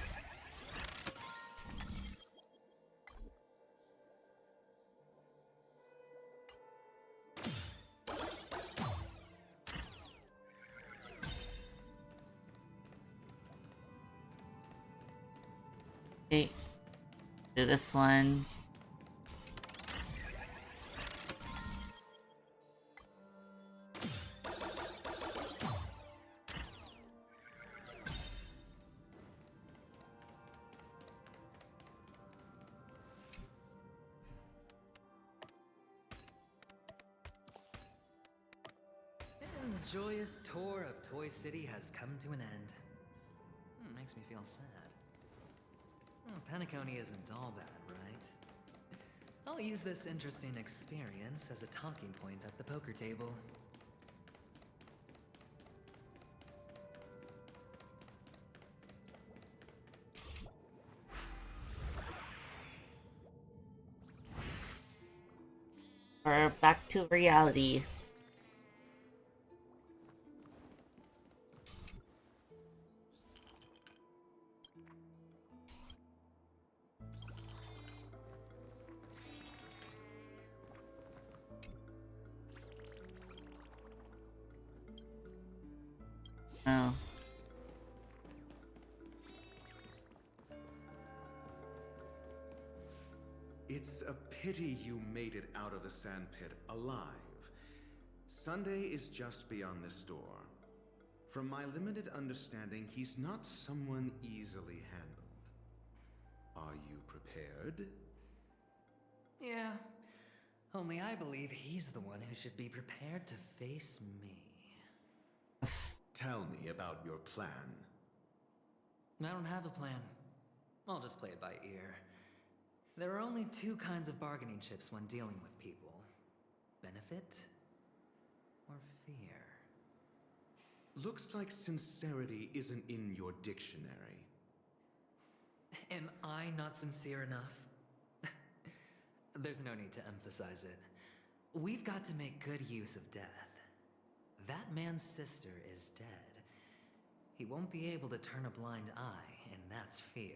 Okay, do this one. And the joyous tour of Toy City has come to an end. Makes me feel sad. Penacony isn't all bad, right? I'll use this interesting experience as a talking point at the poker table. We're back to reality. Oh. It's a pity you made it out of the sandpit alive. Sunday is just beyond this door. From my limited understanding, he's not someone easily handled. Are you prepared? Yeah. Only I believe he's the one who should be prepared to face me. Tell me about your plan. I don't have a plan. I'll just play it by ear. There are only two kinds of bargaining chips when dealing with people. Benefit or fear. Looks like sincerity isn't in your dictionary. Am I not sincere enough? There's no need to emphasize it. We've got to make good use of death. That man's sister is dead. He won't be able to turn a blind eye, and that's fear.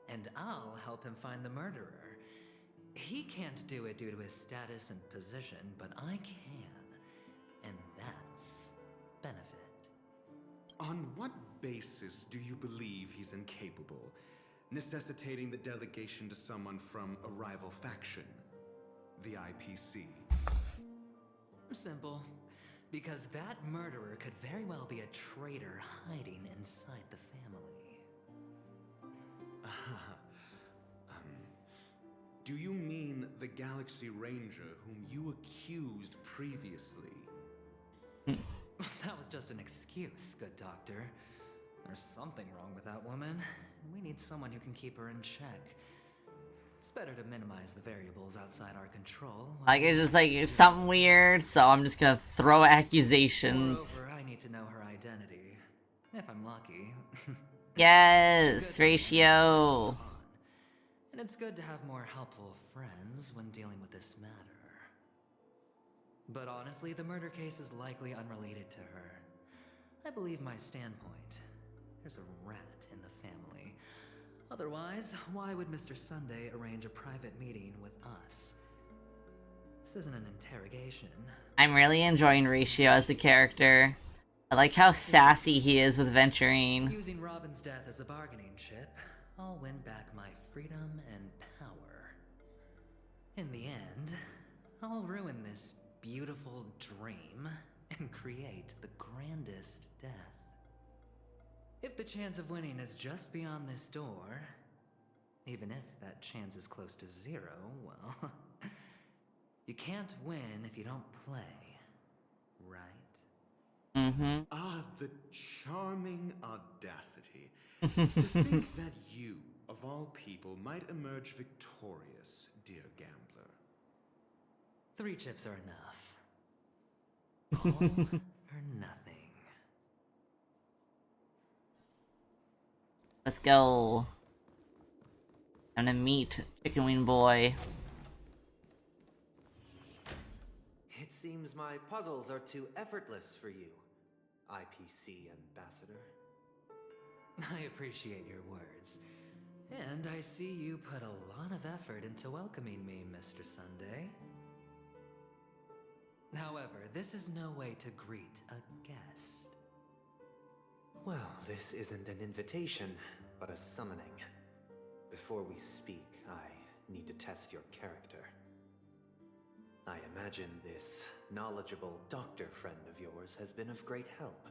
And I'll help him find the murderer. He can't do it due to his status and position, but I can. And that's benefit. On what basis do you believe he's incapable, necessitating the delegation to someone from a rival faction? The IPC. Simple. Because that murderer could very well be a traitor hiding inside the family. Do you mean the Galaxy Ranger whom you accused previously? That was just an excuse, good doctor. There's something wrong with that woman, and we need someone who can keep her in check. It's better to minimize the variables outside our control. Like, it's just like something weird, so I'm just gonna throw accusations. Moreover, I need to know her identity. If I'm lucky. Yes, Ratio. And it's good to have more helpful friends when dealing with this matter. But honestly, the murder case is likely unrelated to her. I believe my standpoint. There's a rat in the family. Otherwise, why would Mr. Sunday arrange a private meeting with us? This isn't an interrogation. I'm really enjoying Ratio as a character. I like how sassy he is with venturing. Using Robin's death as a bargaining chip, I'll win back my freedom and power. In the end, I'll ruin this beautiful dream and create the grandest death. If the chance of winning is just beyond this door, even if that chance is close to zero, well, you can't win if you don't play, right? Mm-hmm. Ah, the charming audacity. To think that you, of all people, might emerge victorious, dear gambler. 3 chips are enough. All or nothing. Let's go. I'm gonna meet Chicken Wing Boy. It seems my puzzles are too effortless for you, IPC Ambassador. I appreciate your words. And I see you put a lot of effort into welcoming me, Mr. Sunday. However, this is no way to greet a guest. Well, this isn't an invitation, but a summoning. Before we speak, I need to test your character. I imagine this knowledgeable doctor friend of yours has been of great help,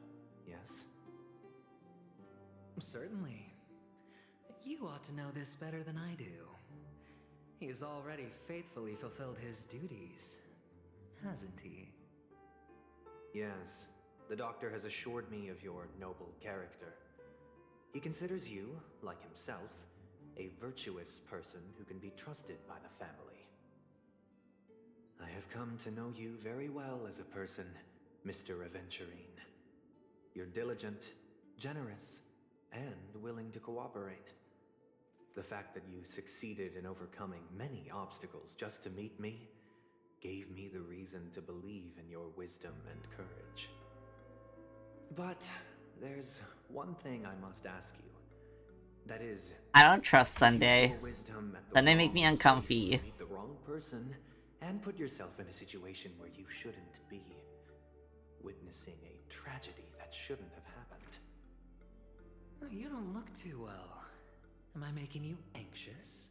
yes? Certainly. You ought to know this better than I do. He's already faithfully fulfilled his duties, hasn't he? Yes, the doctor has assured me of your noble character. He considers you, like himself, a virtuous person who can be trusted by the family. I have come to know you very well as a person, Mr. Aventurine. You're diligent, generous, and willing to cooperate. The fact that you succeeded in overcoming many obstacles just to meet me gave me the reason to believe in your wisdom and courage. But there's one thing I must ask you. That is, I don't trust Sunday. use your wisdom at the Then they make wrong me place uncomfy. to meet the wrong person and put yourself in a situation where you shouldn't be, witnessing a tragedy that shouldn't have happened. You don't look too well. Am I making you anxious?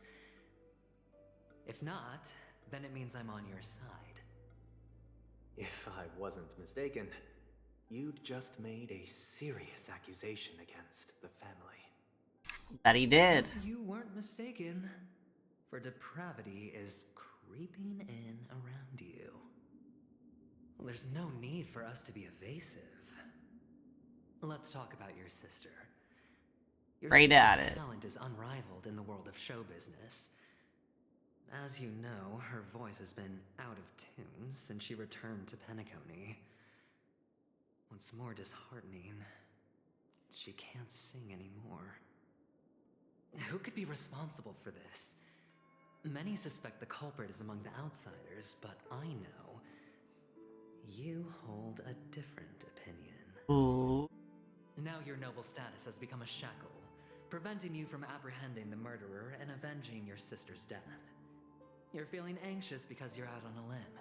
If not, then it means I'm on your side. If I wasn't mistaken, you'd just made a serious accusation against the family. That he did. You weren't mistaken, for depravity is creeping in around you. There's no need for us to be evasive. Let's talk about your sister. Your Great sister's at it. talent is unrivaled in the world of show business. As you know, her voice has been out of tune since she returned to Penacony. What's more disheartening, she can't sing anymore. Who could be responsible for this? Many suspect the culprit is among the outsiders, but I know you hold a different opinion. Ooh. Now your noble status has become a shackle, preventing you from apprehending the murderer and avenging your sister's death. You're feeling anxious because you're out on a limb.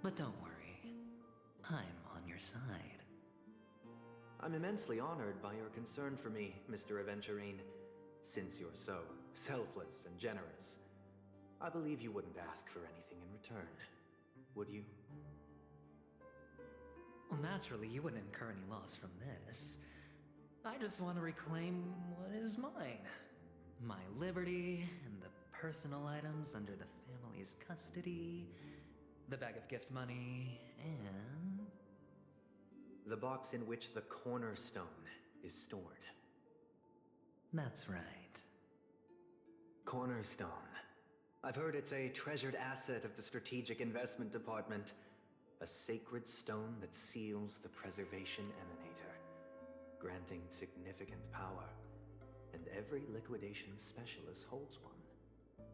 But don't worry, I'm on your side. I'm immensely honored by your concern for me, Mr. Aventurine. Since you're so selfless and generous, I believe you wouldn't ask for anything in return, would you? Well, naturally, you wouldn't incur any loss from this. I just want to reclaim what is mine. My liberty and the personal items under the family's custody, the bag of gift money, and... the box in which the cornerstone is stored. That's right. Cornerstone. I've heard it's a treasured asset of the Strategic Investment Department. A sacred stone that seals the Preservation Emanator, granting significant power. And every liquidation specialist holds one.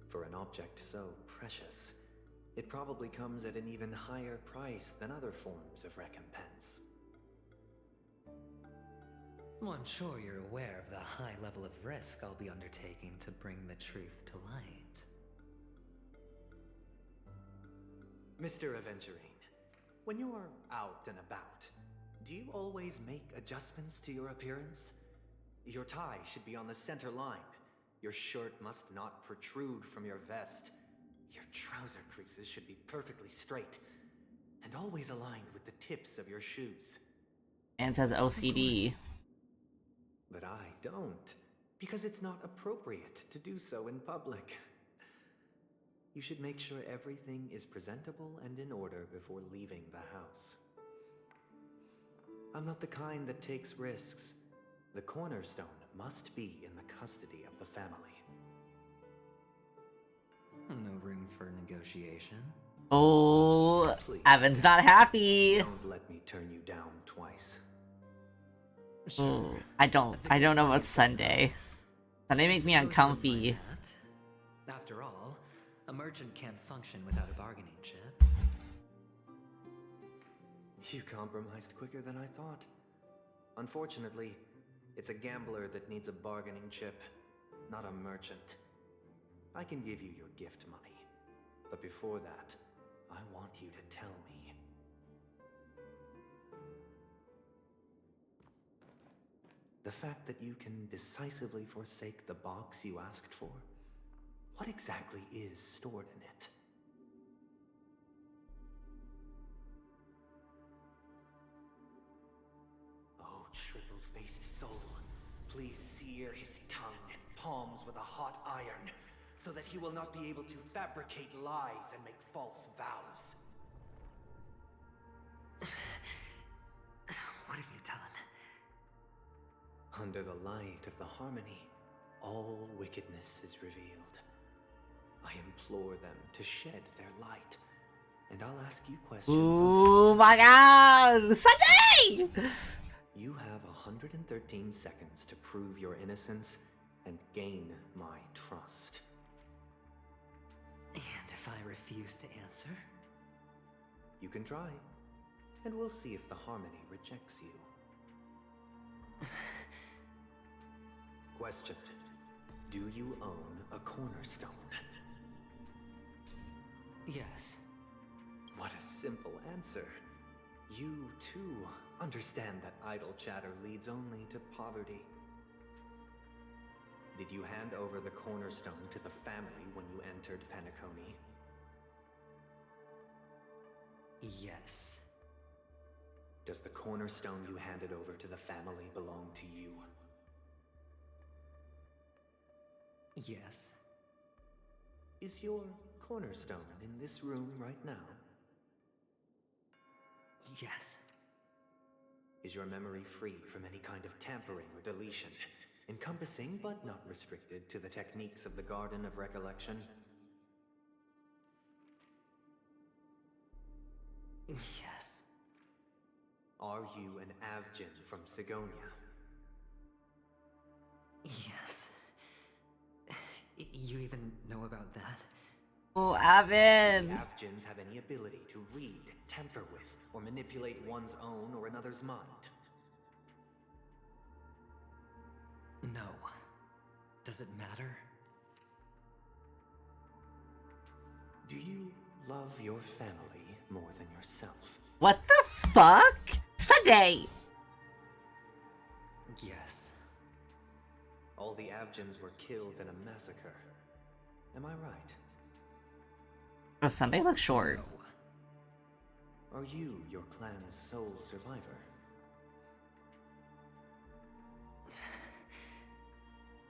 For an object so precious, it probably comes at an even higher price than other forms of recompense. Well, I'm sure you're aware of the high level of risk I'll be undertaking to bring the truth to light. Mr. Aventurine, when you're out and about, do you always make adjustments to your appearance? Your tie should be on the center line. Your shirt must not protrude from your vest. Your trouser creases should be perfectly straight and always aligned with the tips of your shoes. And says OCD. But I don't, because it's not appropriate to do so in public. You should make sure everything is presentable and in order before leaving the house. I'm not the kind that takes risks. The cornerstone must be in the custody of the family. No room for negotiation. Oh, Please, Evan's not happy. don't let me turn you down twice. Ooh, I don't know about Sunday. Sunday makes me uncomfy. After all, a merchant can't function without a bargaining chip. You compromised quicker than I thought. Unfortunately, it's a gambler that needs a bargaining chip, not a merchant. I can give you your gift money, but before that, I want you to tell me. The fact that you can decisively forsake the box you asked for, what exactly is stored in it? Oh, triple-faced soul, please sear his tongue and palms with a hot iron, so that he will not be able to fabricate lies and make false vows. What have you done? Under the light of the harmony, all wickedness is revealed. I implore them to shed their light, and I'll ask you questions. Oh my god! Sunday! You have 113 seconds to prove your innocence and gain my trust. And if I refuse to answer? You can try, and we'll see if the harmony rejects you. Question. Do you own a cornerstone? Yes. What a simple answer. You, too, understand that idle chatter leads only to poverty. Did you hand over the cornerstone to the family when you entered Penacony? Yes. Does the cornerstone you handed over to the family belong to you? Yes. Is your cornerstone in this room right now? Yes. Is your memory free from any kind of tampering or deletion, encompassing but not restricted to the techniques of the Garden of Recollection? Yes. Are you an Avgin from Sigonia? Yes. You even know about that? Oh, Do Avin! the Avgins have any ability to read, tamper with, or manipulate one's own or another's mind? No. Does it matter? Do you love your family more than yourself? What the fuck? Sunday! Yes. All the Avgins were killed in a massacre. Am I right? Oh, Sunday looks short. No. Are you your clan's sole survivor?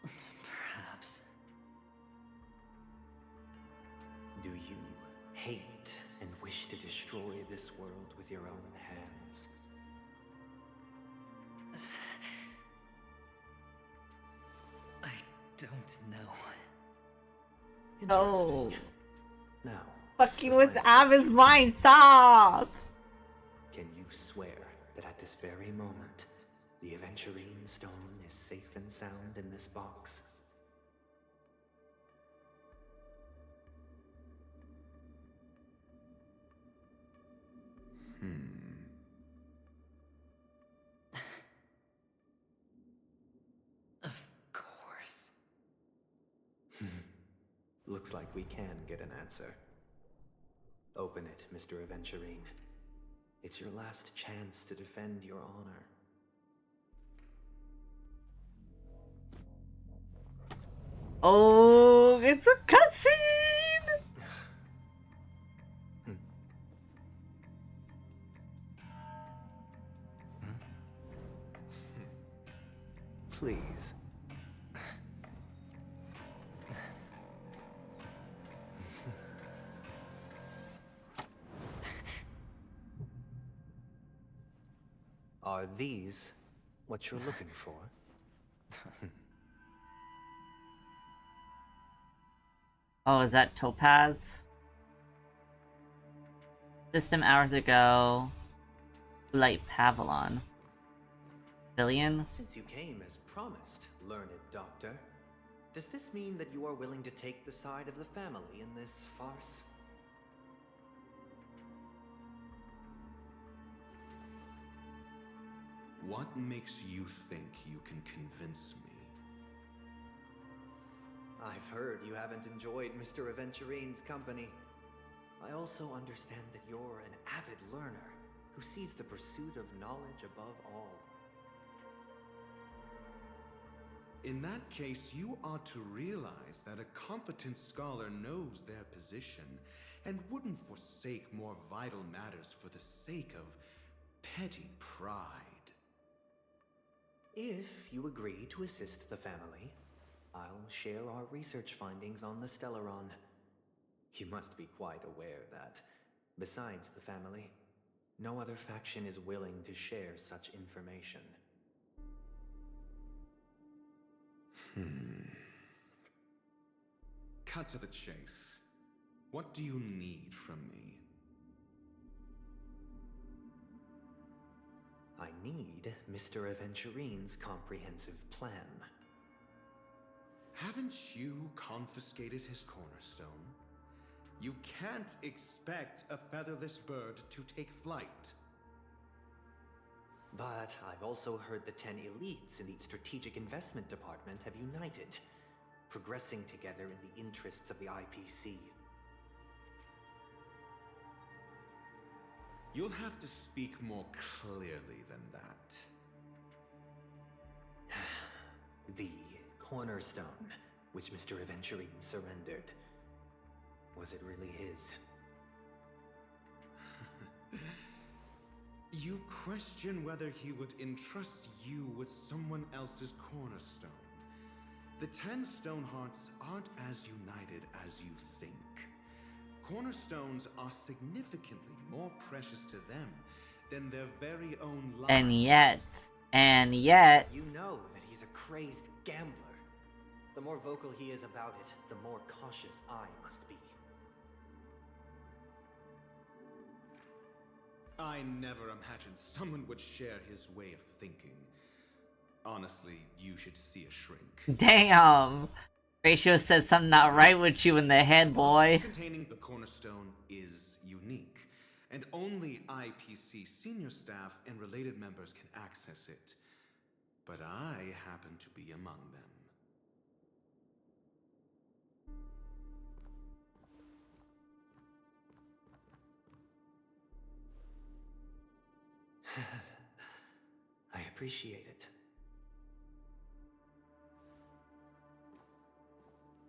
Perhaps. Do you hate and wish to destroy this world with your own hands? I don't know. Oh. Now, Fucking with Avin's mind, stop! can you swear that at this very moment, the Aventurine Stone is safe and sound in this box? Of course. Looks like we can get an answer. Open it, Mr. Aventurine. It's your last chance to defend your honor. Oh, it's a cutscene! Please. Are these what you're looking for? Oh, is that Topaz? System hours ago. Light Pavilon. Billion? Since you came as promised, learned doctor, does this mean that you are willing to take the side of the family in this farce? What makes you think you can convince me? I've heard you haven't enjoyed Mr. Aventurine's company. I also understand that you're an avid learner who sees the pursuit of knowledge above all. In that case, you ought to realize that a competent scholar knows their position and wouldn't forsake more vital matters for the sake of petty pride. If you agree to assist the family, I'll share our research findings on the Stellaron. You must be quite aware that, besides the family, no other faction is willing to share such information. Cut to the chase. What do you need from me? I need Mr. Aventurine's comprehensive plan. Haven't you confiscated his cornerstone? You can't expect a featherless bird to take flight. But I've also heard the 10 elites in the Strategic Investment Department have united, progressing together in the interests of the IPC. You'll have to speak more clearly than that. The cornerstone, which Mr. Aventurine surrendered. Was it really his? You question whether he would entrust you with someone else's cornerstone. The 10 Stonehearts aren't as united as you think. Cornerstones are significantly more precious to them than their very own lives. And yet... You know that he's a crazed gambler. The more vocal he is about it, the more cautious I must be. I never imagined someone would share his way of thinking. Honestly, you should see a shrink. Damn! Ratio said something not right with you in the head, boy. The box containing the cornerstone is unique, and only IPC senior staff and related members can access it. But I happen to be among them. I appreciate it.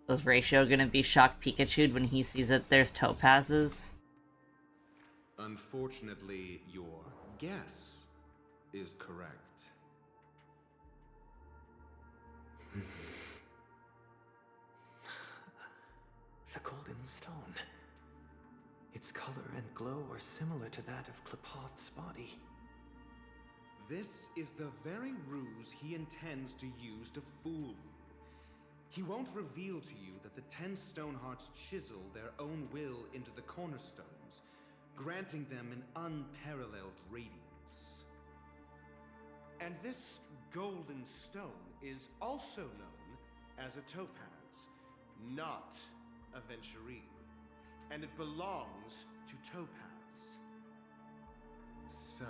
Was Ratio gonna be shocked Pikachu'd when he sees that there's topazes? Unfortunately, your guess is correct. The golden stone. Its color and glow are similar to that of Klepoth's body. This is the very ruse he intends to use to fool you. He won't reveal to you that the 10 Stonehearts chisel their own will into the cornerstones, granting them an unparalleled radiance. And this golden stone is also known as a topaz, not a venturine, and it belongs to Topaz. So,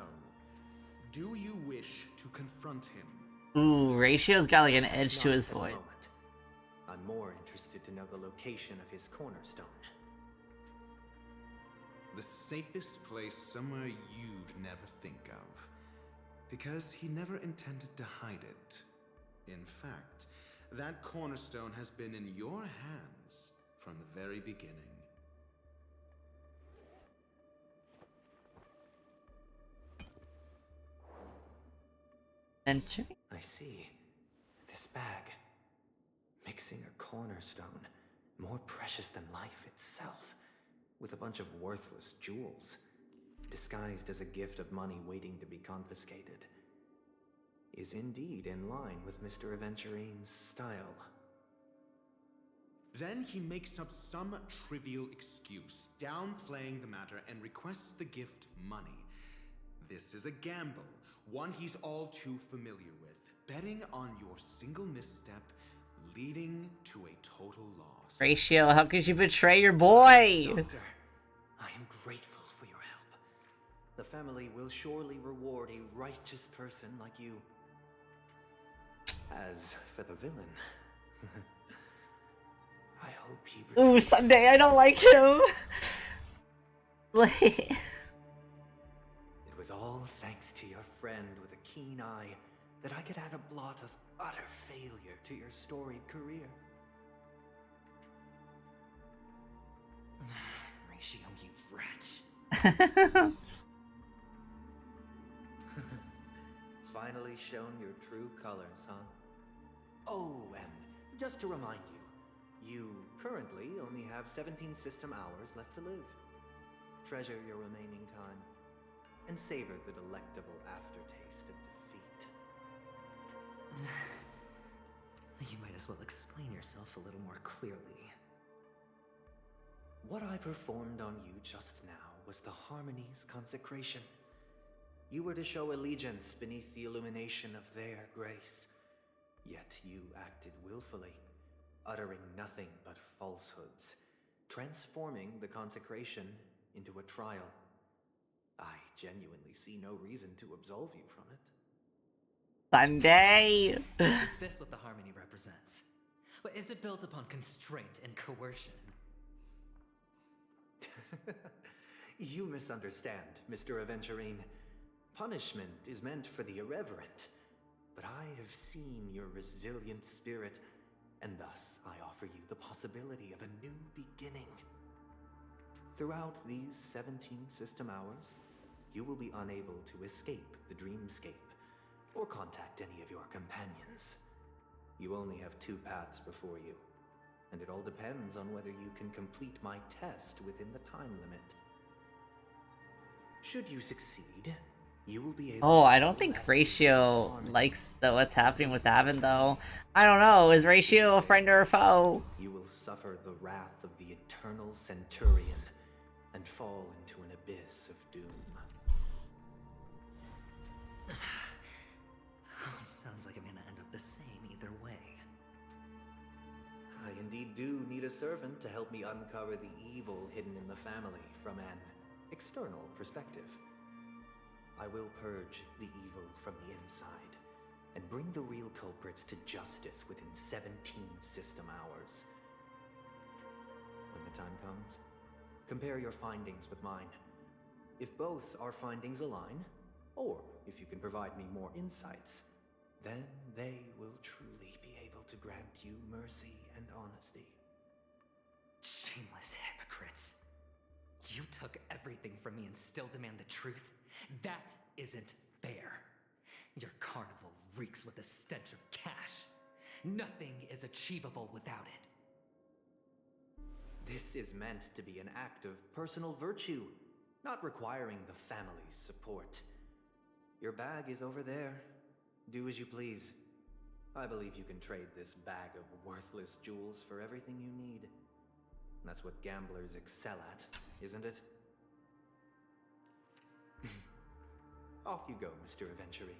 do you wish to confront him? Ooh, Ratio's got like an edge to his voice. I'm more interested to know the location of his cornerstone. The safest place somewhere you'd never think of. Because he never intended to hide it. In fact, that cornerstone has been in your hands from the very beginning. I see. This bag. Mixing a cornerstone, more precious than life itself, with a bunch of worthless jewels, disguised as a gift of money waiting to be confiscated, is indeed in line with Mr. Aventurine's style. Then he makes up some trivial excuse, downplaying the matter, and requests the gift money. This is a gamble, one he's all too familiar with, betting on your single misstep, leading to a total loss. Ratio, how could you betray your boy? Doctor, I am grateful for your help. The family will surely reward a righteous person like you. As for the villain, I hope he... Ooh, Sunday, I don't like him! It was all thanks to your friend with a keen eye that I could add a blot of utter failure to your storied career. Ratio, you wretch. Finally shown your true colors, huh? Oh, and just to remind you, you currently only have 17 system hours left to live. Treasure your remaining time, and savor the delectable aftertaste of defeat. You might as well explain yourself a little more clearly. What I performed on you just now was the Harmony's consecration. You were to show allegiance beneath the illumination of their grace. Yet you acted willfully, uttering nothing but falsehoods, transforming the consecration into a trial. I genuinely see no reason to absolve you from it. Sunday! Is this what the Harmony represents? But is it built upon constraint and coercion? You misunderstand, Mr. Aventurine. Punishment is meant for the irreverent. But I have seen your resilient spirit, and thus I offer you the possibility of a new beginning. Throughout these 17 system hours, you will be unable to escape the dreamscape or contact any of your companions. You only have 2 paths before you, and it all depends on whether you can complete my test within the time limit. Should you succeed, You will be able Oh, to I don't think coalesce Ratio likes what's happening with Avon, though. I don't know. Is Ratio a friend or a foe? You will suffer the wrath of the eternal Centurion and fall into an abyss of doom. Sounds like I'm gonna end up the same either way. I indeed do need a servant to help me uncover the evil hidden in the family from an external perspective. I will purge the evil from the inside and bring the real culprits to justice within 17 system hours. When the time comes, compare your findings with mine. If both our findings align, or if you can provide me more insights, then they will truly be able to grant you mercy and honesty. Shameless hypocrites. You took everything from me and still demand the truth? That isn't fair. Your carnival reeks with the stench of cash. Nothing is achievable without it. This is meant to be an act of personal virtue, not requiring the family's support. Your bag is over there. Do as you please. I believe you can trade this bag of worthless jewels for everything you need. That's what gamblers excel at, isn't it? Off you go, Mr. Aventurine.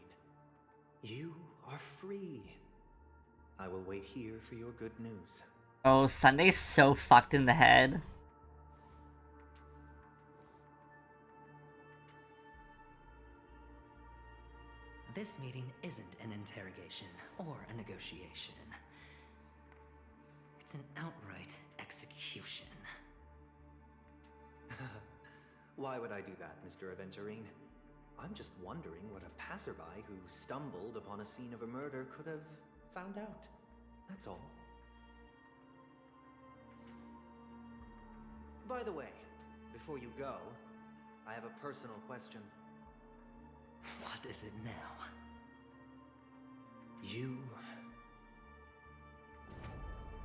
You are free. I will wait here for your good news. Oh, Sunday's so fucked in the head. This meeting isn't an interrogation or a negotiation. It's an outright execution. Why would I do that, Mr. Aventurine? I'm just wondering what a passerby who stumbled upon a scene of a murder could have found out. That's all. By the way, before you go, I have a personal question. What is it now?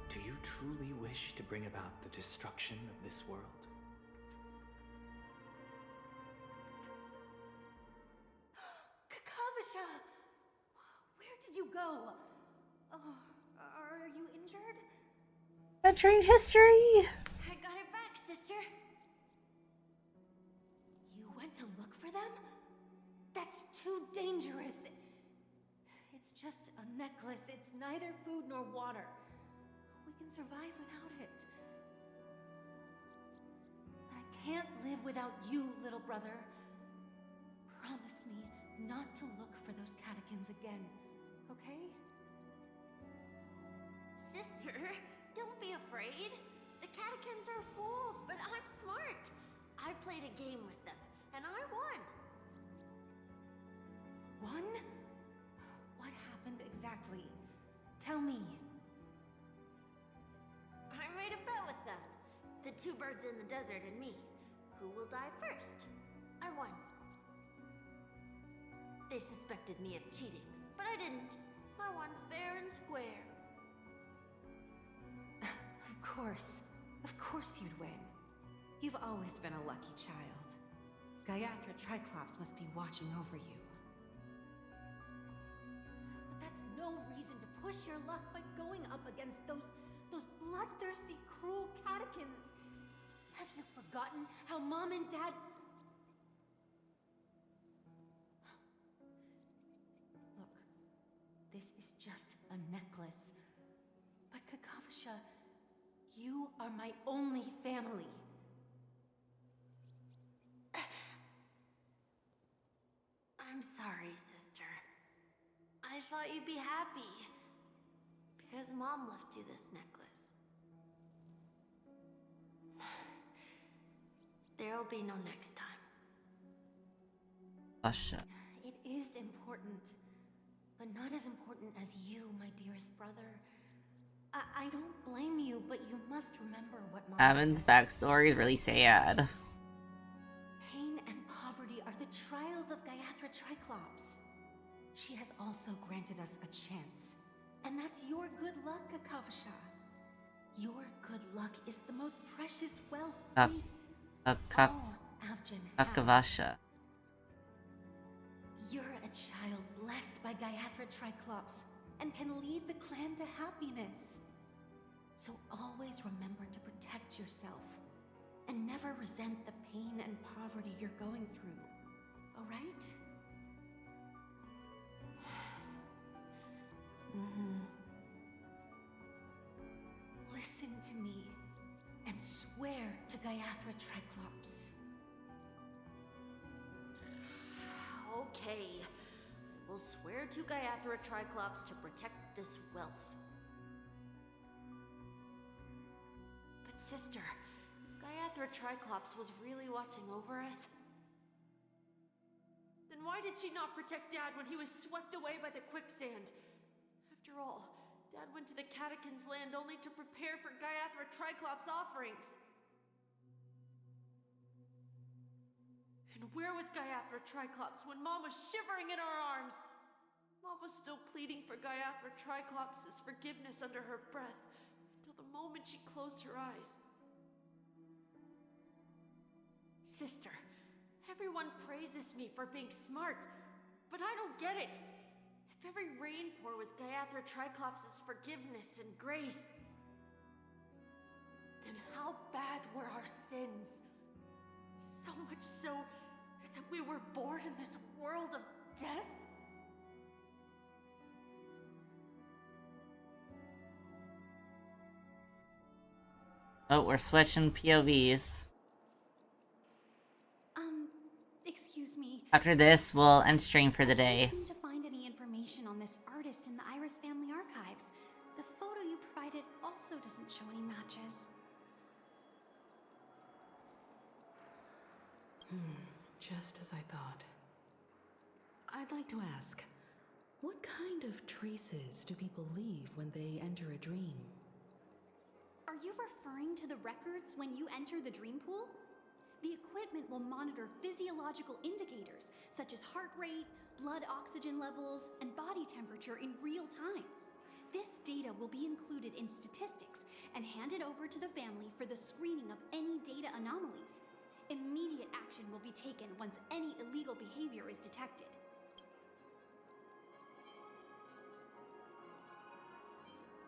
Do you truly wish to bring about the destruction of this world? Kakavasha! Where did you go? Oh, are you injured? Adventuring history! I got it back, sister. You went to look for them? That's too dangerous. It's just a necklace. It's neither food nor water. We can survive without it. But I can't live without you, little brother. Promise me not to look for those catechins again, okay? Sister, don't be afraid. The catechins are fools, but I'm smart. I played a game with them, and I won. Won? What happened exactly? Tell me. I made a bet with them. The two birds in the desert and me. Who will die first? I won. They suspected me of cheating, but I didn't. I won fair and square. Of course you'd win. You've always been a lucky child. Gaiathra Triclops must be watching over you. But that's no reason to push your luck by going up against those bloodthirsty, cruel catechins. Have you forgotten how Mom and Dad... Look, this is just a necklace. But Kakavasha, you are my only family. I'm sorry, sister. I thought you'd be happy. Because Mom left you this necklace. There'll be no next time. Russia. It is important. But not as important as you, my dearest brother. I don't blame you, but you must remember what Mom Avon's said. backstory is really sad. Pain and poverty are the trials of Gaiathra Triclops. She has also granted us a chance. And that's your good luck, Kakavasha. Your good luck is the most precious wealth we all Avgin have. Kakavasha. a child blessed by Gayathra Triclops and can lead the clan to happiness. So always remember to protect yourself and never resent the pain and poverty you're going through. All right? Listen to me and swear to Gayathra Triclops. Okay. We'll swear to Gayathra Triclops to protect this wealth. But sister, if Gayathra Triclops was really watching over us, then why did she not protect Dad when he was swept away by the quicksand? After all, Dad went to the Catechins' land only to prepare for Gayathra Triclops' offerings. And where was Gayathra Triclops when Mom was shivering in our arms? Mom was still pleading for Gayathra Triclops' forgiveness under her breath until the moment she closed her eyes. Sister, everyone praises me for being smart, but I don't get it. If every rain pour was Gayathra Triclops' forgiveness and grace, then how bad were our sins? So much so that we were born in this world of death? Oh, we're switching POVs. Excuse me. After this, we'll end stream for the day. I can't seem to find any information on this artist in the Iris family archives. The photo you provided also doesn't show any matches. Just as I thought. I'd like to ask, what kind of traces do people leave when they enter a dream? Are you referring to the records when you enter the dream pool? The equipment will monitor physiological indicators such as heart rate, blood oxygen levels, and body temperature in real time. This data will be included in statistics and handed over to the family for the screening of any data anomalies. Immediate action will be taken once any illegal behavior is detected.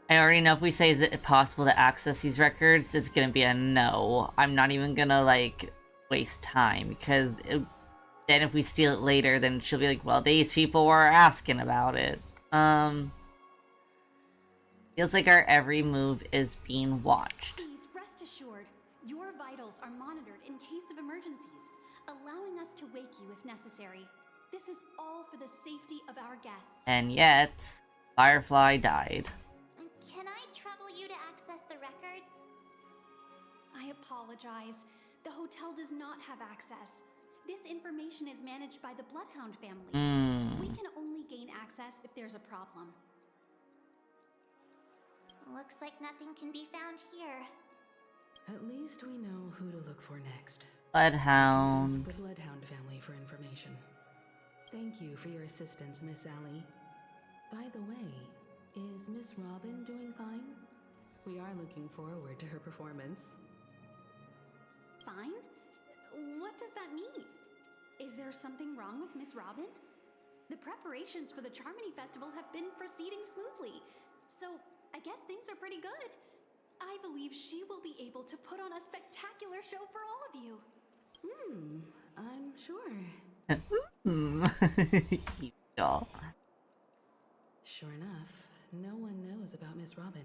I already know if we say is it possible to access these records, it's gonna be a no. I'm not even gonna, like, waste time, because then if we steal it later, then she'll be like, well, these people were asking about it. Feels like our every move is being watched. Please rest assured, your vitals are monitored in case of emergencies, allowing us to wake you if necessary. This is all for the safety of our guests. And yet, Firefly died. Can I trouble you to access the records? I apologize. The hotel does not have access. This information is managed by the Bloodhound family. We can only gain access if there's a problem. Looks like nothing can be found here. At least we know who to look for next. Bloodhound. Ask the Bloodhound family for information. Thank you for your assistance, Miss Allie. By the way, is Miss Robin doing fine? We are looking forward to her performance. Fine? What does that mean? Is there something wrong with Miss Robin? The preparations for the Charmony Festival have been proceeding smoothly, so I guess things are pretty good. I believe she will be able to put on a spectacular show for all of you. I'm sure. Cute doll. Sure enough, no one knows about Miss Robin.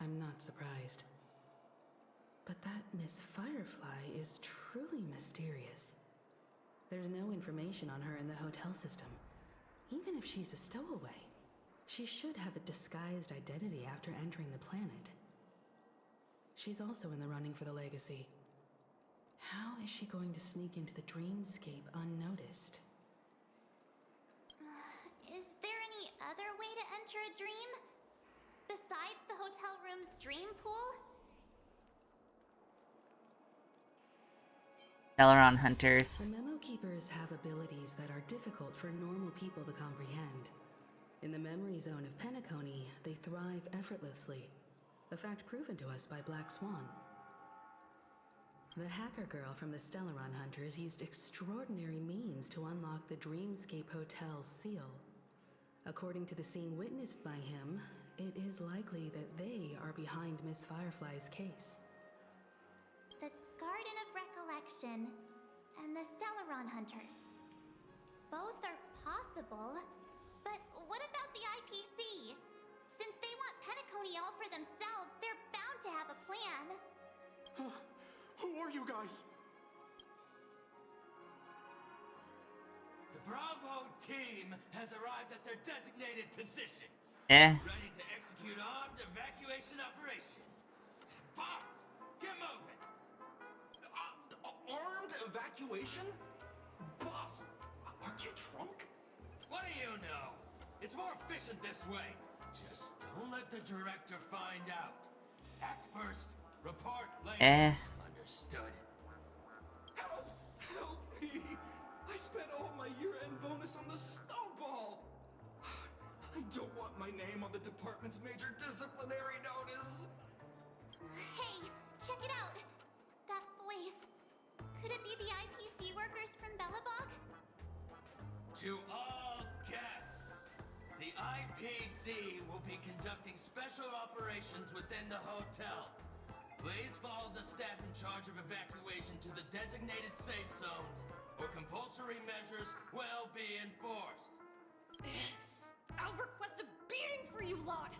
I'm not surprised. But that Miss Firefly is truly mysterious. There's no information on her in the hotel system. Even if she's a stowaway, she should have a disguised identity after entering the planet. She's also in the running for the legacy. How is she going to sneak into the dreamscape unnoticed? Is there any other way to enter a dream? Besides the hotel room's dream pool? Celeron hunters. The Memo Keepers have abilities that are difficult for normal people to comprehend. In the memory zone of Penacony, they thrive effortlessly, a fact proven to us by Black Swan. The hacker girl from the Stellaron Hunters used extraordinary means to unlock the Dreamscape Hotel's seal. According to the scene witnessed by him, it is likely that they are behind Miss Firefly's case. The Garden of Recollection and the Stellaron Hunters. Both are possible, but what about the IPC? Since they want Penacony all for themselves, they're bound to have a plan. Who are you guys? The Bravo team has arrived at their designated position. Ready to execute armed evacuation operation. Boss, get moving. Armed evacuation? Boss, are you drunk? What do you know? It's more efficient this way. Just don't let the director find out. Act first, report later. Understood? Help! Help me! I spent all my year-end bonus on the snowball! I don't want my name on the department's major disciplinary notice! Hey, check it out! That voice. Could it be the IPC workers from Bellabog? To all guests, the IPC will be conducting special operations within the hotel. Please follow the staff in charge of evacuation to the designated safe zones, or compulsory measures will be enforced. I'll request a beating for you lot!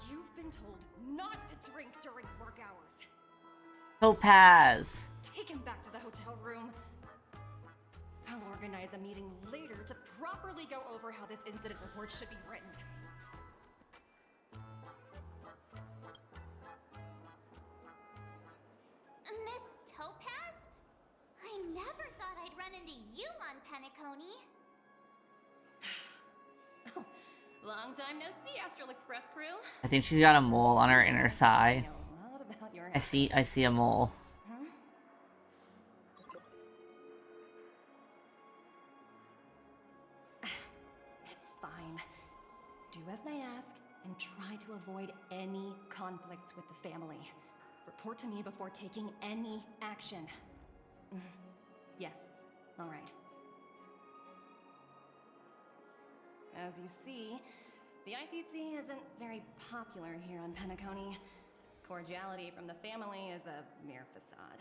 You've been told not to drink during work hours. Topaz! Take him back to the hotel room. I'll organize a meeting later to properly go over how this incident report should be written. Miss Topaz? I never thought I'd run into you on Penacony. Long time no see, Astral Express crew. I think she's got a mole on her inner thigh. A lot about your I see a mole. Huh? It's fine. Do as I ask and try to avoid any conflicts with the family. Report to me before taking any action. Yes, all right. As you see, the IPC isn't very popular here on Penacony. Cordiality from the family is a mere facade.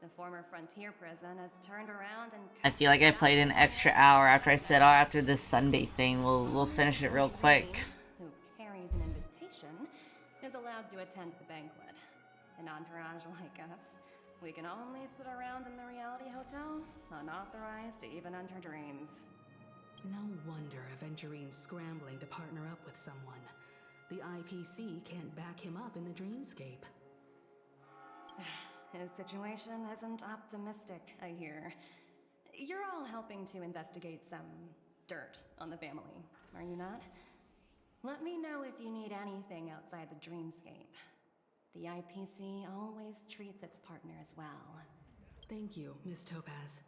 The former frontier prison has turned around and... I feel like I played an extra hour after I said, oh, after this Sunday thing, we'll finish it real quick. Who carries an invitation is allowed to attend the banquet. An entourage like us, we can only sit around in the reality hotel, unauthorized to even enter dreams. No wonder Aventurine's scrambling to partner up with someone. The IPC can't back him up in the dreamscape. His situation isn't optimistic, I hear. You're all helping to investigate some dirt on the family, are you not? Let me know if you need anything outside the dreamscape. The IPC always treats its partners well. Thank you, Miss Topaz.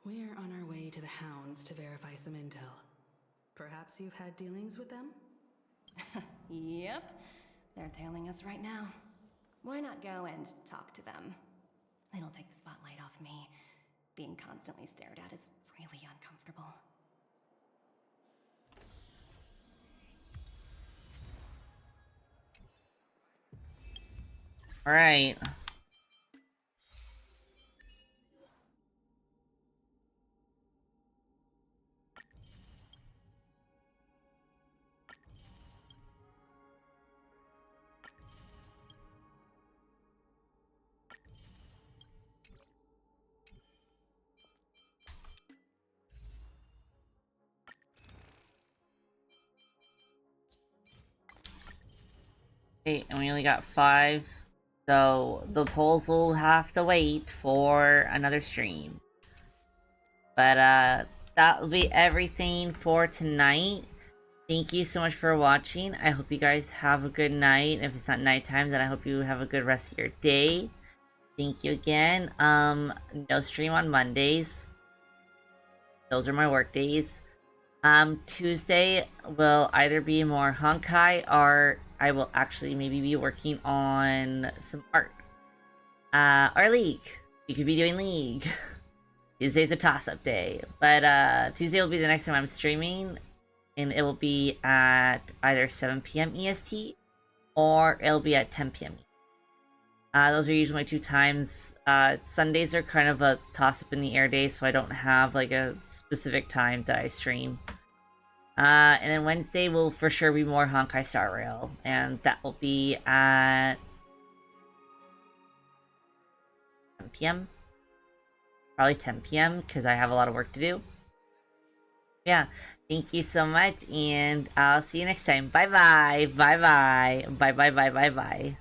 We're on our way to the Hounds to verify some intel. Perhaps you've had dealings with them? Yep. They're tailing us right now. Why not go and talk to them? It'll take the spotlight off me. Being constantly stared at is really uncomfortable. Alright. Okay, and we only got 5. So the polls will have to wait for another stream. But that'll be everything for tonight. Thank you so much for watching. I hope you guys have a good night. If it's not nighttime, then I hope you have a good rest of your day. Thank you again. No stream on Mondays. Those are my work days. Tuesday will either be more Honkai, or I will actually maybe be working on some art. Or League. you could be doing League. Tuesday's a toss-up day. But Tuesday will be the next time I'm streaming, and it will be at either 7 p.m. EST or it'll be at 10 p.m. Those are usually my 2 times. Sundays are kind of a toss-up in the air day, so I don't have like a specific time that I stream. And then Wednesday will for sure be more Honkai Star Rail, and that will be at 10 p.m. Probably 10 p.m. because I have a lot of work to do. Yeah, thank you so much, and I'll see you next time. Bye-bye. Bye-bye. Bye-bye. Bye-bye. Bye.